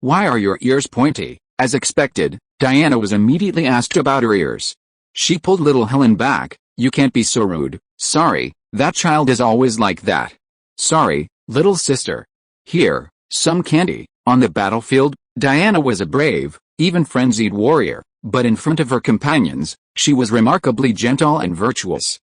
Why are your ears pointy? As expected, Diana was immediately asked about her ears. She pulled little Helen back. You can't be so rude. Sorry, that child is always like that. Sorry, little sister. Here, some candy. On the battlefield, Diana was a brave, even frenzied warrior, but in front of her companions, she was remarkably gentle and virtuous.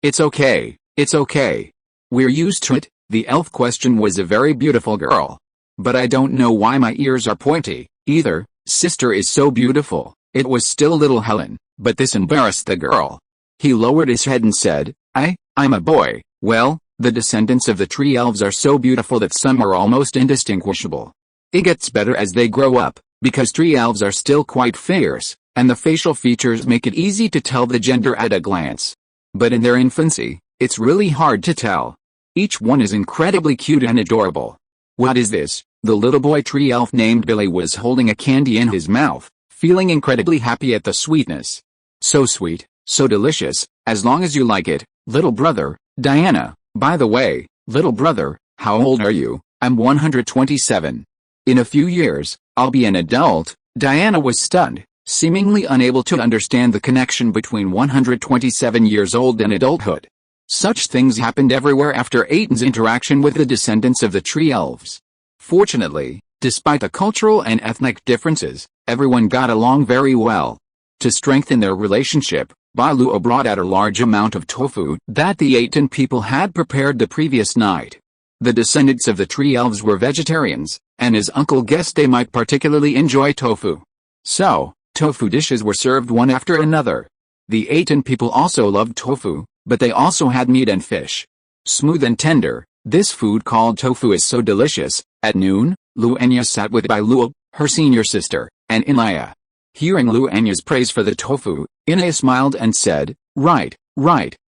It's okay, it's okay. We're used to it. The elf question was a very beautiful girl. But I don't know why my ears are pointy, either. Sister is so beautiful. It was still little Helen, but this embarrassed the girl. He lowered his head and said, I'm a boy. Well, the descendants of the tree elves are so beautiful that some are almost indistinguishable. It gets better as they grow up, because tree elves are still quite fierce, and the facial features make it easy to tell the gender at a glance. But in their infancy, it's really hard to tell. Each one is incredibly cute and adorable. What is this? The little boy tree elf named Billy was holding a candy in his mouth, feeling incredibly happy at the sweetness. So sweet, so delicious, as long as you like it, little brother. Diana, by the way, little brother, how old are you? I'm 127. In a few years, I'll be an adult. Diana was stunned, seemingly unable to understand the connection between 127 years old and adulthood. Such things happened everywhere after Aton's interaction with the descendants of the tree elves. Fortunately, despite the cultural and ethnic differences, everyone got along very well. To strengthen their relationship, Bai Luo brought out a large amount of tofu that the Atón people had prepared the previous night. The descendants of the tree elves were vegetarians, and his uncle guessed they might particularly enjoy tofu. So, tofu dishes were served one after another. The Atón people also loved tofu, but they also had meat and fish. Smooth and tender, this food called tofu is so delicious. At noon, Inya sat with Bai Luo, her senior sister, and Inya. Hearing Inya's praise for the tofu, Inya smiled and said, Right,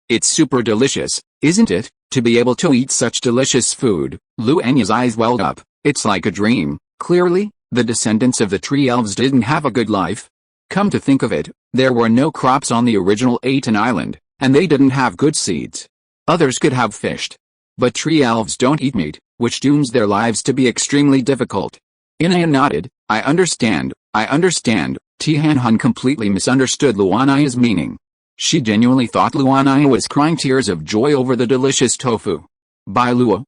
it's super delicious, isn't it? To be able to eat such delicious food. Inya's eyes welled up. It's like a dream. Clearly, the descendants of the tree elves didn't have a good life. Come to think of it, there were no crops on the original Atón island, and they didn't have good seeds. Others could have fished. But tree elves don't eat meat, which dooms their lives to be extremely difficult. Inya nodded. I understand. Tianhun completely misunderstood Luania's meaning. She genuinely thought Luania was crying tears of joy over the delicious tofu. Bai Luo,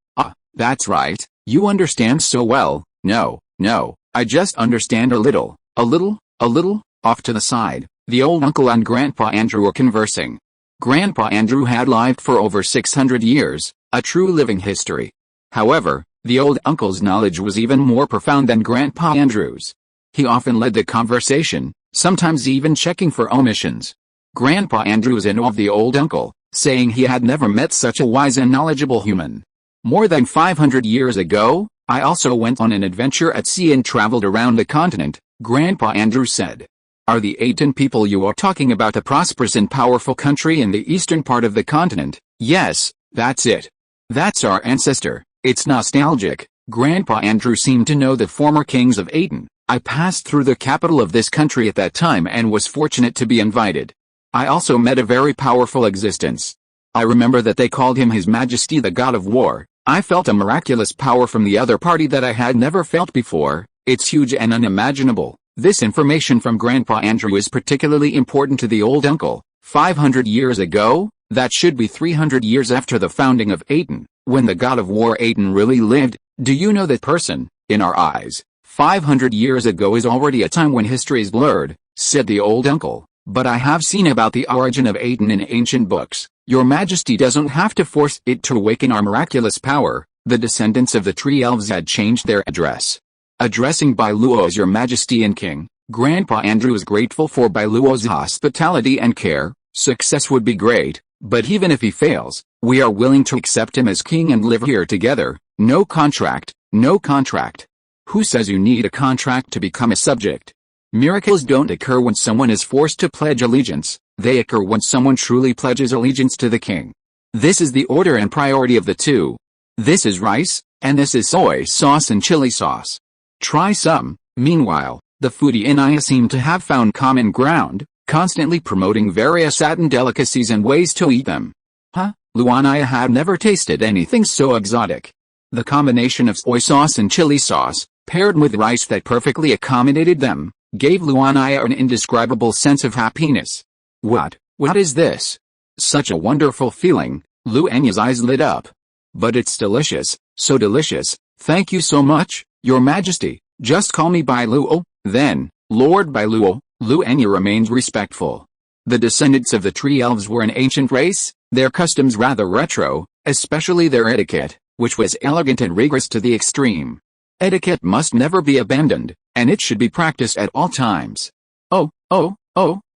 that's right, you understand so well. No, I just understand a little. Off to the side, the old uncle and Grandpa Andrew were conversing. Grandpa Andrew had lived for over 600 years, a true living history. However, the old uncle's knowledge was even more profound than Grandpa Andrew's. He often led the conversation, sometimes even checking for omissions. Grandpa Andrew was in awe of the old uncle, saying he had never met such a wise and knowledgeable human. More than 500 years ago, I also went on an adventure at sea and traveled around the continent, Grandpa Andrew said. Are the Atón people you are talking about a prosperous and powerful country in the eastern part of the continent? Yes, that's it. That's our ancestor. It's nostalgic. Grandpa Andrew seemed to know the former kings of Atón. I passed through the capital of this country at that time and was fortunate to be invited. I also met a very powerful existence. I remember that they called him His Majesty the God of War. I felt a miraculous power from the other party that I had never felt before. It's huge and unimaginable. This information from Grandpa Andrew is particularly important to the old uncle. 500 years ago, that should be 300 years after the founding of Atón, when the God of War Atón really lived. Do you know that person? In our eyes, 500 years ago is already a time when history is blurred, said the old uncle. But I have seen about the origin of Atón in ancient books. Your Majesty doesn't have to force it to awaken our miraculous power. The descendants of the tree elves had changed their address. Addressing Bai Luo as Your Majesty and King, Grandpa Andrew is grateful for Bai Luo's hospitality and care. Success would be great, but even if he fails, we are willing to accept him as king and live here together. No contract. Who says you need a contract to become a subject? Miracles don't occur when someone is forced to pledge allegiance, they occur when someone truly pledges allegiance to the king. This is the order and priority of the two. This is rice, and this is soy sauce and chili sauce. Try some. Meanwhile, the foodie Inya seemed to have found common ground. constantly promoting various Atón delicacies and ways to eat them. Luania had never tasted anything so exotic. The combination of soy sauce and chili sauce, paired with rice that perfectly accommodated them, gave Luania an indescribable sense of happiness. What is this? Such a wonderful feeling. Luania's eyes lit up. But it's delicious, so delicious. Thank you so much, Your Majesty. Just call me Bai Luo, then, Lord Bai Luo. Luania remained respectful. The descendants of the tree elves were an ancient race, their customs rather retro, especially their etiquette, which was elegant and rigorous to the extreme. Etiquette must never be abandoned, and it should be practiced at all times. Oh,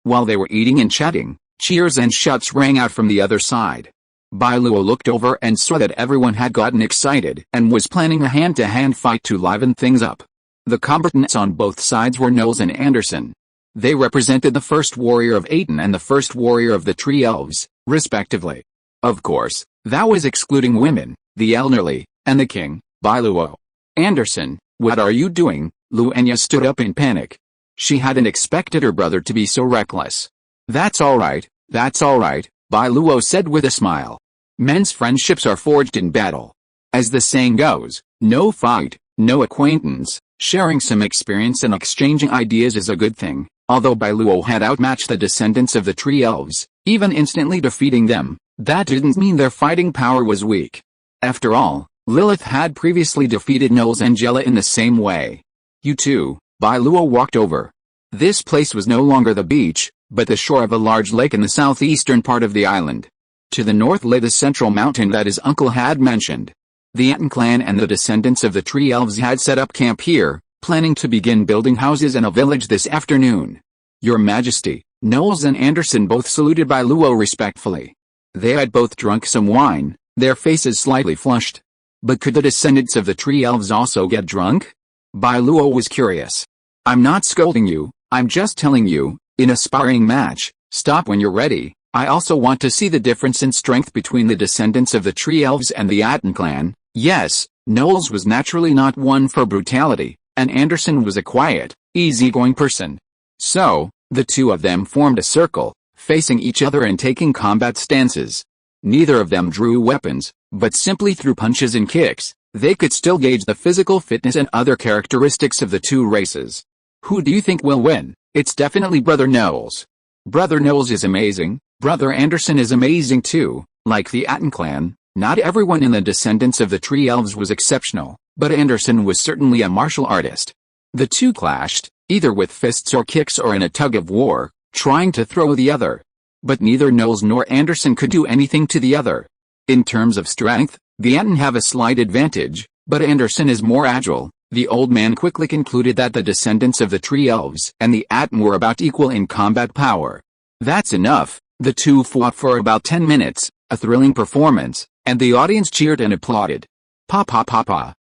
while they were eating and chatting, cheers and shouts rang out from the other side. Bai Luo looked over and saw that everyone had gotten excited and was planning a hand-to-hand fight to liven things up. The combatants on both sides were Knowles and Anderson. They represented the first warrior of Atón and the first warrior of the Tree Elves, respectively. Of course, that was excluding women, the elderly, and the king, Bai Luo. Anderson, what are you doing? Luania stood up in panic. She hadn't expected her brother to be so reckless. That's all right, Bai Luo said with a smile. Men's friendships are forged in battle. As the saying goes, no fight, no acquaintance. Sharing some experience and exchanging ideas is a good thing. Although Bai Luo had outmatched the descendants of the Tree Elves, even instantly defeating them, that didn't mean their fighting power was weak. After all, Lilith had previously defeated Knowles and Jella in the same way. You too, Bai Luo walked over. This place was no longer the beach, but the shore of a large lake in the southeastern part of the island. To the north lay the central mountain that his uncle had mentioned. The Atón clan and the descendants of the Tree Elves had set up camp here, planning to begin building houses and a village this afternoon. Your Majesty, Knowles and Anderson both saluted Bai Luo respectfully. They had both drunk some wine, their faces slightly flushed. But could the descendants of the Tree Elves also get drunk? Bai Luo was curious. I'm not scolding you, I'm just telling you, in a sparring match, stop when you're ready. I also want to see the difference in strength between the descendants of the Tree Elves and the Atón clan. Yes, Knowles was naturally not one for brutality, and Anderson was a quiet, easygoing person. So, the two of them formed a circle, facing each other and taking combat stances. Neither of them drew weapons, but simply threw punches and kicks. They could still gauge the physical fitness and other characteristics of the two races. Who do you think will win? It's definitely Brother Knowles. Brother Knowles is amazing. Brother Anderson is amazing too. Like the Atón clan, not everyone in the descendants of the Tree Elves was exceptional, but Anderson was certainly a martial artist. The two clashed, either with fists or kicks or in a tug of war, trying to throw the other. But neither Knowles nor Anderson could do anything to the other. In terms of strength, the Atón have a slight advantage, but Anderson is more agile. The old man quickly concluded that the descendants of the Tree Elves and the Atón were about equal in combat power. That's enough. The two fought for about 10 minutes, a thrilling performance, and the audience cheered and applauded.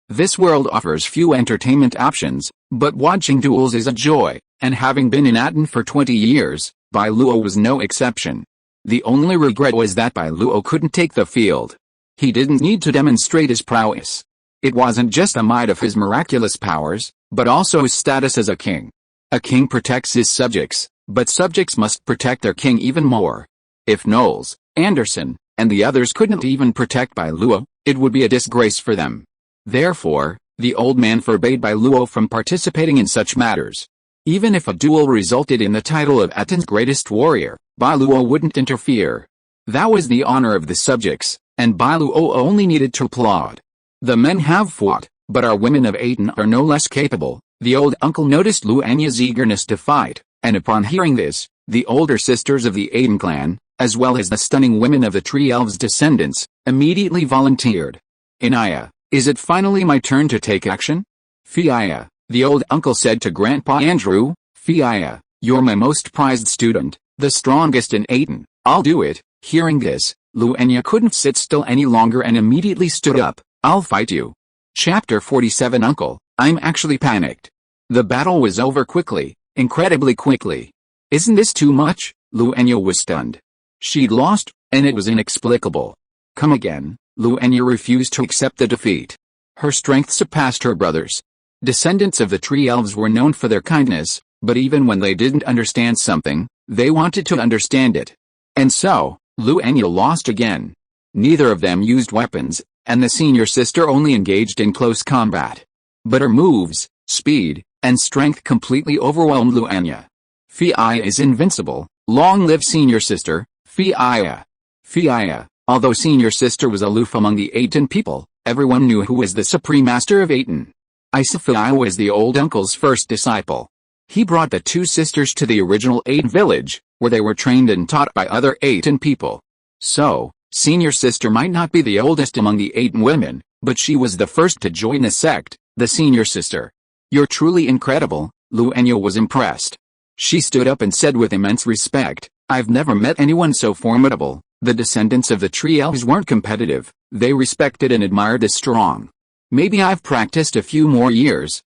This world offers few entertainment options, but watching duels is a joy, and having been in Atón for 20 years, Bai Luo was no exception. The only regret was that Bai Luo couldn't take the field. He didn't need to demonstrate his prowess. It wasn't just the might of his miraculous powers, but also his status as a king. A king protects his subjects, but subjects must protect their king even more. If Knowles, Anderson, and the others couldn't even protect Bai Luo, it would be a disgrace for them. Therefore, the old man forbade Bai Luo from participating in such matters. Even if a duel resulted in the title of Atón's greatest warrior, Bai Luo wouldn't interfere. That was the honor of the subjects, and Bai Luo only needed to applaud. The men have fought, but our women of Atón are no less capable. The old uncle noticed Luania's eagerness to fight, and upon hearing this, the older sisters of the Atón clan, as well as the stunning women of the Tree Elves' descendants, immediately volunteered. Inya, is it finally my turn to take action? Fiia, the old uncle said to Grandpa Andrew. Fiia, you're my most prized student, the strongest in Atón. I'll do it. Hearing this, Luania couldn't sit still any longer and immediately stood up. I'll fight you. Chapter 47. Uncle, I'm actually panicked. The battle was over quickly, incredibly quickly. Isn't this too much? Luania was stunned. She'd lost, and it was inexplicable. Come again. Luania refused to accept the defeat. Her strength surpassed her brother's. Descendants of the Tree Elves were known for their kindness, but even when they didn't understand something, They wanted to understand it. And so, Inya lost again. Neither of them used weapons, and the senior sister only engaged in close combat. But her moves, speed, and strength completely overwhelmed Inya. Inya is invincible. Long live senior sister, Inya. Inya. Although senior sister was aloof among the Atón people, everyone knew who was the supreme master of Atón. Inya was the old uncle's first disciple. He brought the two sisters to the original Atón village, where they were trained and taught by other Atón people. So, senior sister might not be the oldest among the Atón women, but she was the first to join the sect, the senior sister. You're truly incredible, Inya was impressed. She stood up and said with immense respect, I've never met anyone so formidable. The descendants of the tree elves weren't competitive, they respected and admired the strong. Maybe I've practiced a few more years,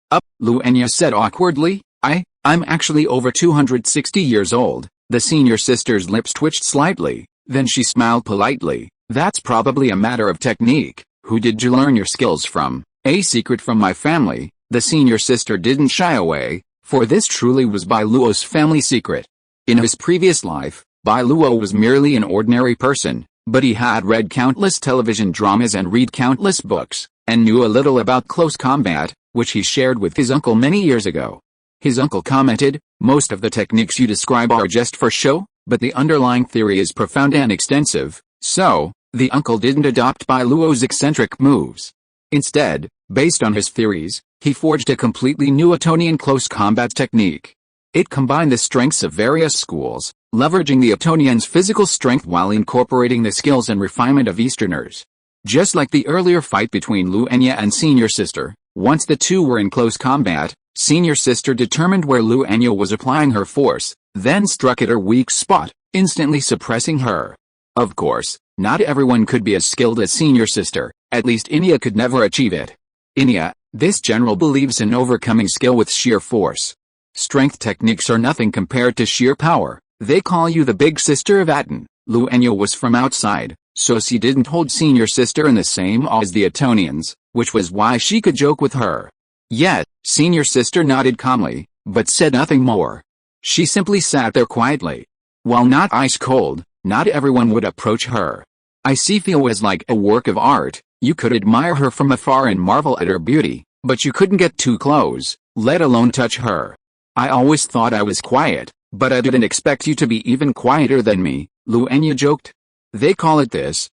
Inya said awkwardly. I'm actually over 260 years old. The senior sister's lips twitched slightly, then she smiled politely. That's probably a matter of technique. Who did you learn your skills from? A secret from my family. The senior sister didn't shy away, for this truly was Bai Luo's family secret. In his previous life, Bai Luo was merely an ordinary person, but he had read countless television dramas and read countless books, and knew a little about close combat, which he shared with his uncle many years ago. His uncle commented, most of the techniques you describe are just for show, but the underlying theory is profound and extensive. So, the uncle didn't adopt Bai Luo's eccentric moves. Instead, based on his theories, he forged a completely new Atonian close combat technique. It combined the strengths of various schools, leveraging the Atonians' physical strength while incorporating the skills and refinement of Easterners. Just like the earlier fight between Inya and senior sister, once the two were in close combat, senior sister determined where Inya was applying her force, then struck at her weak spot, instantly suppressing her. Of course, not everyone could be as skilled as senior sister, at least Inya could never achieve it. Inya, this general believes in overcoming skill with sheer force. Strength techniques are nothing compared to sheer power. They call you the big sister of Atón. Inya was from outside, so she didn't hold senior sister in the same awe as the Atonians, which was why she could joke with her. Yet, senior sister nodded calmly, but said nothing more. She simply sat there quietly. While not ice cold, not everyone would approach her. Inya was like a work of art. You could admire her from afar and marvel at her beauty, but you couldn't get too close, let alone touch her. I always thought I was quiet, but I didn't expect you to be even quieter than me, Inya joked. They call it this,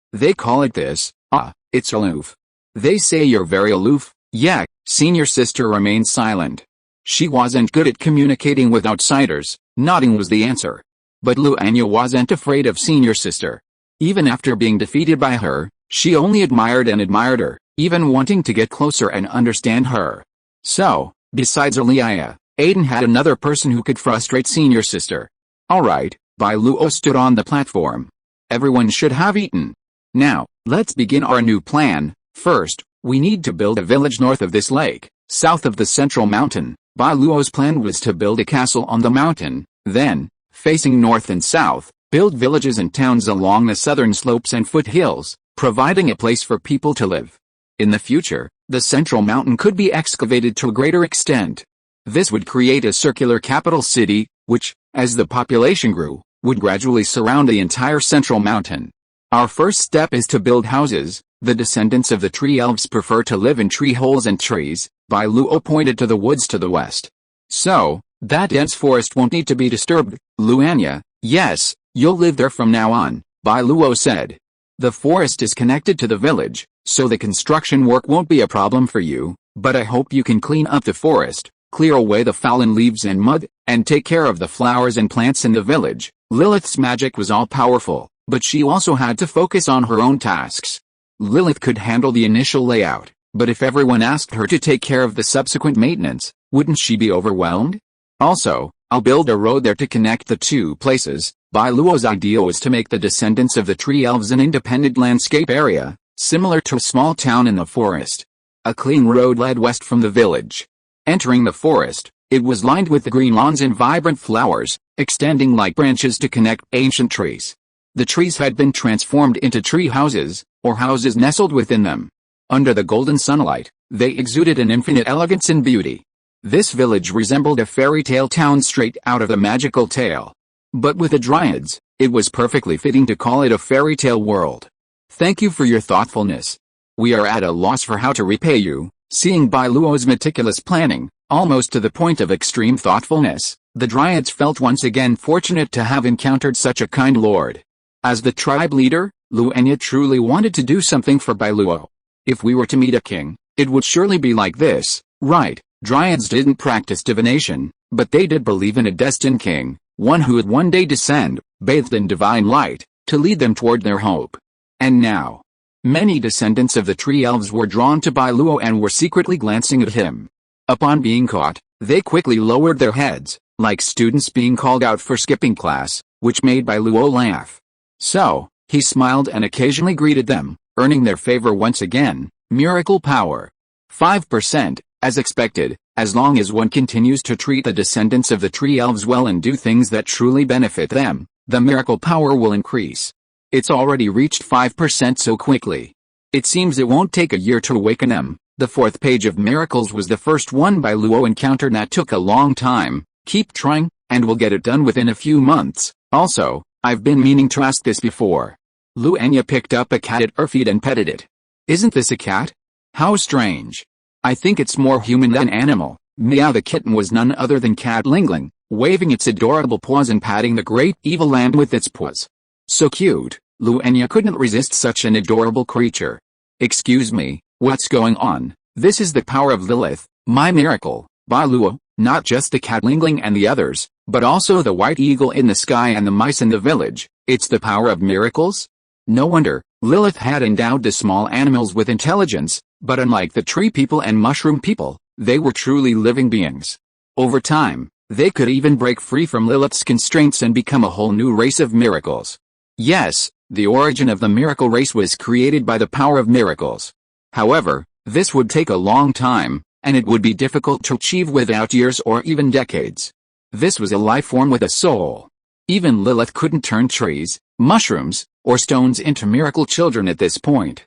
it's aloof. They say you're very aloof. Yeah, senior sister remained silent. She wasn't good at communicating with outsiders, nodding was the answer. But Inya wasn't afraid of senior sister. Even after being defeated by her, she only admired her, even wanting to get closer and understand her. So, besides Inya, Atón had another person who could frustrate senior sister. Alright, Bai Luo stood on the platform. Everyone should have eaten. Now, let's begin our new plan. First, we need to build a village north of this lake, south of the central mountain. Bai Luo's plan was to build a castle on the mountain, then, facing north and south, build villages and towns along the southern slopes and foothills, providing a place for people to live. In the future, the central mountain could be excavated to a greater extent. This would create a circular capital city, which, as the population grew, would gradually surround the entire central mountain. Our first step is to build houses. The descendants of the tree elves prefer to live in tree holes and trees. Bai Luo pointed to the woods to the west. So, that dense forest won't need to be disturbed. Inya, yes, you'll live there from now on, Bai Luo said. The forest is connected to the village, so the construction work won't be a problem for you, but I hope you can clean up the forest, clear away the fallen leaves and mud, and take care of the flowers and plants in the village. Lilith's magic was all-powerful, but she also had to focus on her own tasks. Lilith could handle the initial layout, but if everyone asked her to take care of the subsequent maintenance, wouldn't she be overwhelmed? Also, I'll build a road there to connect the two places. Bai Luo's idea was to make the descendants of the tree elves an independent landscape area, similar to a small town in the forest. A clean road led west from the village. Entering the forest, it was lined with the green lawns and vibrant flowers, extending like branches to connect ancient trees. The trees had been transformed into tree houses, or houses nestled within them. Under the golden sunlight, they exuded an infinite elegance and beauty. This village resembled a fairy tale town straight out of a magical tale. But with the Dryads, it was perfectly fitting to call it a fairy tale world. Thank you for your thoughtfulness. We are at a loss for how to repay you. Seeing Bai Luo's meticulous planning, almost to the point of extreme thoughtfulness, the Dryads felt once again fortunate to have encountered such a kind lord. As the tribe leader, Inya truly wanted to do something for Bai Luo. If we were to meet a king, it would surely be like this, right? Dryads didn't practice divination, but they did believe in a destined king, one who would one day descend, bathed in divine light, to lead them toward their hope. And now, many descendants of the tree elves were drawn to Bai Luo and were secretly glancing at him. Upon being caught, they quickly lowered their heads, like students being called out for skipping class, which made Bai Luo laugh. So, he smiled and occasionally greeted them, earning their favor once again. Miracle power. 5%, as expected, as long as one continues to treat the descendants of the tree elves well and do things that truly benefit them, the miracle power will increase. It's already reached 5% so quickly. It seems it won't take a year to awaken them. The fourth page of miracles was the first one Bai Luo encountered that took a long time. Keep trying, and we'll get it done within a few months. Also, I've been meaning to ask this before. Inya picked up a cat at her feet and petted it. Isn't this a cat? How strange. I think it's more human than animal. Meow. The kitten was none other than Cat Lingling, waving its adorable paws and patting the great evil lamb with its paws. So cute. Inya couldn't resist such an adorable creature. Excuse me, what's going on? This is the power of Lilith, my miracle, Bai Luo, not just the Cat Lingling and the others, but also the white eagle in the sky and the mice in the village. It's the power of miracles? No wonder, Lilith had endowed the small animals with intelligence, but unlike the tree people and mushroom people, they were truly living beings. Over time, they could even break free from Lilith's constraints and become a whole new race of miracles. Yes, the origin of the miracle race was created by the power of miracles. However, this would take a long time, and it would be difficult to achieve without years or even decades. This was a life form with a soul. Even Lilith couldn't turn trees, mushrooms, or stones into miracle children at this point.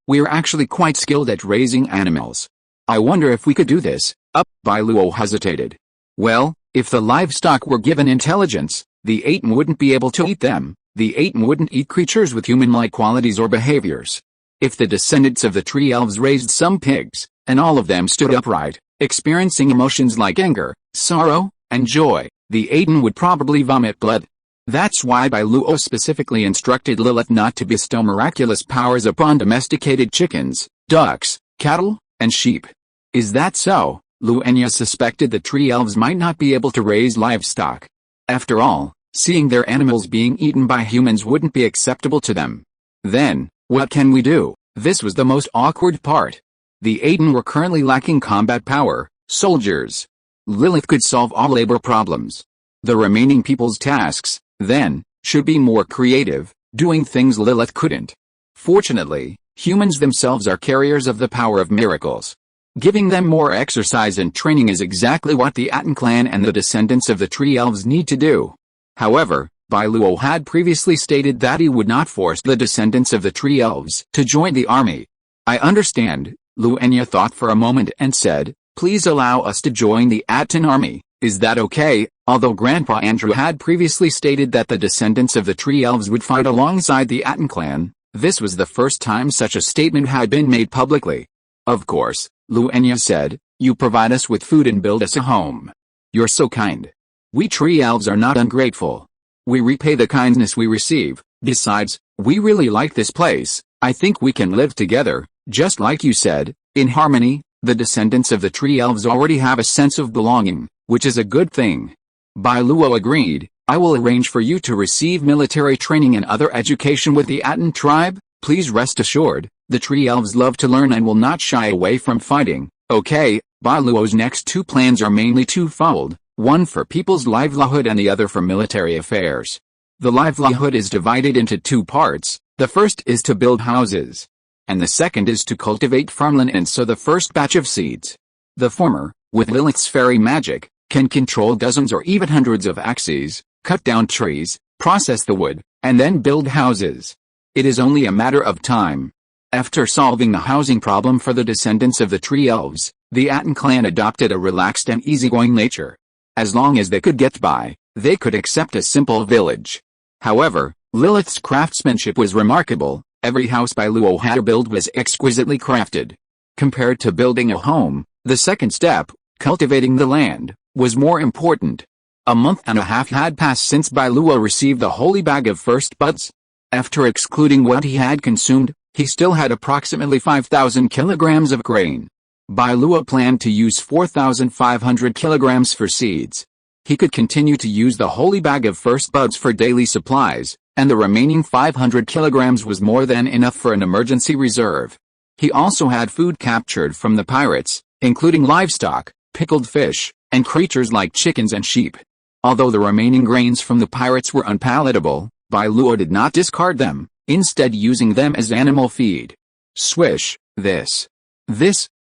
We're actually quite skilled at raising animals. I wonder if we could do this. Bai Luo hesitated. Well, if the livestock were given intelligence, the Atón wouldn't be able to eat them. The Atón wouldn't eat creatures with human-like qualities or behaviors. If the descendants of the tree elves raised some pigs, and all of them stood upright, experiencing emotions like anger, sorrow, and joy, the Atón would probably vomit blood. That's why Bai Luo specifically instructed Lilith not to bestow miraculous powers upon domesticated chickens, ducks, cattle, and sheep. Is that so? Inya suspected the tree elves might not be able to raise livestock. After all, seeing their animals being eaten by humans wouldn't be acceptable to them. Then, what can we do? This was the most awkward part. The Atón were currently lacking combat power, soldiers. Lilith could solve all labor problems. The remaining people's tasks, then, should be more creative, doing things Lilith couldn't. Fortunately, humans themselves are carriers of the power of miracles. Giving them more exercise and training is exactly what the Atón clan and the descendants of the tree elves need to do. However, Bai Luo had previously stated that he would not force the descendants of the tree elves to join the army. I understand, Inya thought for a moment and said, please allow us to join the Atón army. Is that okay? Although Grandpa Andrew had previously stated that the descendants of the tree elves would fight alongside the Atón clan, this was the first time such a statement had been made publicly. Of course, Inya said, you provide us with food and build us a home. You're so kind. We tree elves are not ungrateful. We repay the kindness we receive. Besides, we really like this place. I think we can live together, just like you said, in harmony. The descendants of the tree elves already have a sense of belonging, which is a good thing. Bai Luo agreed. I will arrange for you to receive military training and other education with the Atón tribe. Please rest assured, the tree elves love to learn and will not shy away from fighting. Okay, Bai Luo's next two plans are mainly twofold, one for people's livelihood and the other for military affairs. The livelihood is divided into two parts. The first is to build houses, and the second is to cultivate farmland and sow the first batch of seeds. The former, with Lilith's fairy magic, can control dozens or even hundreds of axes, cut down trees, process the wood, and then build houses. It is only a matter of time. After solving the housing problem for the descendants of the tree elves, the Atón clan adopted a relaxed and easygoing nature. As long as they could get by, they could accept a simple village. However, Lilith's craftsmanship was remarkable. Every house Bai Luo had built was exquisitely crafted. Compared to building a home, the second step, cultivating the land, was more important. A month and a half had passed since Bai Luo received the holy bag of first buds. After excluding what he had consumed, he still had approximately 5,000 kilograms of grain. Bai Luo planned to use 4,500 kilograms for seeds. He could continue to use the holy bag of first buds for daily supplies, and the remaining 500 kilograms was more than enough for an emergency reserve. He also had food captured from the pirates, including livestock, pickled fish, and creatures like chickens and sheep. Although the remaining grains from the pirates were unpalatable, Bai Luo did not discard them, instead using them as animal feed. Swish, this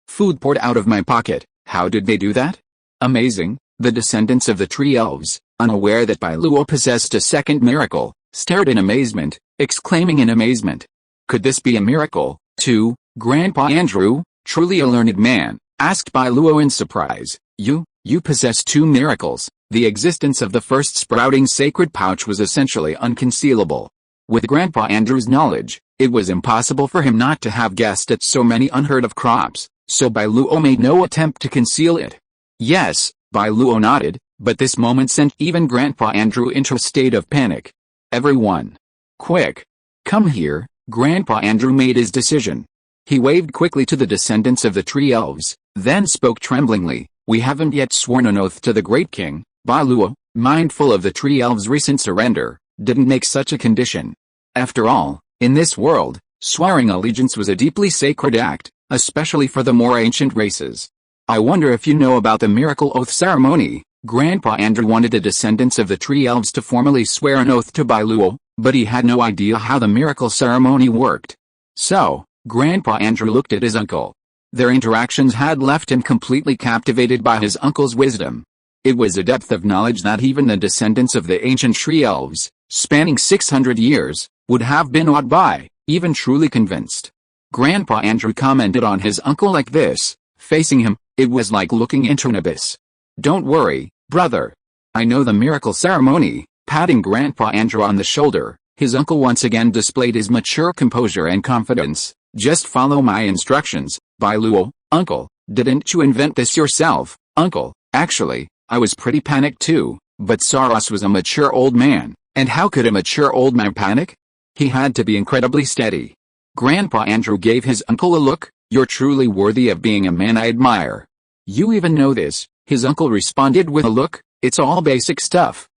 food poured out of my pocket. How did they do that? Amazing. The descendants of the tree elves, unaware that Bai Luo possessed a second miracle, stared in amazement, exclaiming in amazement. Could this be a miracle, too, Grandpa Andrew, truly a learned man, asked Bai Luo in surprise. You possess two miracles. The existence of the first sprouting sacred pouch was essentially unconcealable. With Grandpa Andrew's knowledge, it was impossible for him not to have guessed at so many unheard-of crops, so Bai Luo made no attempt to conceal it. Yes, Bai Luo nodded, but this moment sent even Grandpa Andrew into a state of panic. Everyone! Quick! Come here. Grandpa Andrew made his decision. He waved quickly to the descendants of the tree elves, then spoke tremblingly. We haven't yet sworn an oath to the great king. Bai Luo, mindful of the tree elves' recent surrender, didn't make such a condition. After all, in this world, swearing allegiance was a deeply sacred act, especially for the more ancient races. I wonder if you know about the miracle oath ceremony. Grandpa Andrew wanted the descendants of the tree elves to formally swear an oath to Bai Luo, but he had no idea how the miracle ceremony worked. So, Grandpa Andrew looked at his uncle. Their interactions had left him completely captivated by his uncle's wisdom. It was a depth of knowledge that even the descendants of the ancient tree elves, spanning 600 years, would have been awed by, even truly convinced. Grandpa Andrew commented on his uncle like this, facing him, it was like looking into an abyss. Don't worry, brother. I know the miracle ceremony. Patting Grandpa Andrew on the shoulder, his uncle once again displayed his mature composure and confidence. Just follow my instructions, Bai Luo. Uncle, didn't you invent this yourself? Uncle, actually, I was pretty panicked too, but Saros was a mature old man, and how could a mature old man panic? He had to be incredibly steady. Grandpa Andrew gave his uncle a look. You're truly worthy of being a man I admire. You even know this, his uncle responded with a look. It's all basic stuff,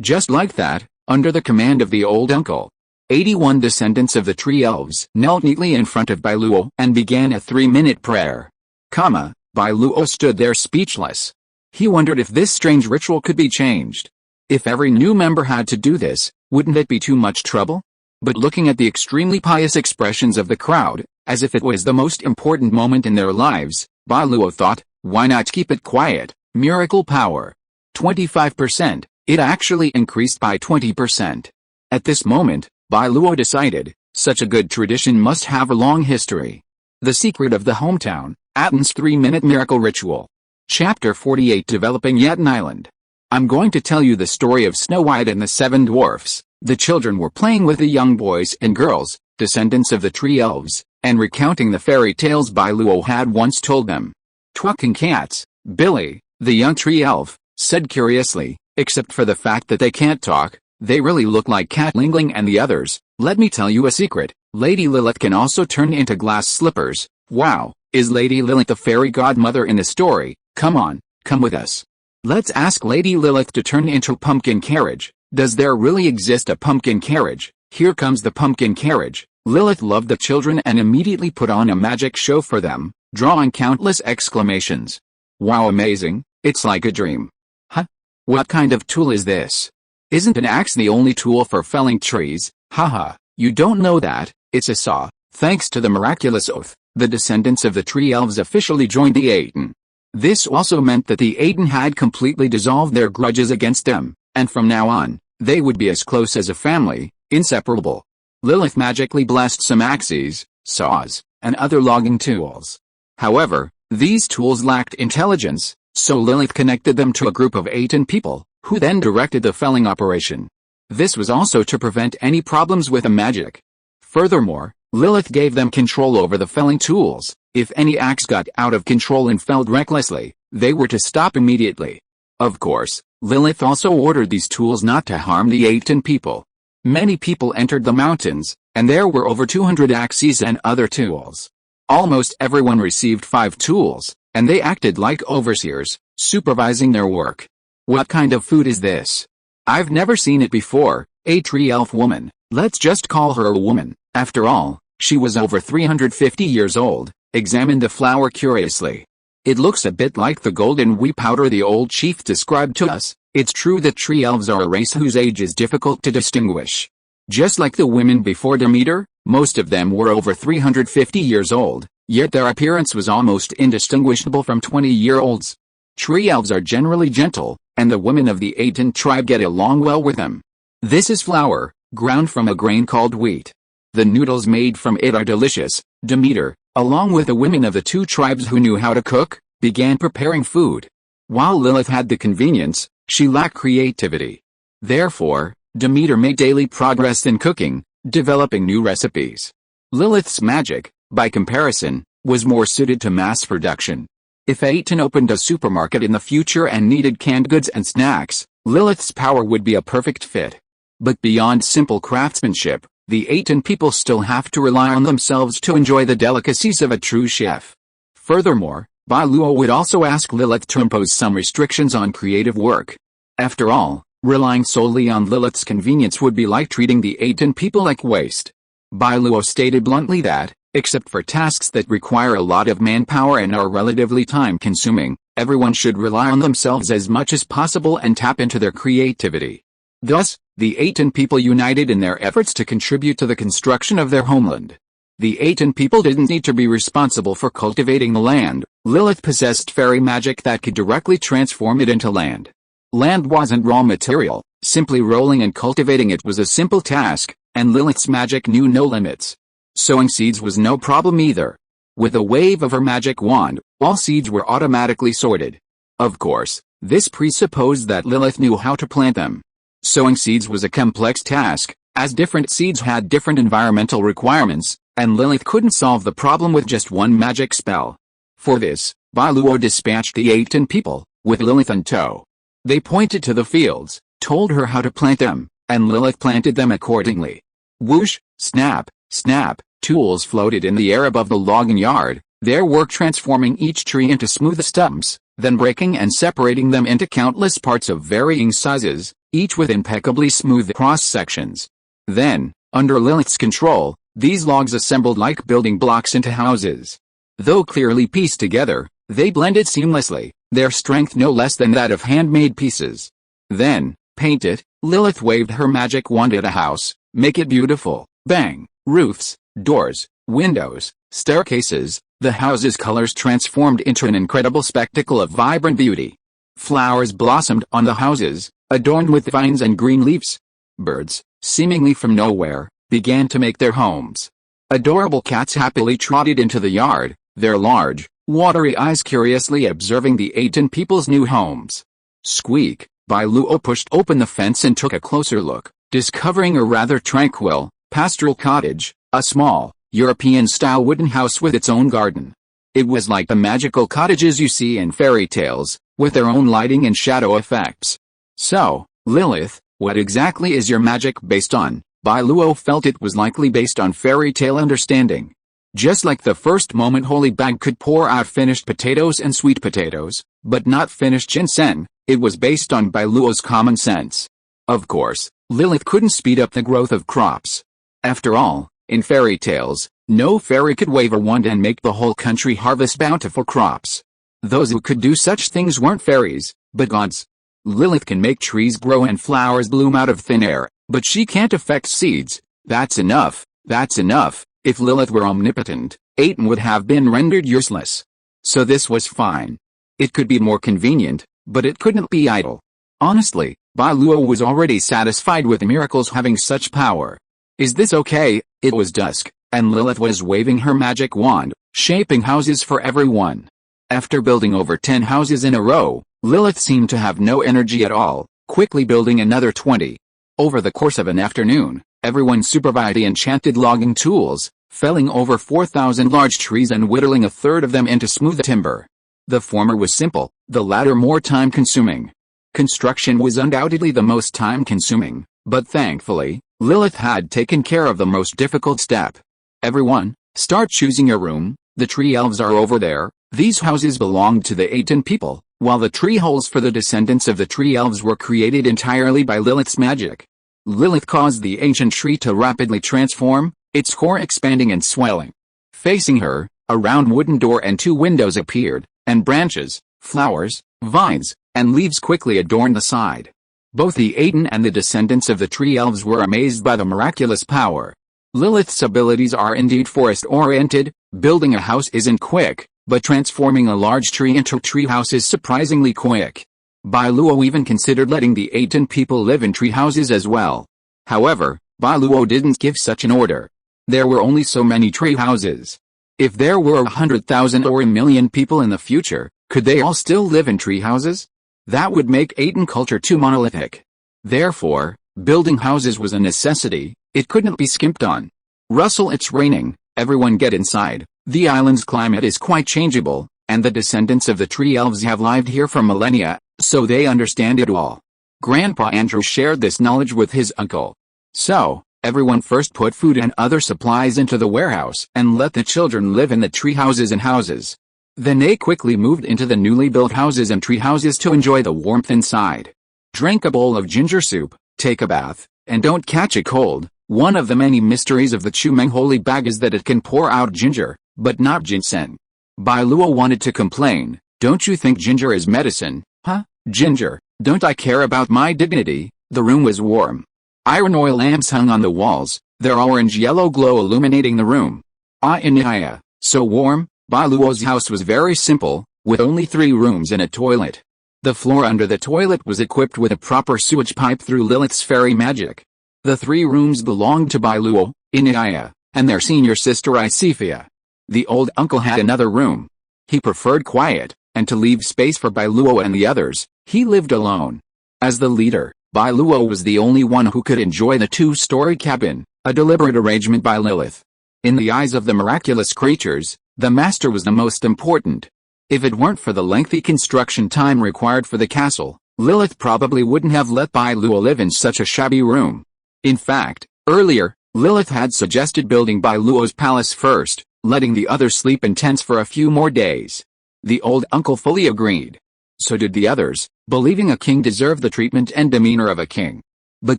just like that, under the command of the old uncle. 81 descendants of the tree elves knelt neatly in front of Bai Luo and began a 3-minute prayer. Bai Luo stood there speechless. He wondered if this strange ritual could be changed. If every new member had to do this, wouldn't it be too much trouble? But looking at the extremely pious expressions of the crowd, as if it was the most important moment in their lives, Bai Luo thought, why not keep it quiet? Miracle power. 25%, it actually increased by 20%. At this moment, Bai Luo decided, such a good tradition must have a long history. The secret of the hometown, Atón's 3-minute miracle ritual. Chapter 48 Developing yet an island. I'm going to tell you the story of Snow White and the 7 dwarfs. The children were playing with the young boys and girls, descendants of the tree elves, and recounting the fairy tales Bai Luo had once told them. Twucking cats, Billy, the young tree elf, said curiously, except for the fact that they can't talk, they really look like Cat Lingling and the others. Let me tell you a secret, Lady Lilith can also turn into glass slippers. Wow, is Lady Lilith the fairy godmother in the story? Come on, come with us. Let's ask Lady Lilith to turn into a pumpkin carriage. Does there really exist a pumpkin carriage? Here comes the pumpkin carriage. Lilith loved the children and immediately put on a magic show for them, drawing countless exclamations. Wow, amazing, it's like a dream. Huh? What kind of tool is this? Isn't an axe the only tool for felling trees? Haha, you don't know that, it's a saw. Thanks to the miraculous oath, the descendants of the tree elves officially joined the Atón. This also meant that the Atón had completely dissolved their grudges against them, and from now on, they would be as close as a family, inseparable. Lilith magically blessed some axes, saws, and other logging tools. However, these tools lacked intelligence, so Lilith connected them to a group of Atón people, who then directed the felling operation. This was also to prevent any problems with the magic. Furthermore, Lilith gave them control over the felling tools. If any axe got out of control and felled recklessly, they were to stop immediately. Of course, Lilith also ordered these tools not to harm the Atón people. Many people entered the mountains, and there were over 200 axes and other tools. Almost everyone received 5 tools, and they acted like overseers, supervising their work. What kind of food is this? I've never seen it before. A tree elf woman, let's just call her a woman, after all, she was over 350 years old, examined the flower curiously. It looks a bit like the golden wheat powder the old chief described to us. It's true that tree elves are a race whose age is difficult to distinguish. Just like the women before Demeter, most of them were over 350 years old, yet their appearance was almost indistinguishable from 20-year-olds. Tree elves are generally gentle, and the women of the Atón tribe get along well with them. This is flour, ground from a grain called wheat. The noodles made from it are delicious. Demeter, along with the women of the 2 tribes who knew how to cook, began preparing food. While Lilith had the convenience, she lacked creativity. Therefore, Demeter made daily progress in cooking, developing new recipes. Lilith's magic, by comparison, was more suited to mass production. If Atón opened a supermarket in the future and needed canned goods and snacks, Lilith's power would be a perfect fit. But beyond simple craftsmanship, the Atón people still have to rely on themselves to enjoy the delicacies of a true chef. Furthermore, Bai Luo would also ask Lilith to impose some restrictions on creative work. After all, relying solely on Lilith's convenience would be like treating the Atón people like waste. Bai Luo stated bluntly that, except for tasks that require a lot of manpower and are relatively time-consuming, everyone should rely on themselves as much as possible and tap into their creativity. Thus, the Atón people united in their efforts to contribute to the construction of their homeland. The Atón people didn't need to be responsible for cultivating the land. Lilith possessed fairy magic that could directly transform it into land. Land wasn't raw material, simply rolling and cultivating it was a simple task, and Lilith's magic knew no limits. Sowing seeds was no problem either. With a wave of her magic wand, all seeds were automatically sorted. Of course, this presupposed that Lilith knew how to plant them. Sowing seeds was a complex task, as different seeds had different environmental requirements, and Lilith couldn't solve the problem with just one magic spell. For this, Bai Luo dispatched the Atón people, with Lilith in tow. They pointed to the fields, told her how to plant them, and Lilith planted them accordingly. Whoosh, snap, snap, tools floated in the air above the logging yard, their work transforming each tree into smooth stumps, then breaking and separating them into countless parts of varying sizes, each with impeccably smooth cross-sections. Then, under Lilith's control, these logs assembled like building blocks into houses. Though clearly pieced together, they blended seamlessly, their strength no less than that of handmade pieces. Then, paint it. Lilith waved her magic wand at a house. Make it beautiful. Bang! Roofs, doors, windows, staircases, the house's colors transformed into an incredible spectacle of vibrant beauty. Flowers blossomed on the houses, adorned with vines and green leaves. Birds, seemingly from nowhere, began to make their homes. Adorable cats happily trotted into the yard, their large, watery eyes curiously observing the Atón people's new homes. Squeak! Bai Luo pushed open the fence and took a closer look, discovering a rather tranquil, pastoral cottage, a small, European-style wooden house with its own garden. It was like the magical cottages you see in fairy tales, with their own lighting and shadow effects. So, Lilith, what exactly is your magic based on? Bai Luo felt it was likely based on fairy tale understanding. Just like the first moment Holy Bag could pour out finished potatoes and sweet potatoes, but not finished ginseng, it was based on Bai Luo's common sense. Of course, Lilith couldn't speed up the growth of crops. After all, in fairy tales, no fairy could wave a wand and make the whole country harvest bountiful crops. Those who could do such things weren't fairies, but gods. Lilith can make trees grow and flowers bloom out of thin air, but she can't affect seeds. That's enough, that's enough. If Lilith were omnipotent, Atón would have been rendered useless. So this was fine. It could be more convenient, but it couldn't be idle. Honestly, Bai Luo was already satisfied with miracles having such power. Is this okay? It was dusk, and Lilith was waving her magic wand, shaping houses for everyone. After building over 10 houses in a row, Lilith seemed to have no energy at all. quickly building another 20. Over the course of an afternoon, everyone supervised the enchanted logging tools, felling over 4,000 large trees and whittling a third of them into smooth timber. The former was simple, the latter more time-consuming. Construction was undoubtedly the most time-consuming, but thankfully, Lilith had taken care of the most difficult step. Everyone, start choosing your room. The tree elves are over there. These houses belonged to the Atón people, while the tree holes for the descendants of the tree elves were created entirely by Lilith's magic. Lilith caused the ancient tree to rapidly transform, its core expanding and swelling. Facing her, a round wooden door and 2 windows appeared, and branches, flowers, vines, and leaves quickly adorned the side. Both the Atón and the descendants of the tree elves were amazed by the miraculous power. Lilith's abilities are indeed forest-oriented. Building a house isn't quick, but transforming a large tree into a tree house is surprisingly quick. Bai Luo even considered letting the Atón people live in tree houses as well. However, Bai Luo didn't give such an order. There were only so many tree houses. If there were 100,000 or 1,000,000 people in the future, could they all still live in tree houses? That would make Atón culture too monolithic. Therefore, building houses was a necessity. It couldn't be skimped on. Russell, it's raining. Everyone get inside. The island's climate is quite changeable, and the descendants of the tree elves have lived here for millennia, so they understand it all. Grandpa Andrew shared this knowledge with his uncle. So, everyone first put food and other supplies into the warehouse and let the children live in the tree houses and houses. Then they quickly moved into the newly built houses and tree houses to enjoy the warmth inside. Drink a bowl of ginger soup, take a bath, and don't catch a cold. One of the many mysteries of the Chumeng holy bag is that it can pour out ginger, but not ginseng. Bai Luo wanted to complain, don't you think ginger is medicine, huh? Ginger, don't I care about my dignity? The room was warm. Iron oil lamps hung on the walls, their orange-yellow glow illuminating the room. Inya, so warm. Bai Luo's house was very simple, with only 3 rooms and a toilet. The floor under the toilet was equipped with a proper sewage pipe through Lilith's fairy magic. The 3 rooms belonged to Bai Luo, Inya, and their senior sister Isifia. The old uncle had another room. He preferred quiet, and to leave space for Bai Luo and the others, he lived alone. As the leader, Bai Luo was the only one who could enjoy the 2-story cabin, a deliberate arrangement by Lilith. In the eyes of the miraculous creatures, the master was the most important. If it weren't for the lengthy construction time required for the castle, Lilith probably wouldn't have let Bai Luo live in such a shabby room. In fact, earlier, Lilith had suggested building Bai Luo's palace first, letting the others sleep in tents for a few more days. The old uncle fully agreed. So did the others, believing a king deserved the treatment and demeanor of a king. But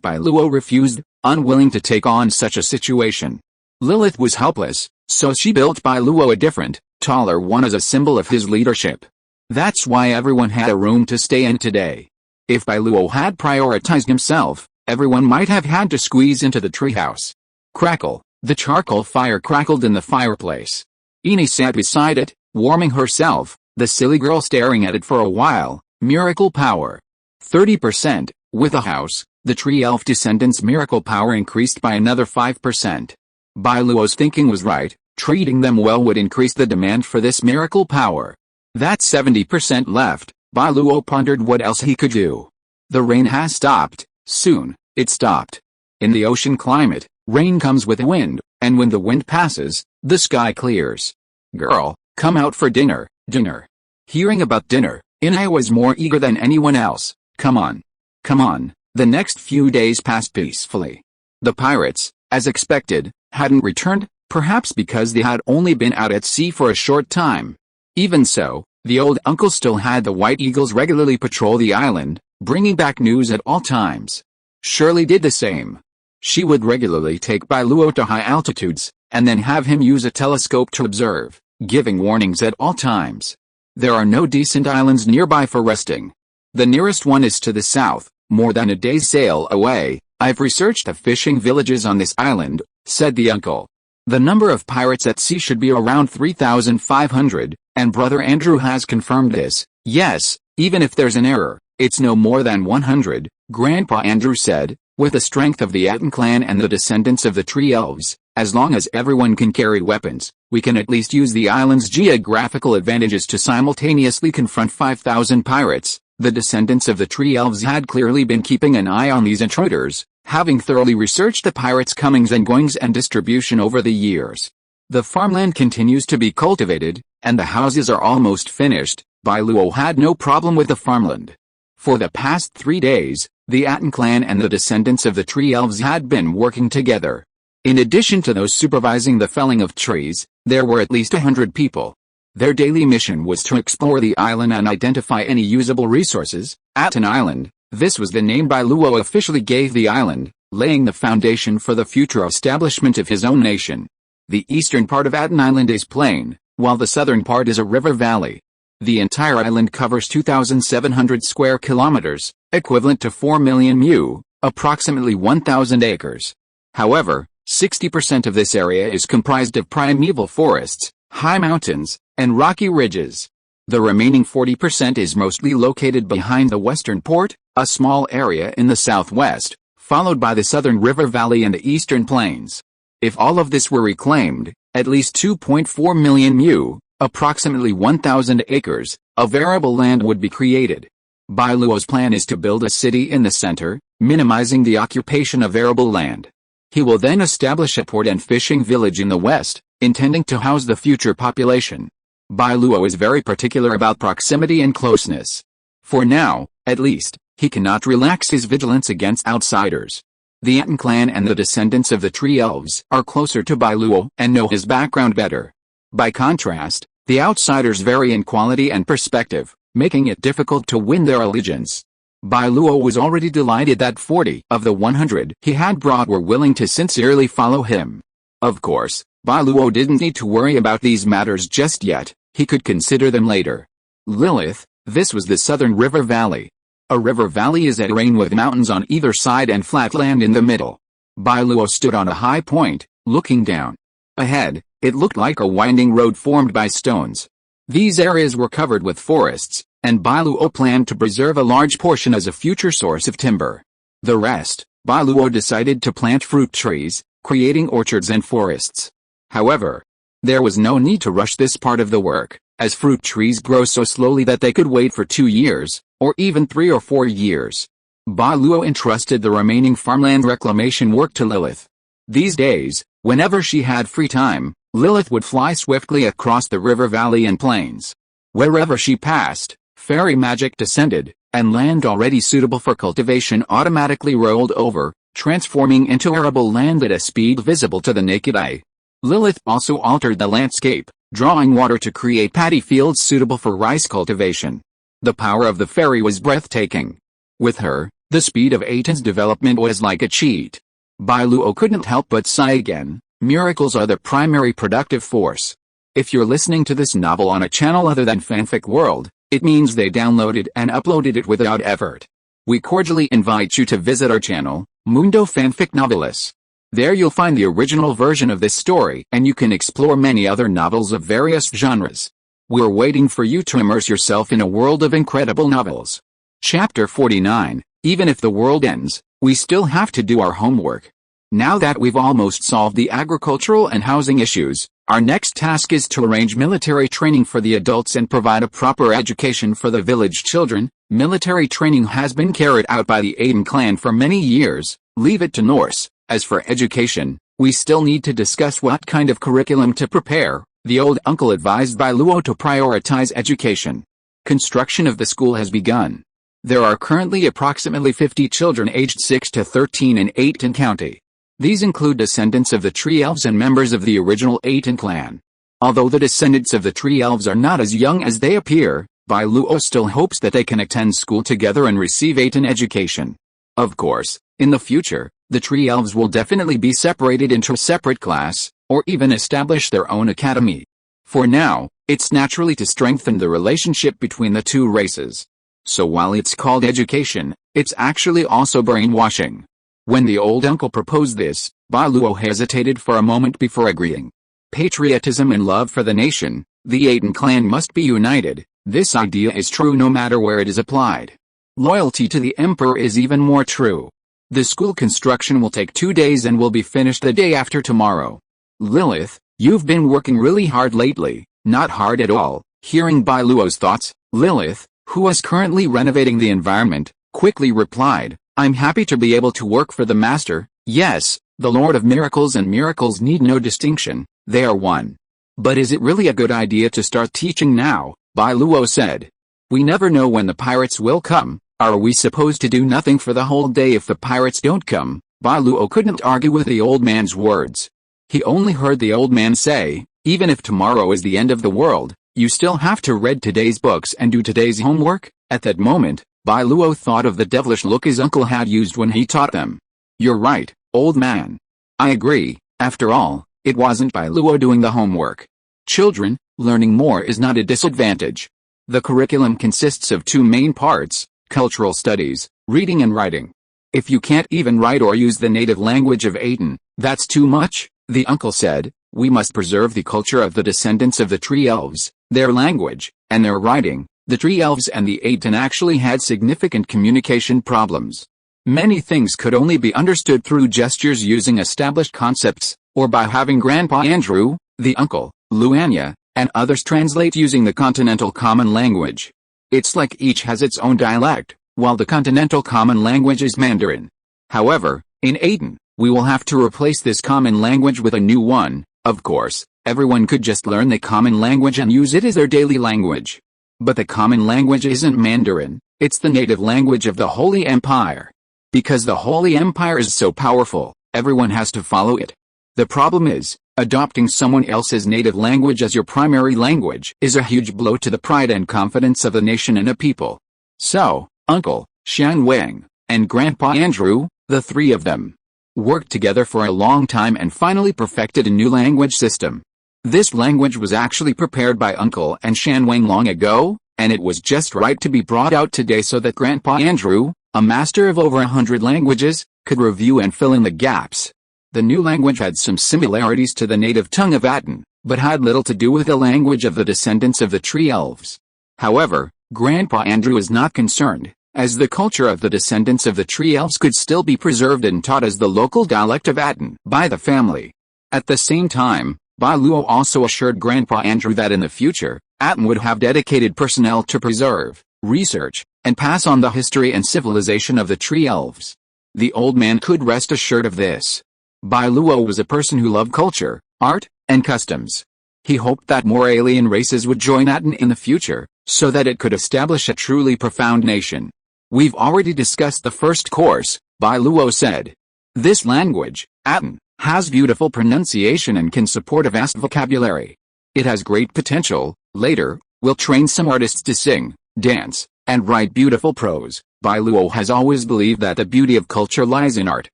Bai Luo refused, unwilling to take on such a situation. Lilith was helpless, so she built Bai Luo a different, taller one as a symbol of his leadership. That's why everyone had a room to stay in today. If Bai Luo had prioritized himself, everyone might have had to squeeze into the treehouse. Crackle, the charcoal fire crackled in the fireplace. Inya sat beside it, warming herself, the silly girl staring at it for a while. Miracle power. 30%, with a house, the tree elf descendants' miracle power increased by another 5%. Bai Luo's thinking was right, treating them well would increase the demand for this miracle power. That 70% left, Bai Luo pondered what else he could do. The rain has stopped. Soon, it stopped. In the ocean climate, rain comes with wind, and when the wind passes, the sky clears. Girl, come out for dinner. Dinner. Hearing about dinner, Inya was more eager than anyone else. Come on. Come on. The next few days passed peacefully. The pirates, as expected, hadn't returned, perhaps because they had only been out at sea for a short time. Even so, the old uncle still had the White Eagles regularly patrol the island, bringing back news at all times. Shirley did the same. She would regularly take Bai Luo to high altitudes, and then have him use a telescope to observe, giving warnings at all times. There are no decent islands nearby for resting. The nearest one is to the south, more than a day's sail away. I've researched the fishing villages on this island, said the uncle. The number of pirates at sea should be around 3,500, and Brother Andrew has confirmed this. Yes, even if there's an error, it's no more than 100, Grandpa Andrew said, with the strength of the Atón clan and the descendants of the tree elves. As long as everyone can carry weapons, we can at least use the island's geographical advantages to simultaneously confront 5,000 pirates. The descendants of the tree elves had clearly been keeping an eye on these intruders, having thoroughly researched the pirates' comings and goings and distribution over the years. The farmland continues to be cultivated, and the houses are almost finished. Bai Luo had no problem with the farmland. For the past 3 days, the Atón clan and the descendants of the tree elves had been working together. In addition to those supervising the felling of trees, there were at least 100 people. Their daily mission was to explore the island and identify any usable resources. Atón Island, this was the name Bai Luo officially gave the island, laying the foundation for the future establishment of his own nation. The eastern part of Atón Island is plain, while the southern part is a river valley. The entire island covers 2,700 square kilometers, equivalent to 4 million mu, approximately 1,000 acres. However, 60% of this area is comprised of primeval forests, high mountains, and rocky ridges. The remaining 40% is mostly located behind the western port, a small area in the southwest, followed by the southern river valley and the eastern plains. If all of this were reclaimed, at least 2.4 million mu, approximately 1,000 acres, of arable land would be created. Bai Luo's plan is to build a city in the center, minimizing the occupation of arable land. He will then establish a port and fishing village in the west, intending to house the future population. Bai Luo is very particular about proximity and closeness. For now, at least, he cannot relax his vigilance against outsiders. The Atón clan and the descendants of the tree elves are closer to Bai Luo and know his background better. By contrast, the outsiders vary in quality and perspective, making it difficult to win their allegiance. Bai Luo was already delighted that 40 of the 100 he had brought were willing to sincerely follow him. Of course, Bai Luo didn't need to worry about these matters just yet, he could consider them later. Lilith, this was the southern river valley. A river valley is a terrain with mountains on either side and flat land in the middle. Bai Luo stood on a high point, looking down. Ahead, it looked like a winding road formed by stones. These areas were covered with forests, and Bai Luo planned to preserve a large portion as a future source of timber. The rest, Bai Luo decided to plant fruit trees, creating orchards and forests. However, there was no need to rush this part of the work, as fruit trees grow so slowly that they could wait for 2 years, or even 3 or 4 years. Bai Luo entrusted the remaining farmland reclamation work to Lilith. These days, whenever she had free time, Lilith would fly swiftly across the river valley and plains. Wherever she passed, fairy magic descended, and land already suitable for cultivation automatically rolled over, transforming into arable land at a speed visible to the naked eye. Lilith also altered the landscape, drawing water to create paddy fields suitable for rice cultivation. The power of the fairy was breathtaking. With her, the speed of Atón's development was like a cheat. Bai Luo couldn't help but sigh again. Miracles are the primary productive force. If you're listening to this novel on a channel other than Fanfic World, it means they downloaded and uploaded it without effort. We cordially invite you to visit our channel, Mundo Fanfic Novelis. There you'll find the original version of this story and you can explore many other novels of various genres. We're waiting for you to immerse yourself in a world of incredible novels. Chapter 49, Even if the world ends, we still have to do our homework. Now that we've almost solved the agricultural and housing issues, our next task is to arrange military training for the adults and provide a proper education for the village children. Military training has been carried out by the Atón clan for many years, leave it to Norse. As for education, we still need to discuss what kind of curriculum to prepare. The old uncle advised Bai Luo to prioritize education. Construction of the school has begun. There are currently approximately 50 children aged 6 to 13 in Atón County. These include descendants of the tree elves and members of the original Atón clan. Although the descendants of the tree elves are not as young as they appear, Bai Luo still hopes that they can attend school together and receive Atón education. Of course, in the future, the tree elves will definitely be separated into a separate class, or even establish their own academy. For now, it's naturally to strengthen the relationship between the two races. So while it's called education, it's actually also brainwashing. When the old uncle proposed this, Bai Luo hesitated for a moment before agreeing. Patriotism and love for the nation, the Atón clan must be united. This idea is true no matter where it is applied. Loyalty to the emperor is even more true. The school construction will take 2 days and will be finished the day after tomorrow. Lilith, you've been working really hard lately. Not hard at all. Hearing Bai Luo's thoughts, Lilith, who was currently renovating the environment, quickly replied, "I'm happy to be able to work for the Master. Yes, the Lord of Miracles, and miracles need no distinction, they are one. But is it really a good idea to start teaching now?" Bai Luo said. "We never know when the pirates will come. Are we supposed to do nothing for the whole day if the pirates don't come?" Bai Luo couldn't argue with the old man's words. He only heard the old man say, "Even if tomorrow is the end of the world, you still have to read today's books and do today's homework." At that moment, Bai Luo thought of the devilish look his uncle had used when he taught them. "You're right, old man. I agree. After all, it wasn't Bai Luo doing the homework. Children, learning more is not a disadvantage. The curriculum consists of two main parts: cultural studies, reading and writing. If you can't even write or use the native language of Atón, that's too much," the uncle said. "We must preserve the culture of the descendants of the tree elves, their language, and their writing." The tree elves and the Atón actually had significant communication problems. Many things could only be understood through gestures using established concepts, or by having Grandpa Andrew, the uncle, Inya, and others translate using the continental common language. It's like each has its own dialect, while the continental common language is Mandarin. However, in Atón, we will have to replace this common language with a new one. Of course, everyone could just learn the common language and use it as their daily language. But the common language isn't Mandarin, it's the native language of the Holy Empire. Because the Holy Empire is so powerful, everyone has to follow it. The problem is, adopting someone else's native language as your primary language is a huge blow to the pride and confidence of the nation and a people. So, Uncle Shan Wang and Grandpa Andrew, the three of them, worked together for a long time and finally perfected a new language system. This language was actually prepared by Uncle and Shan Wang long ago, and it was just right to be brought out today so that Grandpa Andrew, a master of over 100 languages, could review and fill in the gaps. The new language had some similarities to the native tongue of Atón, but had little to do with the language of the descendants of the tree elves. However, Grandpa Andrew is not concerned, as the culture of the descendants of the tree elves could still be preserved and taught as the local dialect of Atón by the family. At the same time, Bai Luo also assured Grandpa Andrew that in the future, Atón would have dedicated personnel to preserve, research, and pass on the history and civilization of the tree elves. The old man could rest assured of this. Bai Luo was a person who loved culture, art, and customs. He hoped that more alien races would join Atón in the future, so that it could establish a truly profound nation. "We've already discussed the first course," Bai Luo said. "This language, Atón, has beautiful pronunciation and can support a vast vocabulary. It has great potential. Later, we'll train some artists to sing, dance, and write beautiful prose." Bai Luo has always believed that the beauty of culture lies in art,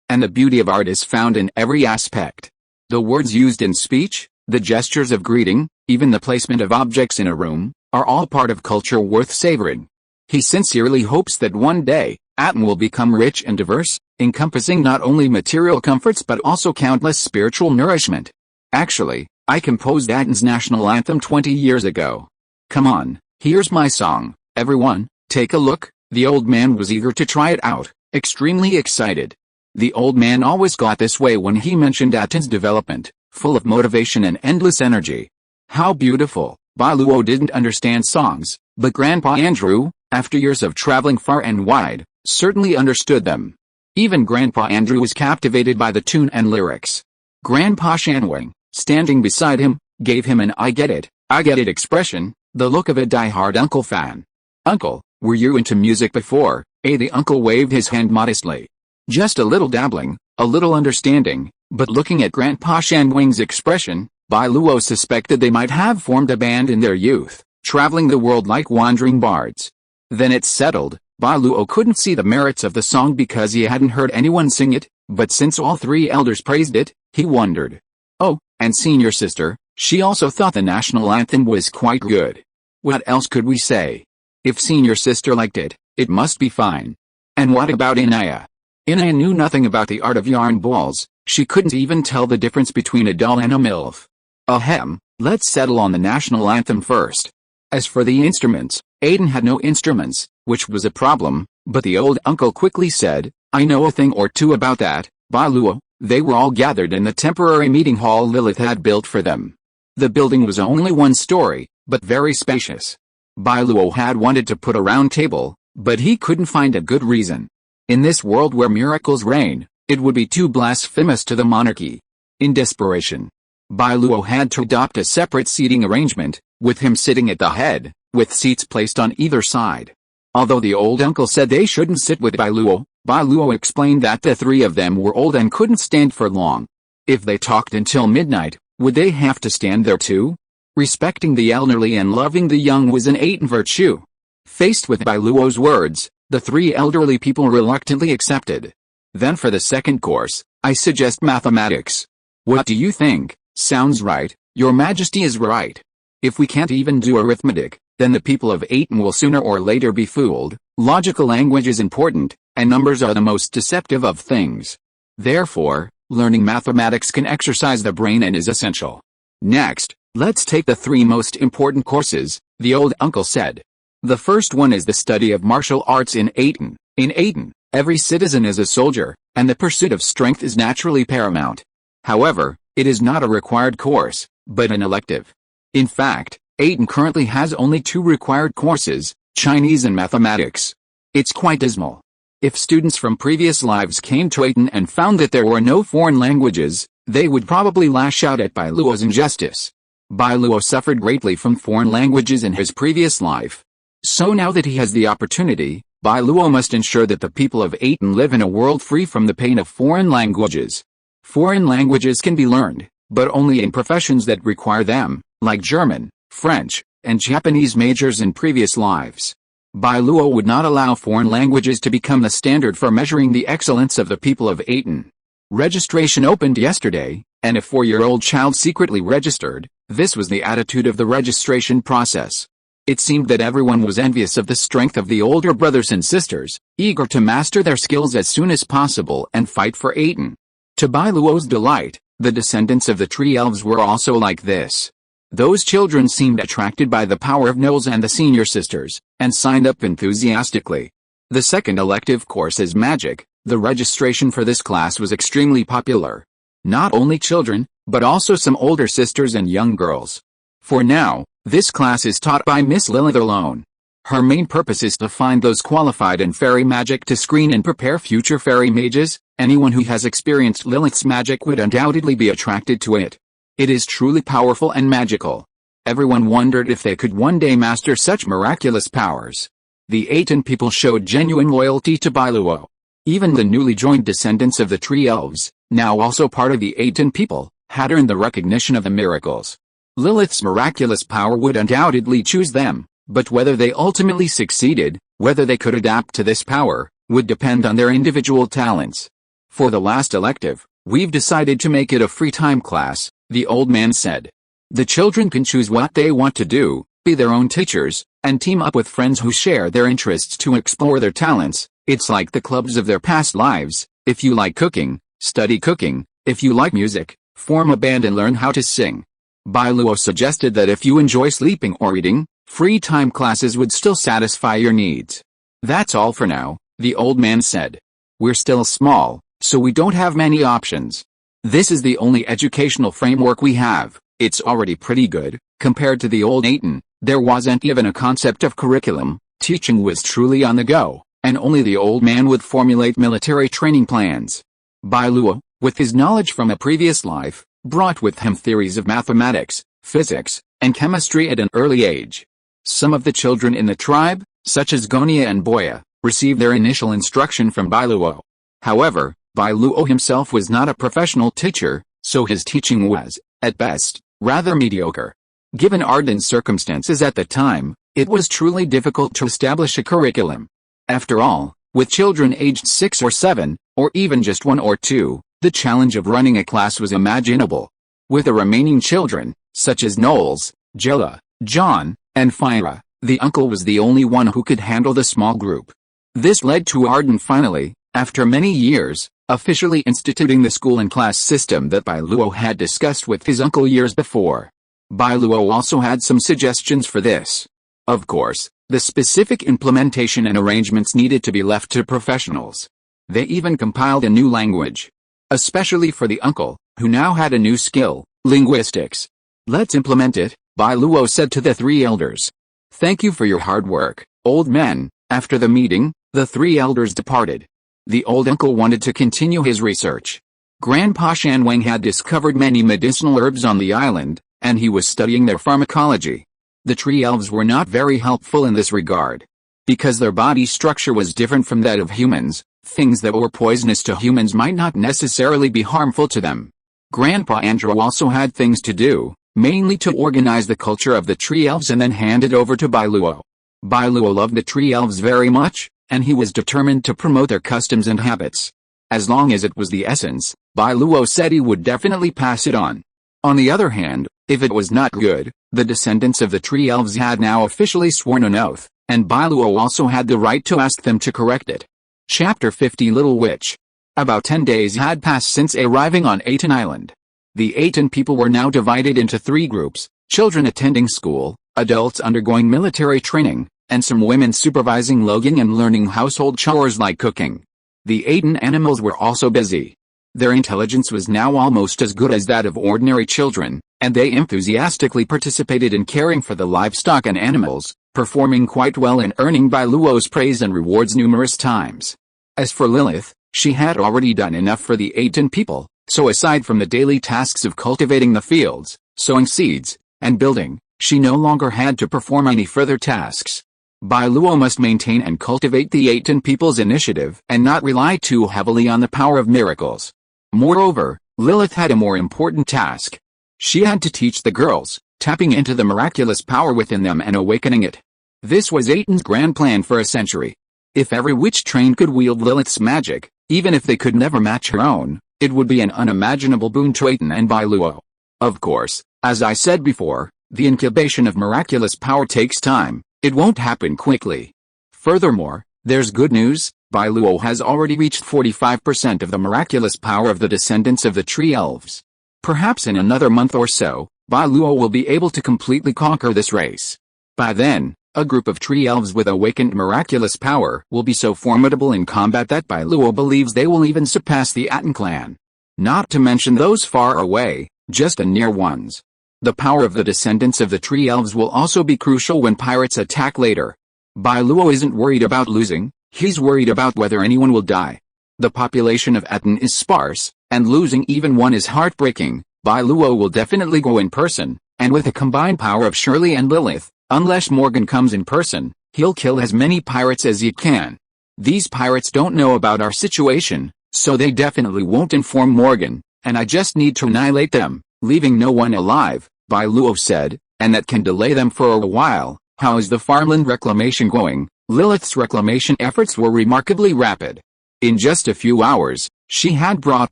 and the beauty of art is found in every aspect. The words used in speech, the gestures of greeting, even the placement of objects in a room, are all part of culture worth savoring. He sincerely hopes that one day, Atón will become rich and diverse, encompassing not only material comforts but also countless spiritual nourishment. "Actually, I composed Atón's national anthem 20 years ago. Come on, here's my song, everyone, take a look." The old man was eager to try it out, extremely excited. The old man always got this way when he mentioned Atón's development, full of motivation and endless energy. How beautiful! Bai Luo didn't understand songs, but Grandpa Andrew, after years of traveling far and wide, certainly understood them. Even Grandpa Andrew was captivated by the tune and lyrics. Grandpa Shanwang, standing beside him, gave him an I get it expression, the look of a die-hard uncle fan. "Uncle, were you into music before?" The uncle waved his hand modestly. "Just a little dabbling, a little understanding," but looking at Grandpa Shanwang's expression, Bai Luo suspected they might have formed a band in their youth, traveling the world like wandering bards. Then it's settled. Bai Luo couldn't see the merits of the song because he hadn't heard anyone sing it, but since all three elders praised it, he wondered. Oh, and senior sister, she also thought the national anthem was quite good. What else could we say? If senior sister liked it, it must be fine. And what about Inya? Inya knew nothing about the art of yarn balls. She couldn't even tell the difference between a doll and a MILF. Ahem, let's settle on the national anthem first. As for the instruments, Atón had no instruments, which was a problem, but the old uncle quickly said, "I know a thing or two about that, Bai Luo." They were all gathered in the temporary meeting hall Lilith had built for them. The building was only one story, but very spacious. Bai Luo had wanted to put a round table, but he couldn't find a good reason. In this world where miracles reign, it would be too blasphemous to the monarchy. In desperation, Bai Luo had to adopt a separate seating arrangement, with him sitting at the head, with seats placed on either side. Although the old uncle said they shouldn't sit with Bai Luo explained that the three of them were old and couldn't stand for long. If they talked until midnight, would they have to stand there too? Respecting the elderly and loving the young was an Atón virtue. Faced with Bai Luo's words, the three elderly people reluctantly accepted. Then for the second course, I suggest mathematics. What do you think? Sounds right, Your Majesty is right. If we can't even do arithmetic, then the people of Atón will sooner or later be fooled. Logical language is important, and numbers are the most deceptive of things. Therefore, learning mathematics can exercise the brain and is essential. Next, let's take the three most important courses, the old uncle said. The first one is the study of martial arts in Atón. In Atón, every citizen is a soldier, and the pursuit of strength is naturally paramount. However, it is not a required course, but an elective. In fact, Atón currently has only two required courses, Chinese and mathematics. It's quite dismal. If students from previous lives came to Atón and found that there were no foreign languages, they would probably lash out at Bai Luo's injustice. Bai Luo suffered greatly from foreign languages in his previous life. So now that he has the opportunity, Bai Luo must ensure that the people of Atón live in a world free from the pain of foreign languages. Foreign languages can be learned, but only in professions that require them, like German, French, and Japanese majors in previous lives. Bai Luo would not allow foreign languages to become the standard for measuring the excellence of the people of Atón. Registration opened yesterday, and a 4-year-old child secretly registered. This was the attitude of the registration process. It seemed that everyone was envious of the strength of the older brothers and sisters, eager to master their skills as soon as possible and fight for Atón. To Bai Luo's delight, the descendants of the tree elves were also like this. Those children seemed attracted by the power of Knowles and the senior sisters, and signed up enthusiastically. The second elective course is magic. The registration for this class was extremely popular. Not only children, but also some older sisters and young girls. For now, this class is taught by Miss Lilith alone. Her main purpose is to find those qualified in fairy magic to screen and prepare future fairy mages. Anyone who has experienced Lilith's magic would undoubtedly be attracted to it. It is truly powerful and magical. Everyone wondered if they could one day master such miraculous powers. The Atón people showed genuine loyalty to Bai Luo. Even the newly joined descendants of the tree elves, now also part of the Atón people, had earned the recognition of the miracles. Lilith's miraculous power would undoubtedly choose them, but whether they ultimately succeeded, whether they could adapt to this power, would depend on their individual talents. For the last elective, we've decided to make it a free time class, the old man said. The children can choose what they want to do, be their own teachers, and team up with friends who share their interests to explore their talents. It's like the clubs of their past lives. If you like cooking, study cooking. If you like music, form a band and learn how to sing. Bai Luo suggested that if you enjoy sleeping or eating, free time classes would still satisfy your needs. That's all for now, the old man said. We're still small, so we don't have many options. This is the only educational framework we have. It's already pretty good. Compared to the old Atón, there wasn't even a concept of curriculum. Teaching was truly on the go, and only the old man would formulate military training plans. Bai Luo, with his knowledge from a previous life, brought with him theories of mathematics, physics, and chemistry at an early age. Some of the children in the tribe, such as Gonia and Boya, received their initial instruction from Bai Luo. However, Bai Luo himself was not a professional teacher, so his teaching was, at best, rather mediocre. Given Arden's circumstances at the time, it was truly difficult to establish a curriculum. After all, with children aged 6 or 7, or even just 1 or 2, the challenge of running a class was imaginable. With the remaining children, such as Knowles, Jilla, John, and Fira, the uncle was the only one who could handle the small group. This led to Arden finally, after many years, officially instituting the school and class system that Bai Luo had discussed with his uncle years before. Bai Luo also had some suggestions for this. Of course, the specific implementation and arrangements needed to be left to professionals. They even compiled a new language. Especially for the uncle, who now had a new skill, linguistics. Let's implement it, Bai Luo said to the three elders. Thank you for your hard work, old men." After the meeting, the three elders departed. The old uncle wanted to continue his research. Grandpa Shanwang had discovered many medicinal herbs on the island, and he was studying their pharmacology. The tree elves were not very helpful in this regard. Because their body structure was different from that of humans, things that were poisonous to humans might not necessarily be harmful to them. Grandpa Andrew also had things to do, mainly to organize the culture of the tree elves and then hand it over to Bai Luo. Bai Luo loved the tree elves very much, and he was determined to promote their customs and habits. As long as it was the essence, Bai Luo said he would definitely pass it on. On the other hand, if it was not good, the descendants of the tree elves had now officially sworn an oath, and Bai Luo also had the right to ask them to correct it. Chapter 50 Little Witch. About 10 days had passed since arriving on Atón Island. The Atón people were now divided into 3 groups: children attending school, adults undergoing military training, and some women supervising logging and learning household chores like cooking. The Atón animals were also busy. Their intelligence was now almost as good as that of ordinary children, and they enthusiastically participated in caring for the livestock and animals, performing quite well and earning Bai Luo's praise and rewards numerous times. As for Lilith, she had already done enough for the Atón people, so aside from the daily tasks of cultivating the fields, sowing seeds, and building, she no longer had to perform any further tasks. Bai Luo must maintain and cultivate the Atón people's initiative and not rely too heavily on the power of miracles. Moreover, Lilith had a more important task. She had to teach the girls, tapping into the miraculous power within them and awakening it. This was Aton's grand plan for a century. If every witch trained could wield Lilith's magic, even if they could never match her own, it would be an unimaginable boon to Atón and Bai Luo. Of course, as I said before, the incubation of miraculous power takes time. It won't happen quickly. Furthermore, there's good news: Bai Luo has already reached 45% of the miraculous power of the descendants of the tree elves. Perhaps in another month or so, Bai Luo will be able to completely conquer this race. By then, a group of tree elves with awakened miraculous power will be so formidable in combat that Bai Luo believes they will even surpass the Atón clan. Not to mention those far away, just the near ones. The power of the descendants of the tree elves will also be crucial when pirates attack later. Bai Luo isn't worried about losing, he's worried about whether anyone will die. The population of Atón is sparse, and losing even one is heartbreaking. Bai Luo will definitely go in person, and with the combined power of Shirley and Lilith, unless Morgan comes in person, he'll kill as many pirates as he can. These pirates don't know about our situation, so they definitely won't inform Morgan, and I just need to annihilate them, leaving no one alive, Bai Luo said, and that can delay them for a while. How is the farmland reclamation going? Lilith's reclamation efforts were remarkably rapid. In just a few hours, she had brought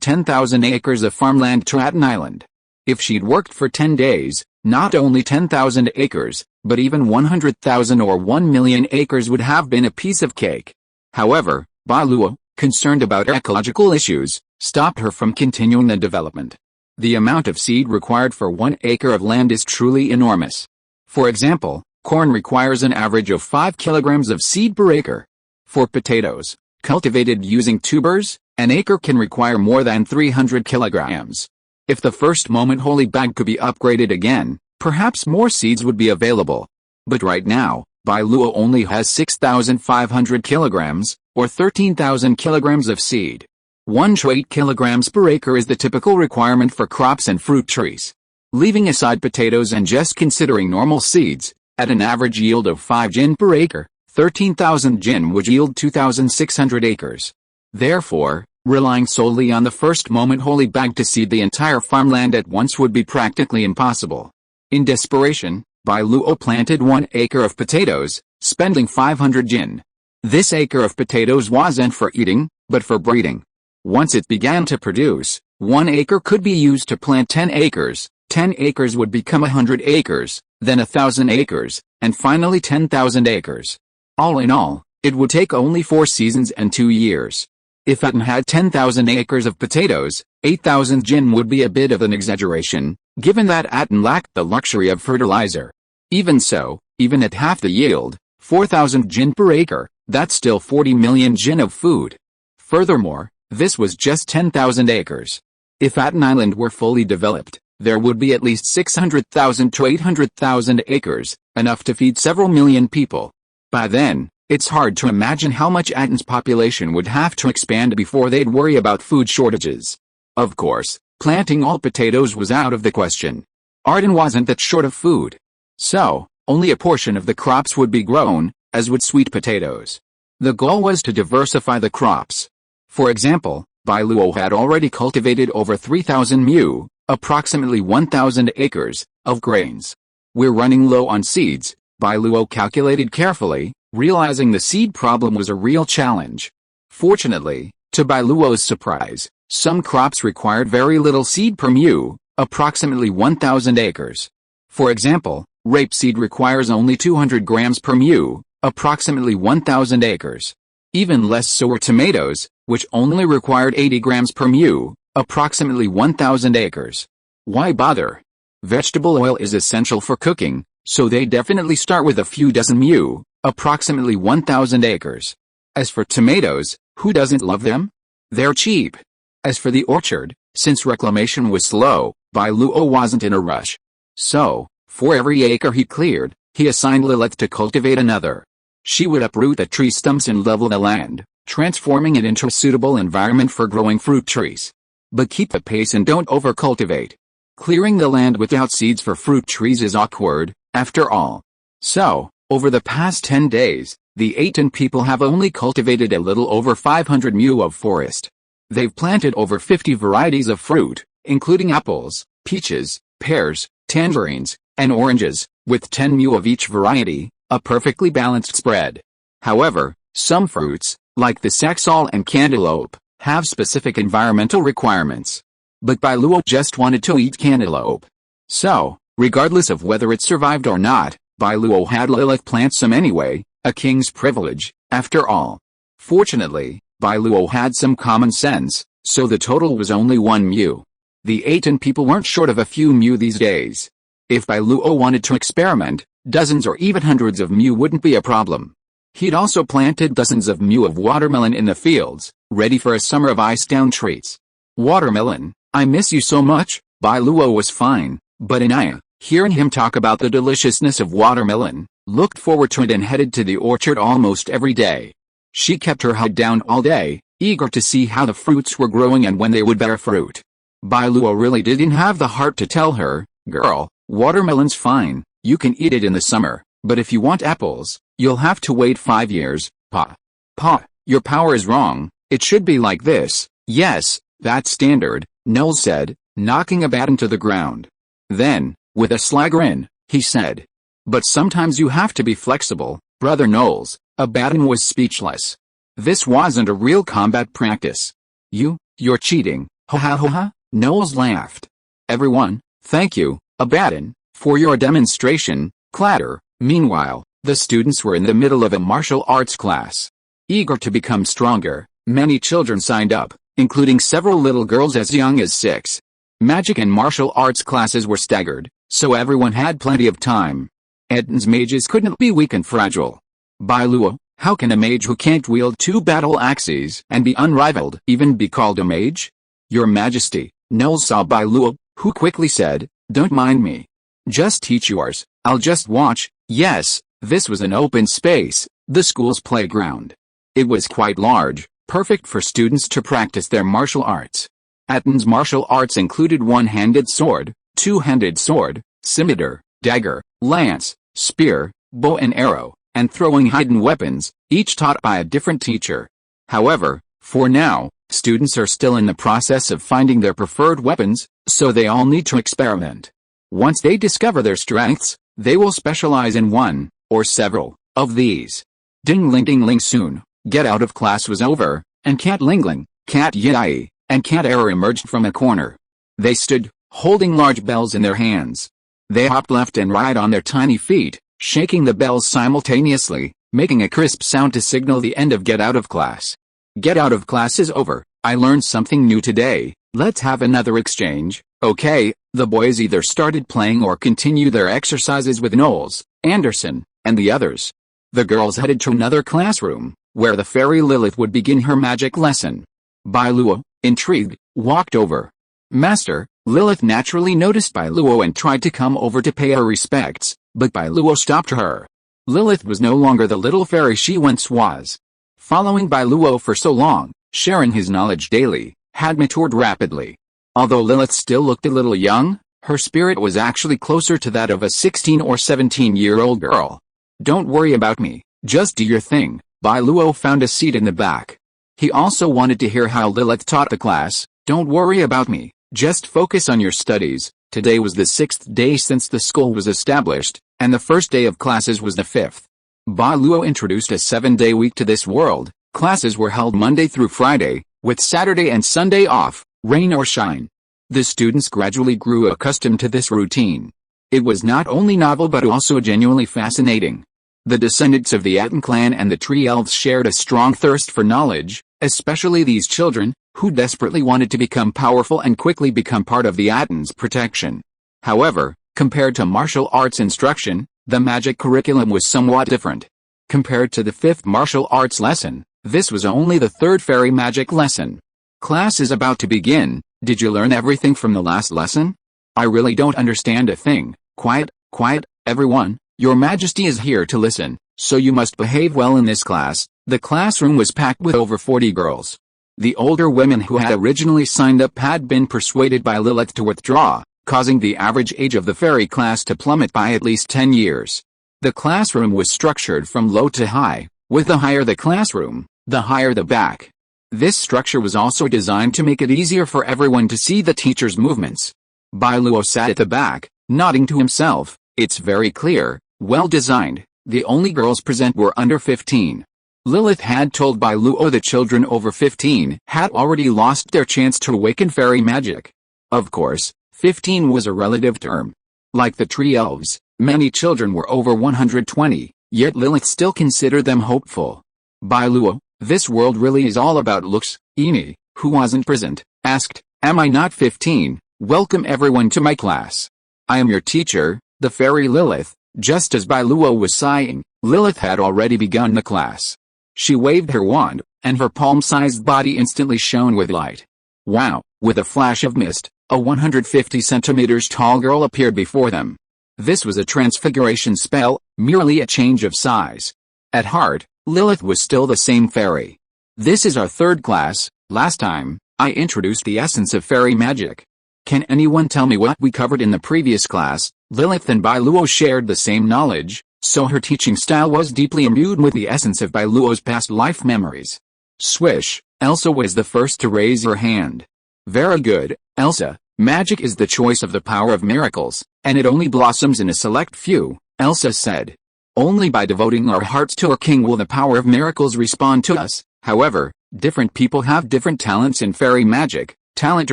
10,000 acres of farmland to Atón Island. If she'd worked for 10 days, not only 10,000 acres, but even 100,000 or 1 million acres would have been a piece of cake. However, Bai Luo, concerned about ecological issues, stopped her from continuing the development. The amount of seed required for 1 acre of land is truly enormous. For example, corn requires an average of 5 kilograms of seed per acre. For potatoes, cultivated using tubers, an acre can require more than 300 kilograms. If the first moment holy bag could be upgraded again, perhaps more seeds would be available. But right now, Bai Luo only has 6,500 kilograms, or 13,000 kilograms of seed. 1 to 8 kilograms per acre is the typical requirement for crops and fruit trees. Leaving aside potatoes and just considering normal seeds, at an average yield of 5 jin per acre, 13,000 jin would yield 2,600 acres. Therefore, relying solely on the first moment holy bag to seed the entire farmland at once would be practically impossible. In desperation, Bai Luo planted 1 acre of potatoes, spending 500 jin. This acre of potatoes wasn't for eating, but for breeding. Once it began to produce, 1 acre could be used to plant 10 acres, 10 acres would become 100 acres, then 1,000 acres, and finally 10,000 acres. All in all, it would take only 4 seasons and 2 years. If Atón had 10,000 acres of potatoes, 8,000 jin would be a bit of an exaggeration, given that Atón lacked the luxury of fertilizer. Even so, even at half the yield, 4,000 jin per acre, that's still 40 million jin of food. Furthermore, this was just 10,000 acres. If Atón Island were fully developed, there would be at least 600,000 to 800,000 acres, enough to feed several million people. By then, it's hard to imagine how much Aton's population would have to expand before they'd worry about food shortages. Of course, planting all potatoes was out of the question. Atón wasn't that short of food. So, only a portion of the crops would be grown, as would sweet potatoes. The goal was to diversify the crops. For example, Bai Luo had already cultivated over 3,000 mu, approximately 1,000 acres, of grains. We're running low on seeds, Bai Luo calculated carefully, realizing the seed problem was a real challenge. Fortunately, to Bai Luo's surprise, some crops required very little seed per mu, approximately 1,000 acres. For example, rapeseed requires only 200 grams per mu, approximately 1,000 acres. Even less so were tomatoes, which only required 80 grams per mu, approximately 1,000 acres. Why bother? Vegetable oil is essential for cooking, so they definitely start with a few dozen mu, approximately 1,000 acres. As for tomatoes, who doesn't love them? They're cheap. As for the orchard, since reclamation was slow, Bai Luo wasn't in a rush. So, for every acre he cleared, he assigned Lilith to cultivate another. She would uproot the tree stumps and level the land, transforming it into a suitable environment for growing fruit trees. But keep the pace and don't overcultivate. Clearing the land without seeds for fruit trees is awkward, after all. So, over the past 10 days, the Atón people have only cultivated a little over 500 mu of forest. They've planted over 50 varieties of fruit, including apples, peaches, pears, tangerines, and oranges, with 10 mu of each variety, a perfectly balanced spread. However, some fruits, like the saxaul and cantaloupe, have specific environmental requirements. But Bai Luo just wanted to eat cantaloupe. So, regardless of whether it survived or not, Bai Luo had Lilith plant some anyway, a king's privilege, after all. Fortunately, Bai Luo had some common sense, so the total was only 1 mu. The Atón people weren't short of a few mu these days. If Bai Luo wanted to experiment, dozens or even hundreds of mu wouldn't be a problem. He'd also planted dozens of mu of watermelon in the fields, ready for a summer of ice-down treats. Watermelon, I miss you so much. Bai Luo was fine, but Inya, hearing him talk about the deliciousness of watermelon, looked forward to it and headed to the orchard almost every day. She kept her head down all day, eager to see how the fruits were growing and when they would bear fruit. Bai Luo really didn't have the heart to tell her, "Girl, watermelon's fine, you can eat it in the summer, but if you want apples, you'll have to wait 5 years, Pa. Pa, your power is wrong, it should be like this." "Yes, that's standard," Noel said, knocking a baton to the ground. Then, with a sly grin, he said, "But sometimes you have to be flexible, Brother Knowles." Abaddon was speechless. This wasn't a real combat practice. You're cheating, ha ha ha ha, Knowles laughed. "Everyone, thank you, Abaddon, for your demonstration." Clatter. Meanwhile, the students were in the middle of a martial arts class. Eager to become stronger, many children signed up, including several little girls as young as 6. Magic and martial arts classes were staggered, so everyone had plenty of time. Aton's mages couldn't be weak and fragile. Bai Luo, how can a mage who can't wield 2 battle axes and be unrivaled even be called a mage? "Your Majesty," Noel saw Bai Luo, who quickly said, "Don't mind me. Just teach yours, I'll just watch." Yes, this was an open space, the school's playground. It was quite large, perfect for students to practice their martial arts. Aton's martial arts included one-handed sword, two-handed sword, scimitar, dagger, lance, spear, bow and arrow, and throwing hidden weapons, each taught by a different teacher. However, for now, students are still in the process of finding their preferred weapons, so they all need to experiment. Once they discover their strengths, they will specialize in one, or several, of these. Ding ling soon, get out of class was over, and Cat Lingling, Cat Yai, and Cat Error emerged from a corner. They stood, holding large bells in their hands. They hopped left and right on their tiny feet, shaking the bells simultaneously, making a crisp sound to signal the end of get out of class. "Get out of class is over, I learned something new today, let's have another exchange." "Okay." The boys either started playing or continued their exercises with Knowles, Anderson, and the others. The girls headed to another classroom, where the fairy Lilith would begin her magic lesson. Bai Luo, intrigued, walked over. "Master." Lilith naturally noticed Bai Luo and tried to come over to pay her respects, But Bai Luo stopped her. Lilith was no longer the little fairy she once was. Following Bai Luo for so long, sharing his knowledge daily, had matured rapidly. Although Lilith still looked a little young, her spirit was actually closer to that of a 16 or 17-year-old girl. Don't worry about me, just do your thing. Bai Luo found a seat in the back. He also wanted to hear how Lilith taught the class. Don't worry about me, just focus on your studies. Today was the 6th day since the school was established, and the first day of classes was the 5th. Bai Luo introduced a 7-day week to this world. Classes were held Monday through Friday, with Saturday and Sunday off, rain or shine. The students gradually grew accustomed to this routine. It was not only novel but also genuinely fascinating. The descendants of the Atón clan and the tree elves shared a strong thirst for knowledge, especially these children, who desperately wanted to become powerful and quickly become part of the Atón's protection. However, compared to martial arts instruction, the magic curriculum was somewhat different. Compared to the 5th martial arts lesson, this was only the 3rd fairy magic lesson. Class is about to begin. Did you learn everything from the last lesson? I really don't understand a thing. Quiet, quiet, everyone. Your Majesty is here to listen, so you must behave well in this class. The classroom was packed with over 40 girls. The older women who had originally signed up had been persuaded by Lilith to withdraw, causing the average age of the fairy class to plummet by at least 10 years. The classroom was structured from low to high, with the higher the classroom, the higher the back. This structure was also designed to make it easier for everyone to see the teacher's movements. Bai Luo sat at the back, nodding to himself. It's very clear, well designed. The only girls present were under 15. Lilith had told Bai Luo the children over 15 had already lost their chance to awaken fairy magic. Of course, 15 was a relative term. Like the tree elves, many children were over 120, yet Lilith still considered them hopeful. Bai Luo, this world really is all about looks. Inya, who wasn't present, asked, am I not 15? Welcome everyone to my class. I am your teacher, the fairy Lilith. Just as Bai Luo was sighing, Lilith had already begun the class. She waved her wand, and her palm-sized body instantly shone with light. Wow! With a flash of mist, a 150 centimeters tall girl appeared before them. This was a transfiguration spell, merely a change of size. At heart, Lilith was still the same fairy. This is our 3rd class. Last time, I introduced the essence of fairy magic. Can anyone tell me what we covered in the previous class? Lilith and Bai Luo shared the same knowledge, so her teaching style was deeply imbued with the essence of Bai Luo's past life memories. Swish, Elsa was the first to raise her hand. Very good, Elsa. Magic is the choice of the power of miracles, and it only blossoms in a select few, Elsa said. Only by devoting our hearts to our king will the power of miracles respond to us. However, different people have different talents in fairy magic. Talent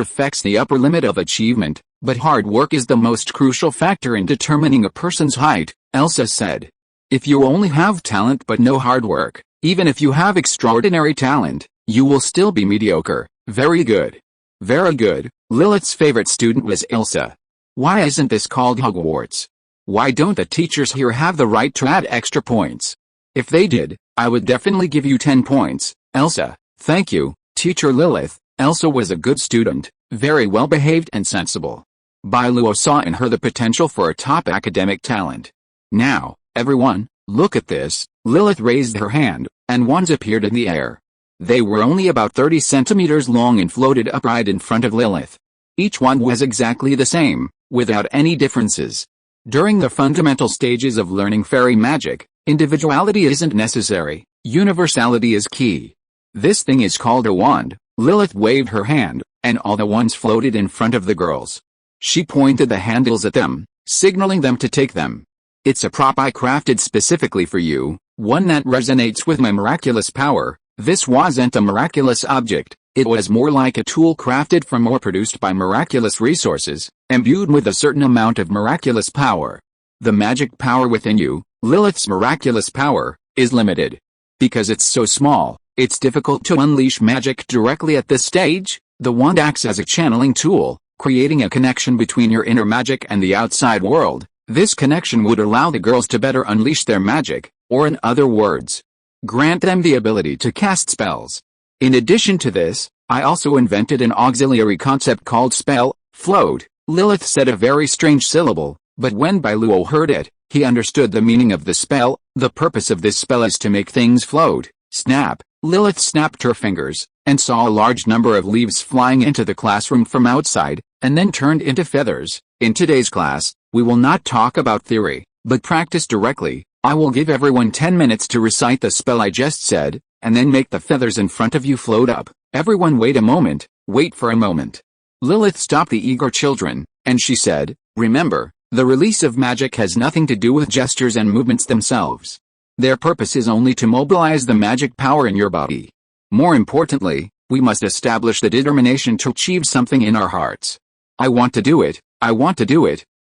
affects the upper limit of achievement, but hard work is the most crucial factor in determining a person's height, Elsa said. If you only have talent but no hard work, even if you have extraordinary talent, you will still be mediocre. Very good. Very good. Lilith's favorite student was Elsa. Why isn't this called Hogwarts? Why don't the teachers here have the right to add extra points? If they did, I would definitely give you 10 points, Elsa. Thank you, Teacher Lilith. Elsa was a good student, very well behaved and sensible. Bai Luo saw in her the potential for a top academic talent. Now, everyone, look at this. Lilith raised her hand, and wands appeared in the air. They were only about 30 centimeters long and floated upright in front of Lilith. Each wand was exactly the same, without any differences. During the fundamental stages of learning fairy magic, individuality isn't necessary, universality is key. This thing is called a wand. Lilith waved her hand, and all the wands floated in front of the girls. She pointed the handles at them, signaling them to take them. It's a prop I crafted specifically for you, one that resonates with my miraculous power. This wasn't a miraculous object, it was more like a tool crafted from or produced by miraculous resources, imbued with a certain amount of miraculous power. The magic power within you, Lilith's miraculous power, is limited. Because it's so small, it's difficult to unleash magic directly at this stage. The wand acts as a channeling tool, creating a connection between your inner magic and the outside world. This connection would allow the girls to better unleash their magic, or in other words, grant them the ability to cast spells. In addition to this, I also invented an auxiliary concept called spell, float. Lilith said a very strange syllable, but when Bai Luo heard it, He understood the meaning of the spell. The purpose of this spell is to make things float. Snap. Lilith snapped her fingers, and saw a large number of leaves flying into the classroom from outside, and then turned into feathers. In today's class, we will not talk about theory, but practice directly. I will give everyone 10 minutes to recite the spell I just said, and then make the feathers in front of you float up. Everyone wait a moment, wait for a moment. Lilith stopped the eager children, and she said, remember, the release of magic has nothing to do with gestures and movements themselves. Their purpose is only to mobilize the magic power in your body. More importantly, we must establish the determination to achieve something in our hearts. I want to do it,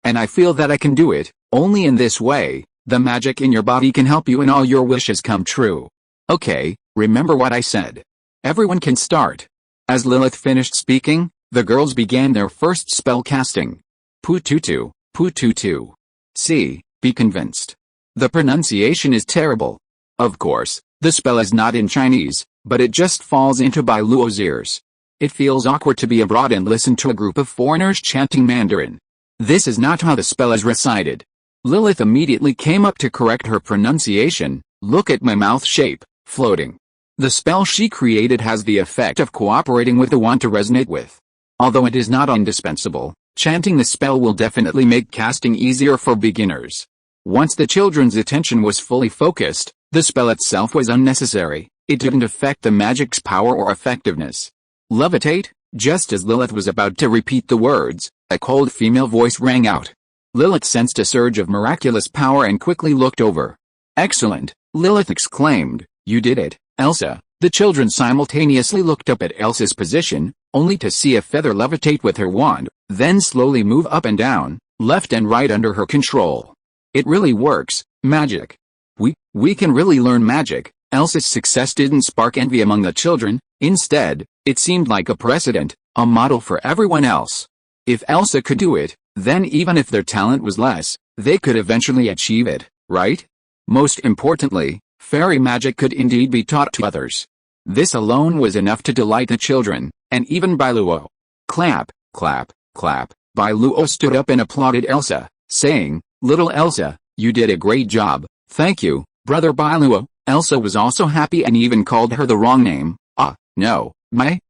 and I feel that I can do it. Only in this way, the magic in your body can help you and all your wishes come true. Okay, remember what I said. Everyone can start. As Lilith finished speaking, the girls began their first spell casting. Pututu, pututu. See, be convinced. The pronunciation is terrible. Of course, the spell is not in Chinese, but it just falls into Bai Luo's ears. It feels awkward to be abroad and listen to a group of foreigners chanting Mandarin. This is not how the spell is recited. Lilith immediately came up to correct her pronunciation. Look at my mouth shape, floating. The spell she created has the effect of cooperating with the one to resonate with. Although it is not indispensable, chanting the spell will definitely make casting easier for beginners. Once the children's attention was fully focused, the spell itself was unnecessary. It didn't affect the magic's power or effectiveness. Levitate. Just as Lilith was about to repeat the words, a cold female voice rang out. Lilith sensed a surge of miraculous power and quickly looked over. Excellent, Lilith exclaimed. You did it, Elsa. The children simultaneously looked up at Elsa's position, only to see a feather levitate with her wand, then slowly move up and down, left and right under her control. It really works. Magic. We can really learn magic. Elsa's success didn't spark envy among the children. Instead, it seemed like a precedent, a model for everyone else. If Elsa could do it, then even if their talent was less, they could eventually achieve it, right? Most importantly, fairy magic could indeed be taught to others. This alone was enough to delight the children, and even Bai Luo. Clap, clap, clap. Bai Luo stood up and applauded Elsa, saying, Little Elsa, you did a great job. Thank you, brother Bai Luo. Elsa was also happy and even called her the wrong name. No,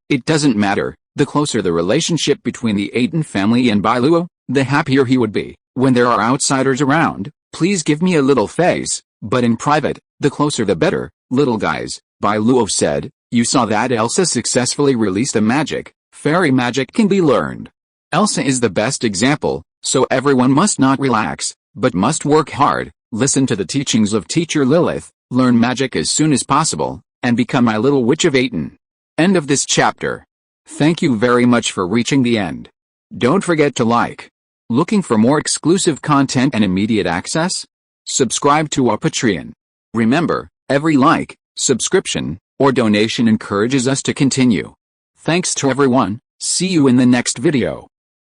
it doesn't matter. The closer the relationship between the Atón family and Bai Luo, the happier he would be. When there are outsiders around, please give me a little face, but in private, the closer the better, little guys, Bai Luo said. You saw that Elsa successfully released the magic. Fairy magic can be learned. Elsa is the best example, so everyone must not relax, but must work hard. Listen to the teachings of teacher Lilith, learn magic as soon as possible, and become my little witch of Atón. End of this chapter. Thank you very much for reaching the end. Don't forget to like. Looking for more exclusive content and immediate access? Subscribe to our Patreon. Remember, every like, subscription, or donation encourages us to continue. Thanks to everyone. See you in the next video.